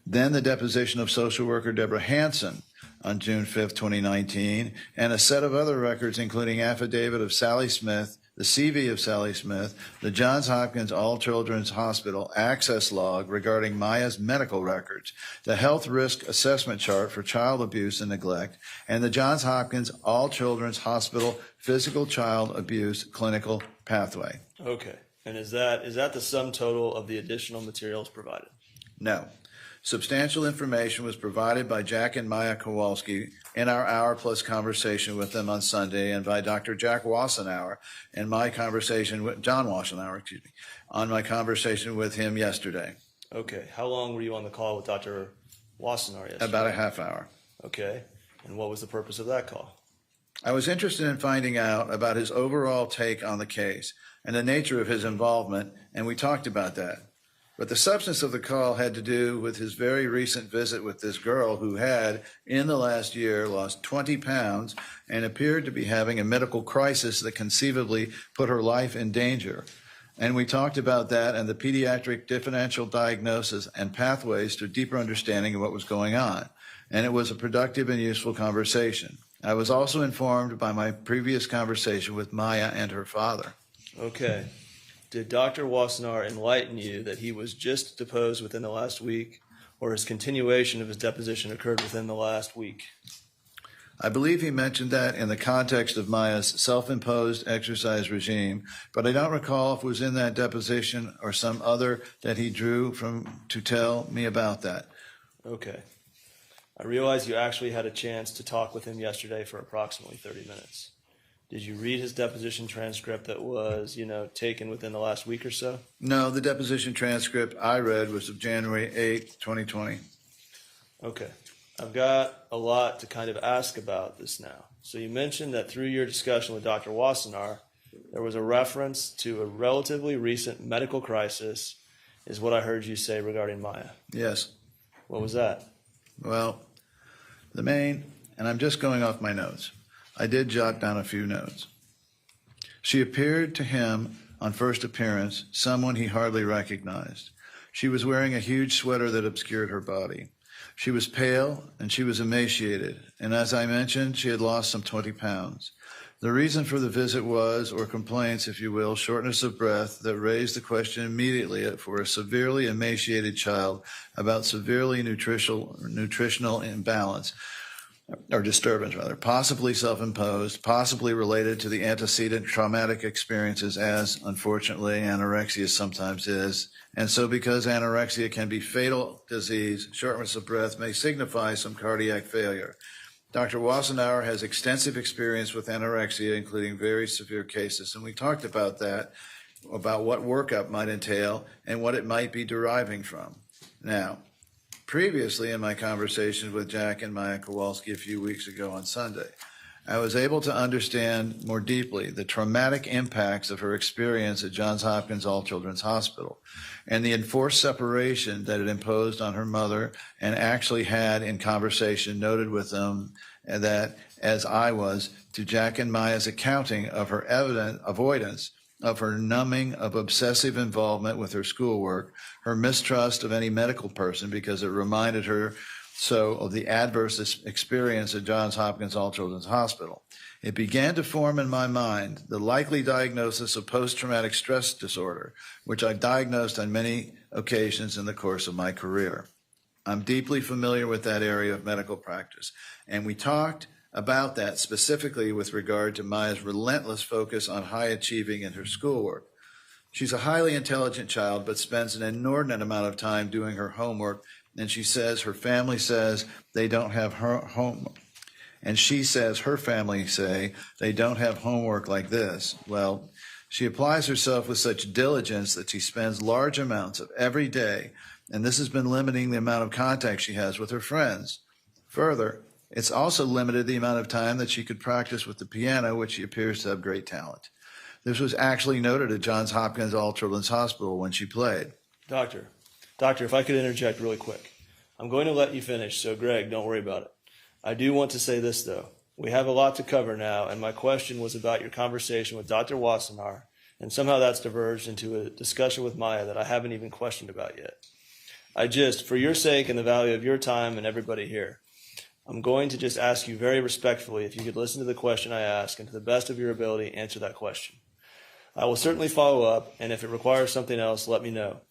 [SPEAKER 4] Then the deposition of social worker Deborah Hansen on June 5, 2019, and a set of other records including affidavit of Sally Smith, the CV of Sally Smith, the Johns Hopkins All Children's Hospital access log regarding Maya's medical records, the health risk assessment chart for child abuse and neglect, and the Johns Hopkins All Children's Hospital physical child abuse clinical pathway.
[SPEAKER 21] Okay. And is that the sum total of the additional materials provided?
[SPEAKER 4] No. Substantial information was provided by Jack and Maya Kowalski in our hour-plus conversation with them on Sunday, and by Dr. Jack Wassenauer in my conversation with John Wassenauer, on my conversation with him yesterday.
[SPEAKER 21] Okay. How long were you on the call with Dr. Wassenauer yesterday?
[SPEAKER 4] About a half hour.
[SPEAKER 21] Okay. And what was the purpose of that call?
[SPEAKER 4] I was interested in finding out about his overall take on the case and the nature of his involvement, and we talked about that. But the substance of the call had to do with his very recent visit with this girl who had, in the last year, lost 20 pounds and appeared to be having a medical crisis that conceivably put her life in danger. And we talked about that and the pediatric differential diagnosis and pathways to a deeper understanding of what was going on. And it was a productive and useful conversation. I was also informed by my previous conversation with Maya and her father.
[SPEAKER 21] Okay. Did Dr. Wassenauer enlighten you that he was just deposed within the last week, or his continuation of his deposition occurred within the last week?
[SPEAKER 4] I believe he mentioned that in the context of Maya's self-imposed exercise regime, but I don't recall if it was in that deposition or some other that he drew from to tell me about that.
[SPEAKER 21] Okay. I realize you actually had a chance to talk with him yesterday for approximately 30 minutes. Did you read his deposition transcript that was, taken within the last week or so?
[SPEAKER 4] No, the deposition transcript I read was of January 8th, 2020.
[SPEAKER 21] Okay. I've got a lot to kind of ask about this now. So you mentioned that through your discussion with Dr. Wassenauer, there was a reference to a relatively recent medical crisis, is what I heard you say regarding Maya.
[SPEAKER 4] Yes.
[SPEAKER 21] What was that?
[SPEAKER 4] Well, the main, and I'm just going off my notes. I did jot down a few notes. She appeared to him on first appearance someone he hardly recognized. She was wearing a huge sweater that obscured her body. She was pale and she was emaciated, and as I mentioned, she had lost some 20 pounds.
[SPEAKER 20] The reason for the visit was, or complaints, if you will, shortness of breath that raised the question immediately for a severely emaciated child about severely nutritional imbalance, or disturbance rather, possibly self-imposed, possibly related to the antecedent traumatic experiences, as unfortunately anorexia sometimes is. And so because anorexia can be fatal disease, shortness of breath may signify some cardiac failure. Dr. Wassenaar has extensive experience with anorexia, including very severe cases, and we talked about that, about what workup might entail and what it might be deriving from. Now, previously in my conversations with Jack and Maya Kowalski a few weeks ago on Sunday, I was able to understand more deeply the traumatic impacts of her experience at Johns Hopkins All Children's Hospital and the enforced separation that it imposed on her mother, and actually had in conversation noted with them that, as I was, to Jack and Maya's accounting of her evident avoidance of her numbing of obsessive involvement with her schoolwork, her mistrust of any medical person because it reminded her so of the adverse experience at Johns Hopkins All Children's Hospital. It began to form in my mind the likely diagnosis of post-traumatic stress disorder, which I diagnosed on many occasions in the course of my career. I'm deeply familiar with that area of medical practice, and we talked about that specifically with regard to Maya's relentless focus on high achieving in her schoolwork. She's a highly intelligent child, but spends an inordinate amount of time doing her homework, and she says her family says they don't have her homework. And she says her family say they don't have homework like this. Well, she applies herself with such diligence that she spends large amounts of every day, and this has been limiting the amount of contact she has with her friends. Further, it's also limited the amount of time that she could practice with the piano, which she appears to have great talent. This was actually noted at Johns Hopkins All Children's Hospital when she played.
[SPEAKER 21] Doctor, if I could interject really quick. I'm going to let you finish, so Greg, don't worry about it. I do want to say this, though. We have a lot to cover now, and my question was about your conversation with Dr. Wassenaar, and somehow that's diverged into a discussion with Maya that I haven't even questioned about yet. For your sake and the value of your time and everybody here, I'm going to just ask you very respectfully if you could listen to the question I ask and to the best of your ability answer that question. I will certainly follow up, and if it requires something else, let me know.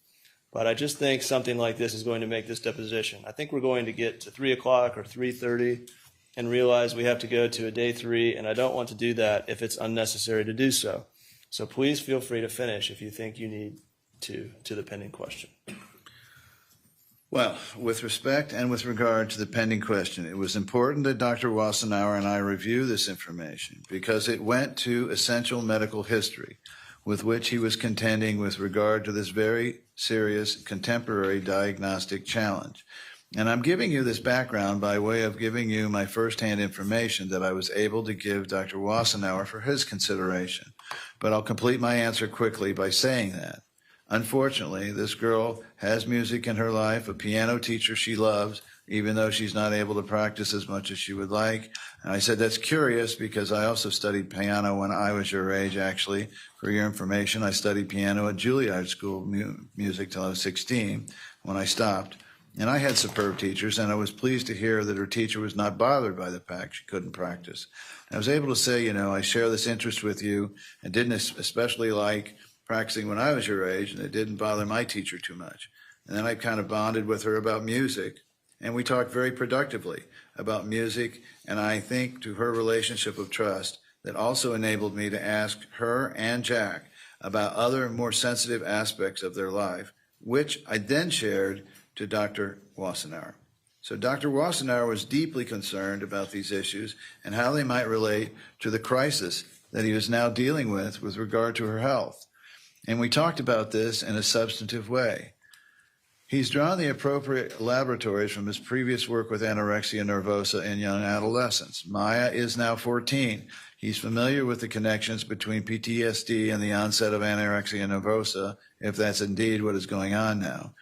[SPEAKER 21] But I just think something like this is going to make this deposition. I think we're going to get to 3 o'clock or 3:30 and realize we have to go to a day 3, and I don't want to do that if it's unnecessary to do so. So please feel free to finish if you think you need to the pending question.
[SPEAKER 20] Well, with respect and with regard to the pending question, it was important that Dr. Wassenaar and I review this information because it went to essential medical history with which he was contending with regard to this very serious contemporary diagnostic challenge. And I'm giving you this background by way of giving you my firsthand information that I was able to give Dr. Wassenaar for his consideration. But I'll complete my answer quickly by saying that, unfortunately, this girl has music in her life, a piano teacher she loves, even though she's not able to practice as much as she would like. And I said, that's curious because I also studied piano when I was your age, actually. For your information, I studied piano at Juilliard School of Music till I was 16 when I stopped. And I had superb teachers, and I was pleased to hear that her teacher was not bothered by the fact she couldn't practice. And I was able to say, I share this interest with you and didn't especially like practicing when I was your age, and it didn't bother my teacher too much. And then I kind of bonded with her about music, and we talked very productively about music, and I think to her relationship of trust that also enabled me to ask her and Jack about other more sensitive aspects of their life, which I then shared to Dr. Wassenaar. So Dr. Wassenaar was deeply concerned about these issues and how they might relate to the crisis that he was now dealing with regard to her health. And we talked about this in a substantive way. He's drawn the appropriate laboratories from his previous work with anorexia nervosa in young adolescents. Maya is now 14. He's familiar with the connections between PTSD and the onset of anorexia nervosa, if that's indeed what is going on now.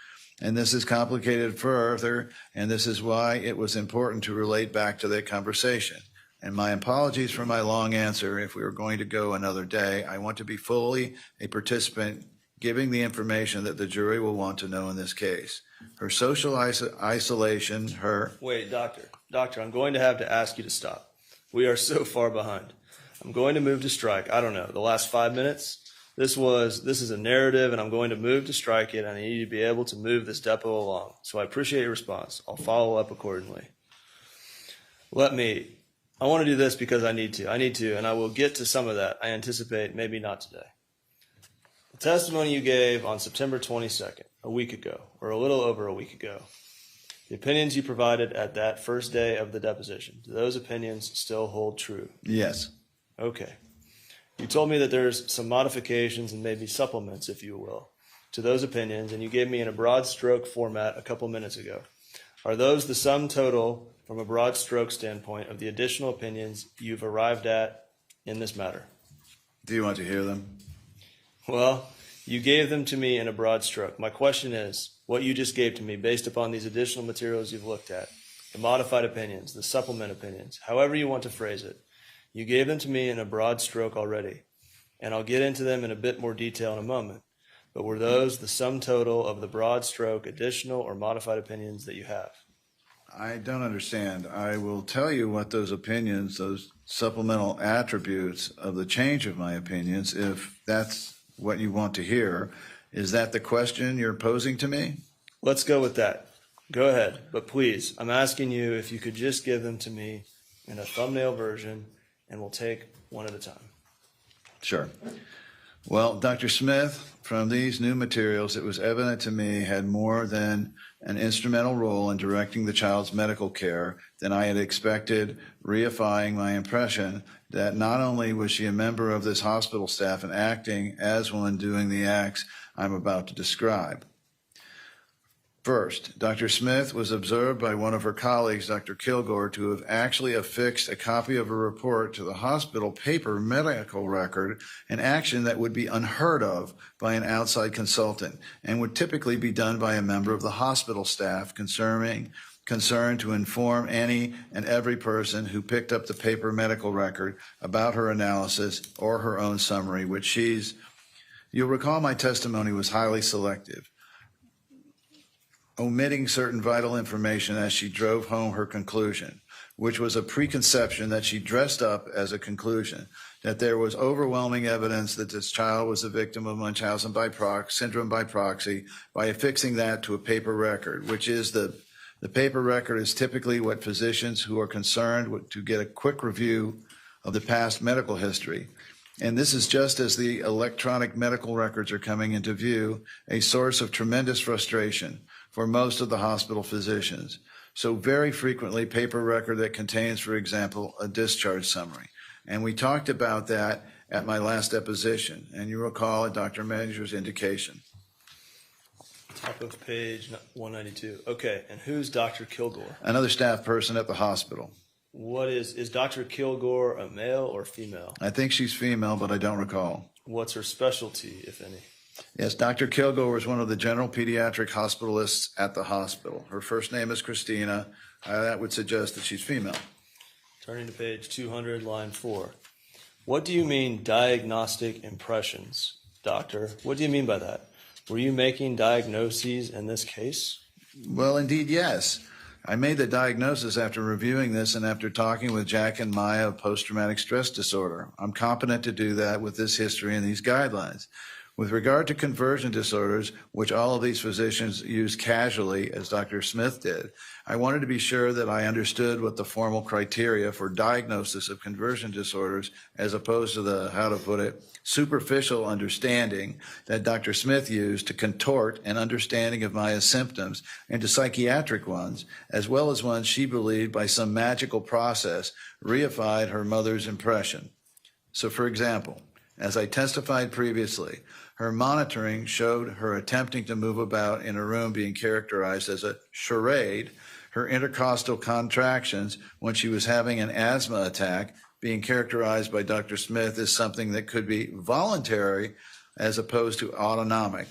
[SPEAKER 20] And this is complicated further, and this is why it was important to relate back to that conversation. And my apologies for my long answer. If we were going to go another day, I want to be fully a participant, giving the information that the jury will want to know in this case. Her social isolation,
[SPEAKER 21] Wait, Doctor, I'm going to have to ask you to stop. We are so far behind. I'm going to move to strike. I don't know, the last 5 minutes, this is a narrative and I'm going to move to strike it. I need to be able to move this depot along. So I appreciate your response. I'll follow up accordingly. I want to do this because I need to, and I will get to some of that. I anticipate, maybe not today. The testimony you gave on September 22nd, a week ago, or a little over a week ago, the opinions you provided at that first day of the deposition, do those opinions still hold true?
[SPEAKER 20] Yes.
[SPEAKER 21] Okay. You told me that there's some modifications and maybe supplements, if you will, to those opinions, and you gave me in a broad stroke format a couple minutes ago. Are those the sum total, from a broad stroke standpoint, of the additional opinions you've arrived at in this matter?
[SPEAKER 20] Do you want to hear them?
[SPEAKER 21] Well, you gave them to me in a broad stroke. My question is, what you just gave to me based upon these additional materials you've looked at, the modified opinions, the supplement opinions, however you want to phrase it, you gave them to me in a broad stroke already, and I'll get into them in a bit more detail in a moment. But were those the sum total of the broad stroke additional or modified opinions that you have?
[SPEAKER 20] I don't understand. I will tell you what those opinions, those supplemental attributes of the change of my opinions, if that's what you want to hear. Is that the question you're posing to me?
[SPEAKER 21] Let's go with that. Go ahead. But please, I'm asking you if you could just give them to me in a thumbnail version, and we'll take one at a time.
[SPEAKER 20] Sure. Well, Dr. Smith, from these new materials, it was evident to me had more than an instrumental role in directing the child's medical care than I had expected, reifying my impression that not only was she a member of this hospital staff and acting as one doing the acts I'm about to describe. First, Dr. Smith was observed by one of her colleagues, Dr. Kilgore, to have actually affixed a copy of a report to the hospital paper medical record, an action that would be unheard of by an outside consultant and would typically be done by a member of the hospital staff concerned to inform any and every person who picked up the paper medical record about her analysis or her own summary, which you'll recall my testimony was highly selective, omitting certain vital information as she drove home her conclusion, which was a preconception that she dressed up as a conclusion, that there was overwhelming evidence that this child was a victim of Munchausen syndrome by proxy, by affixing that to a paper record, which is the paper record is typically what physicians who are concerned to get a quick review of the past medical history. And this is just as the electronic medical records are coming into view, a source of tremendous frustration for most of the hospital physicians. So very frequently, paper record that contains, for example, a discharge summary. And we talked about that at my last deposition, and you recall Dr. Major's indication.
[SPEAKER 21] Top of page 192. Okay, and who's Dr. Kilgore?
[SPEAKER 20] Another staff person at the hospital.
[SPEAKER 21] What is Dr. Kilgore a male or female?
[SPEAKER 20] I think she's female, but I don't recall.
[SPEAKER 21] What's her specialty, if any?
[SPEAKER 20] Yes, Dr. Kilgore was one of the general pediatric hospitalists at the hospital. Her first name is Christina. That would suggest that she's female.
[SPEAKER 21] Turning to page 200, line 4. What do you mean diagnostic impressions, doctor? What do you mean by that? Were you making diagnoses in this case?
[SPEAKER 20] Well, indeed, yes. I made the diagnosis after reviewing this and after talking with Jack and Maya of post-traumatic stress disorder. I'm competent to do that with this history and these guidelines. With regard to conversion disorders, which all of these physicians use casually, as Dr. Smith did, I wanted to be sure that I understood what the formal criteria for diagnosis of conversion disorders, as opposed to the, how to put it, superficial understanding that Dr. Smith used to contort an understanding of Maya's symptoms into psychiatric ones, as well as ones she believed by some magical process reified her mother's impression. So, for example, as I testified previously, her monitoring showed her attempting to move about in a room being characterized as a charade, her intercostal contractions when she was having an asthma attack being characterized by Dr. Smith as something that could be voluntary as opposed to autonomic,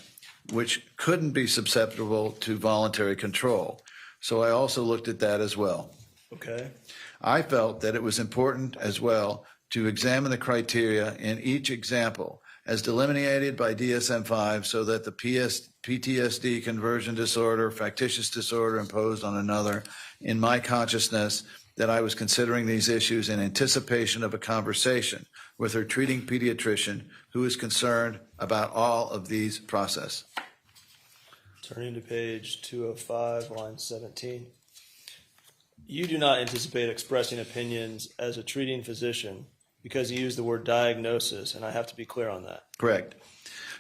[SPEAKER 20] which couldn't be susceptible to voluntary control. So I also looked at that as well.
[SPEAKER 21] Okay.
[SPEAKER 20] I felt that it was important as well to examine the criteria in each example as delineated by DSM-5 so that the PTSD conversion disorder, factitious disorder imposed on another, in my consciousness, that I was considering these issues in anticipation of a conversation with her treating pediatrician who is concerned about all of these process.
[SPEAKER 21] Turning to page 205, line 17. You do not anticipate expressing opinions as a treating physician because you use the word diagnosis, and I have to be clear on that.
[SPEAKER 20] Correct.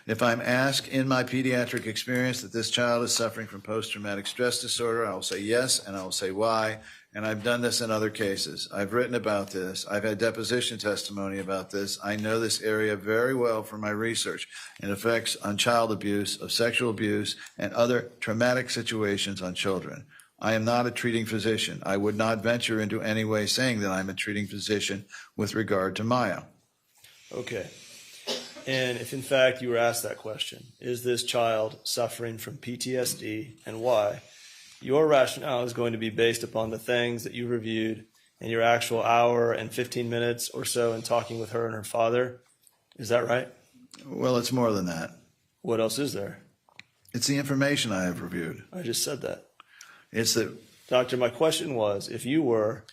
[SPEAKER 20] If I'm asked in my pediatric experience that this child is suffering from post-traumatic stress disorder, I will say yes, and I will say why. And I've done this in other cases. I've written about this. I've had deposition testimony about this. I know this area very well from my research and effects on child abuse, of sexual abuse, and other traumatic situations on children. I am not a treating physician. I would not venture into any way saying that I'm a treating physician with regard to Maya.
[SPEAKER 21] Okay. And if in fact you were asked that question, is this child suffering from PTSD and why? Your rationale is going to be based upon the things that you reviewed in your actual hour and 15 minutes or so in talking with her and her father. Is that right?
[SPEAKER 20] Well, it's more than that.
[SPEAKER 21] What else is there?
[SPEAKER 20] It's the information I have reviewed.
[SPEAKER 21] I just said that.
[SPEAKER 20] It's the...
[SPEAKER 21] Doctor, my question was, if you were...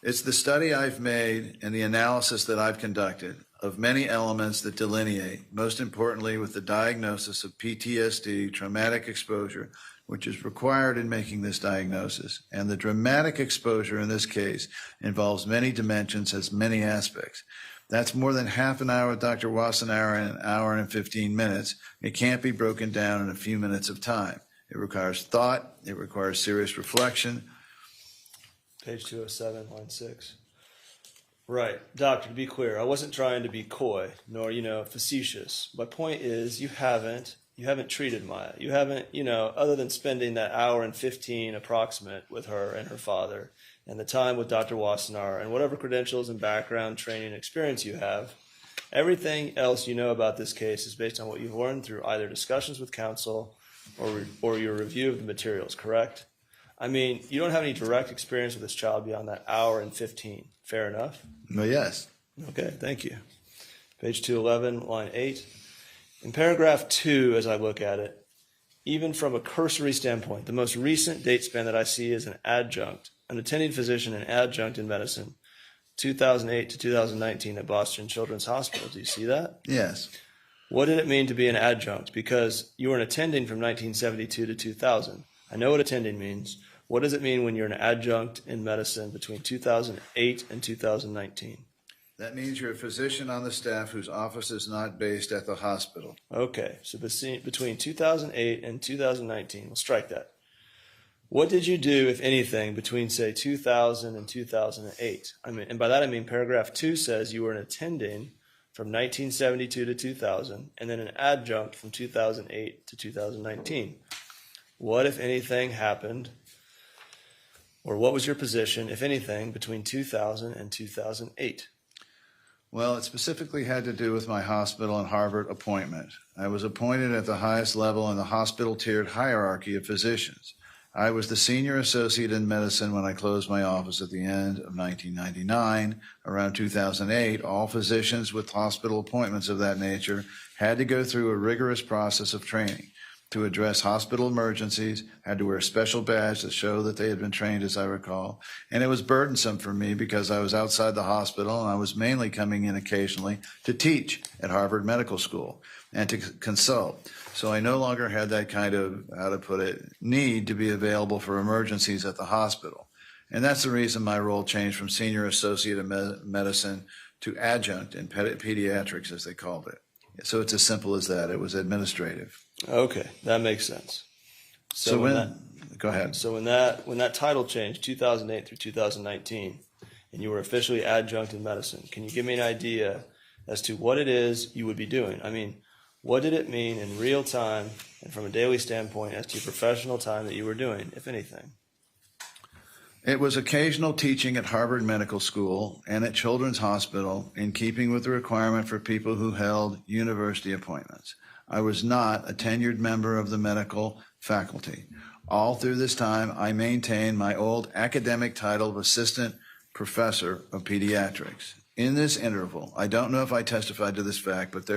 [SPEAKER 20] It's the study I've made and the analysis that I've conducted of many elements that delineate, most importantly with the diagnosis of PTSD, traumatic exposure, which is required in making this diagnosis. And the dramatic exposure in this case involves many dimensions, has many aspects. That's more than half an hour with Dr. Wassenaar in an hour and 15 minutes. It can't be broken down in a few minutes of time. It requires thought. It requires serious reflection.
[SPEAKER 21] Page 207, line 6. Right. Doctor, to be clear, I wasn't trying to be coy, nor, facetious. My point is you haven't treated Maya. You haven't, other than spending that hour and 15 approximate with her and her father and the time with Dr. Wassenaar and whatever credentials and background, training, and experience you have, everything else you know about this case is based on what you've learned through either discussions with counsel or your review of the materials, correct? I mean, you don't have any direct experience with this child beyond that hour and 15. Fair enough?
[SPEAKER 20] Well, yes.
[SPEAKER 21] Okay, thank you. Page 211, line 8. In paragraph 2, as I look at it, even from a cursory standpoint, the most recent date span that I see is an adjunct, an attending physician and adjunct in medicine, 2008 to 2019 at Boston Children's Hospital. Do you see that?
[SPEAKER 20] Yes.
[SPEAKER 21] What did it mean to be an adjunct? Because you were an attending from 1972 to 2000. I know what attending means. What does it mean when you're an adjunct in medicine between 2008 and 2019?
[SPEAKER 20] That means you're a physician on the staff whose office is not based at the hospital.
[SPEAKER 21] Okay, so between 2008 and 2019, we'll strike that. What did you do, if anything, between, say, 2000 and 2008? And by that I mean paragraph 2 says you were an attending from 1972 to 2000, and then an adjunct from 2008 to 2019. What, if anything, happened, or what was your position, if anything, between 2000 and 2008?
[SPEAKER 20] Well, it specifically had to do with my hospital and Harvard appointment. I was appointed at the highest level in the hospital tiered hierarchy of physicians. I was the senior associate in medicine when I closed my office at the end of 1999. Around 2008, all physicians with hospital appointments of that nature had to go through a rigorous process of training. To address hospital emergencies, had to wear a special badge to show that they had been trained, as I recall. And it was burdensome for me because I was outside the hospital and I was mainly coming in occasionally to teach at Harvard Medical School and to consult. So I no longer had that kind of, need to be available for emergencies at the hospital. And that's the reason my role changed from senior associate in medicine to adjunct in pediatrics, as they called it. So it's as simple as that. It was administrative.
[SPEAKER 21] Okay, that makes sense.
[SPEAKER 20] Go ahead.
[SPEAKER 21] So when that title changed, 2008 through 2019, and you were officially adjunct in medicine, can you give me an idea as to what it is you would be doing? I mean, what did it mean in real time and from a daily standpoint as to professional time that you were doing, if anything?
[SPEAKER 20] It was occasional teaching at Harvard Medical School and at Children's Hospital in keeping with the requirement for people who held university appointments. I was not a tenured member of the medical faculty. All through this time, I maintained my old academic title of assistant professor of pediatrics. In this interval, I don't know if I testified to this fact, but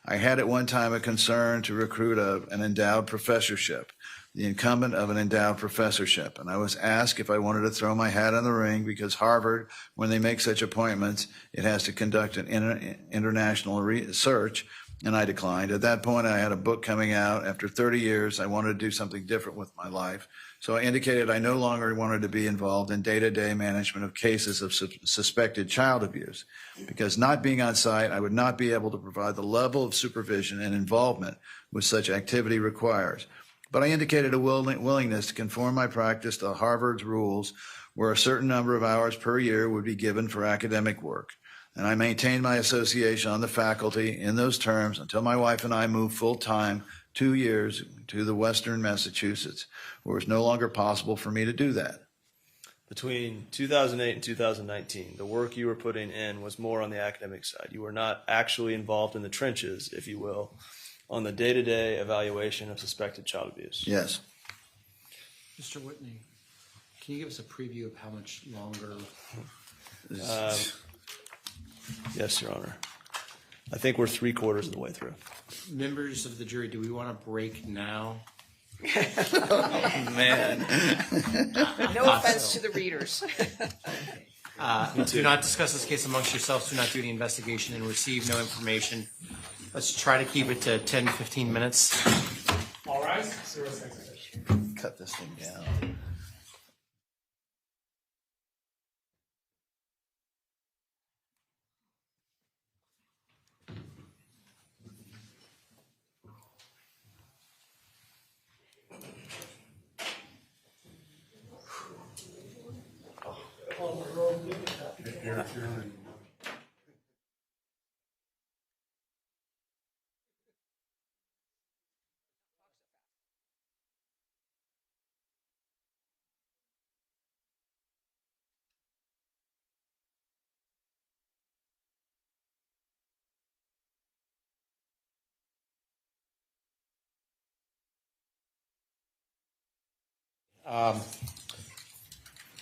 [SPEAKER 20] I had at one time a concern to recruit an endowed professorship. the incumbent of an endowed professorship. And I was asked if I wanted to throw my hat in the ring because Harvard, when they make such appointments, it has to conduct an international research, and I declined. At that point, I had a book coming out. After 30 years, I wanted to do something different with my life. So I indicated I no longer wanted to be involved in day-to-day management of cases of suspected child abuse, because not being on site, I would not be able to provide the level of supervision and involvement which such activity requires. But I indicated a willingness to conform my practice to Harvard's rules, where a certain number of hours per year would be given for academic work. And I maintained my association on the faculty in those terms until my wife and I moved full-time 2 years to the Western Massachusetts, where it was no longer possible for me to do that.
[SPEAKER 21] Between 2008 and 2019, the work you were putting in was more on the academic side. You were not actually involved in the trenches, if you will, on the day-to-day evaluation of suspected child abuse.
[SPEAKER 20] Yes.
[SPEAKER 9] Mr. Whitney, can you give us a preview of how much longer?
[SPEAKER 21] Yes, Your Honor. I think we're 3/4 of the way through.
[SPEAKER 9] Members of the jury, do we want to break now?
[SPEAKER 20] Man.
[SPEAKER 2] No offense to the readers.
[SPEAKER 9] Do not discuss this case amongst yourselves. Do not do any investigation and receive no information. Let's try to keep it to 10, 15 minutes.
[SPEAKER 6] All rise.
[SPEAKER 20] Cut this thing down.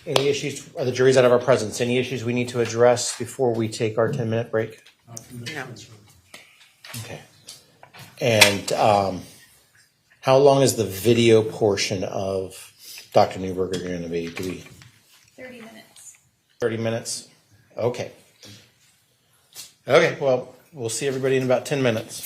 [SPEAKER 10] Any issues, are the juries out of our presence, any issues we need to address before we take our 10-minute break?
[SPEAKER 2] No.
[SPEAKER 10] Okay. And how long is the video portion of Dr. Newberger going to be?
[SPEAKER 19] 30 minutes.
[SPEAKER 10] 30 minutes? Okay. Okay, well, we'll see everybody in about 10 minutes.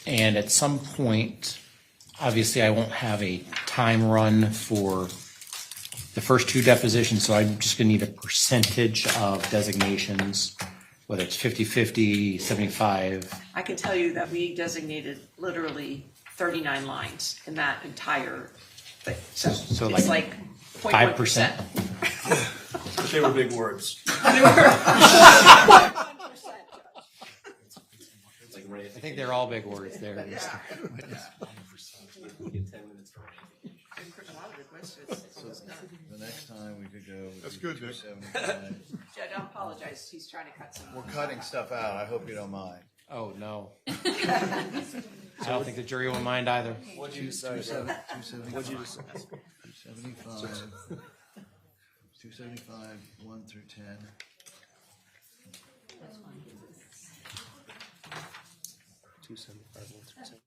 [SPEAKER 3] And at some point, obviously, I won't have a time run for the first two depositions, so I'm just going to need a percentage of designations, whether it's 50-50, 75.
[SPEAKER 2] I can tell you that we designated literally 39 lines in that entire thing. So it's like 0.1%.
[SPEAKER 14] They were big words.
[SPEAKER 3] I think they're all big words there.
[SPEAKER 4] The next time we could go.
[SPEAKER 5] That's good, Dick.
[SPEAKER 2] Judge, I apologize. He's trying to cut some.
[SPEAKER 4] We're cutting stuff out. I hope you don't mind.
[SPEAKER 3] Oh, no. I don't think the jury will mind either.
[SPEAKER 14] What'd you decide?
[SPEAKER 4] 275, 1 through 10.
[SPEAKER 1] That's fine.
[SPEAKER 16] 275, 1 through 10.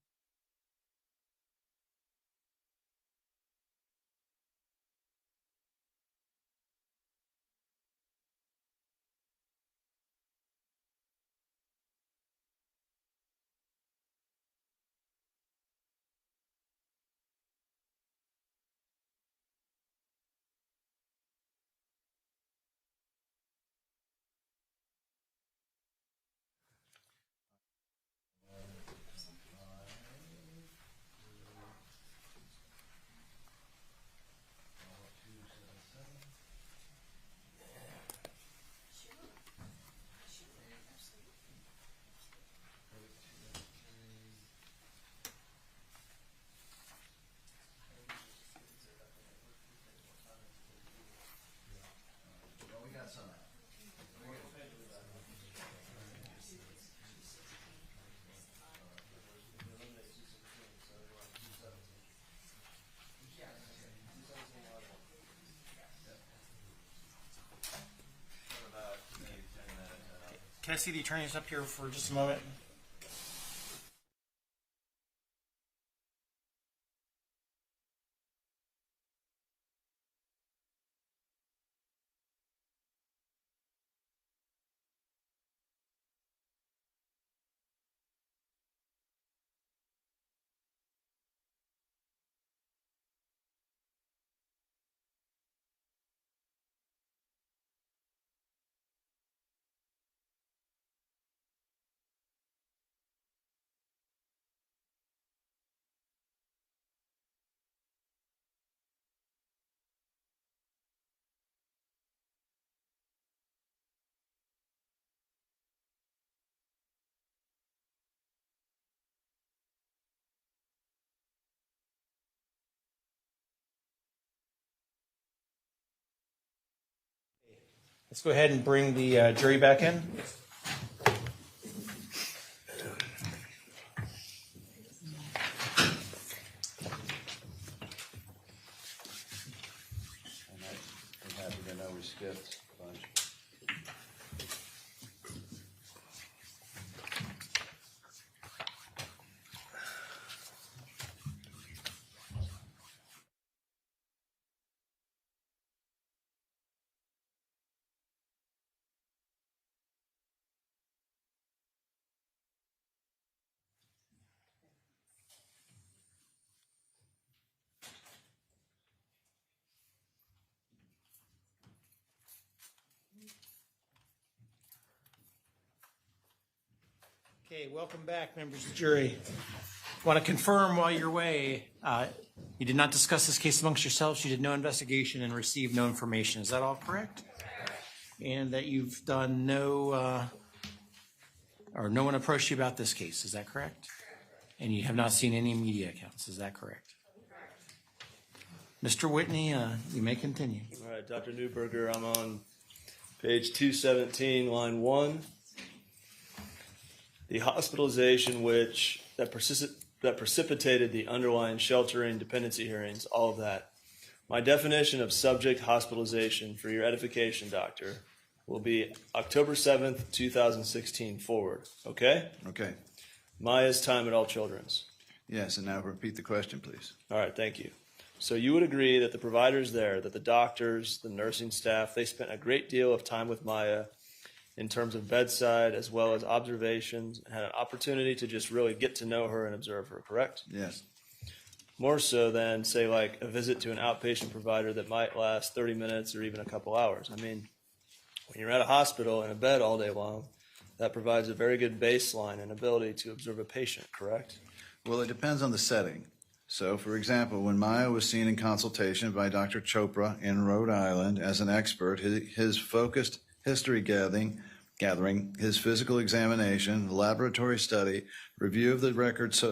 [SPEAKER 9] Can I see the attorneys up here for just a moment? Let's go ahead and bring the jury back in.
[SPEAKER 4] I'm happy to know we skipped a bunch.
[SPEAKER 9] Okay, welcome back, members of the jury. Want to confirm while you're away, you did not discuss this case amongst yourselves, you did no investigation and received no information. Is that all correct? And that you've done no one approached you about this case, is that correct? And you have not seen any media accounts, is that correct? Mr. Whitney, you may continue.
[SPEAKER 21] All right, Dr. Newberger, I'm on page 217, line 1. The hospitalization that precipitated the underlying sheltering dependency hearings, all of that. My definition of subject hospitalization for your edification, doctor, will be October 7th, 2016 forward. Okay?
[SPEAKER 20] Okay.
[SPEAKER 21] Maya's time at All Children's.
[SPEAKER 20] Yes, and now repeat the question, please.
[SPEAKER 21] All right, thank you. So you would agree that the providers there, that the doctors, the nursing staff, they spent a great deal of time with Maya in terms of bedside as well as observations, and had an opportunity to just really get to know her and observe her, correct?
[SPEAKER 20] Yes.
[SPEAKER 21] More so than, say, like a visit to an outpatient provider that might last 30 minutes or even a couple hours. I mean, when you're at a hospital in a bed all day long, that provides a very good baseline and ability to observe a patient, correct?
[SPEAKER 20] Well, it depends on the setting. So, for example, when Maya was seen in consultation by Dr. Chopra in Rhode Island as an expert, his focused history gathering, his physical examination, laboratory study, review of the records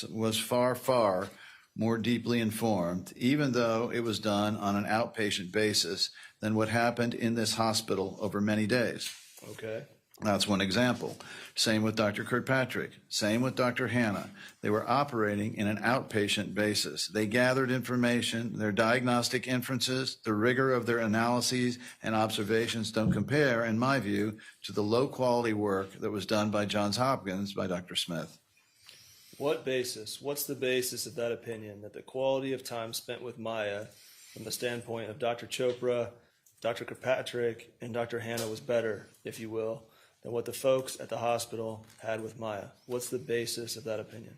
[SPEAKER 20] was far, far more deeply informed, even though it was done on an outpatient basis, than what happened in this hospital over many days.
[SPEAKER 21] Okay.
[SPEAKER 20] That's one example. Same with Dr. Kirkpatrick. Same with Dr. Hanna. They were operating in an outpatient basis. They gathered information, their diagnostic inferences, the rigor of their analyses and observations don't compare, in my view, to the low quality work that was done by Johns Hopkins by Dr. Smith.
[SPEAKER 21] What's the basis of that opinion that the quality of time spent with Maya from the standpoint of Dr. Chopra, Dr. Kirkpatrick, and Dr. Hanna was better, if you will, than what the folks at the hospital had with Maya? What's the basis of that opinion?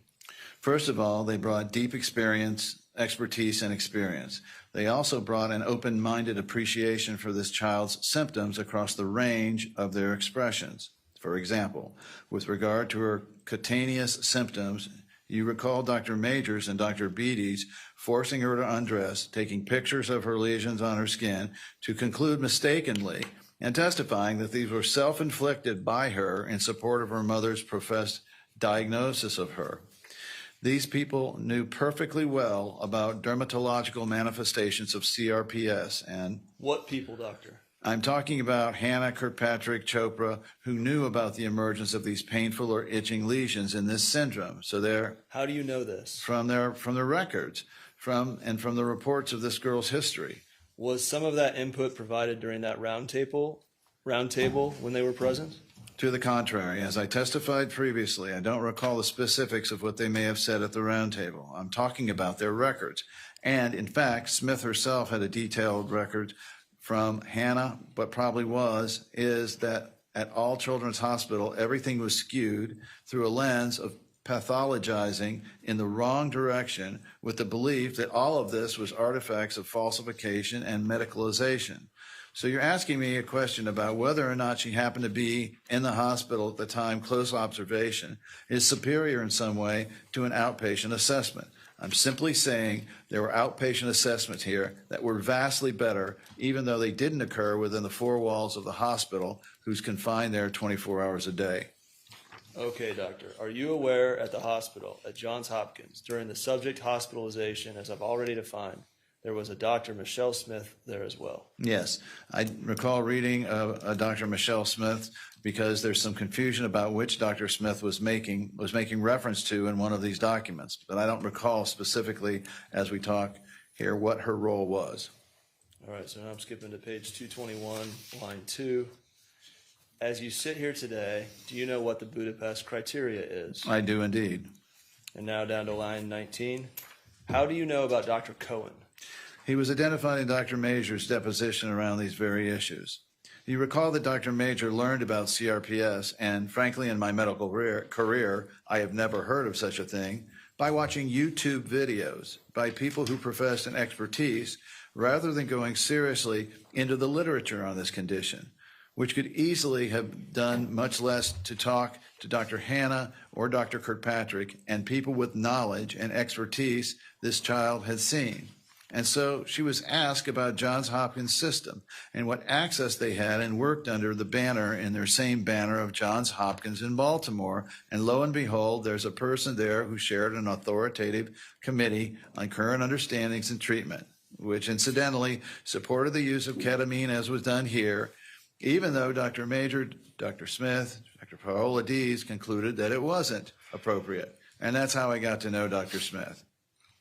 [SPEAKER 20] First of all, they brought deep expertise and experience. They also brought an open-minded appreciation for this child's symptoms across the range of their expressions. For example, with regard to her cutaneous symptoms, you recall Dr. Majors and Dr. Beatty's forcing her to undress, taking pictures of her lesions on her skin, to conclude mistakenly and testifying that these were self-inflicted by her in support of her mother's professed diagnosis of her. These people knew perfectly well about dermatological manifestations of CRPS and...
[SPEAKER 21] What people, doctor?
[SPEAKER 20] I'm talking about Hanna, Kirkpatrick, Chopra, who knew about the emergence of these painful or itching lesions in this syndrome. So they're...
[SPEAKER 21] How do you know this?
[SPEAKER 20] From their records, from the reports of this girl's history.
[SPEAKER 21] Was some of that input provided during that round table when they were present?
[SPEAKER 20] To the contrary, as I testified previously, I don't recall the specifics of what they may have said at the round table. I'm talking about their records. And in fact, Smith herself had a detailed record from Hanna, but probably is that at All Children's Hospital, everything was skewed through a lens of pathologizing in the wrong direction with the belief that all of this was artifacts of falsification and medicalization. So you're asking me a question about whether or not she happened to be in the hospital at the time close observation is superior in some way to an outpatient assessment. I'm simply saying there were outpatient assessments here that were vastly better, even though they didn't occur within the four walls of the hospital, who's confined there 24 hours a day.
[SPEAKER 21] Okay, doctor. Are you aware at the hospital, at Johns Hopkins, during the subject hospitalization, as I've already defined, there was a Dr. Michelle Smith there as well?
[SPEAKER 20] Yes. I recall reading a Dr. Michelle Smith because there's some confusion about which Dr. Smith was making reference to in one of these documents. But I don't recall specifically, as we talk here, what her role was.
[SPEAKER 21] All right, so now I'm skipping to page 221, line 2. As you sit here today, do you know what the Budapest criteria is?
[SPEAKER 20] I do indeed.
[SPEAKER 21] And now down to line 19. How do you know about Dr. Cohen?
[SPEAKER 20] He was identified in Dr. Major's deposition around these very issues. You recall that Dr. Major learned about CRPS, and frankly, in my medical career, I have never heard of such a thing, by watching YouTube videos by people who professed an expertise rather than going seriously into the literature on this condition, which could easily have done much less to talk to Dr. Hanna or Dr. Kirkpatrick and people with knowledge and expertise this child had seen. And so she was asked about Johns Hopkins system and what access they had and worked under the banner in their same banner of Johns Hopkins in Baltimore. And lo and behold, there's a person there who shared an authoritative committee on current understandings and treatment, which incidentally supported the use of ketamine as was done here, even though Dr. Major, Dr. Smith, Dr. Paola Dees concluded that it wasn't appropriate. And that's how I got to know Dr.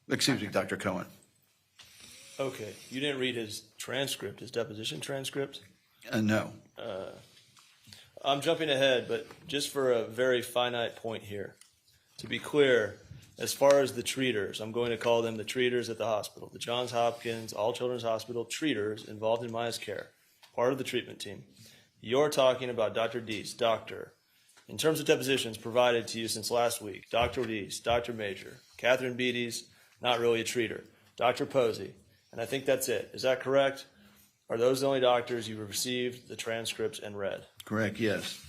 [SPEAKER 20] Dr. Cohen.
[SPEAKER 21] Okay, you didn't read his transcript, his deposition transcript?
[SPEAKER 20] No.
[SPEAKER 21] I'm jumping ahead, but just for a very finite point here. To be clear, as far as the treaters, I'm going to call them the treaters at the hospital, the Johns Hopkins All Children's Hospital treaters involved in Maya's care, part of the treatment team. You're talking about Dr. Deese, doctor. In terms of depositions provided to you since last week, Dr. Deese, Dr. Major, Catherine Beatties, not really a treater, Dr. Posey, and I think that's it. Is that correct? Are those the only doctors you received the transcripts and read?
[SPEAKER 20] Correct, yes.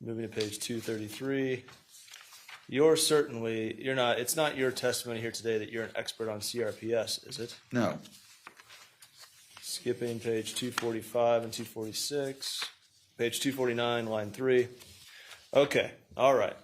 [SPEAKER 21] Moving to page 233. It's not your testimony here today that you're an expert on CRPS, is it?
[SPEAKER 20] No.
[SPEAKER 21] Skipping page 245 and 246. Page 249, line 3. Okay, all right.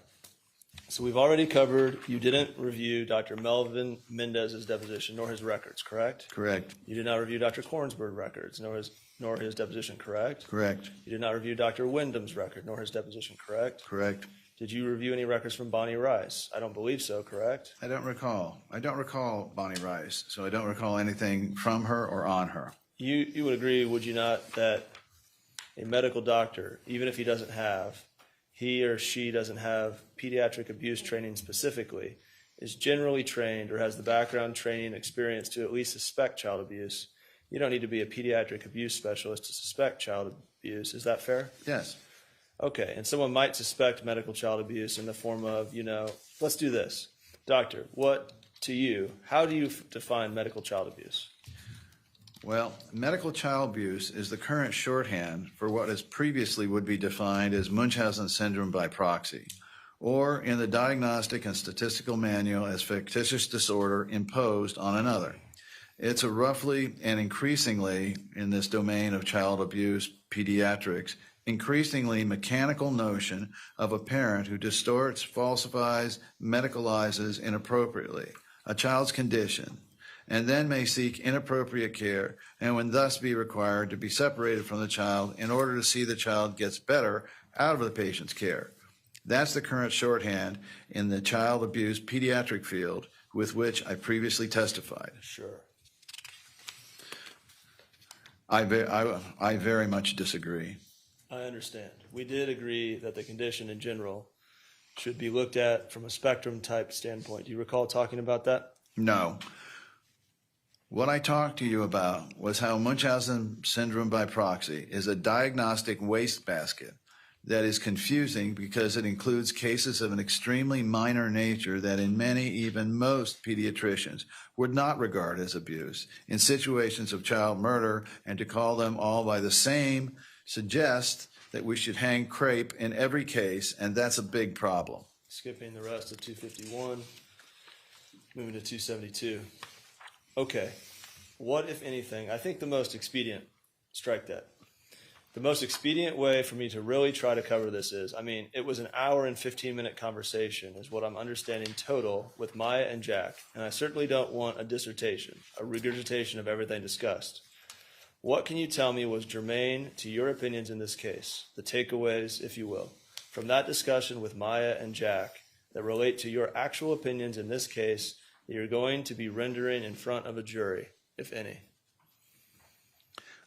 [SPEAKER 21] So we've already covered, you didn't review Dr. Melvin Mendez's deposition nor his records, correct?
[SPEAKER 20] Correct.
[SPEAKER 21] You did not review Dr. Kornsberg's records nor his deposition, correct?
[SPEAKER 20] Correct.
[SPEAKER 21] You did not review Dr. Wyndham's record nor his deposition, correct?
[SPEAKER 20] Correct.
[SPEAKER 21] Did you review any records from Bonnie Rice? I don't believe so, correct?
[SPEAKER 20] I don't recall. I don't recall Bonnie Rice, so I don't recall anything from her or on her.
[SPEAKER 21] You would agree, would you not, that a medical doctor, even if he or she doesn't have pediatric abuse training specifically, is generally trained or has the background training experience to at least suspect child abuse? You don't need to be a pediatric abuse specialist to suspect child abuse. Is that fair?
[SPEAKER 20] Yes.
[SPEAKER 21] Okay, and someone might suspect medical child abuse in the form of, let's do this. Doctor, how do you define medical child abuse?
[SPEAKER 20] Well, medical child abuse is the current shorthand for what is previously would be defined as Munchausen syndrome by proxy, or in the Diagnostic and Statistical Manual as fictitious disorder imposed on another. It's a roughly and increasingly, in this domain of child abuse pediatrics, increasingly mechanical notion of a parent who distorts, falsifies, medicalizes inappropriately a child's condition, and then may seek inappropriate care and would thus be required to be separated from the child in order to see the child gets better out of the patient's care. That's the current shorthand in the child abuse pediatric field with which I previously testified.
[SPEAKER 21] Sure.
[SPEAKER 20] I very much disagree.
[SPEAKER 21] I understand. We did agree that the condition in general should be looked at from a spectrum type standpoint. Do you recall talking about that?
[SPEAKER 20] No. What I talked to you about was how Munchausen syndrome by proxy is a diagnostic wastebasket that is confusing because it includes cases of an extremely minor nature that in many, even most pediatricians would not regard as abuse in situations of child murder, and to call them all by the same suggests that we should hang crepe in every case, and that's a big problem.
[SPEAKER 21] Skipping the rest of 251, moving to 272. Okay, what, if anything, I think the most expedient, strike that. The most expedient way for me to really try to cover this is, it was an hour and 15-minute conversation is what I'm understanding total with Maya and Jack, and I certainly don't want a dissertation, a regurgitation of everything discussed. What can you tell me was germane to your opinions in this case, the takeaways, if you will, from that discussion with Maya and Jack that relate to your actual opinions in this case that you're going to be rendering in front of a jury, if any?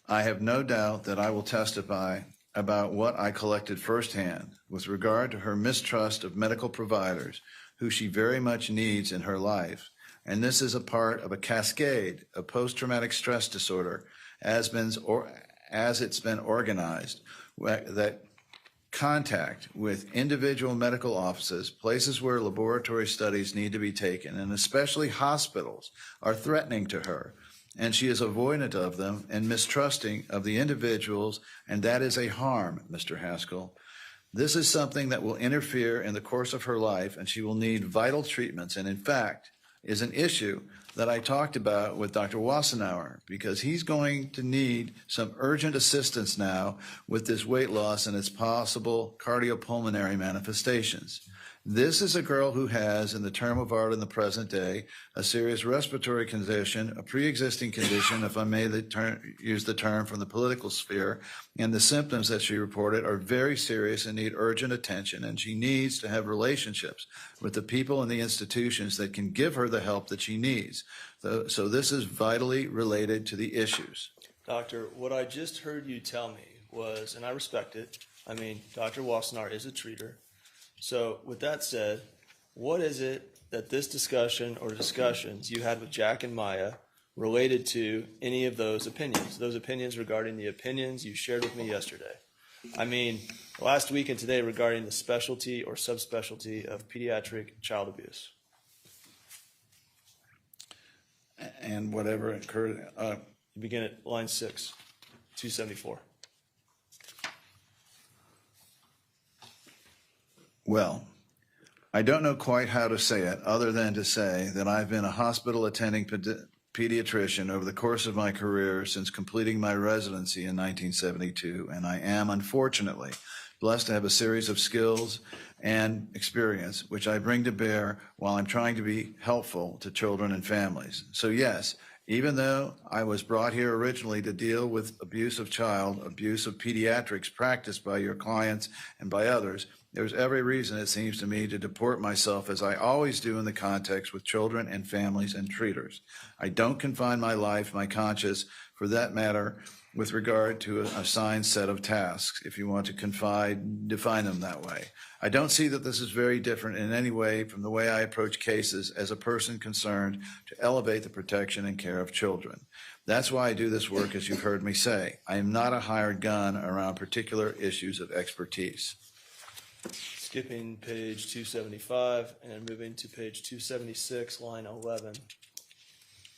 [SPEAKER 20] I have no doubt that I will testify about what I collected firsthand with regard to her mistrust of medical providers who she very much needs in her life. And this is a part of a cascade of post-traumatic stress disorder as it's been organized, that contact with individual medical offices, places where laboratory studies need to be taken, and especially hospitals, are threatening to her. And she is avoidant of them and mistrusting of the individuals, and that is a harm, Mr. Haskell. This is something that will interfere in the course of her life, and she will need vital treatments, and in fact is an issue that I talked about with Dr. Wassenauer, because he's going to need some urgent assistance now with this weight loss and its possible cardiopulmonary manifestations. This is a girl who has, in the term of art in the present day, a serious respiratory condition, a pre-existing condition, if I may use the term from the political sphere, and the symptoms that she reported are very serious and need urgent attention, and she needs to have relationships with the people and the institutions that can give her the help that she needs. So this is vitally related to the issues.
[SPEAKER 21] Doctor, what I just heard you tell me was, and I respect it, Dr. Wassenauer is a treater. So with that said, what is it that this discussion or discussions you had with Jack and Maya related to any of those opinions regarding the opinions you shared with me yesterday. I mean, last week and today regarding the specialty or subspecialty of pediatric child abuse.
[SPEAKER 20] And whatever occurred.
[SPEAKER 21] You begin at line 6, 274.
[SPEAKER 20] Well, I don't know quite how to say it other than to say that I've been a hospital attending pediatrician over the course of my career since completing my residency in 1972, and I am, unfortunately, blessed to have a series of skills and experience which I bring to bear while I'm trying to be helpful to children and families. So yes, even though I was brought here originally to deal with abuse of pediatrics practiced by your clients and by others, there's every reason, it seems to me, to deport myself as I always do in the context with children and families and treaters. I don't confine my life, my conscience, for that matter, with regard to an assigned set of tasks, if you want to define them that way. I don't see that this is very different in any way from the way I approach cases as a person concerned to elevate the protection and care of children. That's why I do this work, as you've heard me say. I am not a hired gun around particular issues of expertise.
[SPEAKER 21] Skipping page 275 and moving to page 276, line 11.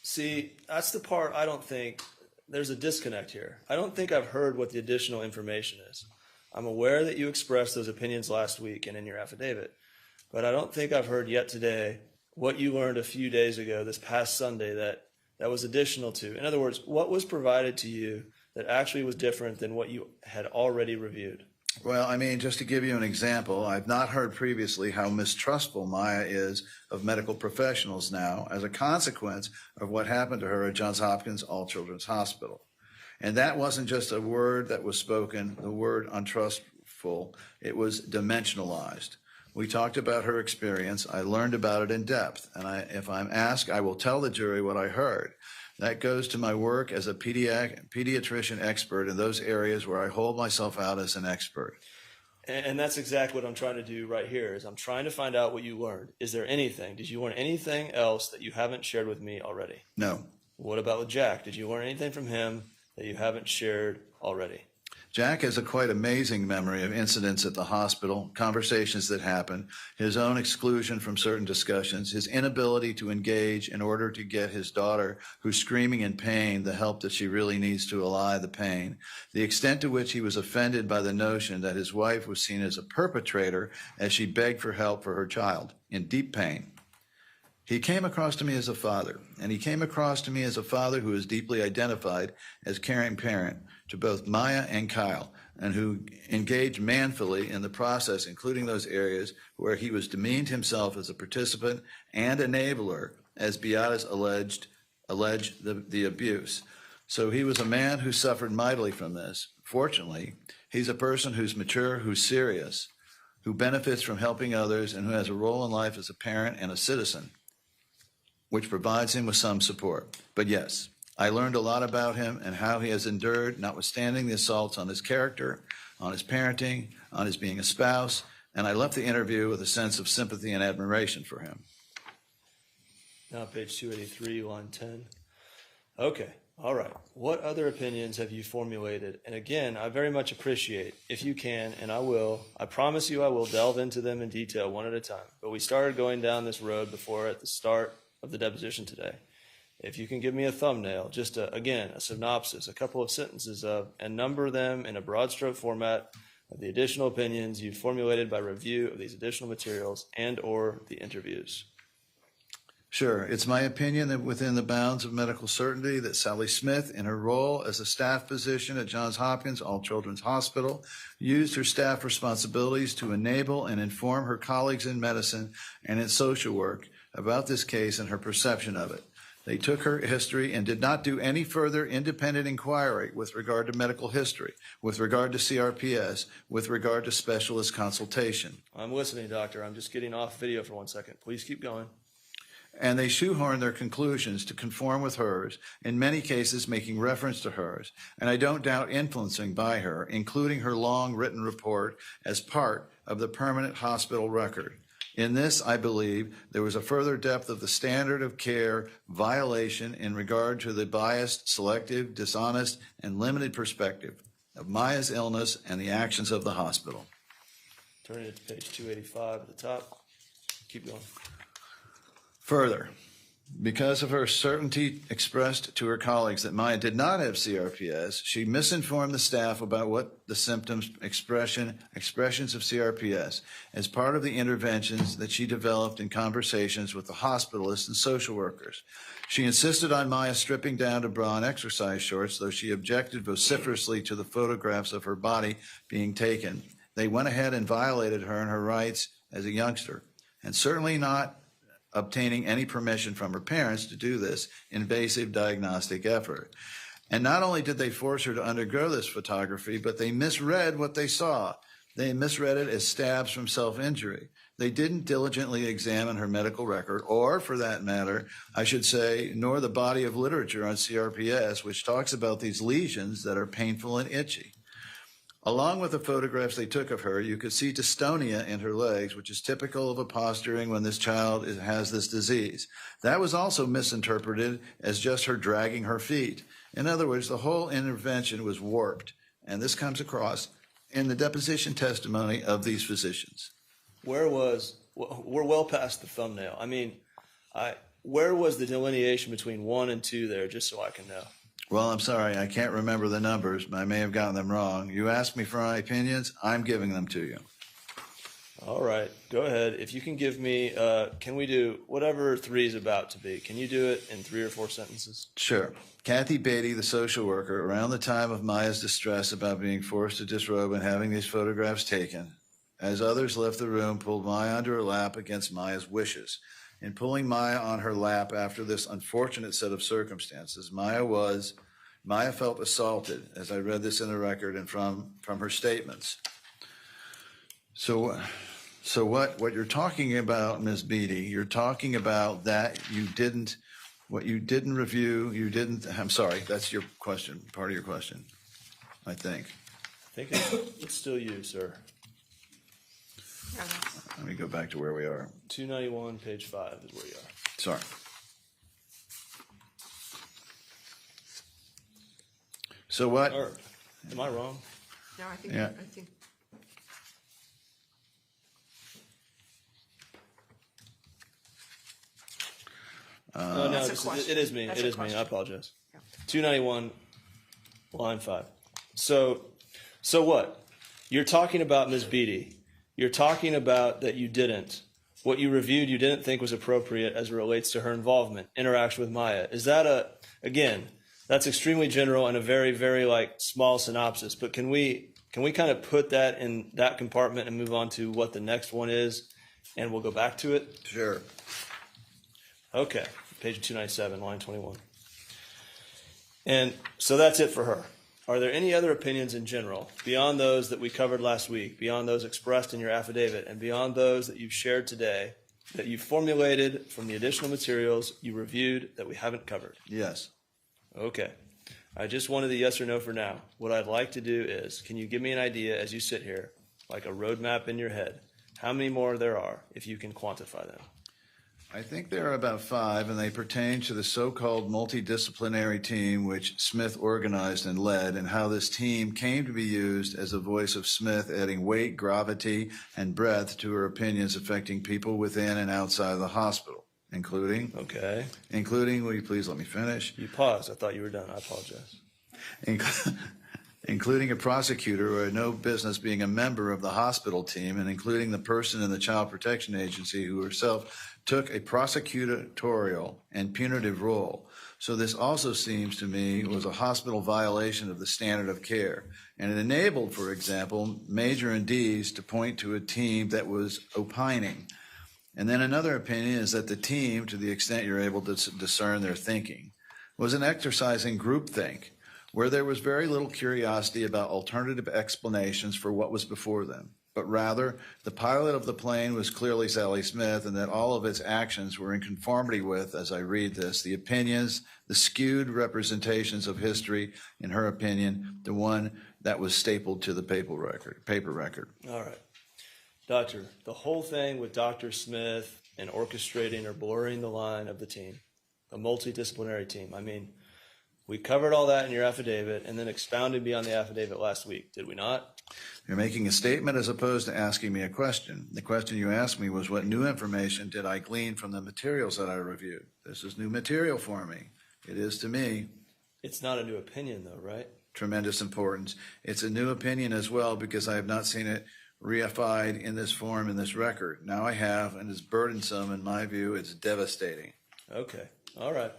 [SPEAKER 21] See, that's the part I don't think, there's a disconnect here. I don't think I've heard what the additional information is. I'm aware that you expressed those opinions last week and in your affidavit, but I don't think I've heard yet today what you learned a few days ago, this past Sunday, that was additional to. In other words, what was provided to you that actually was different than what you had already reviewed?
[SPEAKER 20] Well, I mean, just to give you an example, I've not heard previously how mistrustful Maya is of medical professionals now as a consequence of what happened to her at Johns Hopkins All Children's Hospital. And that wasn't just a word that was spoken, the word untrustful, it was dimensionalized. We talked about her experience. I learned about it in depth. And if I'm asked, I will tell the jury what I heard. That goes to my work as a pediatrician expert in those areas where I hold myself out as an expert.
[SPEAKER 21] And that's exactly what I'm trying to do right here, is I'm trying to find out what you learned. Is there anything? Did you learn anything else that you haven't shared with me already?
[SPEAKER 20] No.
[SPEAKER 21] What about with Jack? Did you learn anything from him that you haven't shared already?
[SPEAKER 20] Jack has a quite amazing memory of incidents at the hospital, conversations that happened, his own exclusion from certain discussions, his inability to engage in order to get his daughter, who's screaming in pain, the help that she really needs to allay the pain, the extent to which he was offended by the notion that his wife was seen as a perpetrator as she begged for help for her child in deep pain. He came across to me as a father, and he came across to me as a father who is deeply identified as caring parent to both Maya and Kyle, and who engaged manfully in the process, including those areas where he was demeaned himself as a participant and enabler, as Beatas alleged the abuse. So he was a man who suffered mightily from this. Fortunately, he's a person who's mature, who's serious, who benefits from helping others, and who has a role in life as a parent and a citizen, which provides him with some support. But yes, I learned a lot about him and how he has endured, notwithstanding the assaults on his character, on his parenting, on his being a spouse, and I left the interview with a sense of sympathy and admiration for him.
[SPEAKER 21] Now page 283, line 10. Okay, all right. What other opinions have you formulated? And again, I very much appreciate, if you can, and I promise you I will delve into them in detail one at a time. But we started going down this road before at the start of the deposition today. If you can give me a thumbnail, just again, a synopsis, a couple of sentences of, and number them in a broad stroke format of the additional opinions you've formulated by review of these additional materials and or the interviews.
[SPEAKER 20] Sure. It's my opinion that within the bounds of medical certainty that Sally Smith, in her role as a staff physician at Johns Hopkins All Children's Hospital, used her staff responsibilities to enable and inform her colleagues in medicine and in social work about this case and her perception of it. They took her history and did not do any further independent inquiry with regard to medical history, with regard to CRPS, with regard to specialist consultation.
[SPEAKER 21] I'm listening, doctor. I'm just getting off video for 1 second. Please keep going.
[SPEAKER 20] And they shoehorned their conclusions to conform with hers, in many cases making reference to hers, and I don't doubt influencing by her, including her long written report as part of the permanent hospital record. In this, I believe, there was a further depth of the standard of care violation in regard to the biased, selective, dishonest, and limited perspective of Maya's illness and the actions of the hospital.
[SPEAKER 21] Turning it to page 285 at the top. Keep going.
[SPEAKER 20] Further, because of her certainty expressed to her colleagues that Maya did not have CRPS, she misinformed the staff about what the symptoms, expressions of CRPS as part of the interventions that she developed in conversations with the hospitalists and social workers. She insisted on Maya stripping down to bra and exercise shorts, though she objected vociferously to the photographs of her body being taken. They went ahead and violated her and her rights as a youngster, and certainly not obtaining any permission from her parents to do this invasive diagnostic effort. And not only did they force her to undergo this photography, but they misread what they saw. They misread it as stabs from self-injury. They didn't diligently examine her medical record, or for that matter, I should say, nor the body of literature on CRPS, which talks about these lesions that are painful and itchy. Along with the photographs they took of her, you could see dystonia in her legs, which is typical of a posturing when this child has this disease. That was also misinterpreted as just her dragging her feet. In other words, the whole intervention was warped, and this comes across in the deposition testimony of these physicians.
[SPEAKER 21] We're well past the thumbnail. I mean, where was the delineation between 1 and 2 there, just so I can know?
[SPEAKER 20] Well, I'm sorry, I can't remember the numbers, but I may have gotten them wrong. You asked me for my opinions, I'm giving them to you.
[SPEAKER 21] All right, go ahead. If you can give me, can we do whatever 3 is about to be? Can you do it in 3 or 4 sentences?
[SPEAKER 20] Sure. Kathy Beatty, the social worker, around the time of Maya's distress about being forced to disrobe and having these photographs taken, as others left the room, pulled Maya onto her lap against Maya's wishes. In pulling Maya on her lap after this unfortunate set of circumstances, Maya felt assaulted, as I read this in the record and from her statements. So what you're talking about, Ms. Beatty, you're talking about that what you didn't review, I'm sorry, that's your question, part of your question, I think.
[SPEAKER 21] I think it's still you, sir.
[SPEAKER 20] Let me go back to where we are.
[SPEAKER 21] 291, page 5 is where you are.
[SPEAKER 20] Sorry. So what?
[SPEAKER 21] Am I wrong?
[SPEAKER 2] No, I think.
[SPEAKER 20] Yeah.
[SPEAKER 2] I think.
[SPEAKER 21] No,
[SPEAKER 2] That's a
[SPEAKER 21] it
[SPEAKER 2] question.
[SPEAKER 21] is me.
[SPEAKER 2] That's
[SPEAKER 21] It
[SPEAKER 2] a
[SPEAKER 21] is me. I
[SPEAKER 2] question.
[SPEAKER 21] apologize.
[SPEAKER 2] Yeah.
[SPEAKER 21] 291, line 5. So what? You're talking about Ms. Beatty. You're talking about that you didn't. What you reviewed, you didn't think was appropriate as it relates to her involvement, interaction with Maya. Is that again, that's extremely general and a very, very small synopsis, but can we kind of put that in that compartment and move on to what the next one is, and we'll go back to it?
[SPEAKER 20] Sure.
[SPEAKER 21] Okay, page 297, line 21. And so that's it for her. Are there any other opinions in general, beyond those that we covered last week, beyond those expressed in your affidavit, and beyond those that you've shared today, that you formulated from the additional materials you reviewed that we haven't covered?
[SPEAKER 20] Yes.
[SPEAKER 21] Okay. I just wanted a yes or no for now. What I'd like to do is, can you give me an idea as you sit here, like a roadmap in your head, how many more there are, if you can quantify them?
[SPEAKER 20] I think there are about 5, and they pertain to the so-called multidisciplinary team which Smith organized and led, and how this team came to be used as a voice of Smith, adding weight, gravity, and breadth to her opinions affecting people within and outside the hospital, including, will you please let me finish?
[SPEAKER 21] You paused. I thought you were done. I apologize.
[SPEAKER 20] Including a prosecutor who had no business being a member of the hospital team, and including the person in the Child Protection Agency who herself took a prosecutorial and punitive role. So this also seems to me was a hospital violation of the standard of care. And it enabled, for example, Major and Dees to point to a team that was opining. And then another opinion is that the team, to the extent you're able to discern their thinking, was an exercise in groupthink, where there was very little curiosity about alternative explanations for what was before them. But rather, the pilot of the plane was clearly Sally Smith, and that all of its actions were in conformity with, as I read this, the opinions, the skewed representations of history, in her opinion, the one that was stapled to the paper record.
[SPEAKER 21] All right. Doctor, the whole thing with Dr. Smith and orchestrating or blurring the line of the team, a multidisciplinary team. I mean, we covered all that in your affidavit and then expounded beyond the affidavit last week, did we not?
[SPEAKER 4] You're making a statement as opposed to asking me a question. The question you asked me was, what new information did I glean from the materials that I reviewed? This is new material for me. It is to me.
[SPEAKER 21] It's not a new opinion though, right?
[SPEAKER 4] Tremendous importance. It's a new opinion as well because I have not seen it reified in this form in this record. Now I have, and it's burdensome in my view. It's devastating.
[SPEAKER 21] Okay, all right.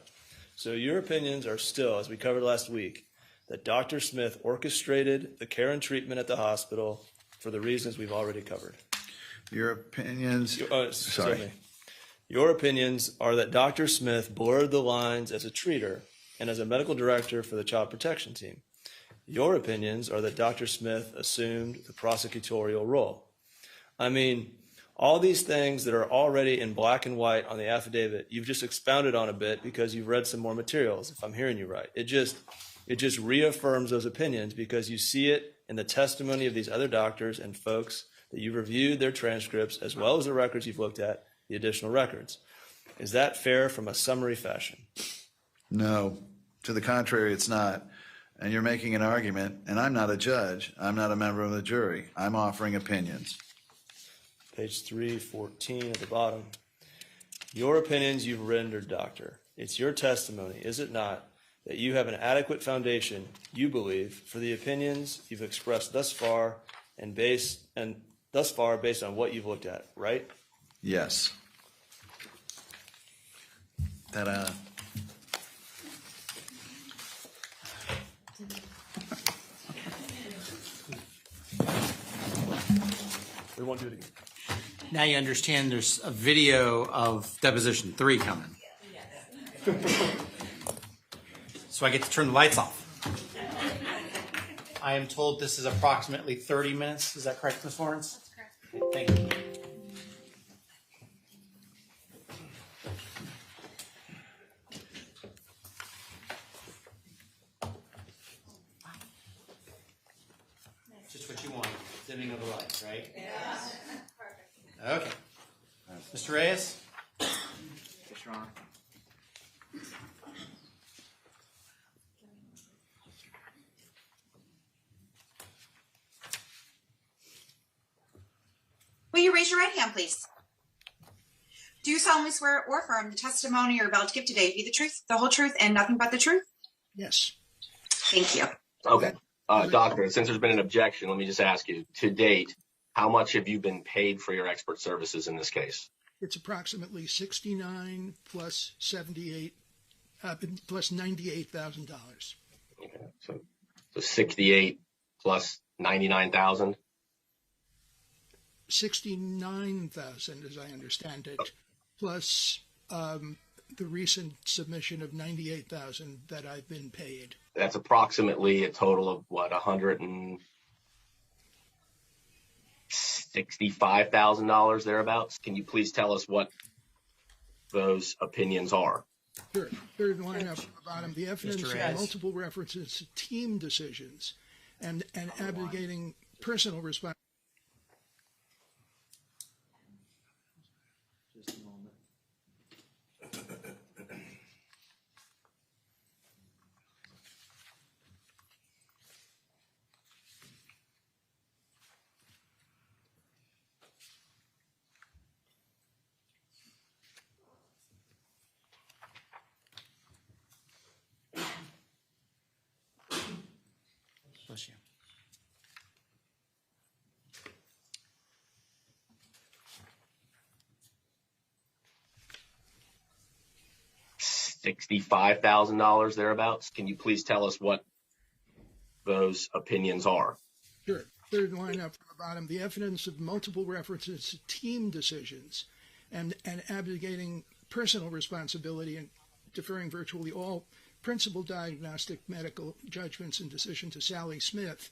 [SPEAKER 21] So your opinions are still, as we covered last week, that Dr. Smith orchestrated the care and treatment at the hospital for the reasons we've already covered.
[SPEAKER 4] Your opinions.
[SPEAKER 21] Sorry. Your opinions are that Dr. Smith blurred the lines as a treater and as a medical director for the child protection team. Your opinions are that Dr. Smith assumed the prosecutorial role. I mean, all these things that are already in black and white on the affidavit, you've just expounded on a bit because you've read some more materials, if I'm hearing you right. It just reaffirms those opinions because you see it in the testimony of these other doctors and folks that you've reviewed their transcripts as well as the records you've looked at, the additional records. Is that fair from a summary fashion?
[SPEAKER 4] No, to the contrary, it's not. And you're making an argument, and I'm not a judge. I'm not a member of the jury. I'm offering opinions.
[SPEAKER 21] Page 314 at the bottom. Your opinions you've rendered, doctor. It's your testimony, is it not, that you have an adequate foundation, you believe, for the opinions you've expressed thus far based on what you've looked at, right?
[SPEAKER 4] Yes. Ta-da.
[SPEAKER 21] We won't do it again.
[SPEAKER 9] Now you understand there's a video of deposition 3 coming. So I get to turn the lights off. I am told this is approximately 30 minutes. Is that correct, Ms. Lawrence? That's correct. Thank you. Just what you want. Dimming of the lights, right? Yes. Perfect. Okay. Mr. Reyes?
[SPEAKER 13] Yes, Your Honor.
[SPEAKER 12] Will you raise your right hand, please? Do you solemnly swear or affirm the testimony you're about to give today be the truth, the whole truth, and nothing but the truth?
[SPEAKER 22] Yes.
[SPEAKER 12] Thank you.
[SPEAKER 11] Okay. Doctor, since there's been an objection, let me just ask you, to date, how much have you been paid for your expert services in this case?
[SPEAKER 22] It's approximately 69 plus 78, plus $98,000.
[SPEAKER 11] Okay. So 68 plus 99,000?
[SPEAKER 22] 69,000, as I understand it, plus the recent submission of 98,000 that I've been paid.
[SPEAKER 11] That's approximately a total of what, $165,000 thereabouts. Can you please tell us what those opinions are?
[SPEAKER 22] Sure. Third line up at the bottom. The evidence of multiple references to team decisions and abrogating personal responsibility.
[SPEAKER 13] Just a moment.
[SPEAKER 9] Bless you.
[SPEAKER 11] $65,000 thereabouts. Can you please tell us what those opinions are?
[SPEAKER 22] Sure. Third line up from the bottom. The evidence of multiple references to team decisions and abrogating personal responsibility and deferring virtually all principal diagnostic medical judgments and decision to Sally Smith.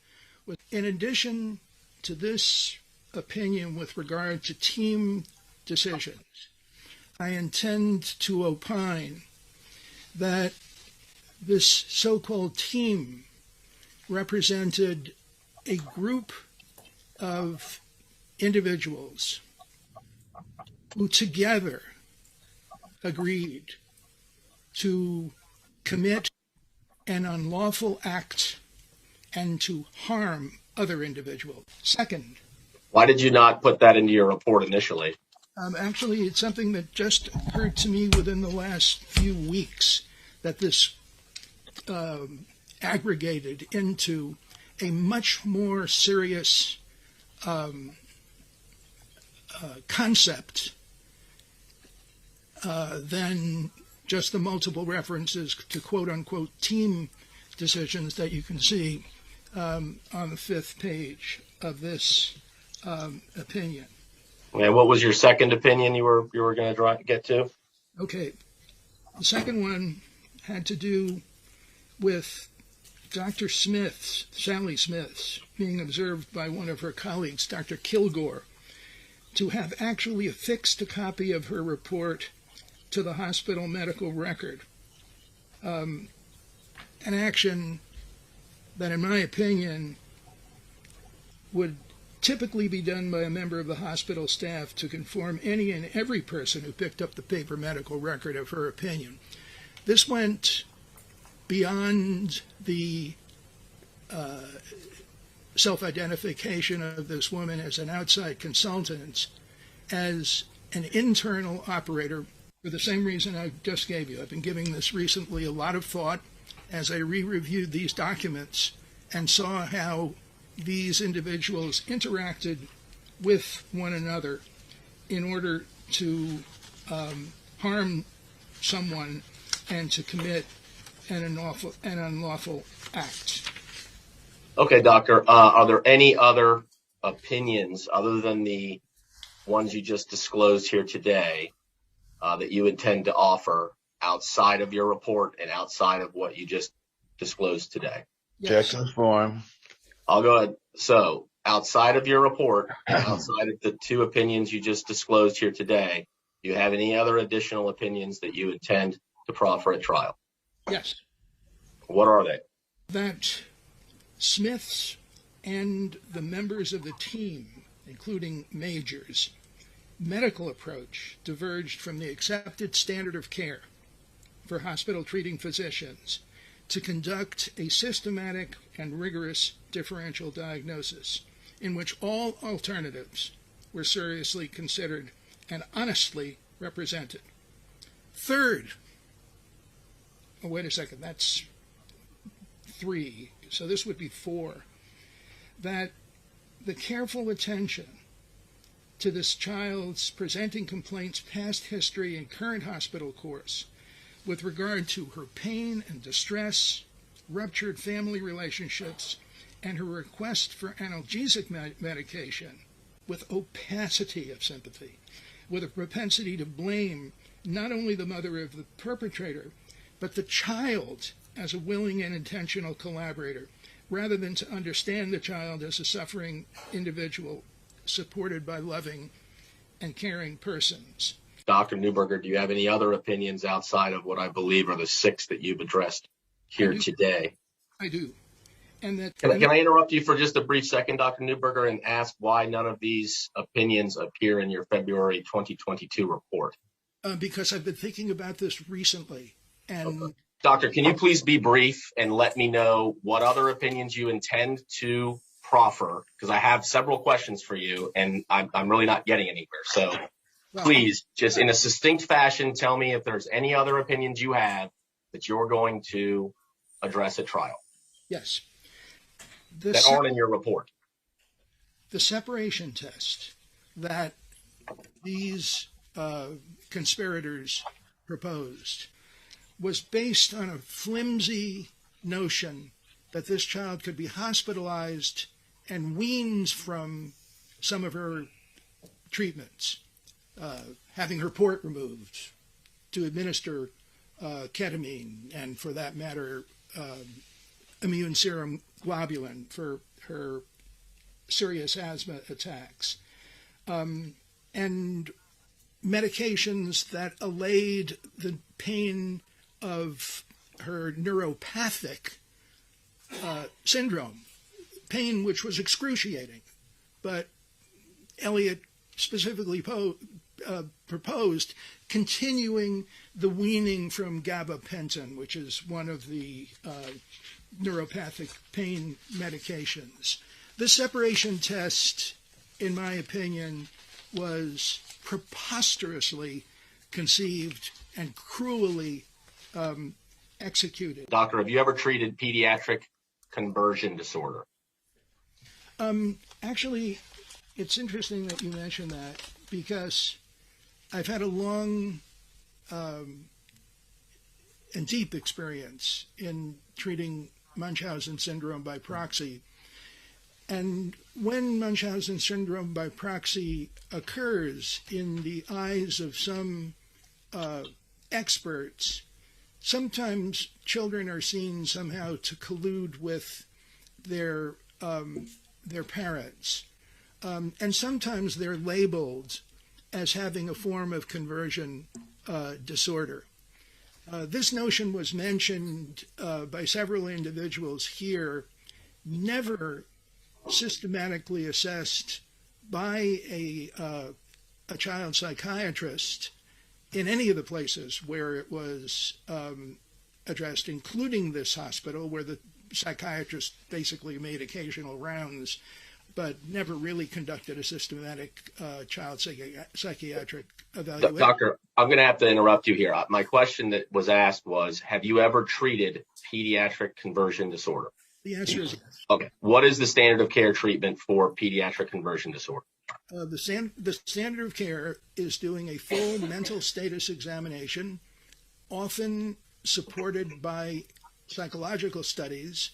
[SPEAKER 22] In addition to this opinion with regard to team decisions, I intend to opine that this so-called team represented a group of
[SPEAKER 15] individuals who together agreed to commit an unlawful act and to harm other individuals. Second,
[SPEAKER 11] Why did you not put that into your report initially?
[SPEAKER 15] actually, it's something that just occurred to me within the last few weeks, that this aggregated into a much more serious concept than just the multiple references to quote-unquote team decisions that you can see on the 5th page of this opinion.
[SPEAKER 11] And what was your second opinion you were going to get to?
[SPEAKER 15] Okay. The second one had to do with Dr. Smith's, Sally Smith's, being observed by one of her colleagues, Dr. Kilgore, to have actually affixed a copy of her report to the hospital medical record. An action that, in my opinion, would typically be done by a member of the hospital staff to conform any and every person who picked up the paper medical record of her opinion. This went beyond the self-identification of this woman as an outside consultant, as an internal operator, for the same reason I just gave you. I've been giving this recently a lot of thought as I re-reviewed these documents and saw how these individuals interacted with one another in order to harm someone and to commit an unlawful act.
[SPEAKER 11] Okay, doctor. Are there any other opinions other than the ones you just disclosed here today that you intend to offer outside of your report and outside of what you just disclosed today?
[SPEAKER 20] Yes. Check form.
[SPEAKER 11] I'll go ahead. So outside of your report, outside of the 2 opinions you just disclosed here today, do you have any other additional opinions that you intend to proffer at trial?
[SPEAKER 15] Yes.
[SPEAKER 11] What are they?
[SPEAKER 15] That Smith's and the members of the team, including Major's, medical approach diverged from the accepted standard of care for hospital treating physicians to conduct a systematic and rigorous differential diagnosis in which all alternatives were seriously considered and honestly represented. Third, oh, wait a second, that's 3, so this would be 4, that the careful attention to this child's presenting complaints, past history, and current hospital course with regard to her pain and distress, ruptured family relationships, and her request for analgesic medication with opacity of sympathy, with a propensity to blame not only the mother of the perpetrator, but the child as a willing and intentional collaborator, rather than to understand the child as a suffering individual supported by loving and caring persons.
[SPEAKER 11] Dr. Newberger, do you have any other opinions outside of what I believe are the 6 that you've addressed here today?
[SPEAKER 15] I do. And that
[SPEAKER 11] Can I interrupt you for just a brief second, Dr. Newberger, and ask why none of these opinions appear in your February 2022 report?
[SPEAKER 15] Because I've been thinking about this recently. And
[SPEAKER 11] Doctor, can you please be brief and let me know what other opinions you intend to proffer? Because I have several questions for you, and I'm really not getting anywhere. So please, just in a succinct fashion, tell me if there's any other opinions you have that you're going to address at trial.
[SPEAKER 15] Yes.
[SPEAKER 11] That aren't in your report.
[SPEAKER 15] The separation test that these conspirators proposed was based on a flimsy notion that this child could be hospitalized and weaned from some of her treatments, having her port removed to administer ketamine and, for that matter, immune serum globulin for her serious asthma attacks, and medications that allayed the pain of her neuropathic syndrome, pain which was excruciating, but Elliott specifically proposed continuing the weaning from gabapentin, which is one of the neuropathic pain medications. The separation test, in my opinion, was preposterously conceived and cruelly executed.
[SPEAKER 11] Doctor, have you ever treated pediatric conversion disorder?
[SPEAKER 15] Actually, it's interesting that you mention that because I've had a long and deep experience in treating Munchausen syndrome by proxy. And when Munchausen syndrome by proxy occurs in the eyes of some experts, sometimes children are seen somehow to collude with their parents. And sometimes they're labeled as having a form of conversion disorder. This notion was mentioned by several individuals here, never systematically assessed by a child psychiatrist in any of the places where it was addressed, including this hospital, where the psychiatrist basically made occasional rounds, but never really conducted a systematic child psychiatric evaluation.
[SPEAKER 11] Doctor, I'm going to have to interrupt you here. My question that was asked was, have you ever treated pediatric conversion disorder?
[SPEAKER 15] The answer is yes.
[SPEAKER 11] Okay. What is the standard of care treatment for pediatric conversion disorder?
[SPEAKER 15] The standard of care is doing a full mental status examination, often supported by psychological studies,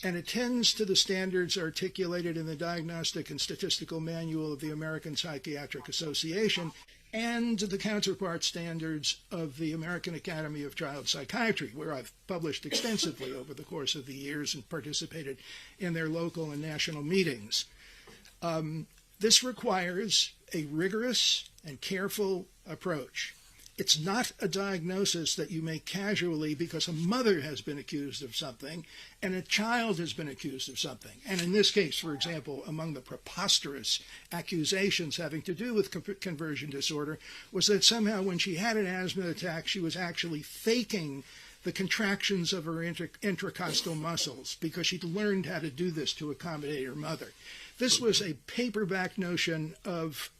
[SPEAKER 15] and attends to the standards articulated in the Diagnostic and Statistical Manual of the American Psychiatric Association and the counterpart standards of the American Academy of Child Psychiatry, where I've published extensively over the course of the years and participated in their local and national meetings. This requires a rigorous and careful approach. It's not a diagnosis that you make casually because a mother has been accused of something and a child has been accused of something. And in this case, for example, among the preposterous accusations having to do with conversion disorder was that somehow when she had an asthma attack, she was actually faking the contractions of her intercostal muscles because she'd learned how to do this to accommodate her mother. This was a paperback notion of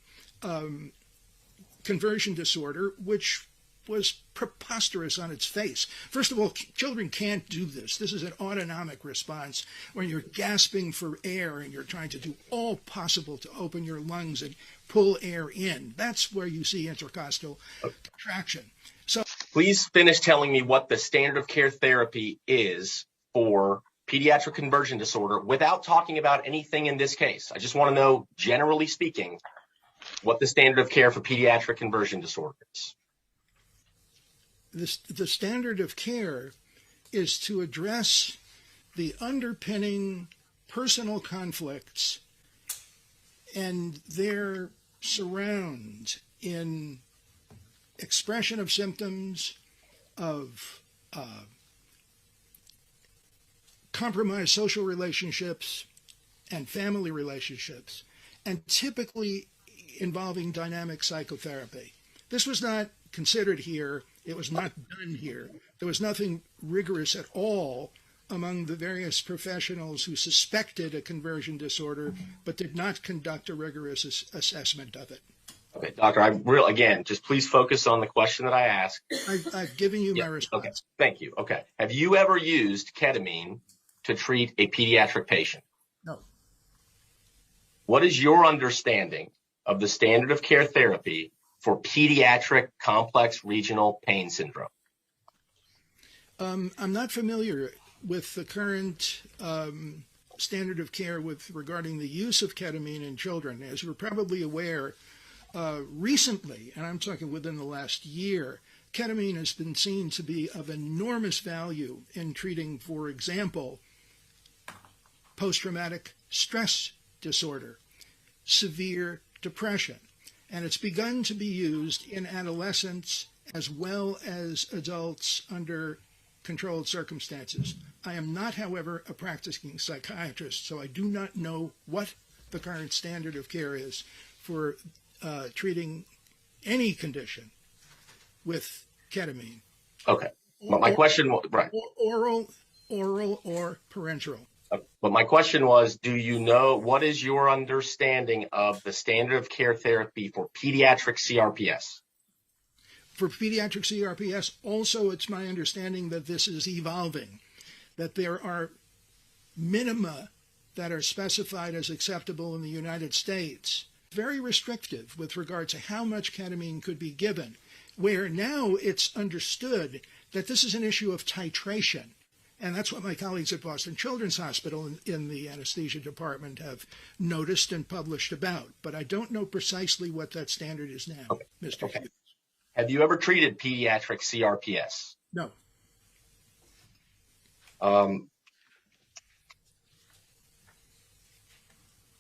[SPEAKER 15] conversion disorder, which was preposterous on its face. First of all, children can't do this. This is an autonomic response when you're gasping for air and you're trying to do all possible to open your lungs and pull air in. That's where you see intercostal contraction. So,
[SPEAKER 11] please finish telling me what the standard of care therapy is for pediatric conversion disorder without talking about anything in this case. I just want to know, generally speaking, what the standard of care for pediatric conversion disorder is.
[SPEAKER 15] The standard of care is to address the underpinning personal conflicts and their surround in expression of symptoms of compromised social relationships and family relationships, and typically involving dynamic psychotherapy. This was not considered here. It was not done here. There was nothing rigorous at all among the various professionals who suspected a conversion disorder but did not conduct a rigorous assessment of it.
[SPEAKER 11] Okay, Doctor, again, just please focus on the question that I asked.
[SPEAKER 15] I've given you my response.
[SPEAKER 11] Okay, thank you. Okay. Have you ever used ketamine to treat a pediatric patient?
[SPEAKER 15] No.
[SPEAKER 11] What is your understanding of the standard of care therapy for pediatric complex regional pain syndrome?
[SPEAKER 15] I'm not familiar with the current standard of care regarding the use of ketamine in children. As you're probably aware, recently, and I'm talking within the last year, ketamine has been seen to be of enormous value in treating, for example, post-traumatic stress disorder, severe depression, and it's begun to be used in adolescents as well as adults under controlled circumstances. I am not, however, a practicing psychiatrist, so I do not know what the current standard of care is for treating any condition with ketamine.
[SPEAKER 11] Okay. But my question was, right.
[SPEAKER 15] Oral or parenteral.
[SPEAKER 11] But my question was, do you know, what is your understanding of the standard of care therapy for pediatric CRPS?
[SPEAKER 15] For pediatric CRPS, also it's my understanding that this is evolving, that there are minima that are specified as acceptable in the United States, very restrictive with regard to how much ketamine could be given, where now it's understood that this is an issue of titration. And that's what my colleagues at Boston Children's Hospital in the anesthesia department have noticed and published about. But I don't know precisely what that standard is now,
[SPEAKER 11] Okay.
[SPEAKER 15] Mr.
[SPEAKER 11] Okay.
[SPEAKER 15] Hughes.
[SPEAKER 11] Have you ever treated pediatric CRPS?
[SPEAKER 15] No.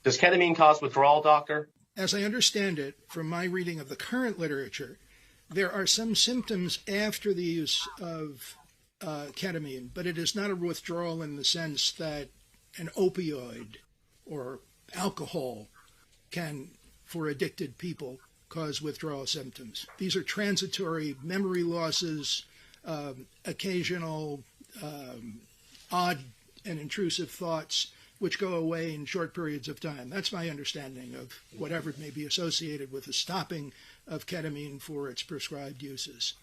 [SPEAKER 11] Does ketamine cause withdrawal, doctor?
[SPEAKER 15] As I understand it, from my reading of the current literature, there are some symptoms after the use of ketamine, but it is not a withdrawal in the sense that an opioid or alcohol can, for addicted people, cause withdrawal symptoms. These are transitory memory losses, occasional odd and intrusive thoughts, which go away in short periods of time. That's my understanding of whatever may be associated with the stopping of ketamine for its prescribed uses.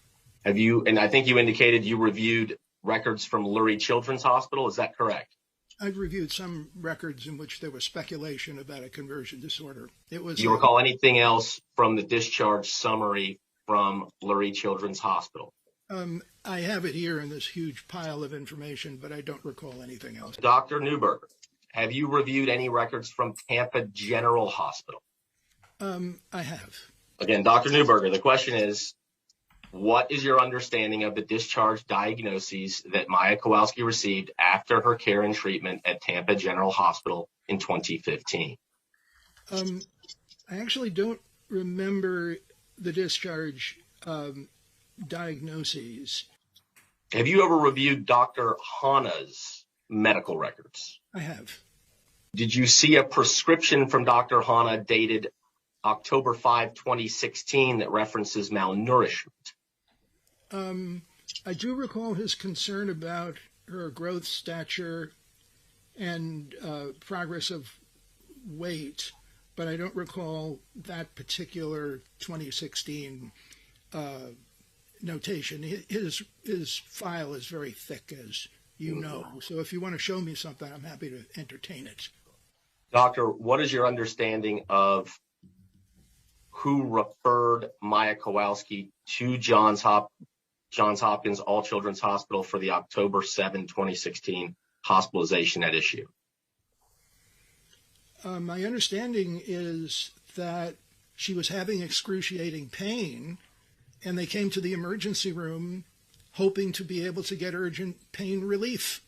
[SPEAKER 11] Have you, and I think you indicated you reviewed records from Lurie Children's Hospital, is that correct?
[SPEAKER 15] I've reviewed some records in which there was speculation about a conversion disorder. It was.
[SPEAKER 11] Do you recall anything else from the discharge summary from Lurie Children's Hospital?
[SPEAKER 15] I have it here in this huge pile of information, but I don't recall anything else.
[SPEAKER 11] Dr. Newberger, have you reviewed any records from Tampa General Hospital?
[SPEAKER 15] I have.
[SPEAKER 11] Again, Dr. Newberger, the question is, what is your understanding of the discharge diagnoses that Maya Kowalski received after her care and treatment at Tampa General Hospital in 2015?
[SPEAKER 15] I actually don't remember the discharge diagnoses.
[SPEAKER 11] Have you ever reviewed Dr. Hana's medical records?
[SPEAKER 15] I have.
[SPEAKER 11] Did you see a prescription from Dr. Hana dated October 5, 2016 that references malnourishment?
[SPEAKER 15] I do recall his concern about her growth, stature, and progress of weight, but I don't recall that particular 2016 notation. His file is very thick, as you know, so if you want to show me something, I'm happy to entertain it.
[SPEAKER 11] Doctor, what is your understanding of who referred Maya Kowalski to Johns Hopkins All Children's Hospital for the October 7, 2016 hospitalization at issue?
[SPEAKER 15] My understanding is that she was having excruciating pain, and they came to the emergency room hoping to be able to get urgent pain relief.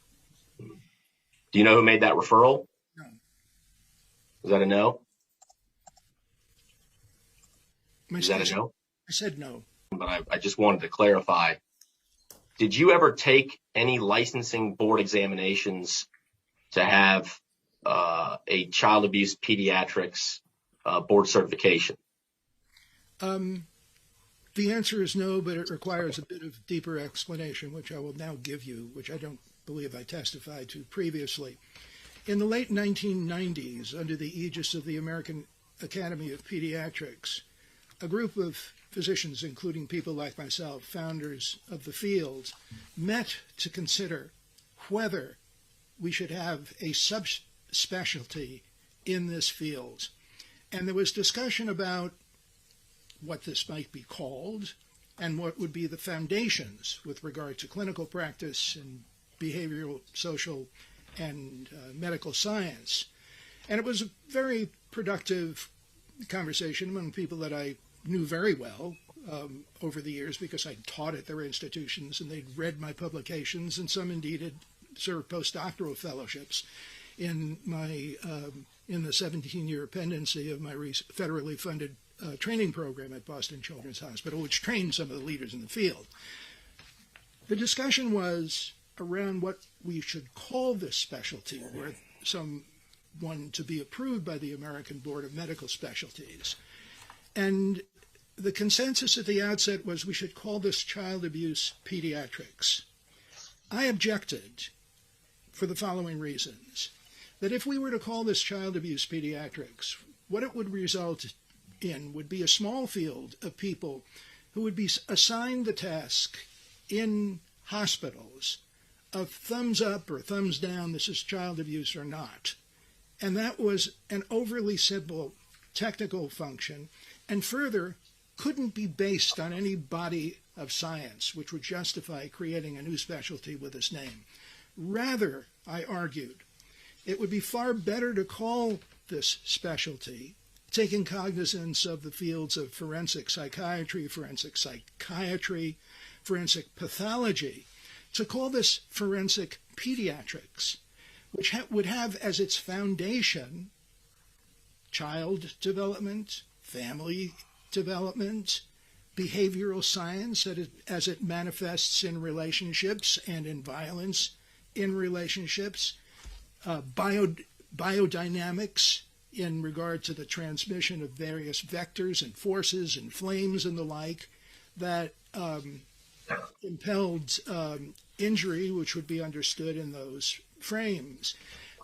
[SPEAKER 11] Do you know who made that referral?
[SPEAKER 15] No.
[SPEAKER 11] Is that a no?
[SPEAKER 15] Is
[SPEAKER 11] that a no?
[SPEAKER 15] I said no.
[SPEAKER 11] But I just wanted to clarify. Did you ever take any licensing board examinations to have a child abuse pediatrics board certification?
[SPEAKER 15] The answer is no, but it requires a bit of deeper explanation, which I will now give you, which I don't believe I testified to previously. In the late 1990s, under the aegis of the American Academy of Pediatrics, a group of physicians, including people like myself, founders of the field, met to consider whether we should have a subspecialty in this field. And there was discussion about what this might be called and what would be the foundations with regard to clinical practice and behavioral, social, and medical science. And it was a very productive conversation among people that I knew very well over the years because I'd taught at their institutions and they'd read my publications, and some indeed had served postdoctoral fellowships in my in the 17-year pendency of my federally funded training program at Boston Children's Hospital, which trained some of the leaders in the field. The discussion was around what we should call this specialty, where some one to be approved by the American Board of Medical Specialties. And the consensus at the outset was we should call this child abuse pediatrics. I objected for the following reasons. That if we were to call this child abuse pediatrics, what it would result in would be a small field of people who would be assigned the task in hospitals of thumbs up or thumbs down, this is child abuse or not. And that was an overly simple technical function, and further, couldn't be based on any body of science which would justify creating a new specialty with this name. Rather, I argued, it would be far better to call this specialty, taking cognizance of the fields of forensic psychiatry, forensic pathology, to call this forensic pediatrics, which would have as its foundation child development, family development, behavioral science as it manifests in relationships and in violence in relationships, biodynamics in regard to the transmission of various vectors and forces and flames and the like that impelled injury, which would be understood in those frames.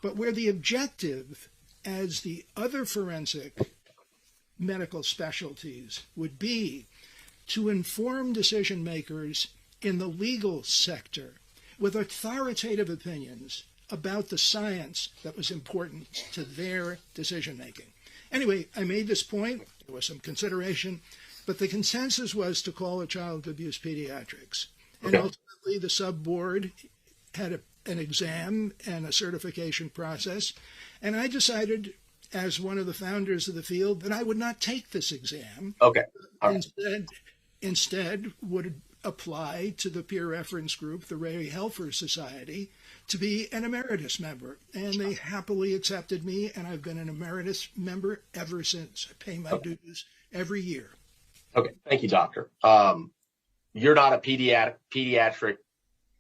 [SPEAKER 15] But where the objective, as the other forensic medical specialties would be, to inform decision makers in the legal sector with authoritative opinions about the science that was important to their decision making. Anyway, I made this point, there was some consideration, but the consensus was to call it child abuse pediatrics. And ultimately the sub-board had an exam and a certification process, and I decided, as one of the founders of the field, that I would not take this exam.
[SPEAKER 11] Okay. All right.
[SPEAKER 15] Instead would apply to the peer reference group, the Ray Helfer Society, to be an emeritus member. And they happily accepted me, and I've been an emeritus member ever since. I pay my dues every year.
[SPEAKER 11] Okay. Thank you, doctor. You're not a pediatric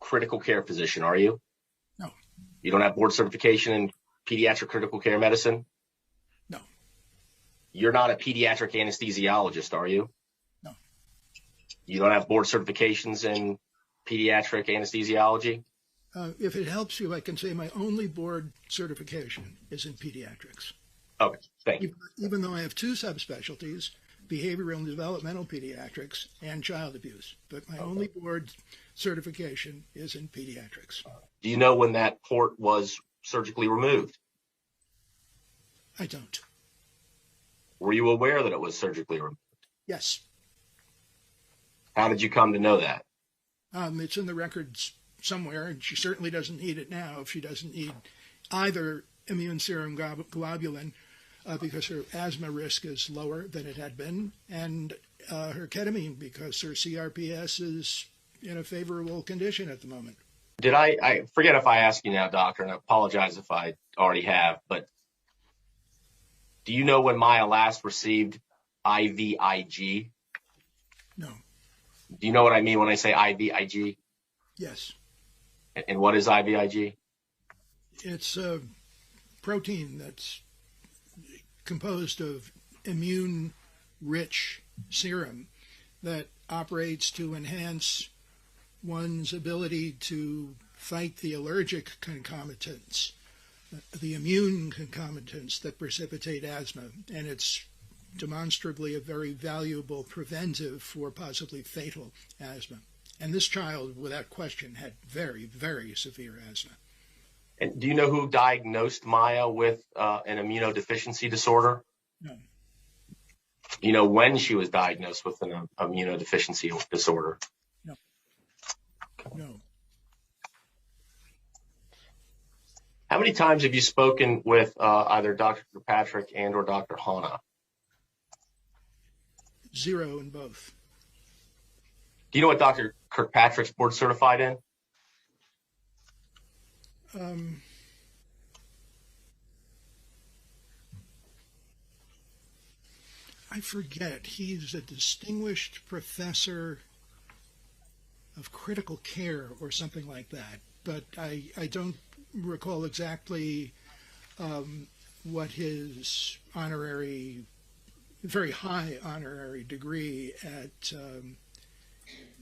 [SPEAKER 11] critical care physician, are you?
[SPEAKER 15] No.
[SPEAKER 11] You don't have board certification in pediatric critical care medicine?
[SPEAKER 15] No.
[SPEAKER 11] You're not a pediatric anesthesiologist, are you?
[SPEAKER 15] No.
[SPEAKER 11] You don't have board certifications in pediatric anesthesiology?
[SPEAKER 15] If it helps you, I can say my only board certification is in pediatrics.
[SPEAKER 11] Okay, thank you.
[SPEAKER 15] Even though I have two subspecialties, behavioral and developmental pediatrics and child abuse, but my only board certification is in pediatrics.
[SPEAKER 11] Do you know when that port was surgically removed?
[SPEAKER 15] I don't.
[SPEAKER 11] Were you aware that it was surgically removed?
[SPEAKER 15] Yes.
[SPEAKER 11] How did you come to know that?
[SPEAKER 15] It's in the records somewhere, and she certainly doesn't need it now if she doesn't need either immune serum globulin because her asthma risk is lower than it had been, and her ketamine because her CRPS is in a favorable condition at the moment.
[SPEAKER 11] Did I forget if I asked you now, doctor, and I apologize if I already have, but do you know when Maya last received IVIG?
[SPEAKER 15] No.
[SPEAKER 11] Do you know what I mean when I say IVIG?
[SPEAKER 15] Yes.
[SPEAKER 11] And what is IVIG?
[SPEAKER 15] It's a protein that's composed of immune-rich serum that operates to enhance one's ability to fight the allergic concomitants, the immune concomitants that precipitate asthma, and it's demonstrably a very valuable preventive for possibly fatal asthma. And this child, without question, had very, very severe asthma.
[SPEAKER 11] And do you know who diagnosed Maya with an immunodeficiency disorder?
[SPEAKER 15] No.
[SPEAKER 11] Do you know when she was diagnosed with an immunodeficiency disorder?
[SPEAKER 15] No. No.
[SPEAKER 11] How many times have you spoken with either Dr. Kirkpatrick and or Dr. Hanna?
[SPEAKER 15] 0 in both.
[SPEAKER 11] Do you know what Dr. Kirkpatrick's board certified in?
[SPEAKER 15] I forget. He's a distinguished professor of critical care or something like that, but I don't recall exactly what his very high honorary degree at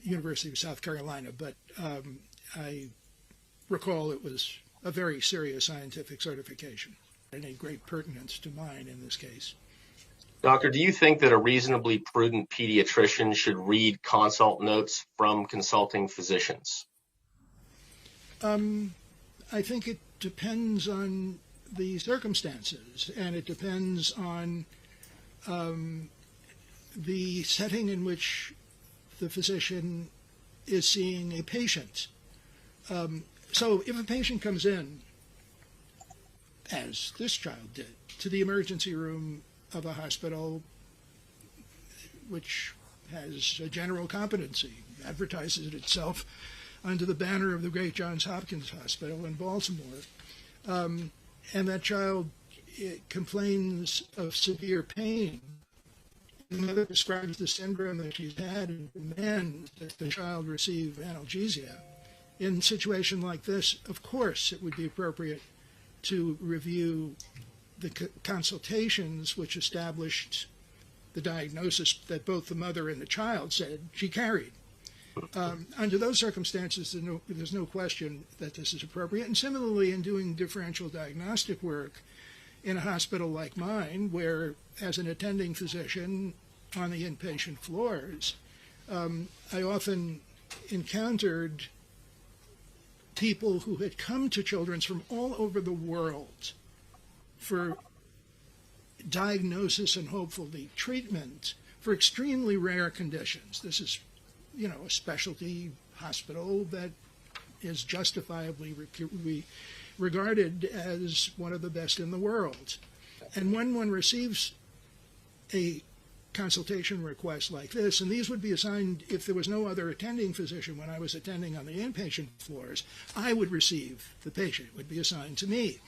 [SPEAKER 15] University of South Carolina, but I recall it was a very serious scientific certification and a great pertinence to mine in this case.
[SPEAKER 11] Doctor, do you think that a reasonably prudent pediatrician should read consult notes from consulting physicians?
[SPEAKER 15] I think it depends on the circumstances, and it depends on the setting in which the physician is seeing a patient. So if a patient comes in, as this child did, to the emergency room of a hospital which has a general competency, advertises itself under the banner of the great Johns Hopkins Hospital in Baltimore, and that child complains of severe pain, the mother describes the syndrome that she's had and demands that the child receive analgesia. In a situation like this, of course, it would be appropriate to review the consultations which established the diagnosis that both the mother and the child said she carried. Under those circumstances, there's no question that this is appropriate. And similarly, in doing differential diagnostic work in a hospital like mine, where as an attending physician on the inpatient floors, I often encountered people who had come to Children's from all over the world for diagnosis and hopefully treatment for extremely rare conditions. This is, a specialty hospital that is justifiably regarded as one of the best in the world. And when one receives a consultation request like this, and these would be assigned if there was no other attending physician when I was attending on the inpatient floors, I would receive the patient. It would be assigned to me.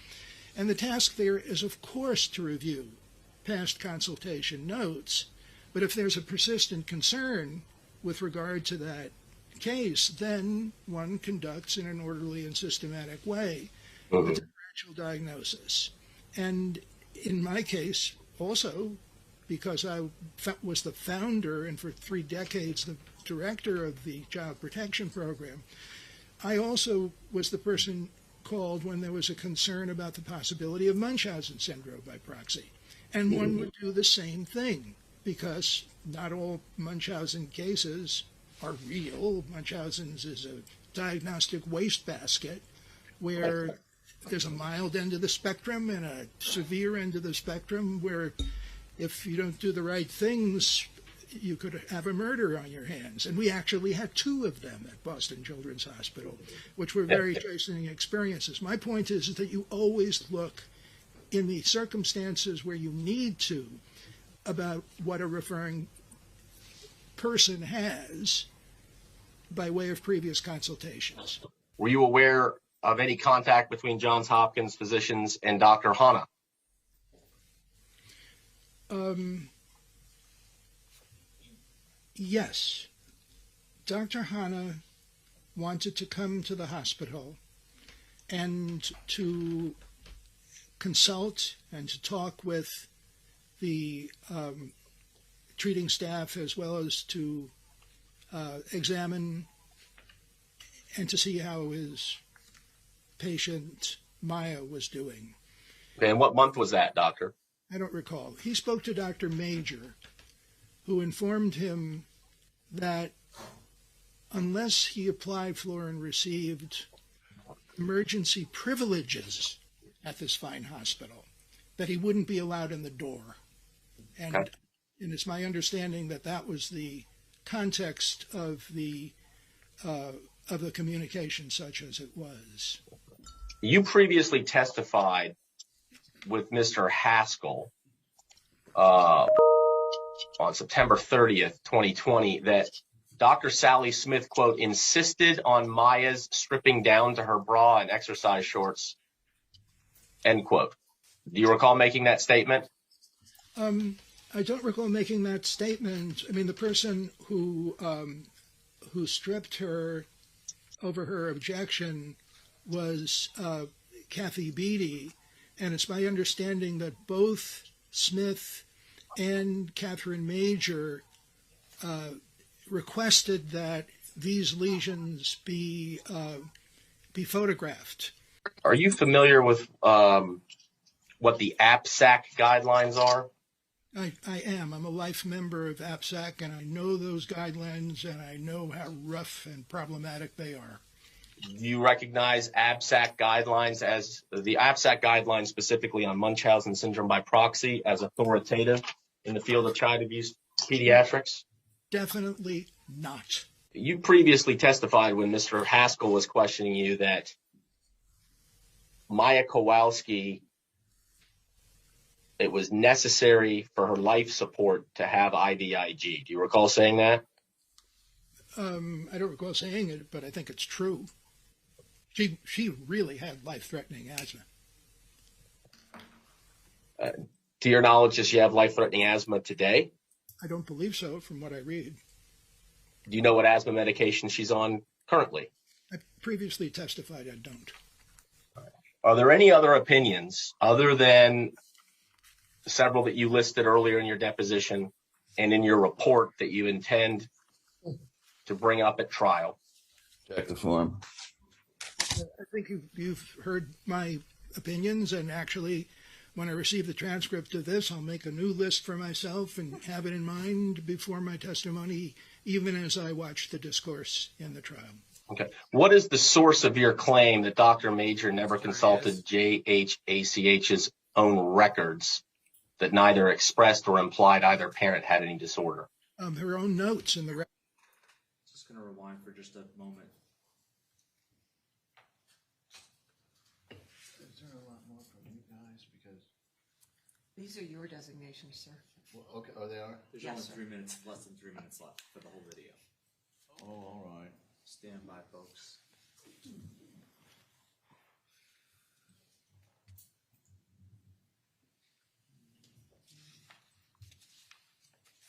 [SPEAKER 15] And the task there is, of course, to review past consultation notes, but if there's a persistent concern with regard to that case, then one conducts in an orderly and systematic way the differential diagnosis. And in my case, also, because I was the founder and for 3 decades the director of the Child Protection Program, I also was the person called when there was a concern about the possibility of Munchausen syndrome by proxy. And one would do the same thing, because not all Munchausen cases are real. Munchausen's is a diagnostic wastebasket where there's a mild end of the spectrum and a severe end of the spectrum where if you don't do the right things, you could have a murder on your hands. And we actually had 2 of them at Boston Children's Hospital, which were very chastening experiences. My point is that you always look in the circumstances where you need to about what a referring person has by way of previous consultations.
[SPEAKER 11] Were you aware of any contact between Johns Hopkins physicians and Dr. Hanna?
[SPEAKER 15] Yes. Dr. Hanna wanted to come to the hospital and to consult and to talk with the treating staff, as well as to examine and to see how his patient Maya was doing.
[SPEAKER 11] And what month was that, doctor?
[SPEAKER 15] I don't recall. He spoke to Dr. Major, who informed him that unless he applied for and received emergency privileges at this fine hospital, that he wouldn't be allowed in the door. And it's my understanding that that was the context of the communication, such as it was.
[SPEAKER 11] You previously testified with Mr. Haskell on September 30th, 2020, that Dr. Sally Smith, quote, insisted on Maya's stripping down to her bra and exercise shorts, end quote. Do you recall making that statement?
[SPEAKER 15] I don't recall making that statement. I mean, the person who stripped her over her objection was Kathy Beatty, And it's my understanding that both Smith and Catherine Major requested that these lesions be photographed.
[SPEAKER 11] Are you familiar with what the APSAC guidelines are?
[SPEAKER 15] I am. I'm a life member of APSAC, and I know those guidelines, and I know how rough and problematic they are.
[SPEAKER 11] Do you recognize APSAC guidelines as the APSAC guidelines specifically on Munchausen syndrome by proxy as authoritative in the field of child abuse pediatrics?
[SPEAKER 15] Definitely not.
[SPEAKER 11] You previously testified when Mr. Haskell was questioning you that Maya Kowalski, it was necessary for her life support to have IVIG. Do you recall saying that?
[SPEAKER 15] I don't recall saying it, but I think it's true. She really had life-threatening asthma.
[SPEAKER 11] To your knowledge, does she have life-threatening asthma today?
[SPEAKER 15] I don't believe so from what I read.
[SPEAKER 11] Do you know what asthma medication she's on currently?
[SPEAKER 15] I previously testified I don't.
[SPEAKER 11] Are there any other opinions other than several that you listed earlier in your deposition and in your report that you intend to bring up at trial?
[SPEAKER 4] Check the form.
[SPEAKER 15] I think you've heard my opinions, and actually, when I receive the transcript of this, I'll make a new list for myself and have it in mind before my testimony, even as I watch the discourse in the trial.
[SPEAKER 11] Okay. What is the source of your claim that Dr. Major never consulted JHACH's own records that neither expressed or implied either parent had any disorder?
[SPEAKER 15] Her own notes in the record.
[SPEAKER 13] Just going to rewind for just a moment.
[SPEAKER 20] Is there a lot more from you guys? Because
[SPEAKER 2] These are your designations, sir.
[SPEAKER 20] well, okay, oh, they are.
[SPEAKER 13] There's
[SPEAKER 2] Yes,
[SPEAKER 13] only
[SPEAKER 2] sir.
[SPEAKER 13] 3 minutes, less than 3 minutes left for the whole video.
[SPEAKER 20] Oh, all right.
[SPEAKER 13] Stand by, folks.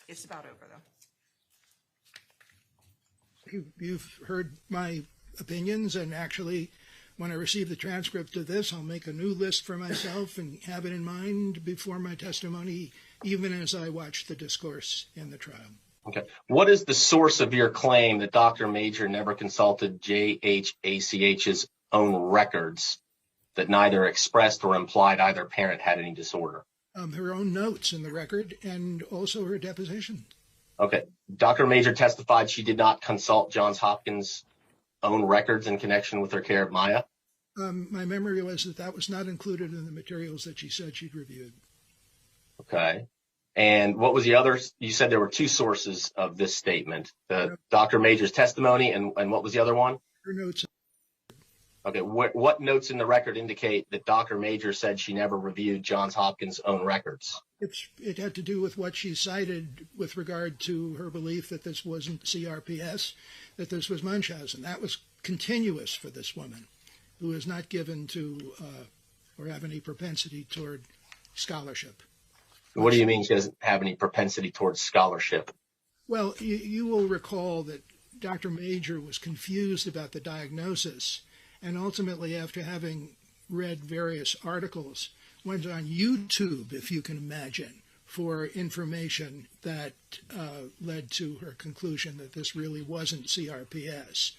[SPEAKER 2] It's about over, though.
[SPEAKER 15] You've heard my opinions, and actually, when I receive the transcript of this, I'll make a new list for myself and have it in mind before my testimony, even as I watch the discourse in the trial.
[SPEAKER 11] Okay. What is the source of your claim that Dr. Major never consulted JHACH's own records that neither expressed or implied either parent had any disorder?
[SPEAKER 15] Her own notes in the record, and also her deposition.
[SPEAKER 11] Okay. Dr. Major testified she did not consult Johns Hopkins' own records in connection with her care of Maya.
[SPEAKER 15] My memory was that was not included in the materials that she said she'd reviewed.
[SPEAKER 11] Okay. And what was the other? You said there were two sources of this statement: Dr. Major's testimony, and what was the other one?
[SPEAKER 15] Her notes.
[SPEAKER 11] Okay. What notes in the record indicate that Dr. Major said she never reviewed Johns Hopkins' own records?
[SPEAKER 15] It had to do with what she cited with regard to her belief that this wasn't CRPS, that this was Munchausen. That was continuous for this woman, who is not given to or have any propensity toward scholarship.
[SPEAKER 11] What do you mean she doesn't have any propensity towards scholarship?
[SPEAKER 15] Well, you will recall that Dr. Major was confused about the diagnosis, and ultimately, after having read various articles, went on YouTube, if you can imagine, for information that led to her conclusion that this really wasn't CRPS.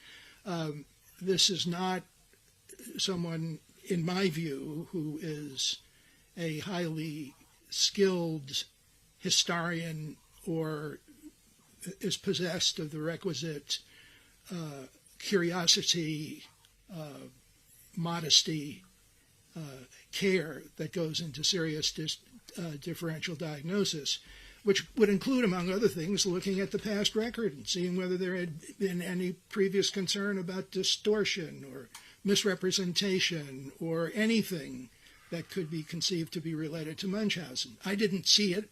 [SPEAKER 15] This is not someone, in my view, who is a highly skilled historian or is possessed of the requisite curiosity, modesty, care that goes into serious differential diagnosis, which would include, among other things, looking at the past record and seeing whether there had been any previous concern about distortion or misrepresentation or anything that could be conceived to be related to Munchausen. I didn't see it.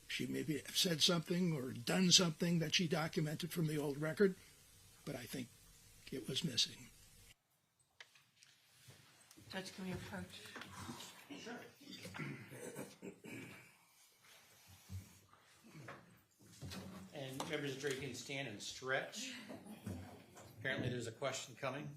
[SPEAKER 15] She maybe said something or done something that she documented from the old record, but I think it was missing.
[SPEAKER 2] Judge, can we approach?
[SPEAKER 9] Sure. And members of the jury can stand and stretch. Apparently there's a question coming.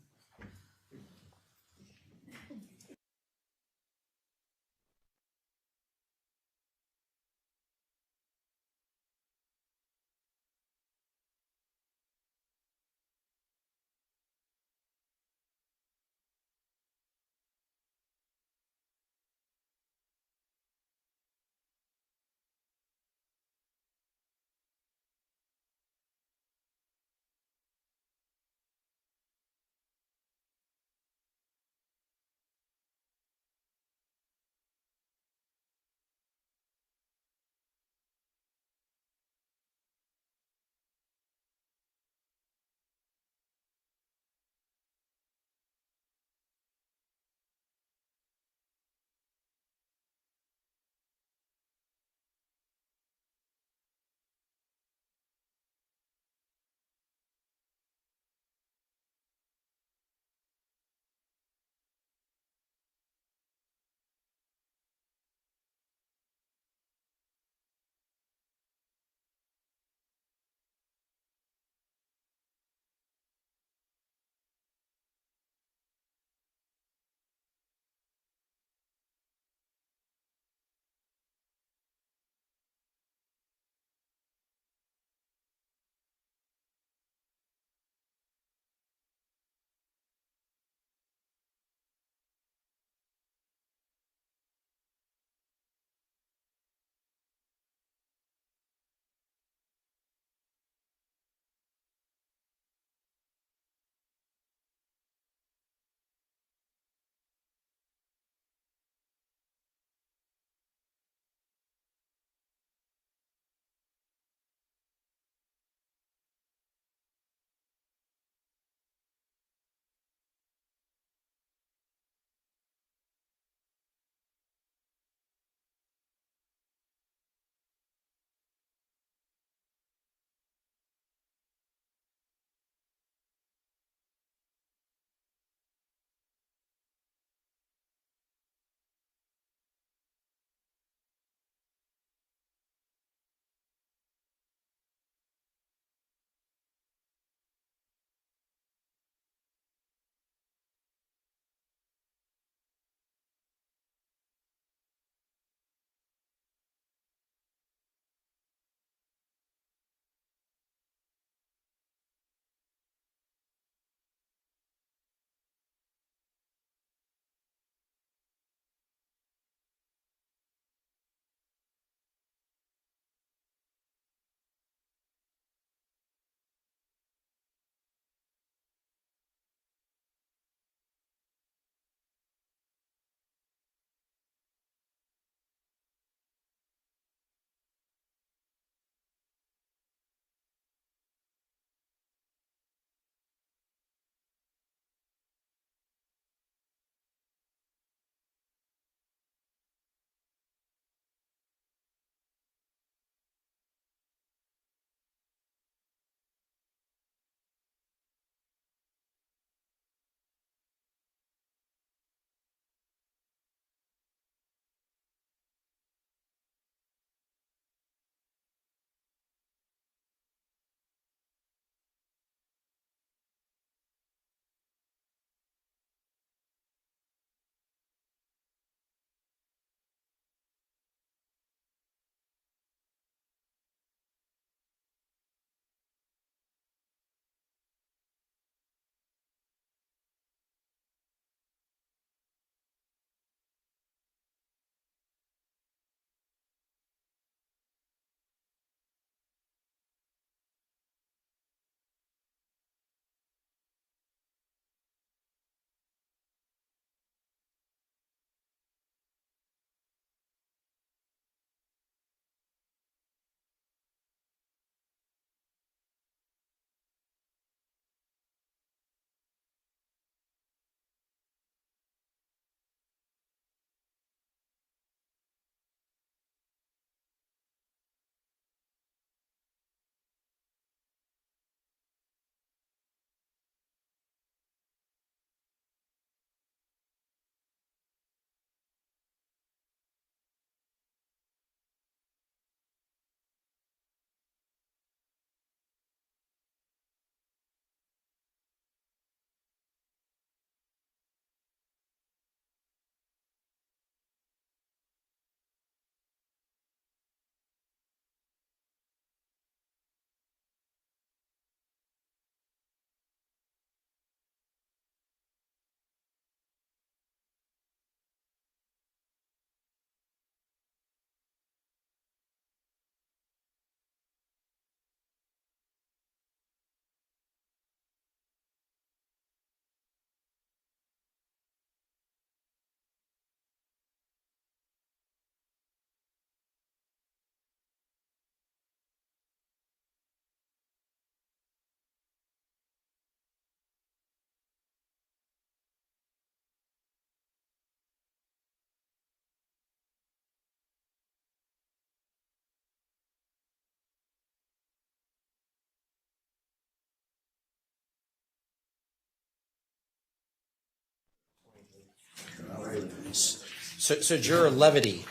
[SPEAKER 3] So juror levity,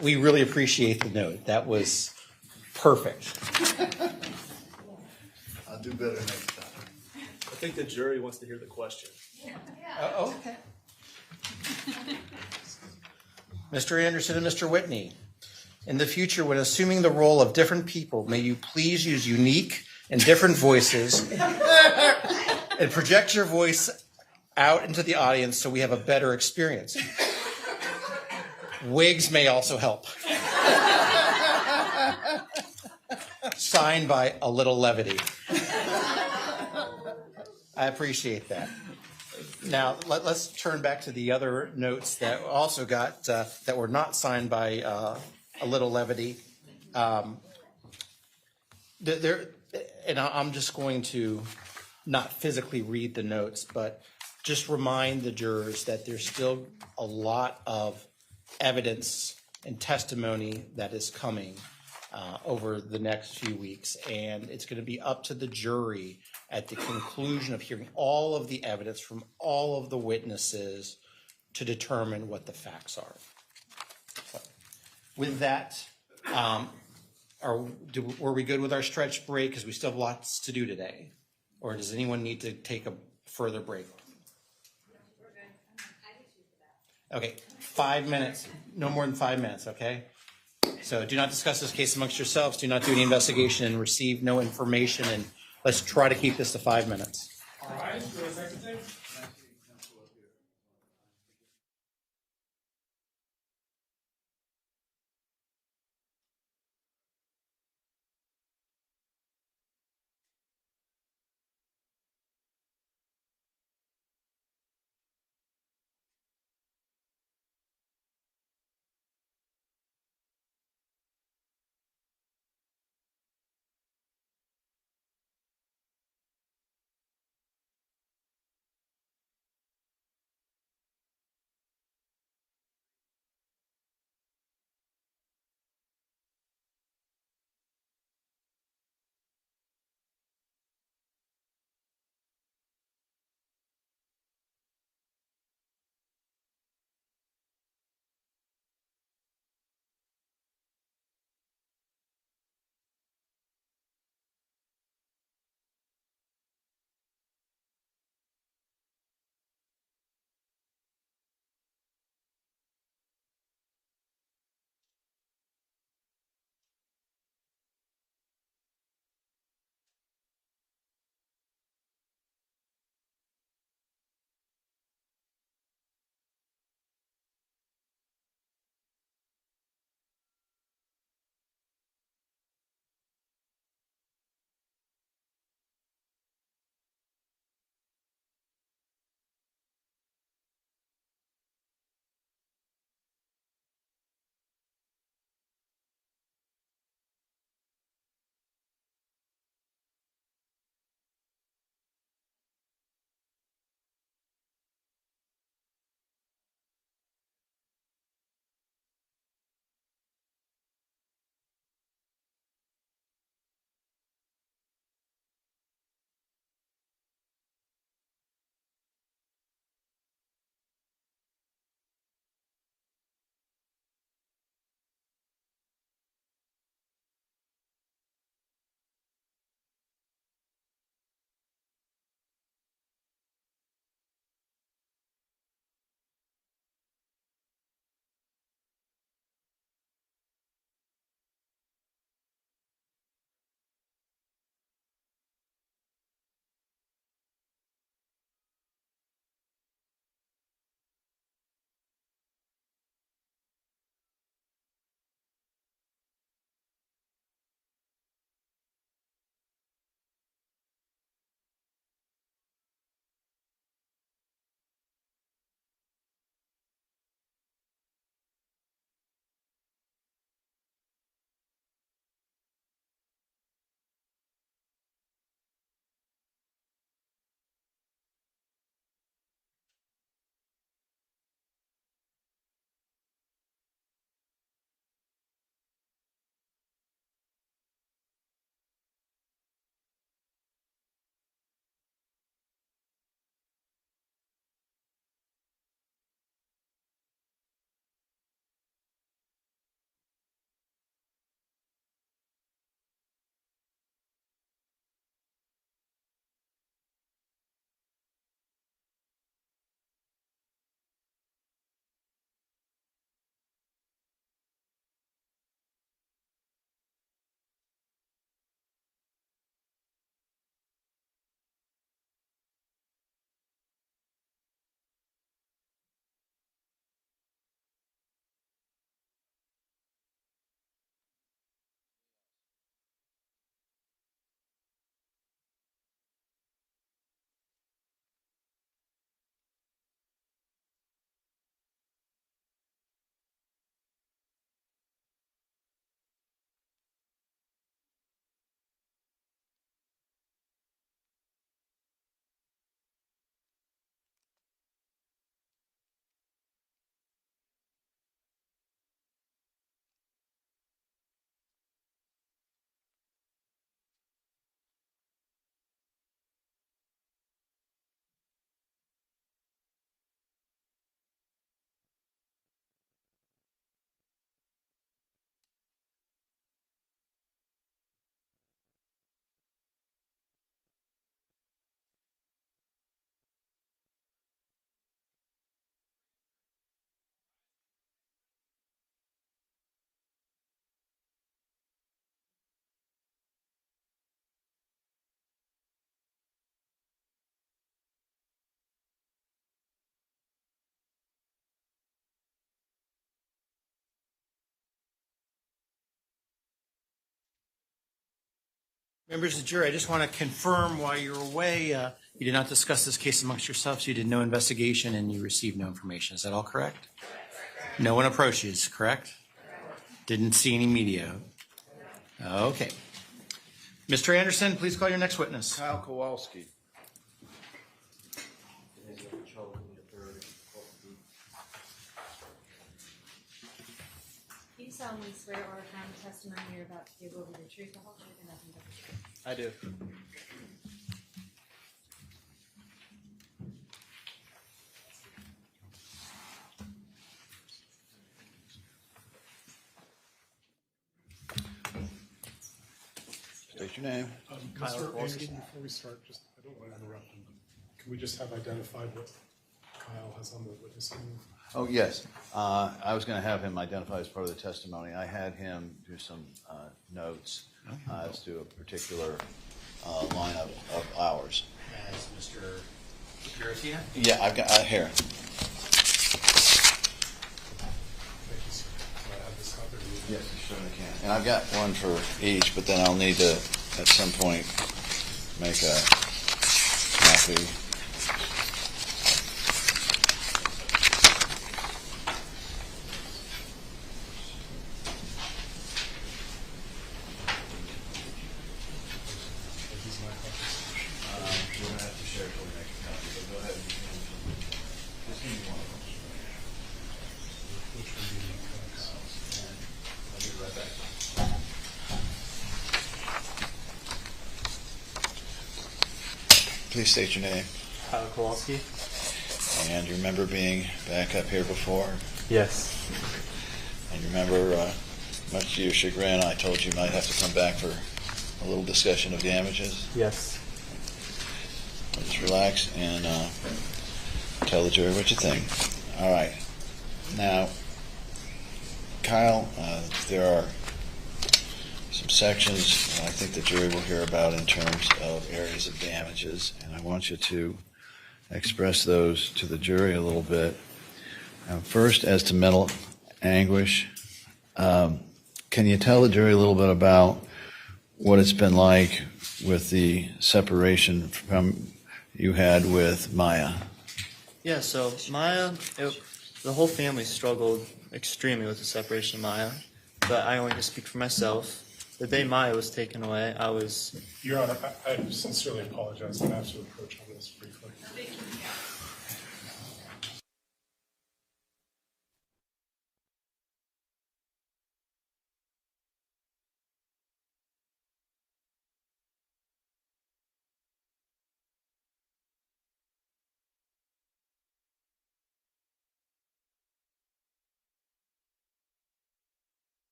[SPEAKER 3] we really appreciate the note. That was perfect.
[SPEAKER 20] I'll do better next time.
[SPEAKER 14] I think the jury wants to hear the question.
[SPEAKER 3] Okay. Mr. Anderson and Mr. Whitney, in the future, when assuming the role of different people, may you please use unique and different voices and project your voice out into the audience so we have a better experience. Wigs may also help. Signed by A Little Levity. I appreciate that. Now, let's turn back to the other notes that also got, that were not signed by A Little Levity. I'm just going to not physically read the notes, but just remind the jurors that there's still a lot of evidence and testimony that is coming over the next few weeks, and it's going to be up to the jury at the conclusion of hearing all of the evidence from all of the witnesses to determine what the facts are. So, with that, were we good with our stretch break? Because we still have lots to do today. Or does anyone need to take a further break? Okay, 5 minutes, no more than 5 minutes, okay? So do not discuss this case amongst yourselves, do not do any investigation, and receive no information, and let's try to keep this to 5 minutes.
[SPEAKER 6] All right, so executive.
[SPEAKER 9] Members of the jury, I just want to confirm while you're away, you did not discuss this case amongst yourselves, you did no investigation, and you received no information. Is that all correct? No one approaches, correct? Didn't see any media. Okay. Mr. Anderson, please call your next witness.
[SPEAKER 20] Kyle Kowalski.
[SPEAKER 8] Do you solemnly swear or affirm the testimony you're about to give will be the truth, the whole truth, and nothing but the truth?
[SPEAKER 21] I do.
[SPEAKER 20] State your name.
[SPEAKER 5] Mr. Anderson, before we start, I don't want to interrupt him, but can we just have identified what Kyle has on the witness stand?
[SPEAKER 20] Oh, yes. I was going to have him identify as part of the testimony. I had him do some notes as to a particular line of ours.
[SPEAKER 9] As Mr. Giratina?
[SPEAKER 20] Yeah, I've got here.
[SPEAKER 5] Thank you, sir. Can I have this copy?
[SPEAKER 20] Yes, you certainly can. And I've got one for each, but then I'll need to, at some point, make a copy. We're going to have to share till we make a copy, but go ahead. Just give me one of them. I'll be right back. Please state your name.
[SPEAKER 17] Kyle Kowalski.
[SPEAKER 20] And you remember being back up here before?
[SPEAKER 17] Yes.
[SPEAKER 20] And you remember, much to your chagrin, I told you might have to come back for a little discussion of damages?
[SPEAKER 17] Yes.
[SPEAKER 20] Well, just relax and tell the jury what you think. All right. Now, Kyle, there are some sections I think the jury will hear about in terms of areas of damages, and I want you to express those to the jury a little bit. First, as to mental anguish, can you tell the jury a little bit about what it's been like with the separation from you had with Maya?
[SPEAKER 17] Yeah, so Maya, the whole family struggled extremely with the separation of Maya, but I only can speak for myself. The day Maya was taken away, I was...
[SPEAKER 5] Your Honor, I sincerely apologize. I'm going to have to approach on this briefly.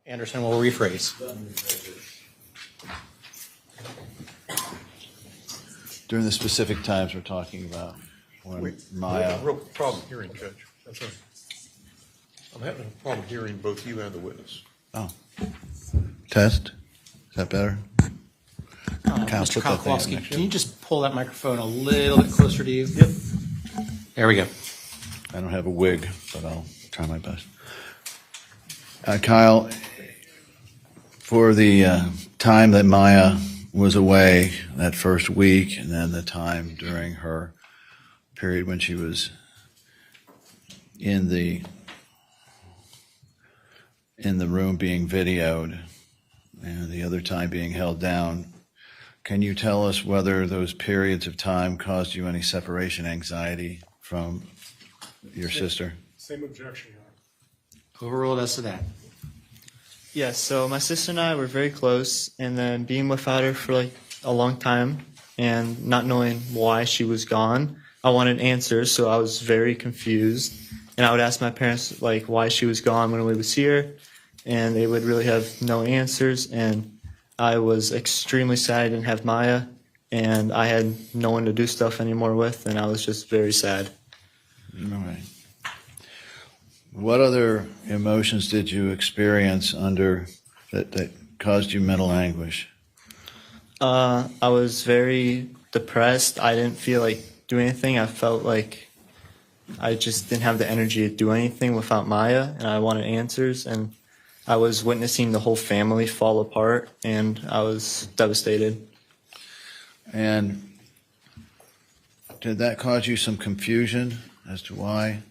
[SPEAKER 9] Anderson will rephrase.
[SPEAKER 20] During the specific times we're talking about, when Maya...
[SPEAKER 23] I'm having a real problem hearing, Judge. That's right. I'm having a problem hearing both you and the witness.
[SPEAKER 20] Oh. Test? Is that better?
[SPEAKER 9] Mr. Kowalski, can you just pull that microphone a little bit closer to you? Yep. There we go.
[SPEAKER 20] I don't have a wig, but I'll try my best. Kyle, for the time that Maya was away, that first week, and then the time during her period when she was in the room being videoed, and the other time being held down, can you tell us whether those periods of time caused you any separation anxiety from your sister?
[SPEAKER 5] Same objection, Your Honor.
[SPEAKER 9] Overruled as to that.
[SPEAKER 17] Yeah, so my sister and I were very close, and then being without her for like a long time and not knowing why she was gone, I wanted answers, so I was very confused. And I would ask my parents like why she was gone when we would see her, and they would really have no answers. And I was extremely sad I didn't have Maya, and I had no one to do stuff anymore with, and I was just very sad.
[SPEAKER 20] All right. What other emotions did you experience under that caused you mental anguish?
[SPEAKER 17] I was very depressed. I didn't feel like doing anything. I felt like I just didn't have the energy to do anything without Maya, and I wanted answers. And I was witnessing the whole family fall apart, and I was devastated.
[SPEAKER 20] And did that cause you some confusion as to why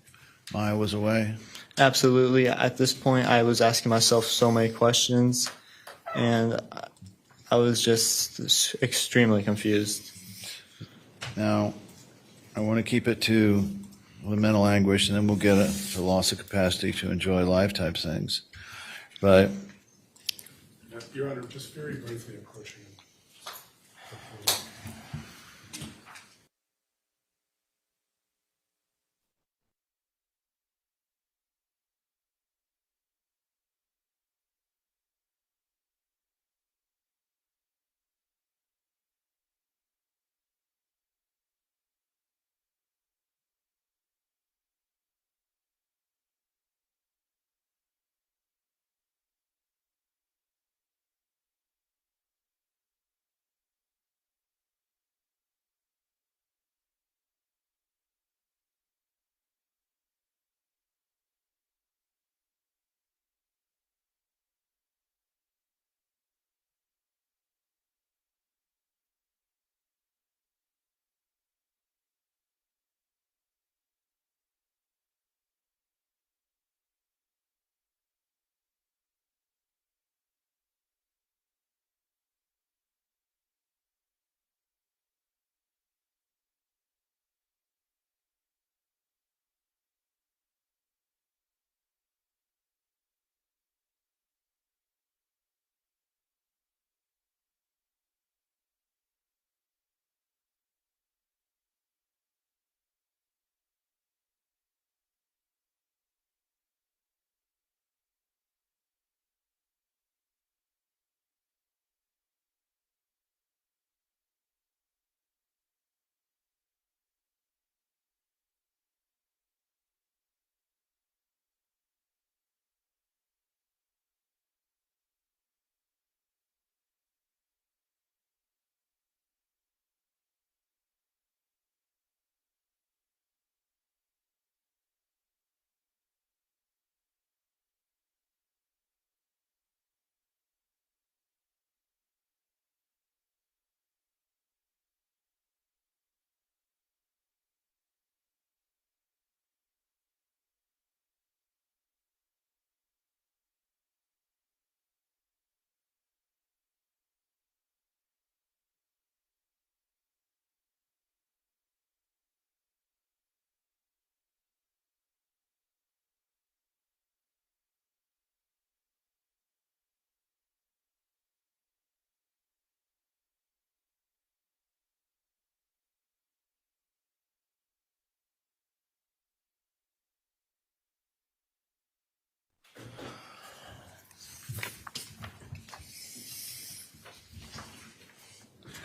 [SPEAKER 20] Maya was away?
[SPEAKER 17] Absolutely. At this point, I was asking myself so many questions, and I was just extremely confused.
[SPEAKER 20] Now, I want to keep it to the mental anguish, and then we'll get it to loss of capacity to enjoy life type things. But
[SPEAKER 5] Your Honor, just very briefly approaching.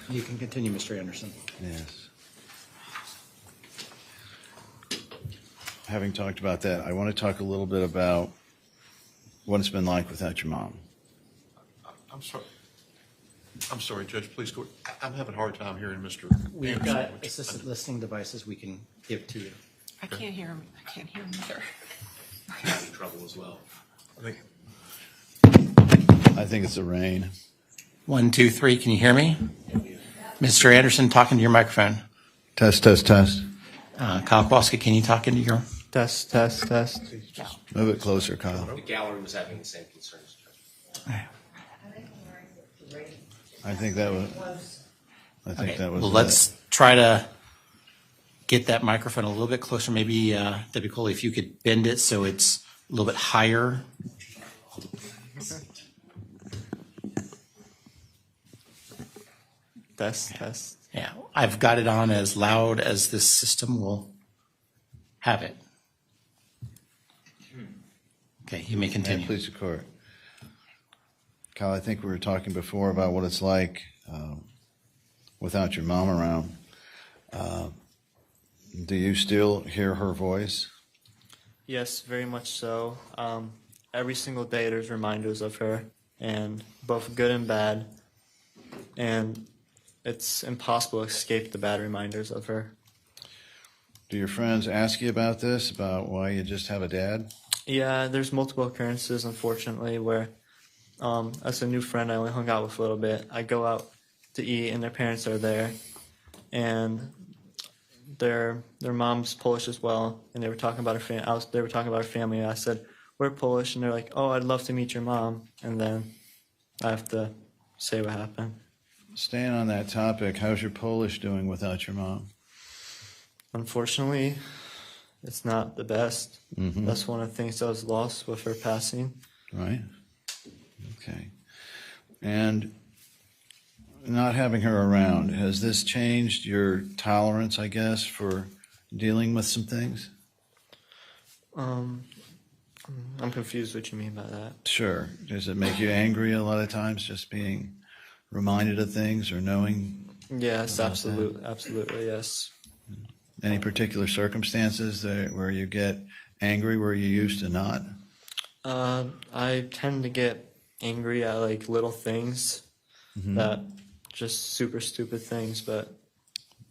[SPEAKER 9] You can continue, Mr. Anderson.
[SPEAKER 20] yes. Having talked about that, I want to talk a little bit about what it's been like without your mom.
[SPEAKER 23] I'm sorry. I'm sorry, Judge, please go. I'm having a hard time hearing Mr.
[SPEAKER 9] We've
[SPEAKER 23] Anderson.
[SPEAKER 9] got assisted listening devices we can give to you.
[SPEAKER 2] I can't hear him. I can't hear him either.
[SPEAKER 14] I'm having trouble as well.
[SPEAKER 20] I think it's the rain.
[SPEAKER 10] 1, 2, 3. Can you hear me? Mr. Anderson, talking to your microphone.
[SPEAKER 20] Test, test, test.
[SPEAKER 10] Kyle Kowalski, can you talk into your?
[SPEAKER 17] Test, test, test.
[SPEAKER 20] Move it closer, Kyle.
[SPEAKER 14] The gallery was having the same concerns, Judge.
[SPEAKER 20] I think that was.
[SPEAKER 10] Well, let's try to get that microphone a little bit closer. Maybe, Debbie Coley, if you could bend it so it's a little bit higher.
[SPEAKER 17] Test, test.
[SPEAKER 10] Yeah, I've got it on as loud as this system will have it. Okay, you may continue.
[SPEAKER 20] Please, the court. Kyle, I think we were talking before about what it's like without your mom around. Do you still hear her voice?
[SPEAKER 17] Yes, very much so. Every single day there's reminders of her, and both good and bad. And it's impossible to escape the bad reminders of her.
[SPEAKER 20] Do your friends ask you about this, about why you just have a dad?
[SPEAKER 17] Yeah, there's multiple occurrences, unfortunately, where as a new friend I only hung out with a little bit. I go out to eat and their parents are there, and their mom's Polish as well, and they were talking about they were talking about her family. And I said, "We're Polish," and they're like, "Oh, I'd love to meet your mom," and then I have to say what happened.
[SPEAKER 20] Staying on that topic, how's your Polish doing without your mom?
[SPEAKER 17] Unfortunately, it's not the best.
[SPEAKER 20] Mhm.
[SPEAKER 17] That's one of the things that was lost with her passing.
[SPEAKER 20] Right. Okay. And not having her around, has this changed your tolerance, I guess, for dealing with some things?
[SPEAKER 17] I'm confused what you mean by that.
[SPEAKER 20] Sure. Does it make you angry a lot of times, just being reminded of things or knowing?
[SPEAKER 17] Yes,
[SPEAKER 20] about
[SPEAKER 17] absolutely, yes.
[SPEAKER 20] Any particular circumstances where you get angry where you used to not?
[SPEAKER 17] I tend to get angry at like little things
[SPEAKER 20] Mhm.
[SPEAKER 17] that just super stupid things, but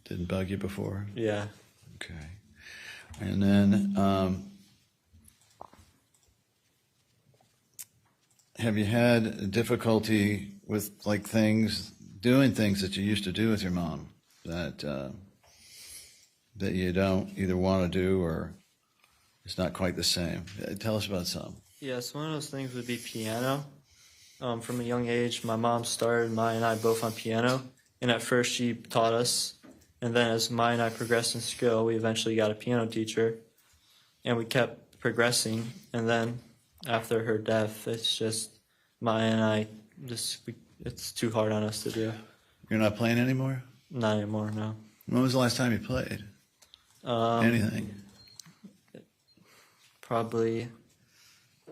[SPEAKER 20] Didn't bug you before?
[SPEAKER 17] yeah.
[SPEAKER 20] Okay. And then, have you had difficulty with like doing things that you used to do with your mom that you don't either want to do or it's not quite the same? Tell us about some.
[SPEAKER 17] Yes, one of those things would be piano. From a young age, my mom started Maya and I both on piano, and at first she taught us, and then as Maya and I progressed in skill, we eventually got a piano teacher, and we kept progressing, and then after her death, it's just Maya and I it's too hard on us to do.
[SPEAKER 20] You're not playing anymore?
[SPEAKER 17] Not anymore, no.
[SPEAKER 20] When was the last time you played? Anything?
[SPEAKER 17] Probably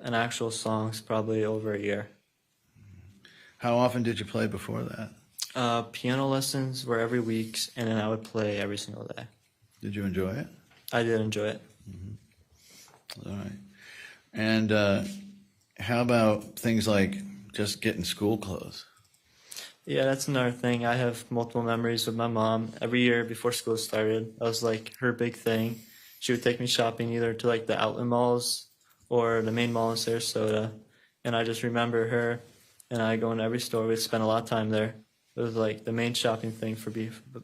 [SPEAKER 17] an actual song's probably over a year.
[SPEAKER 20] How often did you play before that?
[SPEAKER 17] Piano lessons were every week, and then I would play every single day.
[SPEAKER 20] Did you enjoy it?
[SPEAKER 17] I did enjoy it.
[SPEAKER 20] All right. And how about things like just getting school clothes?
[SPEAKER 17] Yeah, that's another thing. I have multiple memories with my mom. Every year before school started, that was like her big thing. She would take me shopping either to like the outlet malls or the main mall in Sarasota. And I just remember her and I go in every store. We'd spend a lot of time there. It was like the main shopping thing for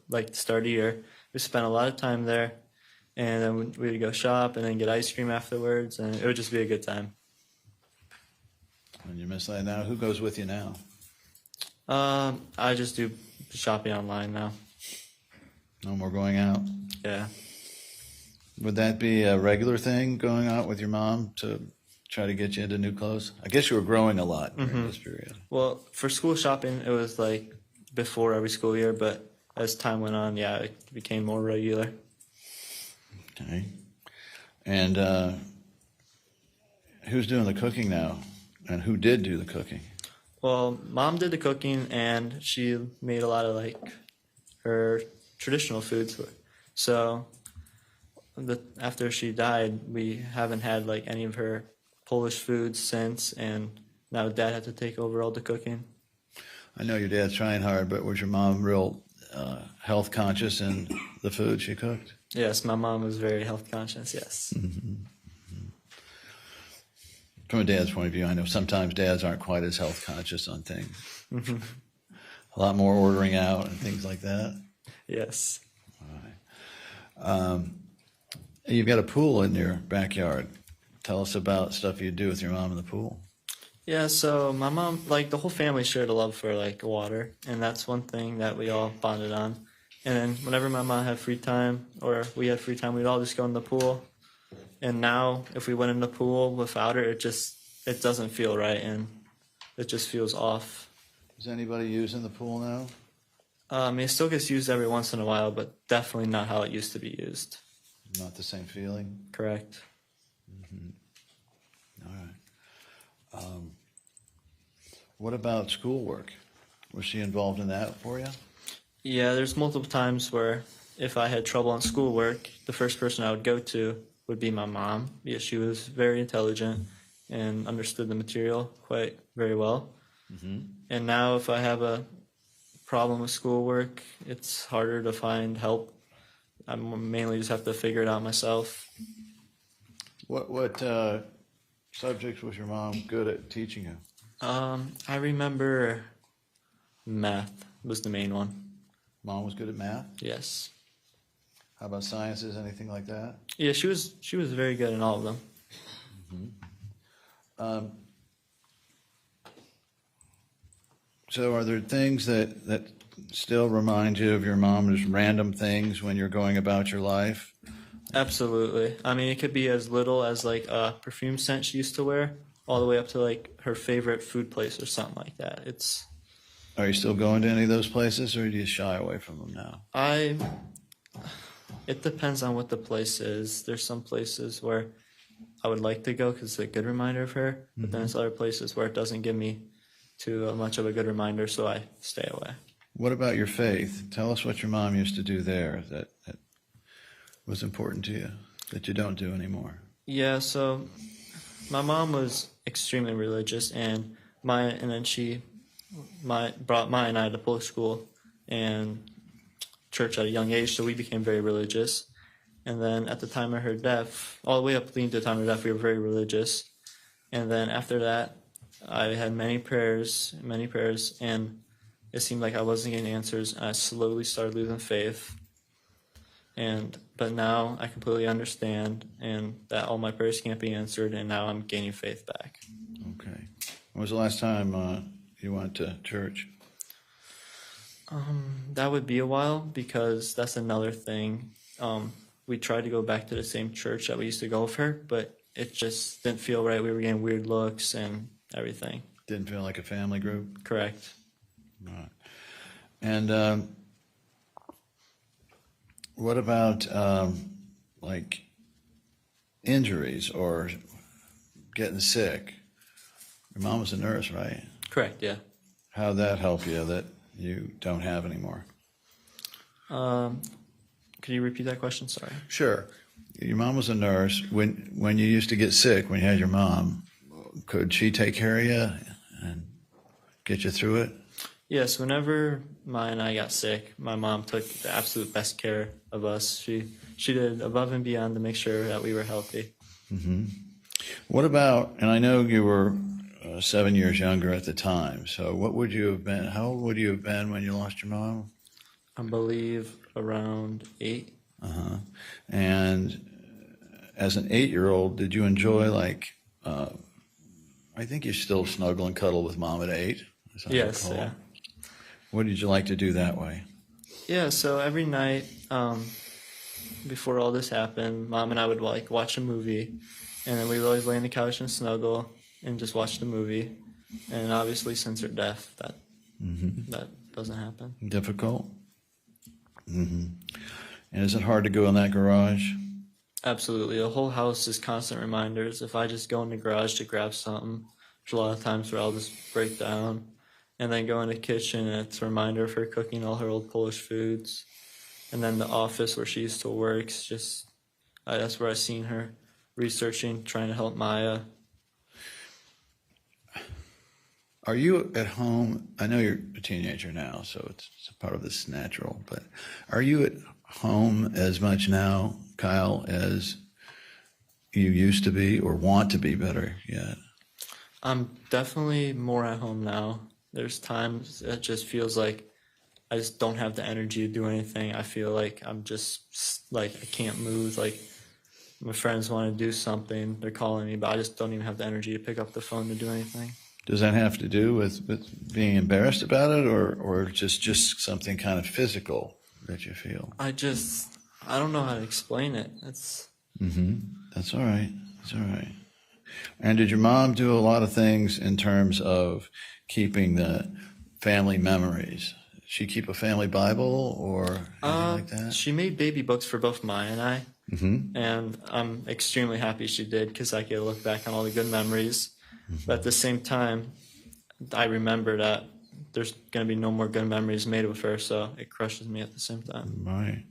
[SPEAKER 17] like the start of the year. We spent a lot of time there, and then we'd go shop and then get ice cream afterwards, and it would just be a good time.
[SPEAKER 20] And you miss that now? Who goes with you now?
[SPEAKER 17] I just do shopping online now.
[SPEAKER 20] No more going out?
[SPEAKER 17] Yeah.
[SPEAKER 20] Would that be a regular thing, going out with your mom to try to get you into new clothes? I guess you were growing a lot during this period.
[SPEAKER 17] Well, for school shopping, it was like before every school year, but as time went on, yeah, it became more regular.
[SPEAKER 20] Okay. And who's doing the cooking now? And who did do the cooking?
[SPEAKER 17] Well, Mom did the cooking, and she made a lot of like her traditional foods. So after she died, we haven't had like any of her Polish foods since, and now Dad had to take over all the cooking.
[SPEAKER 20] I know your dad's trying hard, but was your mom real health conscious in the food she cooked?
[SPEAKER 17] Yes, my mom was very health conscious, yes.
[SPEAKER 20] From a dad's point of view, I know sometimes dads aren't quite as health conscious on things. A lot more ordering out and things like that.
[SPEAKER 17] Yes.
[SPEAKER 20] All right. You've got a pool in your backyard. Tell us about stuff you do with your mom in the pool.
[SPEAKER 17] Yeah, so my mom, like the whole family shared a love for like water, and that's one thing that we all bonded on. And then whenever my mom had free time, or we had free time, we'd all just go in the pool. And now, if we went in the pool without her, it doesn't feel right, and it just feels off.
[SPEAKER 20] Is anybody using the pool now?
[SPEAKER 17] It still gets used every once in a while, but definitely not how it used to be used.
[SPEAKER 20] Not the same feeling?
[SPEAKER 17] Correct.
[SPEAKER 20] All right. What about schoolwork? Was she involved in that for you?
[SPEAKER 17] Yeah, there's multiple times where if I had trouble on schoolwork, the first person I would go to would be my mom. Yeah, she was very intelligent and understood the material quite very well. And now if I have a problem with schoolwork. It's harder to find help. I mainly just have to figure it out myself.
[SPEAKER 20] What subjects was your mom good at teaching you?
[SPEAKER 17] I remember math was the main one.
[SPEAKER 20] Mom was good at math?
[SPEAKER 17] Yes.
[SPEAKER 20] How about sciences, anything like that?
[SPEAKER 17] Yeah, she was very good in all of them.
[SPEAKER 20] So are there things that still remind you of your mom, just random things when you're going about your life?
[SPEAKER 17] Absolutely. I mean, it could be as little as like a perfume scent she used to wear, all the way up to like her favorite food place or something like that.
[SPEAKER 20] Are you still going to any of those places, or do you shy away from them now?
[SPEAKER 17] It depends on what the place is. There's some places where I would like to go because it's a good reminder of her, but then there's other places where it doesn't give me too much of a good reminder, so I stay away.
[SPEAKER 20] What about your faith? Tell us what your mom used to do there that was important to you that you don't do anymore.
[SPEAKER 17] Yeah, so my mom was extremely religious, and then she brought Maya and I to public school and church at a young age, so we became very religious. And then at the time of her death, all the way up to the time of her death, we were very religious. And then after that, I had many prayers, and it seemed like I wasn't getting answers, and I slowly started losing faith. But now I completely understand, and that all my prayers can't be answered, and now I'm gaining faith back.
[SPEAKER 20] Okay. When was the last time you went to church?
[SPEAKER 17] That would be a while, because that's another thing. We tried to go back to the same church that we used to go with her, but it just didn't feel right. We were getting weird looks and everything.
[SPEAKER 20] Didn't feel like a family group?
[SPEAKER 17] Correct.
[SPEAKER 20] Right. And what about like injuries or getting sick? Your mom was a nurse, right?
[SPEAKER 17] Correct, yeah.
[SPEAKER 20] How'd that help you that you don't have anymore?
[SPEAKER 17] Could you repeat that question? Sorry.
[SPEAKER 20] Sure. Your mom was a nurse. When you used to get sick, when you had your mom, could she take care of you and get you through it?
[SPEAKER 17] Yes, whenever Maya and I got sick, my mom took the absolute best care of us. She did above and beyond to make sure that we were healthy.
[SPEAKER 20] Mm-hmm. What about, and I know you were 7 years younger at the time, so what would you have been, how old would you have been when you lost your mom?
[SPEAKER 17] I believe around 8.
[SPEAKER 20] Uh-huh. And as an 8-year-old, did you enjoy, like, I think you still snuggle and cuddle with mom at 8?
[SPEAKER 17] Yes, yeah.
[SPEAKER 20] What did you like to do that way?
[SPEAKER 17] Yeah, so every night before all this happened, Mom and I would like watch a movie, and then we would always lay on the couch and snuggle and just watch the movie. And obviously, since her death, that doesn't happen.
[SPEAKER 20] Difficult? Mm-hmm. And is it hard to go in that garage?
[SPEAKER 17] Absolutely. The whole house is constant reminders. If I just go in the garage to grab something, there's a lot of times where I'll just break down. And then go in the kitchen, and it's a reminder of her cooking all her old Polish foods. And then the office where she used to work, that's where I've seen her researching, trying to help Maya.
[SPEAKER 20] Are you at home? I know you're a teenager now, so it's part of this natural, but are you at home as much now, Kyle, as you used to be or want to be better yet?
[SPEAKER 17] I'm definitely more at home now. There's times it just feels like I just don't have the energy to do anything. I feel like I'm just like I can't move. Like my friends want to do something, they're calling me, but I just don't even have the energy to pick up the phone to do anything.
[SPEAKER 20] Does that have to do with being embarrassed about it, or just something kind of physical that you feel?
[SPEAKER 17] I don't know how to explain it. That's
[SPEAKER 20] all right. That's all right. And did your mom do a lot of things in terms of keeping the family memories? Did she keep a family Bible or anything like that?
[SPEAKER 17] She made baby books for both Maya and I, and I'm extremely happy she did because I can look back on all the good memories. But at the same time, I remember that there's going to be no more good memories made with her, so it crushes me at the same time.
[SPEAKER 20] Right.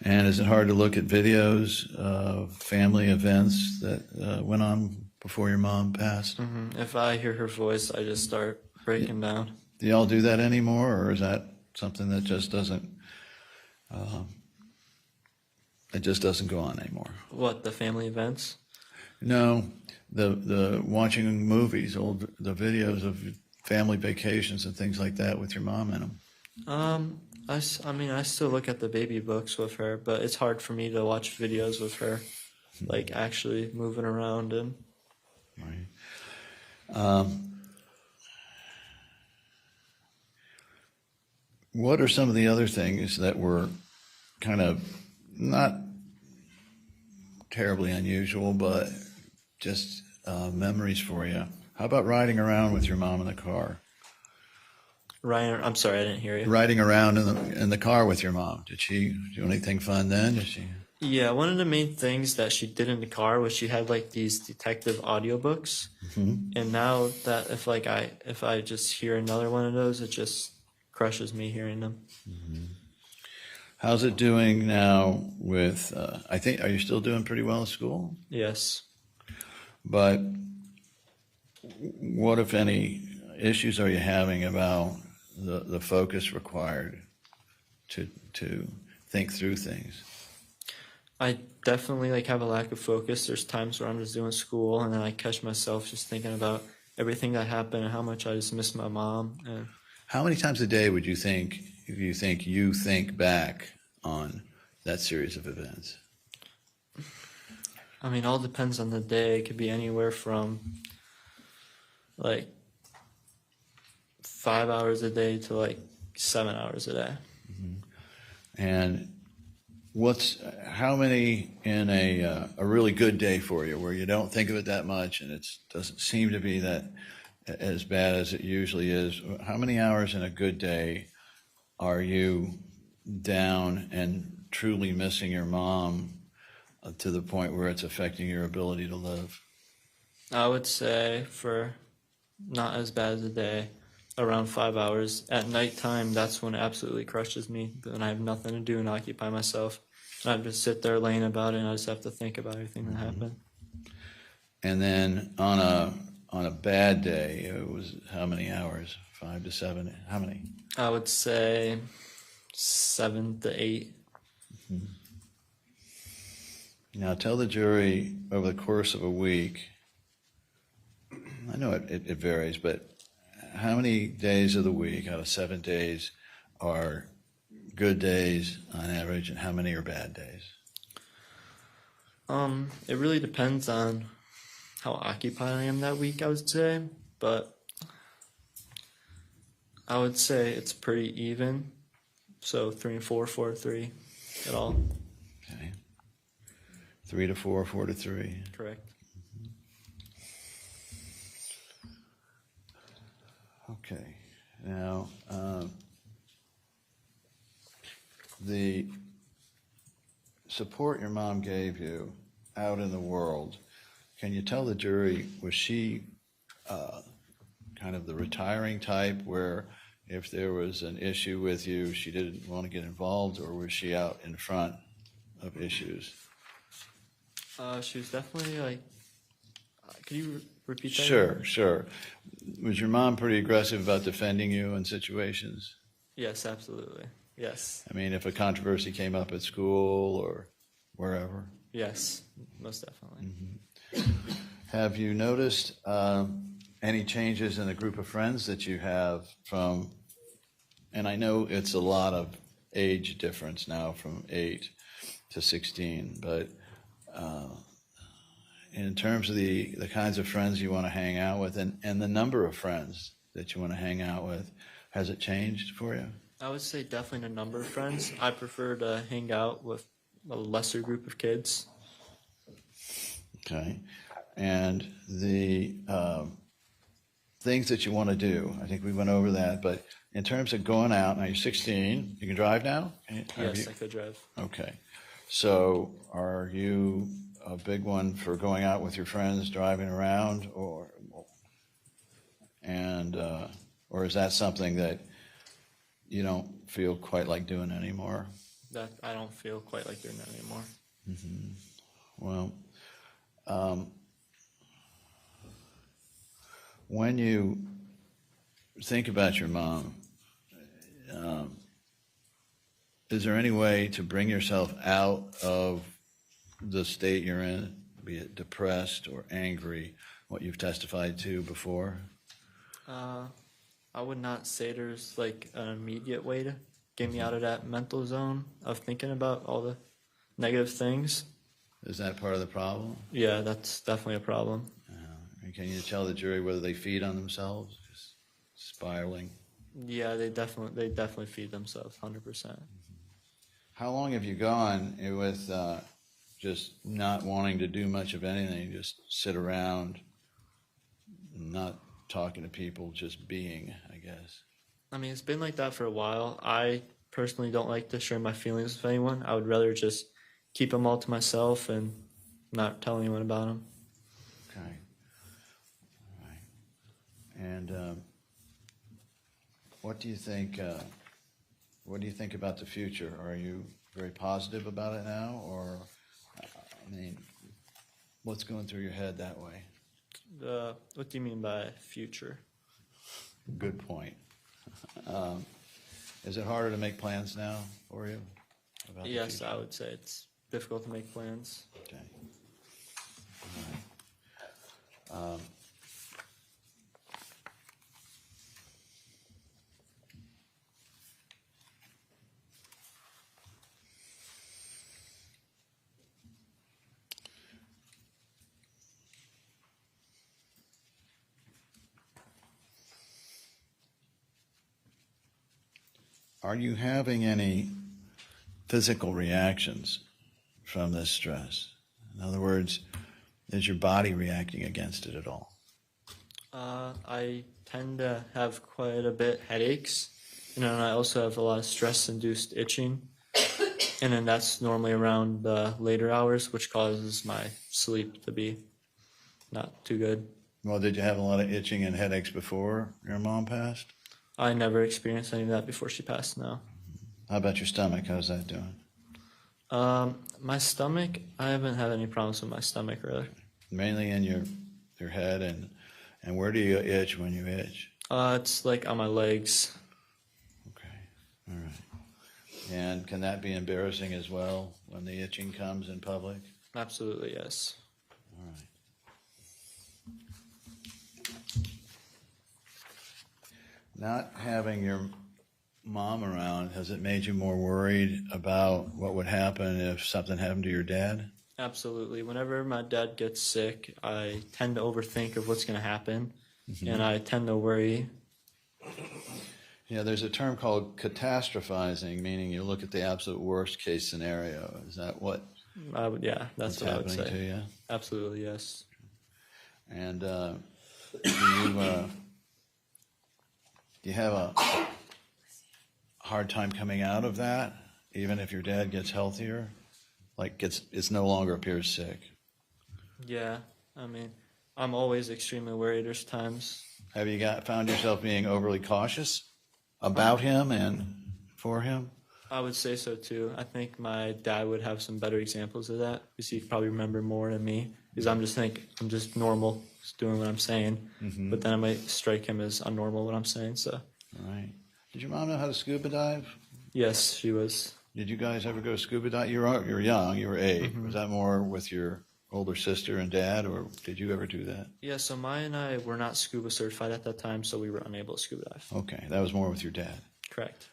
[SPEAKER 20] And is it hard to look at videos of family events that went on before your mom passed?
[SPEAKER 17] If I hear her voice, I just start breaking down.
[SPEAKER 20] Do y'all do that anymore, or is that something that just doesn't, it just doesn't go on anymore.
[SPEAKER 17] What, the family events?
[SPEAKER 20] No, the watching movies, the videos of family vacations and things like that with your mom in them.
[SPEAKER 17] I mean, I still look at the baby books with her, but it's hard for me to watch videos with her, like actually moving around and.
[SPEAKER 20] Right. What are some of the other things that were kind of not terribly unusual, but just memories for you? How about riding around with your mom in the car?
[SPEAKER 17] Ryan, I'm sorry, I didn't hear you.
[SPEAKER 20] Riding around in the car with your mom. Did she do anything fun then? Did she?
[SPEAKER 17] Yeah, one of the main things that she did in the car was she had like these detective audiobooks, and now that if I just hear another one of those, it just crushes me hearing them.
[SPEAKER 20] How's it doing now with? I think are you still doing pretty well in school?
[SPEAKER 17] Yes.
[SPEAKER 20] But what, if any, issues are you having about the focus required to think through things?
[SPEAKER 17] I definitely have a lack of focus. There's times where I'm just doing school and then I catch myself just thinking about everything that happened and how much I just miss my mom. And
[SPEAKER 20] how many times a day would you think you think back on that series of events?
[SPEAKER 17] I mean, all depends on the day. It could be anywhere from 5 hours a day to 7 hours a day.
[SPEAKER 20] And how many in a really good day for you where you don't think of it that much and it doesn't seem to be that as bad as it usually is? How many hours in a good day are you down and truly missing your mom to the point where it's affecting your ability to live?
[SPEAKER 17] I would say for not as bad as a day, around 5 hours. At nighttime, that's when it absolutely crushes me. Then I have nothing to do and occupy myself. And I just sit there laying about it, and I just have to think about everything that happened.
[SPEAKER 20] And then on a bad day, it was how many hours? 5 to 7? How many?
[SPEAKER 17] I would say 7 to 8.
[SPEAKER 20] Now tell the jury over the course of a week, I know it varies, but how many days of the week out of 7 days are good days on average, and how many are bad days?
[SPEAKER 17] It really depends on how occupied I am that week, I would say, but I would say it's pretty even. So 3 and 4, 4 to 3, at all.
[SPEAKER 20] Okay. 3 to 4, 4 to 3.
[SPEAKER 17] Correct.
[SPEAKER 20] Okay. Now, the support your mom gave you out in the world, can you tell the jury, was she kind of the retiring type where if there was an issue with you, she didn't want to get involved, or was she out in front of issues?
[SPEAKER 17] She was definitely could you repeat that?
[SPEAKER 20] Sure. Was your mom pretty aggressive about defending you in situations?
[SPEAKER 17] Yes, absolutely. Yes.
[SPEAKER 20] I mean, if a controversy came up at school or wherever?
[SPEAKER 17] Yes, most definitely.
[SPEAKER 20] Have you noticed any changes in the group of friends that you have from, and I know it's a lot of age difference now from 8 to 16, but in terms of the kinds of friends you want to hang out with and the number of friends that you want to hang out with, has it changed for you?
[SPEAKER 17] I would say definitely the number of friends. I prefer to hang out with a lesser group of kids.
[SPEAKER 20] Okay. And the things that you want to do, I think we went over that, but in terms of going out, now you're 16, you can drive now?
[SPEAKER 17] Yes, I could drive.
[SPEAKER 20] Okay. So are you a big one for going out with your friends, driving around, or is that something that you don't feel quite like doing anymore?
[SPEAKER 17] That I don't feel quite like doing that anymore.
[SPEAKER 20] Well, when you think about your mom, is there any way to bring yourself out of the state you're in, be it depressed or angry, what you've testified to before?
[SPEAKER 17] I would not say there's like an immediate way to get me out of that mental zone of thinking about all the negative things.
[SPEAKER 20] Is that part of the problem?
[SPEAKER 17] Yeah, that's definitely a problem.
[SPEAKER 20] And can you tell the jury whether they feed on themselves, just spiraling?
[SPEAKER 17] Yeah, they definitely feed themselves 100%.
[SPEAKER 20] How long have you gone with just not wanting to do much of anything, just sit around, not talking to people, just being, I guess?
[SPEAKER 17] I mean, it's been like that for a while. I personally don't like to share my feelings with anyone. I would rather just keep them all to myself and not tell anyone about them.
[SPEAKER 20] Okay. All right. And what do you think? What do you think about the future? Are you very positive about it now, or I mean, what's going through your head that way?
[SPEAKER 17] What do you mean by future?
[SPEAKER 20] Good point. Is it harder to make plans now for you? About the
[SPEAKER 17] Yes,
[SPEAKER 20] future?
[SPEAKER 17] I would say it's difficult to make plans.
[SPEAKER 20] Okay. All right. Are you having any physical reactions from this stress? In other words, is your body reacting against it at all?
[SPEAKER 17] I tend to have quite a bit headaches, and then I also have a lot of stress-induced itching, and then that's normally around the later hours, which causes my sleep to be not too good.
[SPEAKER 20] Well, did you have a lot of itching and headaches before your mom passed?
[SPEAKER 17] I never experienced any of that before she passed, no.
[SPEAKER 20] How about your stomach? How's that doing?
[SPEAKER 17] My stomach, I haven't had any problems with my stomach, really.
[SPEAKER 20] Mainly in your head, and where do you itch when you itch?
[SPEAKER 17] It's like on my legs.
[SPEAKER 20] All right. And can that be embarrassing as well when the itching comes in public?
[SPEAKER 17] Absolutely, yes.
[SPEAKER 20] All right. Not having your mom around, has it made you more worried about what would happen if something happened to your dad?
[SPEAKER 17] Absolutely. Whenever my dad gets sick, I tend to overthink of what's going to happen, and I tend to worry.
[SPEAKER 20] Yeah, there's a term called catastrophizing, meaning you look at the absolute worst case scenario. Is that what?
[SPEAKER 17] Yeah, that's what I would say.
[SPEAKER 20] Happening to you?
[SPEAKER 17] Absolutely, yes.
[SPEAKER 20] And do you have a hard time coming out of that, even if your dad gets healthier? Like it's no longer appears sick.
[SPEAKER 17] Yeah, I mean, I'm always extremely worried. There's times.
[SPEAKER 20] Have you found yourself being overly cautious about him and for him?
[SPEAKER 17] I would say so too. I think my dad would have some better examples of that because he'd probably remember more than me. Because I'm just normal, just doing what I'm saying. But then I might strike him as unnormal what I'm saying. So.
[SPEAKER 20] All right. Did your mom know how to scuba dive?
[SPEAKER 17] Yes, she was.
[SPEAKER 20] Did you guys ever go scuba dive? You were young. You were 8. Was that more with your older sister and dad, or did you ever do that?
[SPEAKER 17] Yeah. So Maya and I were not scuba certified at that time, so we were unable to scuba dive.
[SPEAKER 20] Okay, that was more with your dad.
[SPEAKER 17] Correct.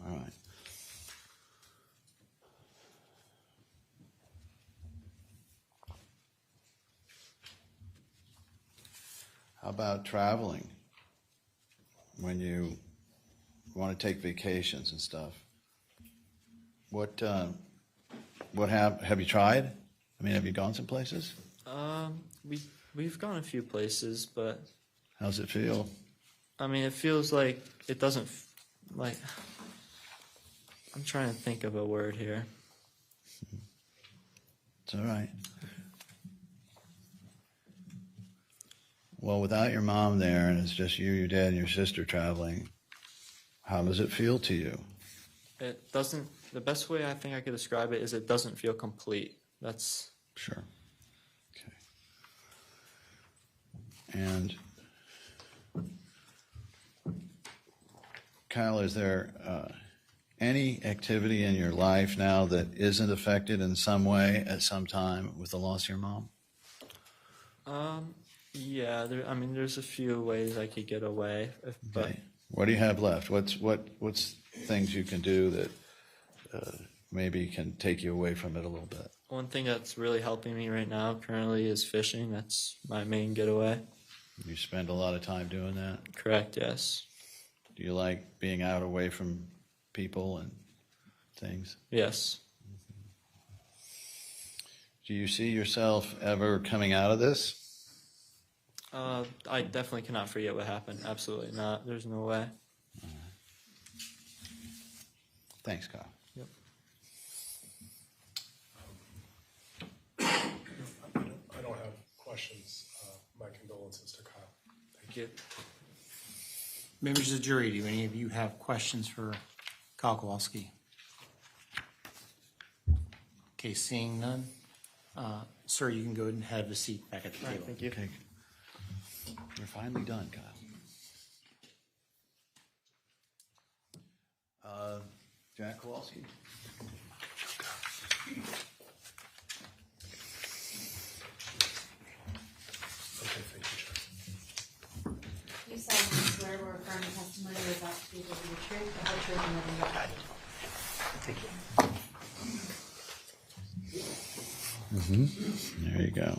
[SPEAKER 20] All right. How about traveling when you want to take vacations and stuff? What have you tried? I mean, have you gone some places?
[SPEAKER 17] We've gone a few places, but
[SPEAKER 20] How's it feel?
[SPEAKER 17] I mean, it feels like it doesn't like. I'm trying to think of a word here.
[SPEAKER 20] It's all right. Well, without your mom there, and it's just you, your dad, and your sister traveling, how does it feel to you?
[SPEAKER 17] It doesn't. The best way I think I could describe it is it doesn't feel complete. That's
[SPEAKER 20] sure. Okay. And Kyle, is there any activity in your life now that isn't affected in some way at some time with the loss of your mom?
[SPEAKER 17] Yeah, there's a few ways I could get away, but
[SPEAKER 20] Okay. What do you have left? What's things you can do that maybe can take you away from it a little bit?
[SPEAKER 17] one thing that's really helping me right now currently is fishing. That's my main getaway.
[SPEAKER 20] You spend a lot of time doing that?
[SPEAKER 17] Correct, yes.
[SPEAKER 20] Do you like being out away from people and things?
[SPEAKER 17] Yes.
[SPEAKER 20] Do you see yourself ever coming out of this?
[SPEAKER 17] I definitely cannot forget what happened. Absolutely not. There's no way.
[SPEAKER 20] Thanks, Kyle.
[SPEAKER 17] Yep.
[SPEAKER 5] I don't have questions. My condolences to Kyle.
[SPEAKER 17] Thank you.
[SPEAKER 9] Members of the jury, do any of you have questions for Kyle Kowalski? Okay, seeing none. Sir, you can go ahead and have a seat back at the table.
[SPEAKER 17] Thank you.
[SPEAKER 20] Okay. You're finally done, Kyle. Jack Kowalski.
[SPEAKER 5] Okay, thank you, Chuck.
[SPEAKER 8] You solemnly swear or affirm the testimony you're about to give will be the truth, the whole truth, and nothing but the truth.
[SPEAKER 20] There you go.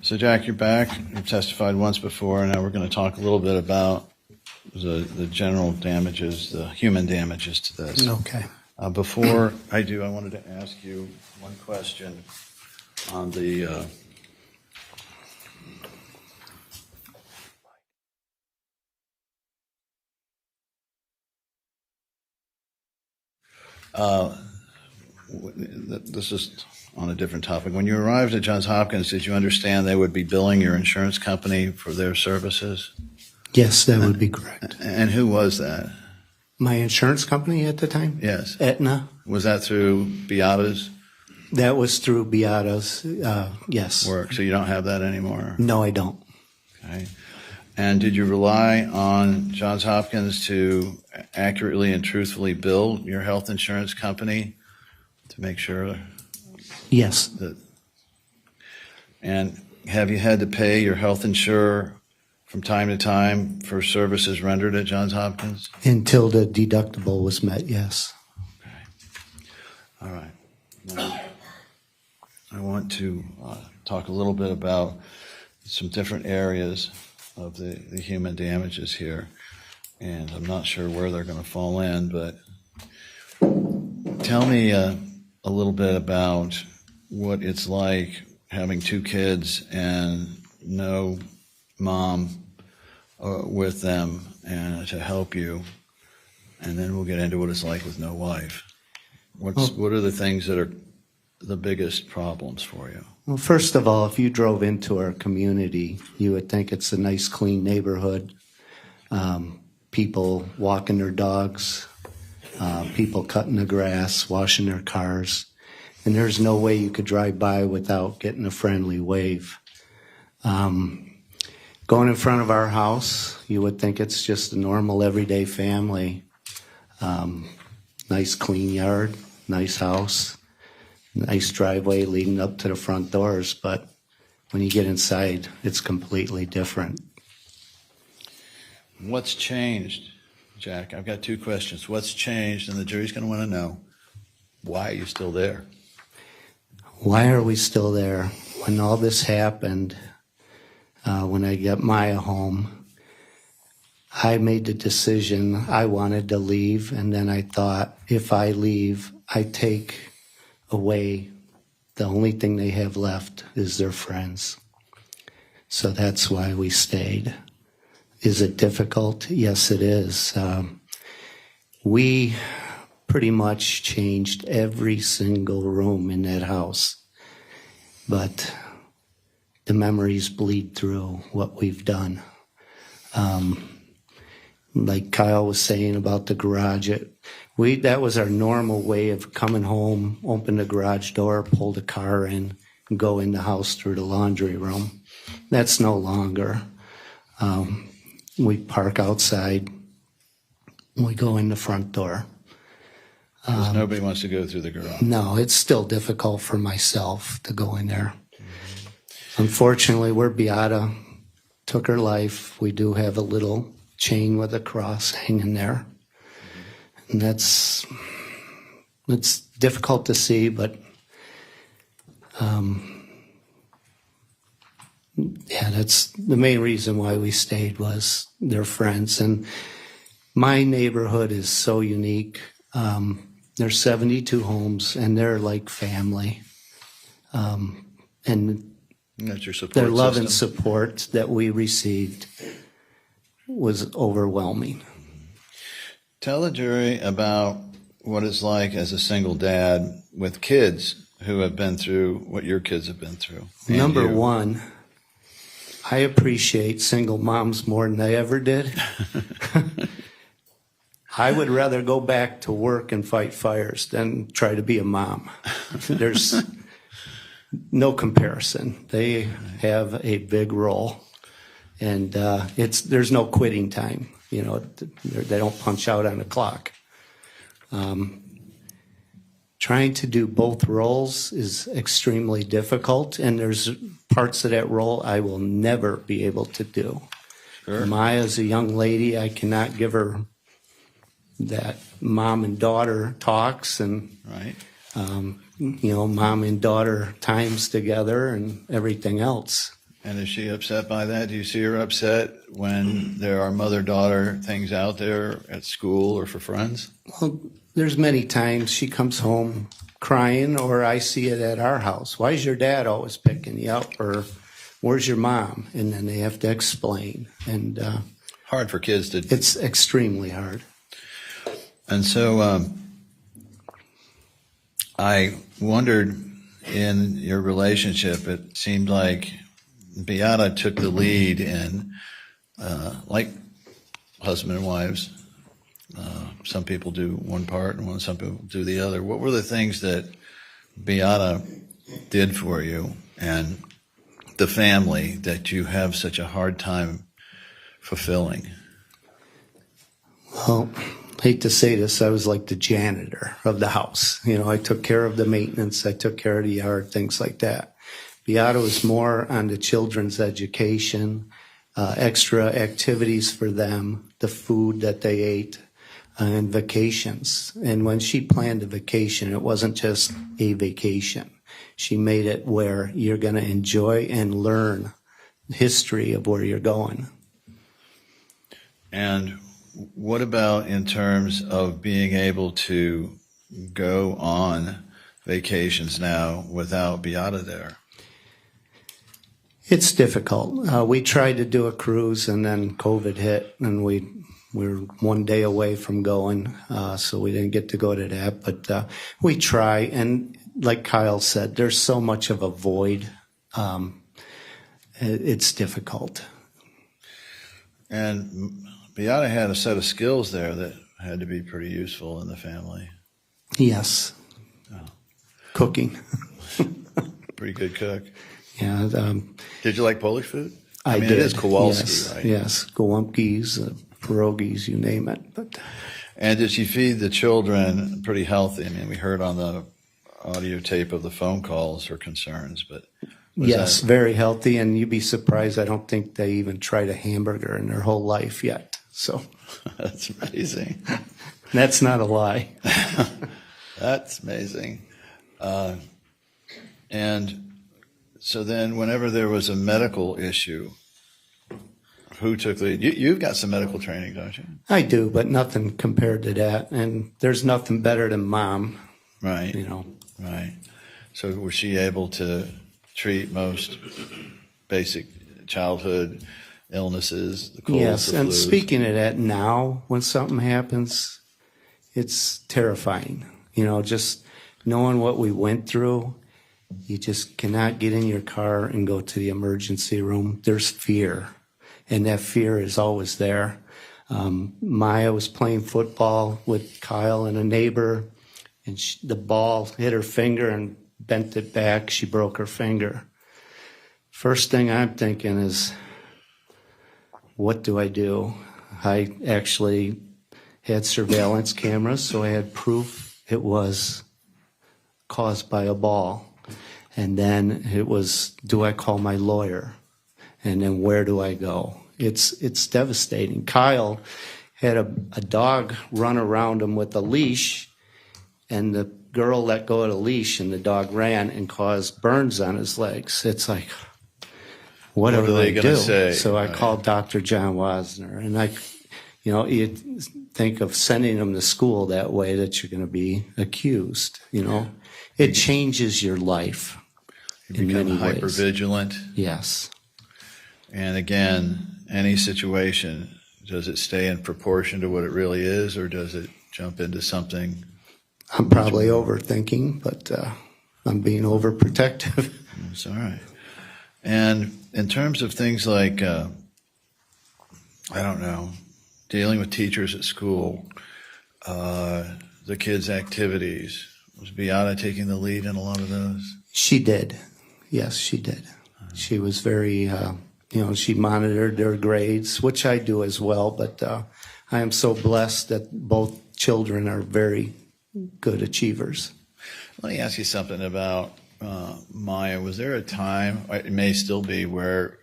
[SPEAKER 20] So, Jack, you're back. You've testified once before, and now we're going to talk a little bit about the general damages, the human damages to this.
[SPEAKER 22] Okay.
[SPEAKER 20] Before I do, I wanted to ask you one question on the this is on a different topic. When you arrived at Johns Hopkins, did you understand they would be billing your insurance company for their services?
[SPEAKER 7] Yes, that would be correct.
[SPEAKER 20] And who was that?
[SPEAKER 7] My insurance company at the time?
[SPEAKER 20] Yes.
[SPEAKER 7] Aetna.
[SPEAKER 20] Was that through Beata's
[SPEAKER 7] That was through Beata's, yes.
[SPEAKER 20] work? So you don't have that anymore?
[SPEAKER 7] No, I don't.
[SPEAKER 20] Okay. And did you rely on Johns Hopkins to accurately and truthfully bill your health insurance company to make sure?
[SPEAKER 7] Yes.
[SPEAKER 20] And have you had to pay your health insurer from time to time for services rendered at Johns Hopkins?
[SPEAKER 7] Until the deductible was met, yes.
[SPEAKER 20] All right. Now, I want to talk a little bit about some different areas of the human damages here. And I'm not sure where they're going to fall in, but tell me a little bit about what it's like having two kids and no mom with them and to help you. And then we'll get into what it's like with no wife. What are the things that are the biggest problems for you?
[SPEAKER 7] Well, first of all, if you drove into our community, you would think it's a nice, clean neighborhood. People walking their dogs, people cutting the grass, washing their cars. And there's no way you could drive by without getting a friendly wave. Going in front of our house, you would think it's just a normal, everyday family. Nice, clean yard, nice house, nice driveway leading up to the front doors. But when you get inside, it's completely different.
[SPEAKER 20] What's changed, Jack? I've got two questions. What's changed? And the jury's going to want to know, why are you still there?
[SPEAKER 7] Why are we still there? When all this happened, when I got Maya home, I made the decision I wanted to leave, and then I thought, if I leave, I take away the only thing they have left is their friends. So that's why we stayed. Is it difficult? Yes, it is. We pretty much changed every single room in that house, but the memories bleed through what we've done. Like Kyle was saying about the garage, that was our normal way of coming home, open the garage door, pull the car in, and go in the house through the laundry room. That's no longer. We park outside. We go in the front door.
[SPEAKER 20] Because nobody wants to go through the garage.
[SPEAKER 7] No, it's still difficult for myself to go in there. Unfortunately, where Beata took her life, we do have a little chain with a cross hanging there. And it's difficult to see, but yeah, that's the main reason why we stayed, was they're friends. And my neighborhood is so unique. There's 72 homes, and they're like family. And
[SPEAKER 20] that's your support
[SPEAKER 7] their love and
[SPEAKER 20] system.
[SPEAKER 7] support that we received was overwhelming.
[SPEAKER 20] Tell the jury about what it's like as a single dad with kids who have been through what your kids have been through. And
[SPEAKER 7] Number
[SPEAKER 20] you.
[SPEAKER 7] one, I appreciate single moms more than I ever did. I would rather go back to work and fight fires than try to be a mom. There's no comparison. They have a big role, and there's no quitting time. You know, they don't punch out on the clock. Trying to do both roles is extremely difficult, and there's parts of that role I will never be able to do.
[SPEAKER 20] Sure.
[SPEAKER 7] Maya's a young lady. I cannot give her that mom and daughter talks and
[SPEAKER 20] right.
[SPEAKER 7] Mom and daughter times together and everything else.
[SPEAKER 20] And is she upset by that? Do you see her upset when there are mother-daughter things out there at school or for friends?
[SPEAKER 7] Well, there's many times she comes home crying, or I see it at our house. Why is your dad always picking you up? Or where's your mom? And then they have to explain. And
[SPEAKER 20] hard for kids to.
[SPEAKER 7] It's extremely hard.
[SPEAKER 20] And so I wondered, in your relationship, it seemed like Beata took the lead in, like husband and wives. Some people do one part and some people do the other. What were the things that Beata did for you and the family that you have such a hard time fulfilling?
[SPEAKER 7] Well, I hate to say this, I was like the janitor of the house. You know, I took care of the maintenance, I took care of the yard, things like that. Beata was more on the children's education, extra activities for them, the food that they ate, and vacations. And when she planned a vacation, it wasn't just a vacation. She made it where you're going to enjoy and learn the history of where you're going.
[SPEAKER 20] And what about in terms of being able to go on vacations now without Beata there?
[SPEAKER 7] It's difficult. We tried to do a cruise, and then COVID hit, and we were one day away from going, so we didn't get to go to that. But we try, and like Kyle said, there's so much of a void. It's difficult.
[SPEAKER 20] And Beata had a set of skills there that had to be pretty useful in the family.
[SPEAKER 7] Yes.
[SPEAKER 20] Oh.
[SPEAKER 7] Cooking.
[SPEAKER 20] Pretty good cook.
[SPEAKER 7] Yeah.
[SPEAKER 20] Did you like Polish food?
[SPEAKER 7] I
[SPEAKER 20] mean,
[SPEAKER 7] did.
[SPEAKER 20] It is Kowalski,
[SPEAKER 7] yes,
[SPEAKER 20] right?
[SPEAKER 7] Yes, Gołąbkis, pierogies, you name it. But
[SPEAKER 20] and did she feed the children pretty healthy? I mean, we heard on the audio tape of the phone calls her concerns, but
[SPEAKER 7] yes, very healthy, and you'd be surprised. I don't think they even tried a hamburger in their whole life yet. So
[SPEAKER 20] that's amazing.
[SPEAKER 7] That's not a lie.
[SPEAKER 20] That's amazing. And so then whenever there was a medical issue, who took the lead? You've got some medical training, don't you?
[SPEAKER 7] I do, but nothing compared to that. And there's nothing better than mom.
[SPEAKER 20] Right.
[SPEAKER 7] You know.
[SPEAKER 20] Right. So was she able to treat most basic childhood illnesses, the colds,
[SPEAKER 7] yes,
[SPEAKER 20] the
[SPEAKER 7] and
[SPEAKER 20] flus?
[SPEAKER 7] speaking of that now, when something happens, it's terrifying. You know, just knowing what we went through, you just cannot get in your car and go to the emergency room. There's fear, and that fear is always there. Maya was playing football with Kyle and a neighbor, and the ball hit her finger and bent it back. She broke her finger. First thing I'm thinking is, what do I do? I actually had surveillance cameras, so I had proof it was caused by a ball. And then it was, do I call my lawyer? And then where do I go? It's devastating. Kyle had a dog run around him with a leash, and the girl let go of the leash, and the dog ran and caused burns on his legs. It's like, what
[SPEAKER 20] What
[SPEAKER 7] do
[SPEAKER 20] are they
[SPEAKER 7] I
[SPEAKER 20] gonna
[SPEAKER 7] do?
[SPEAKER 20] say?
[SPEAKER 7] So I
[SPEAKER 20] Right.
[SPEAKER 7] called Dr. John Wasner, and you think of sending them to school that way, that you're going to be accused. It changes your life
[SPEAKER 20] You
[SPEAKER 7] in
[SPEAKER 20] become
[SPEAKER 7] many ways.
[SPEAKER 20] hypervigilant.
[SPEAKER 7] Yes.
[SPEAKER 20] And again, any situation, does it stay in proportion to what it really is, or does it jump into something?
[SPEAKER 7] I'm probably overthinking, but I'm being overprotective.
[SPEAKER 20] It's all right. And in terms of things like, I don't know, dealing with teachers at school, the kids' activities, was Beata taking the lead in a lot of those?
[SPEAKER 7] She did. Yes, she did. She was very, she monitored their grades, which I do as well, but I am so blessed that both children are very good achievers.
[SPEAKER 20] Let me ask you something about Maya. Was there a time, it may still be, where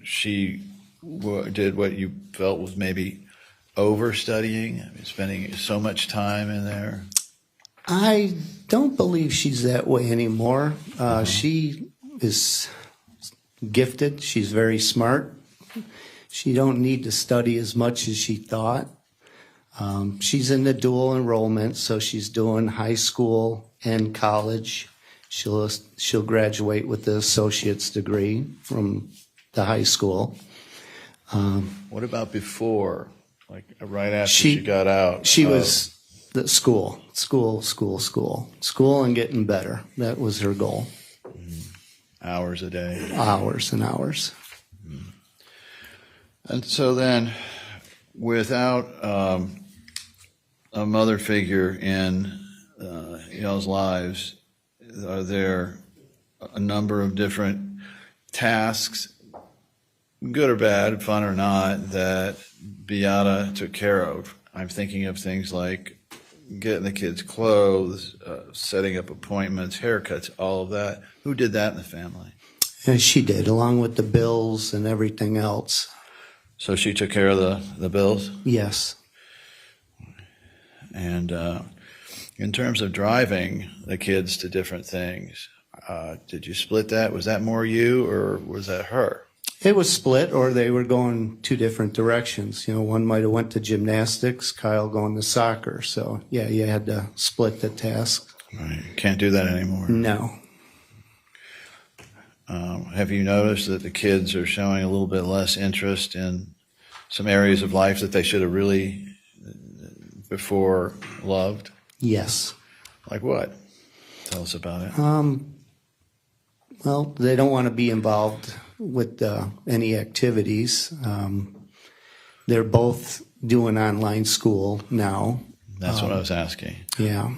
[SPEAKER 20] she did what you felt was maybe overstudying, spending so much time in there?
[SPEAKER 7] I don't believe she's that way anymore. She is gifted. She's very smart. She don't need to study as much as she thought. She's in the dual enrollment, so she's doing high school and college. She'll graduate with the associate's degree from the high school.
[SPEAKER 20] What about before, like right after she got out?
[SPEAKER 7] She was the school, and getting better. That was her goal.
[SPEAKER 20] Hours a day.
[SPEAKER 7] Hours and hours.
[SPEAKER 20] And so then, without a mother figure in y'all's lives, are there a number of different tasks, good or bad, fun or not, that Beata took care of? I'm thinking of things like getting the kids clothes, setting up appointments, haircuts, all of that. Who did that in the family?
[SPEAKER 7] And she did, along with the bills and everything else.
[SPEAKER 20] So she took care of the bills?
[SPEAKER 7] Yes.
[SPEAKER 20] And in terms of driving the kids to different things, did you split that? Was that more you, or was that her?
[SPEAKER 7] It was split, or they were going two different directions. One might have went to gymnastics, Kyle going to soccer. So, yeah, you had to split the task.
[SPEAKER 20] Right. Can't do that anymore.
[SPEAKER 7] No.
[SPEAKER 20] Have you noticed that the kids are showing a little bit less interest in some areas of life that they should have really before loved?
[SPEAKER 7] Yes.
[SPEAKER 20] Like what? Tell us about it.
[SPEAKER 7] Well, they don't want to be involved with any activities. They're both doing online school now.
[SPEAKER 20] That's what I was asking.
[SPEAKER 7] Yeah.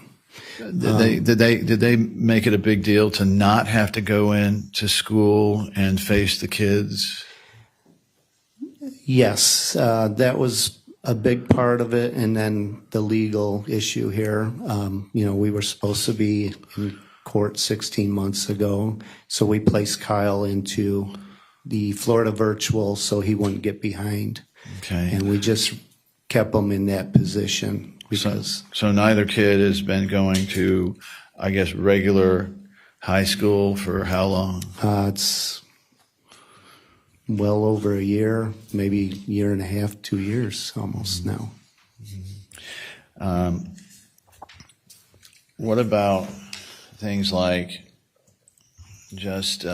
[SPEAKER 20] Did they make it a big deal to not have to go into school and face the kids?
[SPEAKER 7] Yes, that was a big part of it, and then the legal issue here. We were supposed to be in court 16 months ago, so we placed Kyle into the Florida virtual so he wouldn't get behind.
[SPEAKER 20] Okay.
[SPEAKER 7] And we just kept him in that position because
[SPEAKER 20] So neither kid has been going to, I guess, regular high school for how long?
[SPEAKER 7] It's well over a year, maybe year and a half, 2 years almost now.
[SPEAKER 20] What about things like just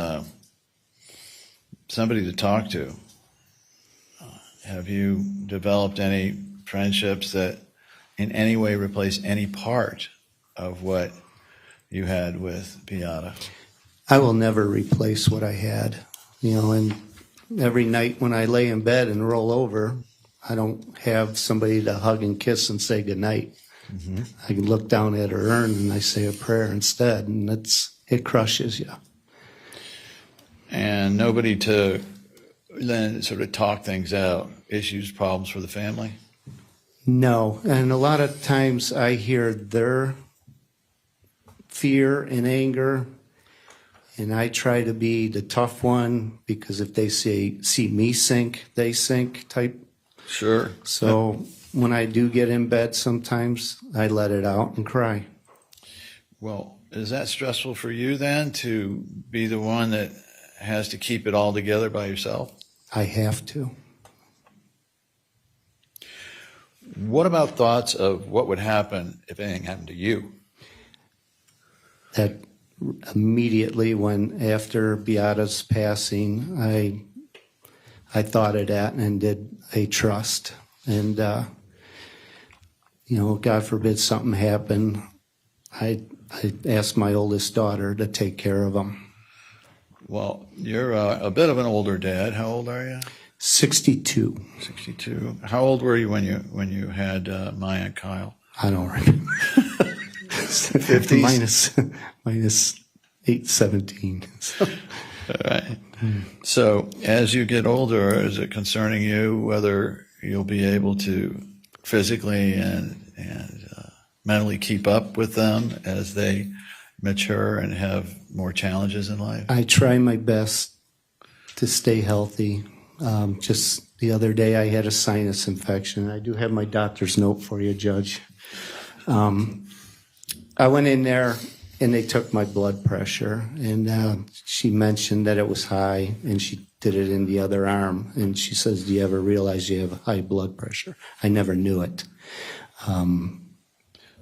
[SPEAKER 20] somebody to talk to? Have you developed any friendships that in any way replace any part of what you had with Beata?
[SPEAKER 7] I will never replace what I had, and every night when I lay in bed and roll over, I don't have somebody to hug and kiss and say goodnight.
[SPEAKER 20] Mm-hmm.
[SPEAKER 7] I can look down at her urn and I say a prayer instead, and it crushes you.
[SPEAKER 20] And nobody to then sort of talk things out, issues, problems for the family?
[SPEAKER 7] No, and a lot of times I hear their fear and anger, and I try to be the tough one, because if they see me sink, they sink type.
[SPEAKER 20] Sure.
[SPEAKER 7] So when I do get in bed, sometimes I let it out and cry.
[SPEAKER 20] Well, is that stressful for you then, to be the one that has to keep it all together by yourself?
[SPEAKER 7] I have to.
[SPEAKER 20] What about thoughts of what would happen if anything happened to you?
[SPEAKER 7] That immediately, when after Beata's passing, I thought of that and did a trust. And, God forbid something happened, I asked my oldest daughter to take care of them.
[SPEAKER 20] Well, you're a bit of an older dad. How old are you?
[SPEAKER 7] 62.
[SPEAKER 20] 62. How old were you when you had Maya and Kyle?
[SPEAKER 7] I don't remember.
[SPEAKER 20] 50s?
[SPEAKER 7] minus 17. So.
[SPEAKER 20] All right. So as you get older, is it concerning you whether you'll be able to physically and mentally keep up with them as they mature and have more challenges in life?
[SPEAKER 7] I try my best to stay healthy. Just the other day I had a sinus infection. I do have my doctor's note for you, Judge. I went in there and they took my blood pressure, and she mentioned that it was high, and she did it in the other arm. And she says, "Do you ever realize you have high blood pressure?" I never knew it.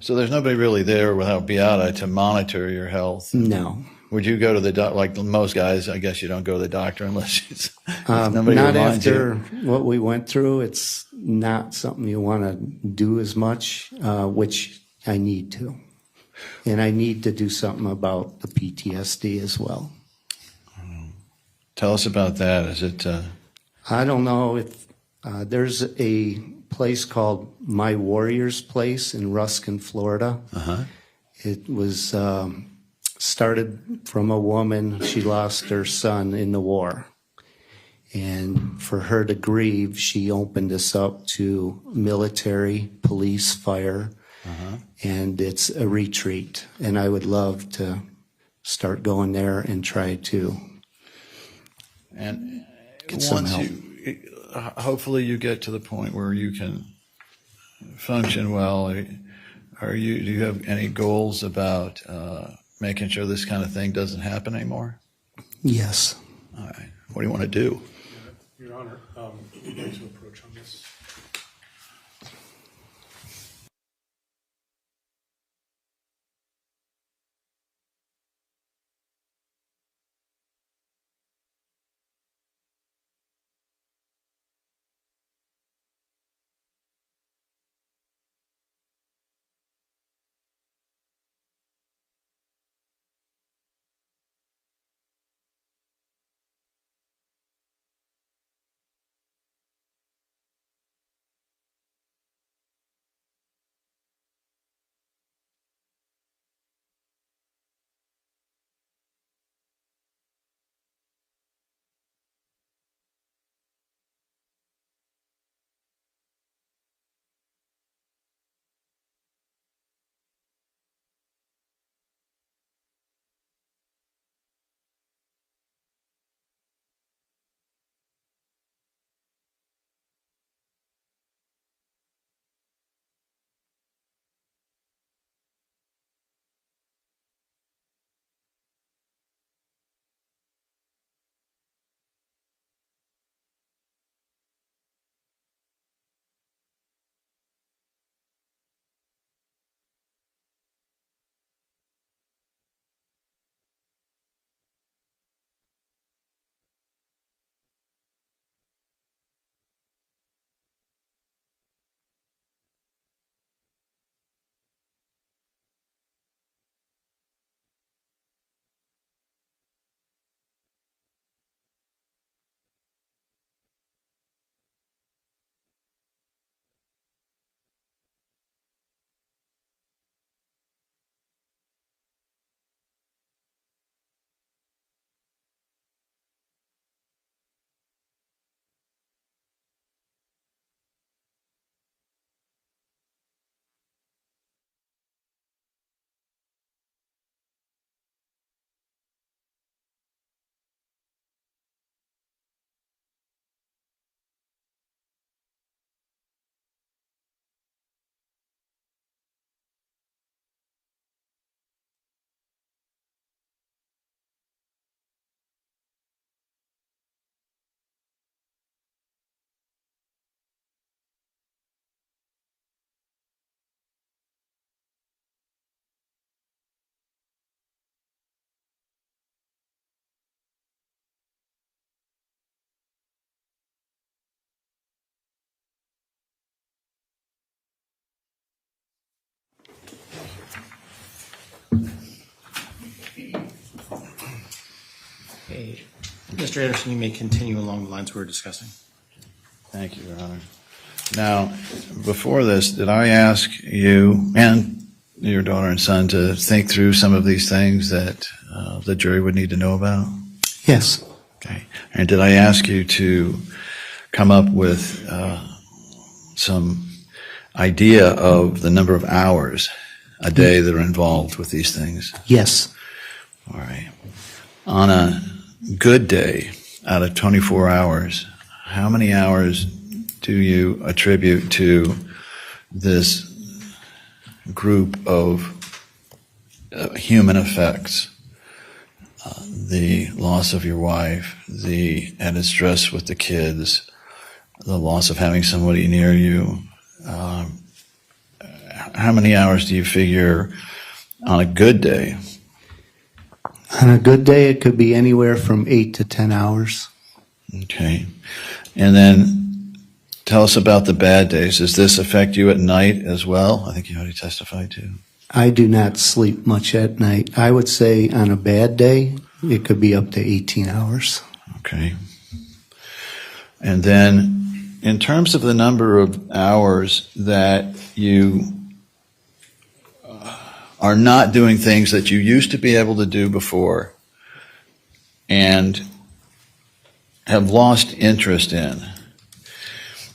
[SPEAKER 20] So there's nobody really there without Beata to monitor your health?
[SPEAKER 7] No.
[SPEAKER 20] Would you go to the doctor, like most guys, I guess you don't go to the doctor unless it's nobody
[SPEAKER 7] not
[SPEAKER 20] reminds
[SPEAKER 7] after
[SPEAKER 20] you.
[SPEAKER 7] what we went through. It's not something you want to do as much, which I need to. And I need to do something about the PTSD as well.
[SPEAKER 20] Tell us about that. Is it?
[SPEAKER 7] I don't know if there's a place called My Warrior's Place in Ruskin, Florida. It was started from a woman. She lost her son in the war. And for her to grieve, she opened us up to military, police, fire, and it's a retreat. And I would love to start going there and try to
[SPEAKER 20] And
[SPEAKER 7] get some
[SPEAKER 20] once
[SPEAKER 7] help.
[SPEAKER 20] hopefully you get to the point where you can function well. Do you have any goals about making sure this kind of thing doesn't happen anymore?
[SPEAKER 7] Yes.
[SPEAKER 20] All right. What do you want to do?
[SPEAKER 5] Your Honor, we'd like to approach on this.
[SPEAKER 3] Mr. Anderson, you may continue along the lines we were discussing.
[SPEAKER 20] Thank you, Your Honor. Now, before this, did I ask you and your daughter and son to think through some of these things that the jury would need to know about?
[SPEAKER 7] Yes.
[SPEAKER 20] Okay. And did I ask you to come up with some idea of the number of hours a day that are involved with these things?
[SPEAKER 7] Yes.
[SPEAKER 20] All right. On a good day, out of 24 hours, how many hours do you attribute to this group of human effects? The loss of your wife, the added stress with the kids, the loss of having somebody near you. How many hours do you figure on a good day?
[SPEAKER 7] On a good day, it could be anywhere from 8 to 10 hours.
[SPEAKER 20] Okay. And then tell us about the bad days. Does this affect you at night as well? I think you already testified to.
[SPEAKER 7] I do not sleep much at night. I would say on a bad day, it could be up to 18 hours.
[SPEAKER 20] Okay. And then in terms of the number of hours that you are not doing things that you used to be able to do before and have lost interest in.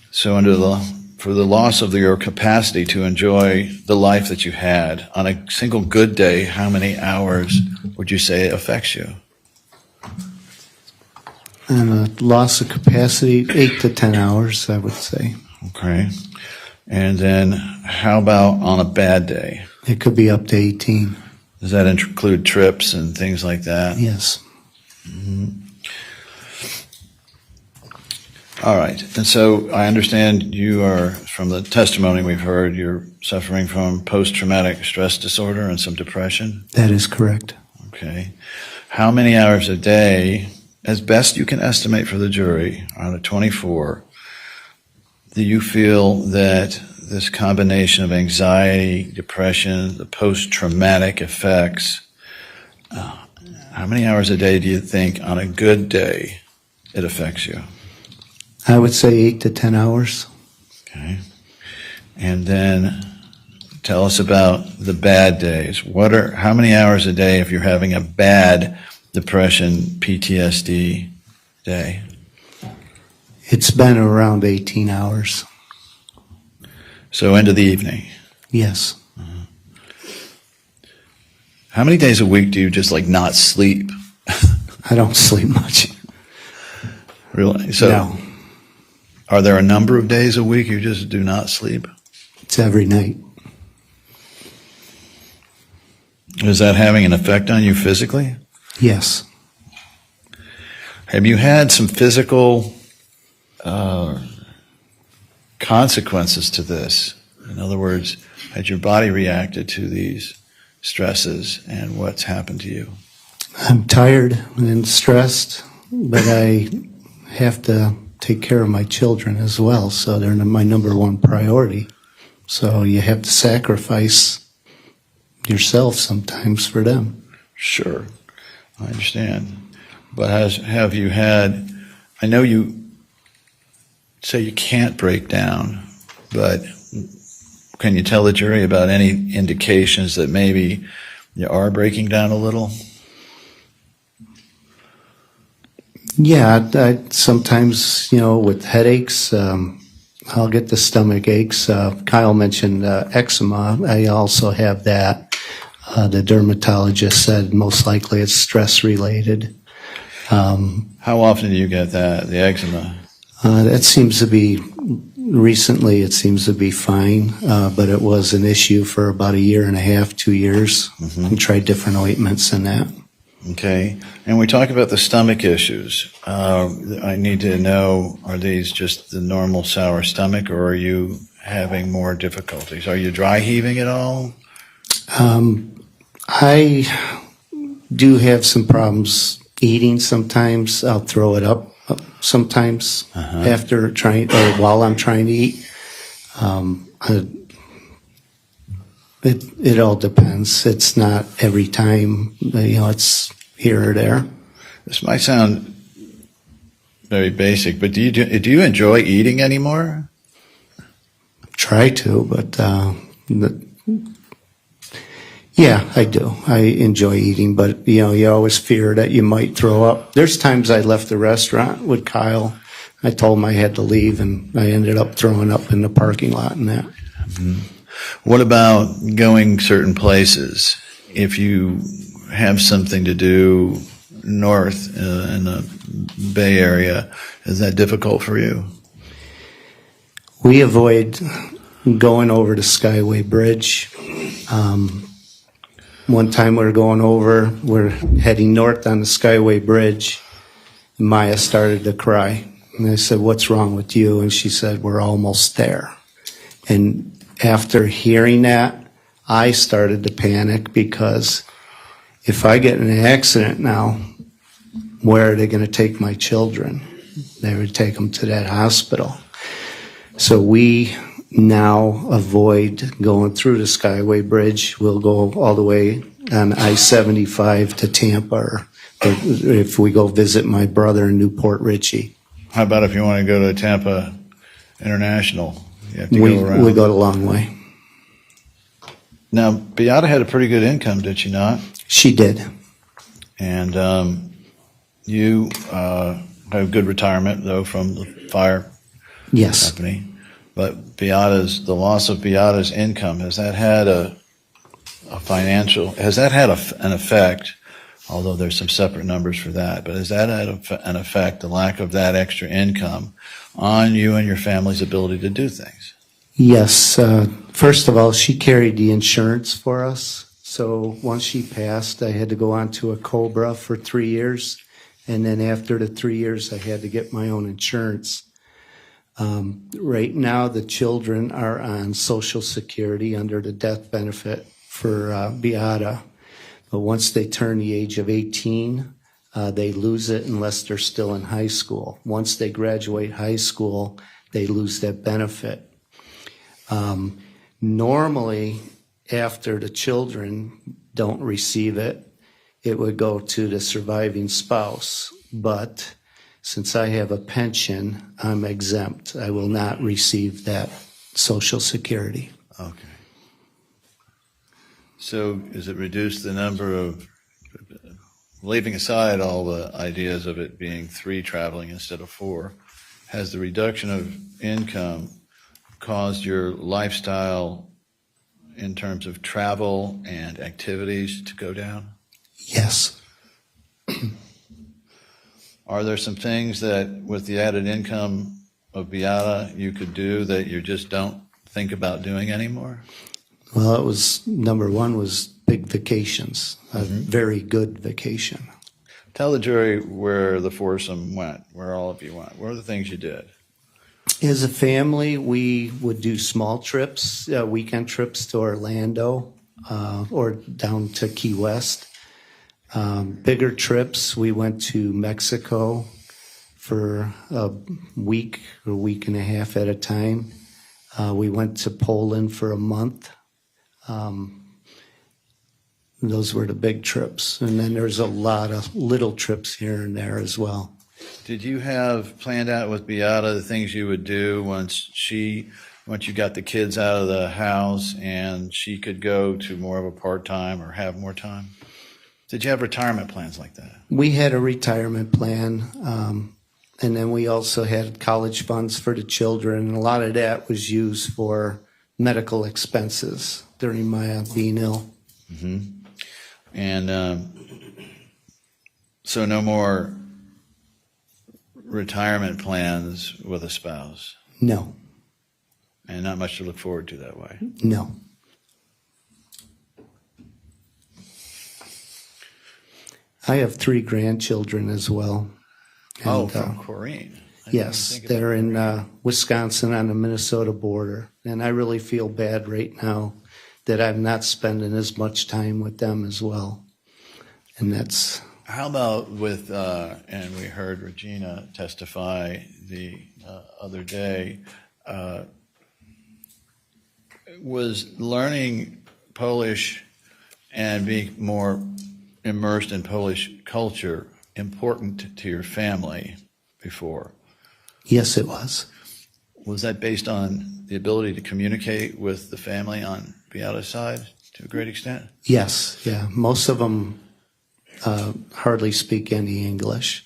[SPEAKER 20] So for the loss of your capacity to enjoy the life that you had, on a single good day, how many hours would you say it affects you?
[SPEAKER 7] And a loss of capacity, 8 to 10 hours, I would say.
[SPEAKER 20] Okay. And then how about on a bad day?
[SPEAKER 7] It could be up to 18.
[SPEAKER 20] Does that include trips and things like that?
[SPEAKER 7] Yes.
[SPEAKER 20] Mm-hmm. All right. And so I understand you are, from the testimony we've heard, you're suffering from post-traumatic stress disorder and some depression?
[SPEAKER 7] That is correct.
[SPEAKER 20] Okay. How many hours a day, as best you can estimate for the jury, out of 24, do you feel that this combination of anxiety, depression, the post-traumatic effects, how many hours a day do you think on a good day it affects you?
[SPEAKER 7] I would say 8 to 10 hours.
[SPEAKER 20] Okay. And then tell us about the bad days. How many hours a day if you're having a bad depression, PTSD day?
[SPEAKER 7] It's been around 18 hours.
[SPEAKER 20] So into the evening?
[SPEAKER 7] Yes.
[SPEAKER 20] How many days a week do you just like not sleep?
[SPEAKER 7] I don't sleep much.
[SPEAKER 20] Really? So
[SPEAKER 7] No.
[SPEAKER 20] Are there a number of days a week you just do not sleep?
[SPEAKER 7] It's every night.
[SPEAKER 20] Is that having an effect on you physically?
[SPEAKER 7] Yes.
[SPEAKER 20] Have you had some physical consequences to this? In other words, had your body reacted to these stresses and what's happened to you?
[SPEAKER 7] I'm tired and stressed, but I have to take care of my children as well, so they're my number one priority. So you have to sacrifice yourself sometimes for them.
[SPEAKER 20] Sure, I understand. But have you had, I know you say you can't break down, but can you tell the jury about any indications that maybe you are breaking down a little?
[SPEAKER 7] Yeah, I sometimes, with headaches, I'll get the stomach aches. Kyle mentioned eczema. I also have that. The dermatologist said most likely it's stress related.
[SPEAKER 20] How often do you get that, the eczema?
[SPEAKER 7] That seems to be, recently it seems to be fine, but it was an issue for about 1.5 years, 2 years. I tried different ointments and that.
[SPEAKER 20] Okay. And we talk about the stomach issues. I need to know, are these just the normal sour stomach, or are you having more difficulties? Are you dry heaving at all?
[SPEAKER 7] I do have some problems eating sometimes. I'll throw it up sometimes after trying, or while I'm trying to eat. It all depends. It's not every time, it's here or there.
[SPEAKER 20] This might sound very basic, but do you enjoy eating anymore?
[SPEAKER 7] Try to, but yeah, I do. I enjoy eating, but you always fear that you might throw up. There's times I left the restaurant with Kyle. I told him I had to leave, and I ended up throwing up in the parking lot and that.
[SPEAKER 20] Mm-hmm. What about going certain places? If you have something to do north in the Bay Area, is that difficult for you?
[SPEAKER 7] We avoid going over the Skyway Bridge. One time we're heading north on the Skyway Bridge, and Maya started to cry. And I said, "What's wrong with you?" And she said, "We're almost there." And after hearing that, I started to panic, because if I get in an accident now, where are they going to take my children? They would take them to that hospital. So we now avoid going through the Skyway Bridge. We'll go all the way on I-75 to Tampa, or if we go visit my brother in Newport Richey.
[SPEAKER 20] How about if you want to go to Tampa International? You have to go around.
[SPEAKER 7] We go the long way.
[SPEAKER 20] Now, Beata had a pretty good income, did she not?
[SPEAKER 7] She did.
[SPEAKER 20] And you have a good retirement, though, from the fire
[SPEAKER 7] Yes.
[SPEAKER 20] company. But the loss of Beata's income, has that had an effect, although there's some separate numbers for that, but has that had an effect, the lack of that extra income, on you and your family's ability to do things?
[SPEAKER 7] Yes. First of all, she carried the insurance for us. So once she passed, I had to go on to a COBRA for 3 years. And then after the 3 years, I had to get my own insurance. Right now, the children are on Social Security under the death benefit for Beata. But once they turn the age of 18, they lose it unless they're still in high school. Once they graduate high school, they lose that benefit. Normally, after the children don't receive it, it would go to the surviving spouse. But since I have a pension, I'm exempt. I will not receive that Social Security.
[SPEAKER 20] Okay. So has it reduced the number of, leaving aside all the ideas of it being 3 traveling instead of 4, has the reduction of income caused your lifestyle in terms of travel and activities to go down?
[SPEAKER 7] Yes.
[SPEAKER 20] Are there some things that, with the added income of Beata, you could do that you just don't think about doing anymore?
[SPEAKER 7] Well, it was, number one was big vacations, a very good vacation.
[SPEAKER 20] Tell the jury where the foursome went, where all of you went. What are the things you did?
[SPEAKER 7] As a family, we would do small trips, weekend trips to Orlando or down to Key West. Bigger trips, we went to Mexico for a week or week and a half at a time. We went to Poland for a month. Those were the big trips. And then there's a lot of little trips here and there as well.
[SPEAKER 20] Did you have planned out with Beata the things you would do once you got the kids out of the house and she could go to more of a part-time or have more time? Did you have retirement plans like that?
[SPEAKER 7] We had a retirement plan, and then we also had college funds for the children, and a lot of that was used for medical expenses during my being ill.
[SPEAKER 20] Mm-hmm. And so no more retirement plans with a spouse?
[SPEAKER 7] No.
[SPEAKER 20] And not much to look forward to that way?
[SPEAKER 7] No. I have 3 grandchildren as well.
[SPEAKER 20] And, from Corrine.
[SPEAKER 7] Yes, they're in Wisconsin on the Minnesota border. And I really feel bad right now that I'm not spending as much time with them as well. And that's...
[SPEAKER 20] How about with, and we heard Regina testify the other day, was learning Polish and being more immersed in Polish culture important to your family? before.
[SPEAKER 7] Yes, it was.
[SPEAKER 20] Was that based on the ability to communicate with the family on Beata's side to a great extent?
[SPEAKER 7] Yes, yeah. Most of them hardly speak any English.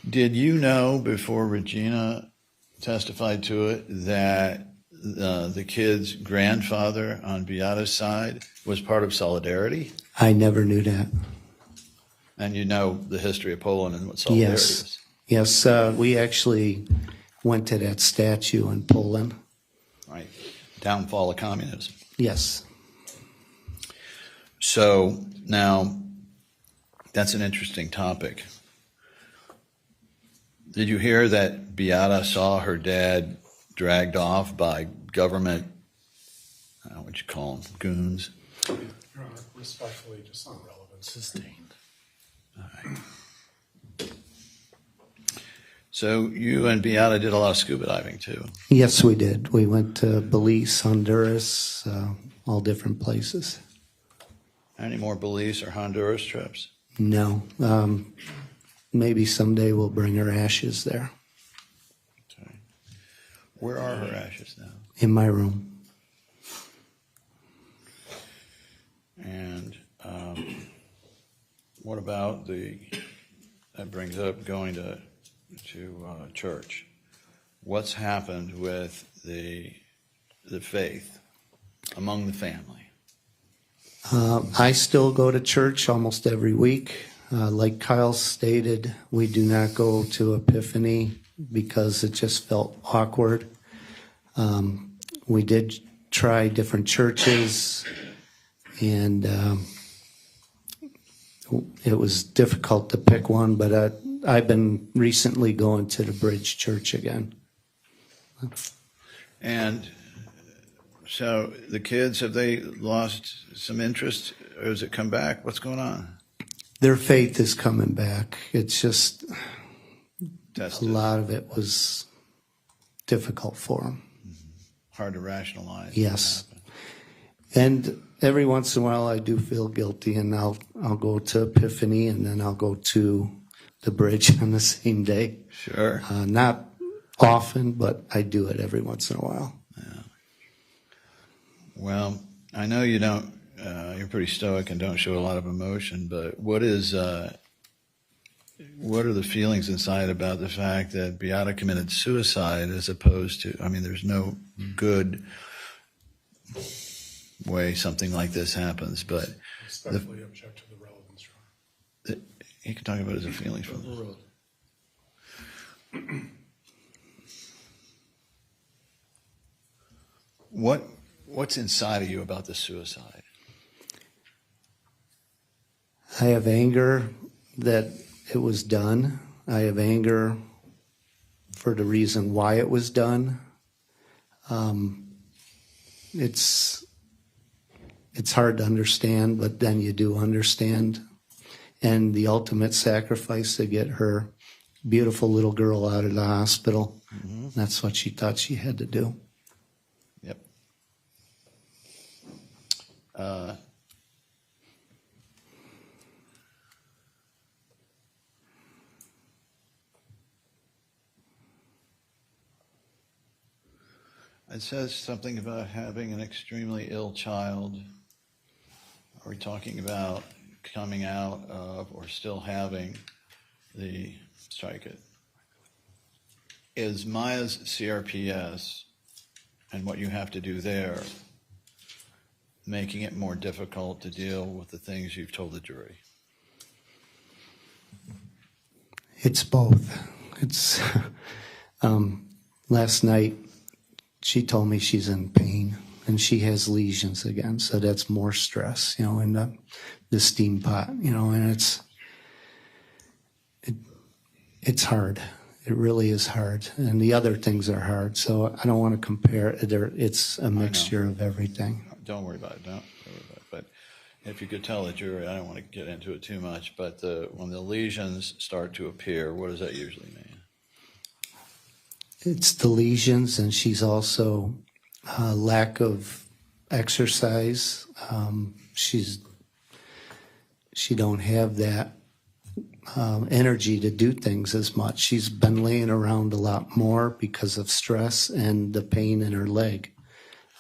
[SPEAKER 20] Did you know before Regina testified to it that the kid's grandfather on Beata's side was part of Solidarity?
[SPEAKER 7] I never knew that.
[SPEAKER 20] And you know the history of Poland and what Solidarity is?
[SPEAKER 7] Yes. We actually went to that statue in Poland.
[SPEAKER 20] Right. Downfall of communism.
[SPEAKER 7] Yes.
[SPEAKER 20] So now, that's an interesting topic. Did you hear that Beata saw her dad dragged off by government, I don't know what you call them, goons?
[SPEAKER 5] Your Honor, respectfully, just on relevance.
[SPEAKER 3] Sustained.
[SPEAKER 20] All right. So you and Beata did a lot of scuba diving too?
[SPEAKER 7] Yes, we did. We went to Belize, Honduras, all different places.
[SPEAKER 20] Any more Belize or Honduras trips?
[SPEAKER 7] No. Maybe someday we'll bring her ashes there.
[SPEAKER 20] Okay. Where are her ashes now?
[SPEAKER 7] In my room.
[SPEAKER 20] And what about that brings up going to church. What's happened with the faith among the family?
[SPEAKER 7] I still go to church almost every week. Like Kyle stated, we do not go to Epiphany because it just felt awkward. We did try different churches, and it was difficult to pick one, but I've been recently going to the Bridge Church again.
[SPEAKER 20] And so the kids, have they lost some interest, or has it come back? What's going on?
[SPEAKER 7] Their faith is coming back. It's just
[SPEAKER 20] Tested.
[SPEAKER 7] a lot of it was difficult for them.
[SPEAKER 20] Hard to rationalize.
[SPEAKER 7] Yes. And every once in a while I do feel guilty, and I'll go to Epiphany, and then I'll go to the Bridge on the same day.
[SPEAKER 20] Sure.
[SPEAKER 7] Not often, but I do it every once in a while.
[SPEAKER 20] Yeah. Well, I know you don't, you're pretty stoic and don't show a lot of emotion, but what are the feelings inside about the fact that Beata committed suicide as opposed to, I mean, there's no good way something like this happens, but
[SPEAKER 5] Respectfully object to the relevance, Your Honor.
[SPEAKER 20] you can talk about his feelings from this. What's inside of you about the suicide?
[SPEAKER 7] I have anger that it was done. I have anger for the reason why it was done. It's hard to understand, but then you do understand. And the ultimate sacrifice to get her beautiful little girl out of the hospital, that's what she thought she had to do.
[SPEAKER 20] Yep. It says something about having an extremely ill child. Are we talking about coming out of or still having the, strike it, is Maya's CRPS and what you have to do there making it more difficult to deal with the things you've told the jury?
[SPEAKER 7] It's both. It's last night she told me she's in pain and she has lesions again, so that's more stress, in the steam pot, and it's hard. It really is hard, and the other things are hard. So I don't want to compare. It's a mixture of everything.
[SPEAKER 20] Don't worry about it. Don't worry about it. But if you could tell the jury, I don't want to get into it too much, but when the lesions start to appear, what does that usually mean?
[SPEAKER 7] It's the lesions, and she's also lack of exercise. She don't have that energy to do things as much. She's been laying around a lot more because of stress and the pain in her leg.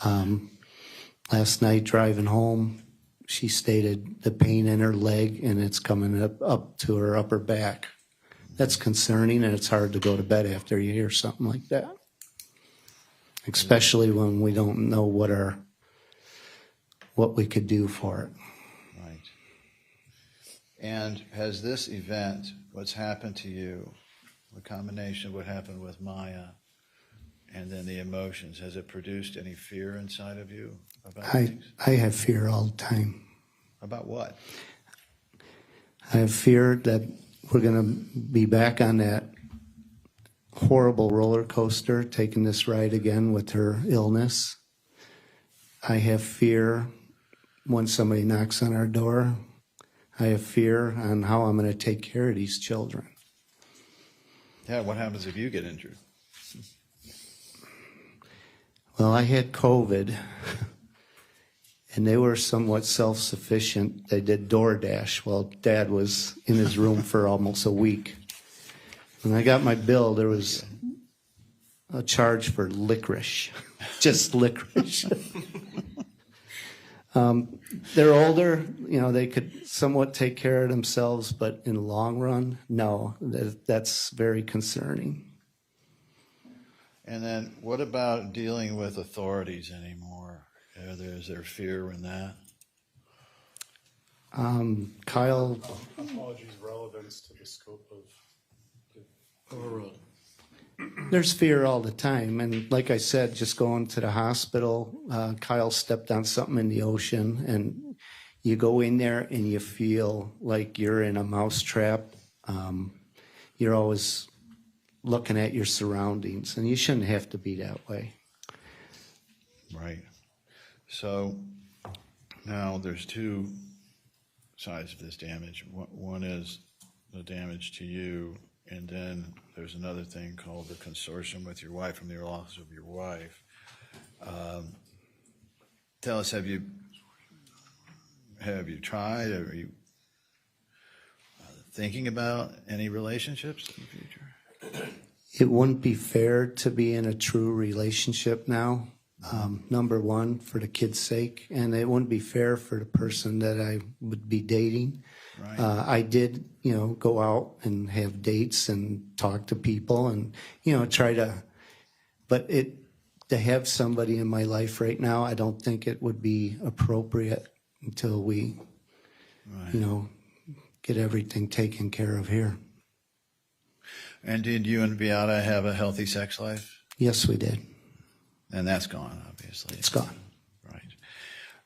[SPEAKER 7] Last night driving home, she stated the pain in her leg and it's coming up to her upper back. That's concerning, and it's hard to go to bed after you hear something like that, especially when we don't know what we could do for it.
[SPEAKER 20] Right. And has this event, what's happened to you, the combination of what happened with Maya and then the emotions, has it produced any fear inside of you about things?
[SPEAKER 7] I have fear all the time.
[SPEAKER 20] About what?
[SPEAKER 7] I have fear that we're going to be back on that horrible roller coaster, taking this ride again with her illness. I have fear when somebody knocks on our door. I have fear on how I'm going to take care of these children.
[SPEAKER 20] Yeah, what happens if you get injured?
[SPEAKER 7] Well, I had COVID, and they were somewhat self-sufficient. They did DoorDash while Dad was in his room for almost a week. When I got my bill, there was a charge for licorice, just licorice. They're older, they could somewhat take care of themselves, but in the long run, no, that's very concerning.
[SPEAKER 20] And then what about dealing with authorities anymore? Is there fear in that?
[SPEAKER 7] Kyle.
[SPEAKER 5] Apologies, relevance to the scope of
[SPEAKER 20] overruled.
[SPEAKER 7] There's fear all the time. And like I said, just going to the hospital, Kyle stepped on something in the ocean, and you go in there and you feel like you're in a mousetrap. You're always looking at your surroundings, and you shouldn't have to be that way.
[SPEAKER 20] Right. So now there's two sides of this damage. One is the damage to you, and then there's another thing called the consortium with your wife from the loss of your wife. Tell us, have you tried? Are you thinking about any relationships in the future?
[SPEAKER 7] It wouldn't be fair to be in a true relationship now. Number one, for the kid's sake, and it wouldn't be fair for the person that I would be dating.
[SPEAKER 20] Right.
[SPEAKER 7] I did, go out and have dates and talk to people and, try to, but to have somebody in my life right now, I don't think it would be appropriate until we, get everything taken care of here.
[SPEAKER 20] And did you and Beata have a healthy sex life?
[SPEAKER 7] Yes, we did.
[SPEAKER 20] And that's gone, obviously.
[SPEAKER 7] It's gone.
[SPEAKER 20] Right.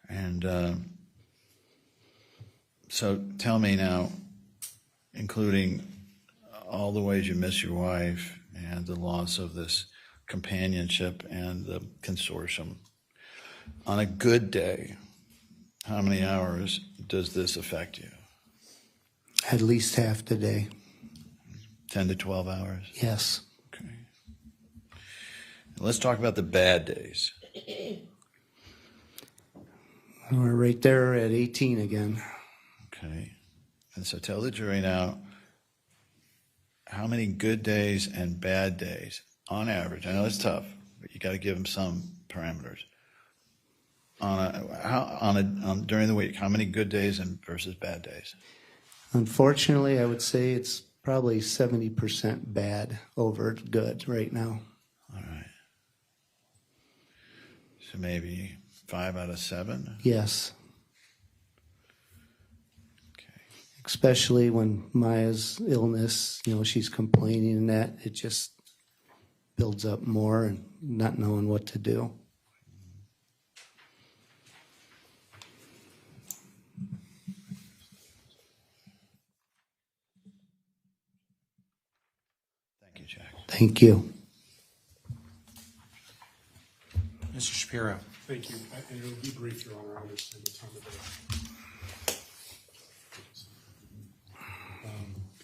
[SPEAKER 20] And so tell me now, including all the ways you miss your wife and the loss of this companionship and the consortium, on a good day, how many hours does this affect you?
[SPEAKER 7] At least half the day.
[SPEAKER 20] 10 to 12 hours?
[SPEAKER 7] Yes.
[SPEAKER 20] Okay. Let's talk about the bad days.
[SPEAKER 7] We're right there at 18 again.
[SPEAKER 20] Okay. And so tell the jury now, how many good days and bad days, on average? I know it's tough, but you got to give them some parameters. During the week, how many good days and versus bad days?
[SPEAKER 7] Unfortunately, I would say it's probably 70% bad over good right now.
[SPEAKER 20] All right. So maybe 5 out of 7?
[SPEAKER 7] Yes. Okay. Especially when Maya's illness, she's complaining and that, it just builds up more and not knowing what to do. Thank you.
[SPEAKER 9] Mr. Shapiro.
[SPEAKER 5] Thank you. And it'll be brief, Your Honor. I understand the time of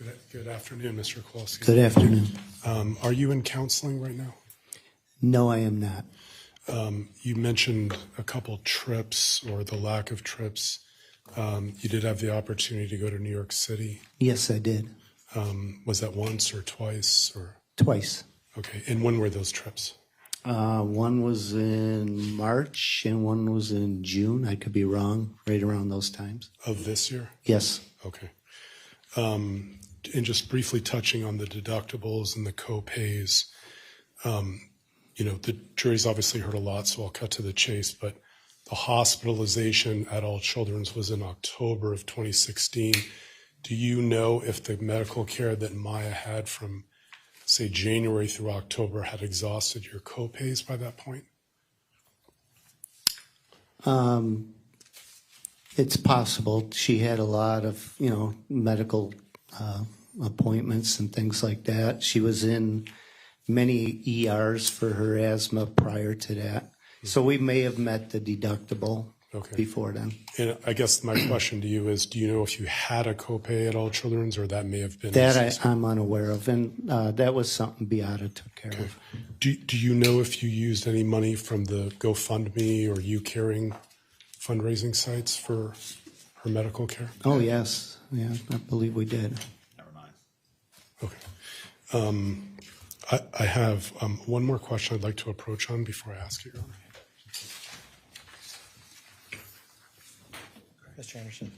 [SPEAKER 5] day. Good afternoon, Mr. Kowalski.
[SPEAKER 7] Good afternoon.
[SPEAKER 5] Are you in counseling right now?
[SPEAKER 7] No, I am not.
[SPEAKER 5] You mentioned a couple trips or the lack of trips. You did have the opportunity to go to New York City.
[SPEAKER 7] Yes, I did.
[SPEAKER 5] Was that once or twice or?
[SPEAKER 7] Twice.
[SPEAKER 5] Okay, and when were those trips?
[SPEAKER 7] One was in March and one was in June. I could be wrong, right around those times.
[SPEAKER 5] Of this year?
[SPEAKER 7] Yes.
[SPEAKER 5] Okay. And just briefly touching on the deductibles and the co-pays, the jury's obviously heard a lot, so I'll cut to the chase, but the hospitalization at All Children's was in October of 2016. Do you know if the medical care that Maya had from, say, January through October had exhausted your co-pays by that point?
[SPEAKER 7] It's possible. She had a lot of, medical appointments and things like that. She was in many ERs for her asthma prior to that. So we may have met the deductible before then.
[SPEAKER 5] And I guess my question to you is, do you know if you had a copay at All Children's, or that may have been?
[SPEAKER 7] That I'm unaware of, and that was something Beata took care of.
[SPEAKER 5] Do you know if you used any money from the GoFundMe or You Caring fundraising sites for her medical care?
[SPEAKER 7] Oh, yes. Yeah, I believe we did.
[SPEAKER 13] Never mind.
[SPEAKER 5] Okay. I have one more question I'd like to approach on before I ask you.
[SPEAKER 9] Mr. Anderson.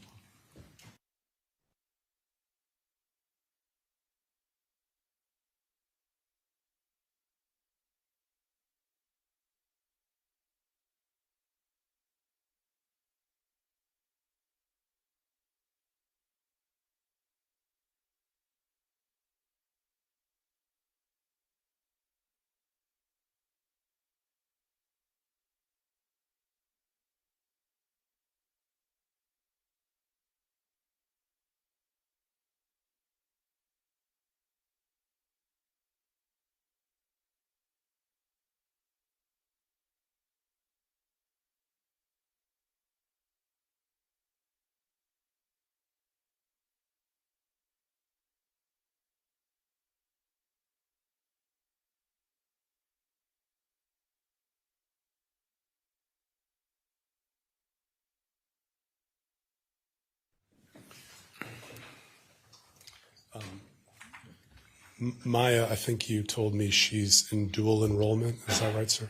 [SPEAKER 5] Maya, I think you told me she's in dual enrollment. Is that right, sir?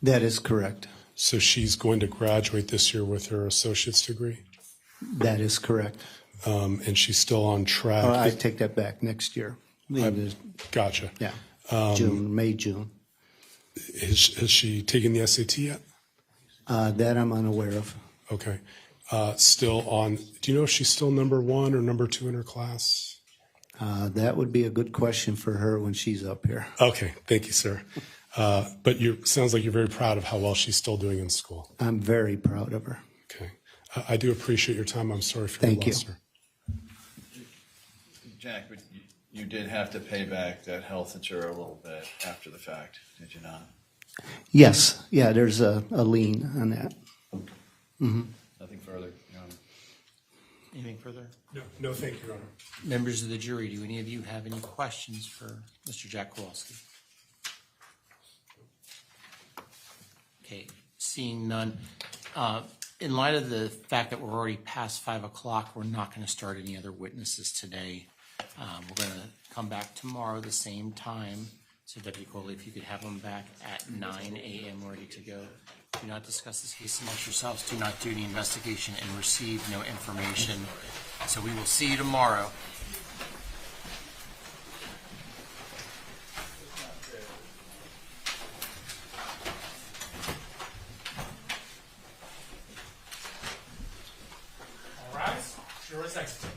[SPEAKER 7] That is correct.
[SPEAKER 5] So she's going to graduate this year with her associate's degree?
[SPEAKER 7] That is correct.
[SPEAKER 5] And she's still on track?
[SPEAKER 7] I take that back, next year.
[SPEAKER 5] Gotcha.
[SPEAKER 7] Yeah, May, June.
[SPEAKER 5] Has she taken the SAT yet?
[SPEAKER 7] That I'm unaware of.
[SPEAKER 5] Okay. Still on, do you know if she's still number 1 or number 2 in her class?
[SPEAKER 7] That would be a good question for her when she's up here.
[SPEAKER 5] Okay, thank you, sir. But sounds like you're very proud of how well she's still doing in school.
[SPEAKER 7] I'm very proud of her.
[SPEAKER 5] Okay. I do appreciate your time. I'm sorry for your loss, sir.
[SPEAKER 4] Jack, but you did have to pay back that health insurer a little bit after the fact, did you not?
[SPEAKER 7] Yes. Yeah, there's a lien on that. Mm-hmm.
[SPEAKER 4] Nothing further, Your Honor.
[SPEAKER 9] Anything further?
[SPEAKER 5] No, thank you, Your Honor.
[SPEAKER 9] Members of the jury, do any of you have any questions for Mr. Jack Kowalski? Okay, seeing none. In light of the fact that we're already past 5 o'clock, we're not going to start any other witnesses today. We're going to come back tomorrow the same time. So Deputy Coley, if you could have them back at 9 a.m. ready to go. Do not discuss this case amongst yourselves. Do not do any investigation and receive no information. So we will see you tomorrow.
[SPEAKER 6] All rise. Jury is exited.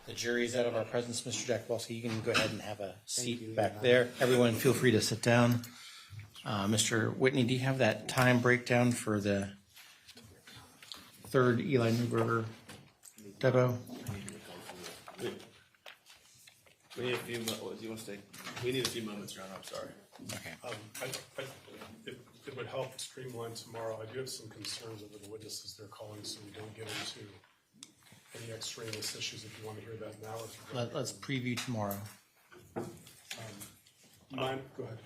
[SPEAKER 9] The jury is out of our presence. Mr. Jack Kowalski, you can go ahead and have a seat back there. Everyone feel free to sit down. Mr. Whitney, do you have that time breakdown for the third Eli Newberger depot?
[SPEAKER 14] We need a few. Do you want to stay? We need a few moments, Your Honor. I'm sorry.
[SPEAKER 9] Okay.
[SPEAKER 5] it would help streamline tomorrow. I do have some concerns over the witnesses they're calling, so we don't get into any extraneous issues if you want to hear that now. If you'd like.
[SPEAKER 9] Let's preview tomorrow.
[SPEAKER 5] Mine, go ahead.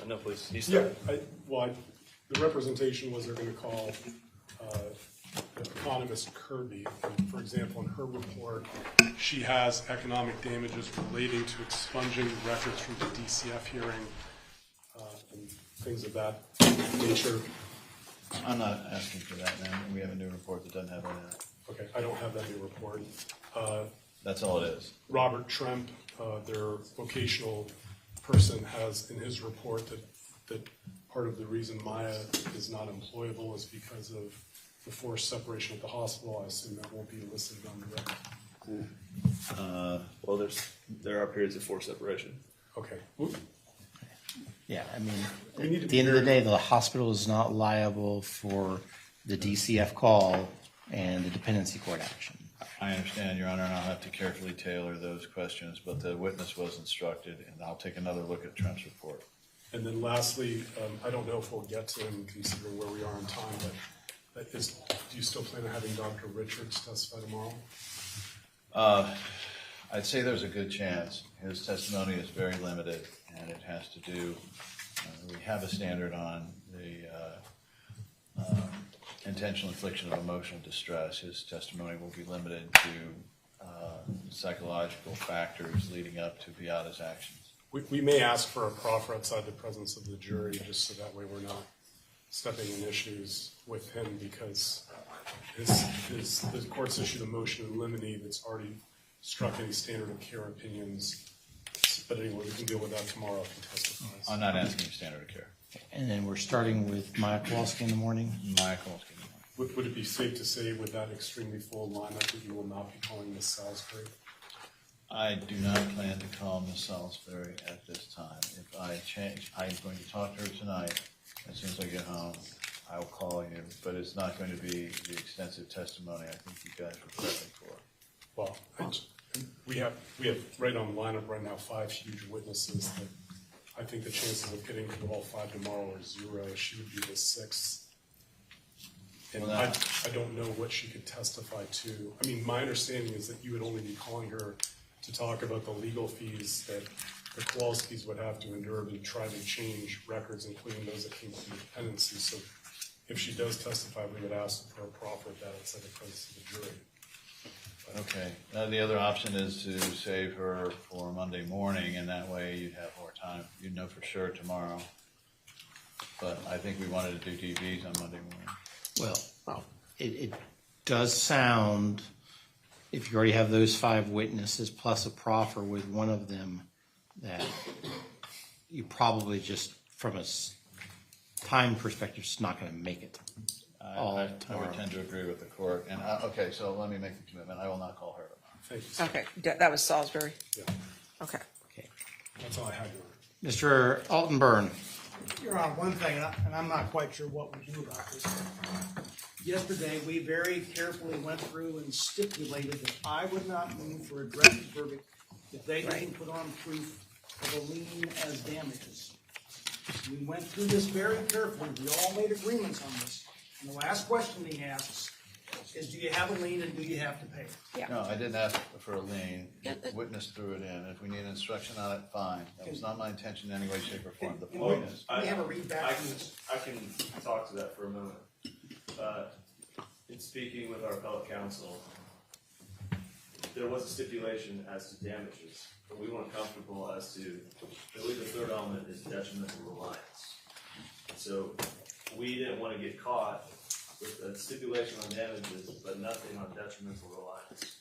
[SPEAKER 14] No, please.
[SPEAKER 5] Yeah, the representation was they're going to call economist Kirby. And for example, in her report, she has economic damages relating to expunging records from the DCF hearing and things of that nature.
[SPEAKER 4] I'm not asking for that now. We have a new report that doesn't have any of that.
[SPEAKER 5] Okay, I don't have that new report.
[SPEAKER 4] That's all it is.
[SPEAKER 5] Robert Tremp, their vocational person, has in his report that part of the reason Maya is not employable is because of the forced separation at the hospital. I assume that won't be listed on the record.
[SPEAKER 14] Well, there are periods of forced separation.
[SPEAKER 5] Okay.
[SPEAKER 9] Yeah, I mean,
[SPEAKER 5] We need to
[SPEAKER 9] at
[SPEAKER 5] be
[SPEAKER 9] the end of the
[SPEAKER 5] very-
[SPEAKER 9] day, the hospital is not liable for the DCF call and the dependency court action.
[SPEAKER 4] I understand, Your Honor, and I'll have to carefully tailor those questions, but the witness was instructed, and I'll take another look at Trent's report.
[SPEAKER 5] And then lastly, I don't know if we'll get to him considering where we are in time, but do you still plan on having Dr. Richards testify tomorrow?
[SPEAKER 4] I'd say there's a good chance. His testimony is very limited, and it has to do, we have a standard on the intentional infliction of emotional distress. His testimony will be limited to psychological factors leading up to Beata's actions.
[SPEAKER 5] We may ask for a proffer outside the presence of the jury, just so that way we're not stepping in issues with him, because the court's issued a motion in limine that's already struck any standard of care opinions. But anyway, we can deal with that tomorrow if he testifies.
[SPEAKER 4] I'm not asking standard of care.
[SPEAKER 9] And then we're starting with Maya Kowalski in the morning.
[SPEAKER 4] Maya Kowalski in the morning.
[SPEAKER 5] Would it be safe to say with that extremely full lineup that you will not be calling Ms. Salisbury?
[SPEAKER 4] I do not plan to call Ms. Salisbury at this time. If I change, I'm going to talk to her tonight. As soon as I get home, I'll call you, but it's not going to be the extensive testimony I think you guys were prepping for.
[SPEAKER 5] Well, we have right on the lineup right now 5 huge witnesses that I think the chances of getting to all 5 tomorrow are 0. She would be the 6th. And
[SPEAKER 4] Well,
[SPEAKER 5] I don't know what she could testify to. I mean, my understanding is that you would only be calling her to talk about the legal fees that the Kowalskis would have to endure to try to change records, including those that came from dependency. So if she does testify, we would ask for a proffer of that outside the presence of the jury.
[SPEAKER 4] Okay. The other option is to save her for Monday morning, and that way you'd have more time. You'd know for sure tomorrow. But I think we wanted to do DVs on Monday morning.
[SPEAKER 9] Well, it does sound, if you already have those 5 witnesses plus a proffer with one of them, that you probably just, from a time perspective, just not going to make it.
[SPEAKER 4] I would tend to agree with the court. And okay, so let me make the commitment. I will not call her tomorrow.
[SPEAKER 5] Thank you.
[SPEAKER 2] Okay, that was Salisbury?
[SPEAKER 5] Yeah.
[SPEAKER 2] Okay.
[SPEAKER 5] That's all I had.
[SPEAKER 9] Mr. Altenburn.
[SPEAKER 22] You're on one thing, and I'm not quite sure what we do about this. Yesterday, we very carefully went through and stipulated that I would not move for a directed verdict if they didn't put on proof of a lien as damages. We went through this very carefully. We all made agreements on this. And the last question he asks is, do you have a lien and do you have to pay it?
[SPEAKER 4] No, I didn't ask for a lien. The witness threw it in. If we need instruction on it, fine. That was not my intention in any way, shape, or form. The point is,
[SPEAKER 22] we have a readback?
[SPEAKER 14] I can talk to that for a moment. In speaking with our appellate counsel, there was a stipulation as to damages, but we weren't comfortable as to, I believe the third element is detrimental reliance. So we didn't want to get caught with a stipulation on damages, but nothing on detrimental reliance.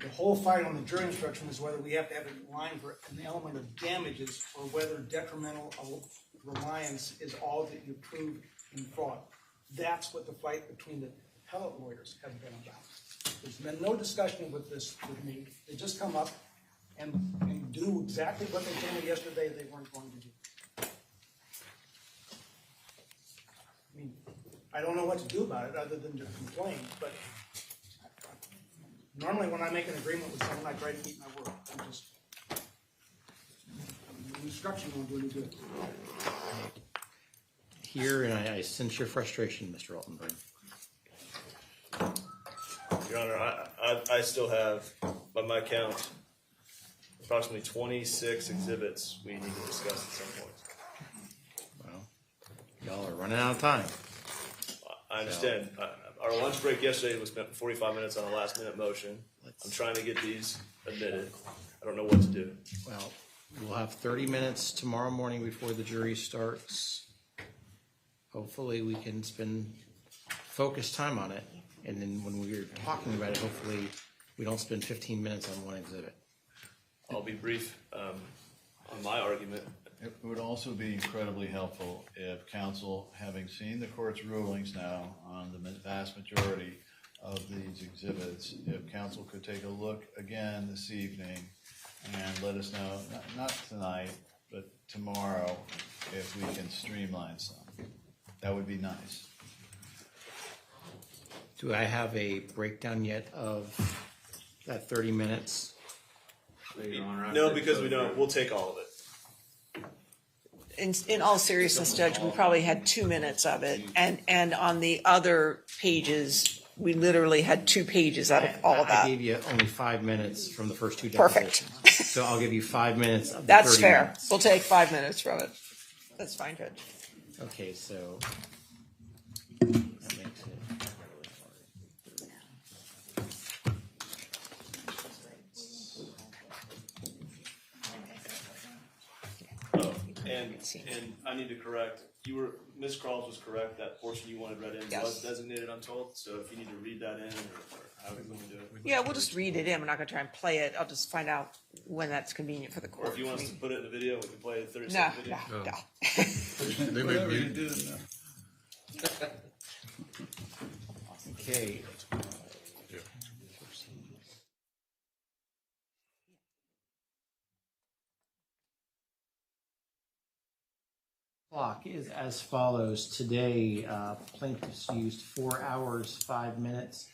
[SPEAKER 22] The whole fight on the jury instruction is whether we have to have a line for an element of damages or whether detrimental reliance is all that you prove in fraud. That's what the fight between the appellate lawyers has been about. There's been no discussion with this with me. They just come up and do exactly what they told me yesterday they weren't going to do. I mean, I don't know what to do about it other than to complain, but normally when I make an agreement with someone, I try to keep my word. I'm just, the instruction won't do any good.
[SPEAKER 3] hear and I sense your frustration, Mr. Altenburn.
[SPEAKER 21] Your Honor, I still have, by my count, approximately 26 exhibits we need to discuss at some point.
[SPEAKER 3] Well, y'all are running out of time.
[SPEAKER 21] I understand. Our lunch break yesterday was spent 45 minutes on a last-minute motion. I'm trying to get these admitted. I don't know what to do.
[SPEAKER 3] Well, we'll have 30 minutes tomorrow morning before the jury starts. Hopefully, we can spend focused time on it. And then when we're talking about it, hopefully, we don't spend 15 minutes on one exhibit.
[SPEAKER 21] I'll be brief on my argument.
[SPEAKER 4] It would also be incredibly helpful if counsel, having seen the court's rulings now on the vast majority of these exhibits, if counsel could take a look again this evening and let us know, not tonight, but tomorrow, if we can streamline some. That would be nice.
[SPEAKER 3] Do I have a breakdown yet of that 30 minutes?
[SPEAKER 21] No, because we don't. We'll take all of it.
[SPEAKER 2] In all seriousness, Judge, we probably had 2 minutes of it, and on the other pages, we literally had 2 pages out of all of
[SPEAKER 3] I
[SPEAKER 2] that.
[SPEAKER 3] gave you only 5 minutes from the first 2
[SPEAKER 2] Perfect.
[SPEAKER 3] depositions. So I'll give you 5 minutes of the
[SPEAKER 2] That's
[SPEAKER 3] 30
[SPEAKER 2] fair.
[SPEAKER 3] minutes.
[SPEAKER 2] We'll take 5 minutes from it. That's fine, Judge.
[SPEAKER 3] Okay, so that makes it.
[SPEAKER 21] And I need to correct. Ms. Crawls was correct. That portion you wanted read in was designated untold. So if you need to read that in, or how we going to do it.
[SPEAKER 2] Yeah, we'll just read it in. We're not going to try and play it. I'll just find out when that's convenient for the court.
[SPEAKER 21] Or if you want us to put it in the video, we can play the 30
[SPEAKER 2] No,
[SPEAKER 21] second video.
[SPEAKER 2] no.
[SPEAKER 23] They may mute.
[SPEAKER 3] Okay. Clock is as follows. Today, plaintiffs used 4 hours, 5 minutes,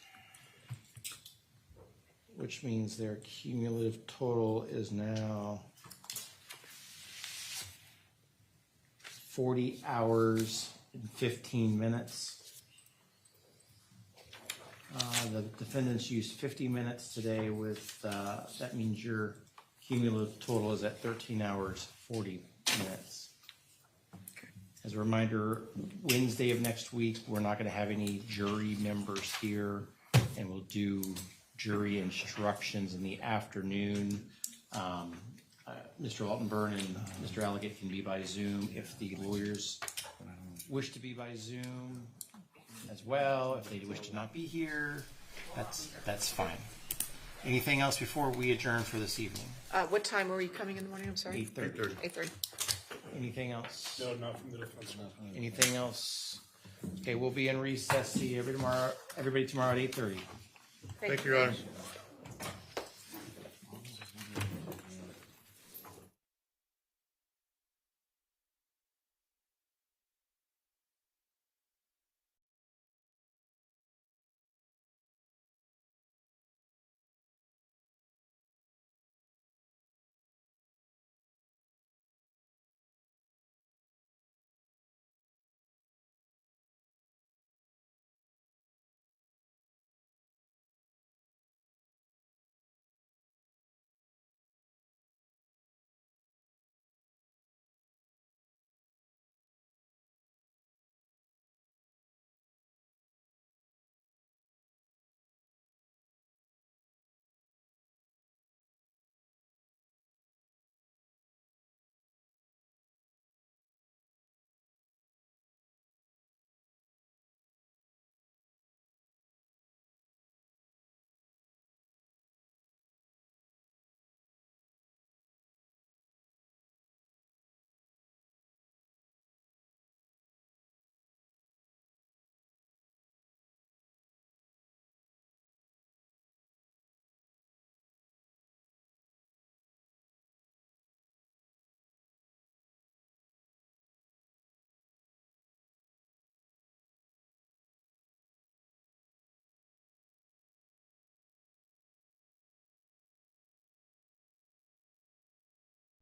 [SPEAKER 3] which means their cumulative total is now 40 hours and 15 minutes. The defendants used 50 minutes today with, that means your cumulative total is at 13 hours, 40 minutes. As a reminder, Wednesday of next week, we're not going to have any jury members here, and we'll do jury instructions in the afternoon. Mr. Altenburn and Mr. Alligat can be by Zoom if the lawyers wish to be by Zoom as well. If they wish to not be here, that's fine. Anything else before we adjourn for this evening?
[SPEAKER 2] What time were you coming in the morning? I'm sorry.
[SPEAKER 3] 8:30.
[SPEAKER 2] 8:30.
[SPEAKER 3] Anything else?
[SPEAKER 23] No, not from the defense.
[SPEAKER 3] Anything else? Okay, we'll be in recess. See everybody tomorrow at 8:30.
[SPEAKER 23] Thank you, Your Honor.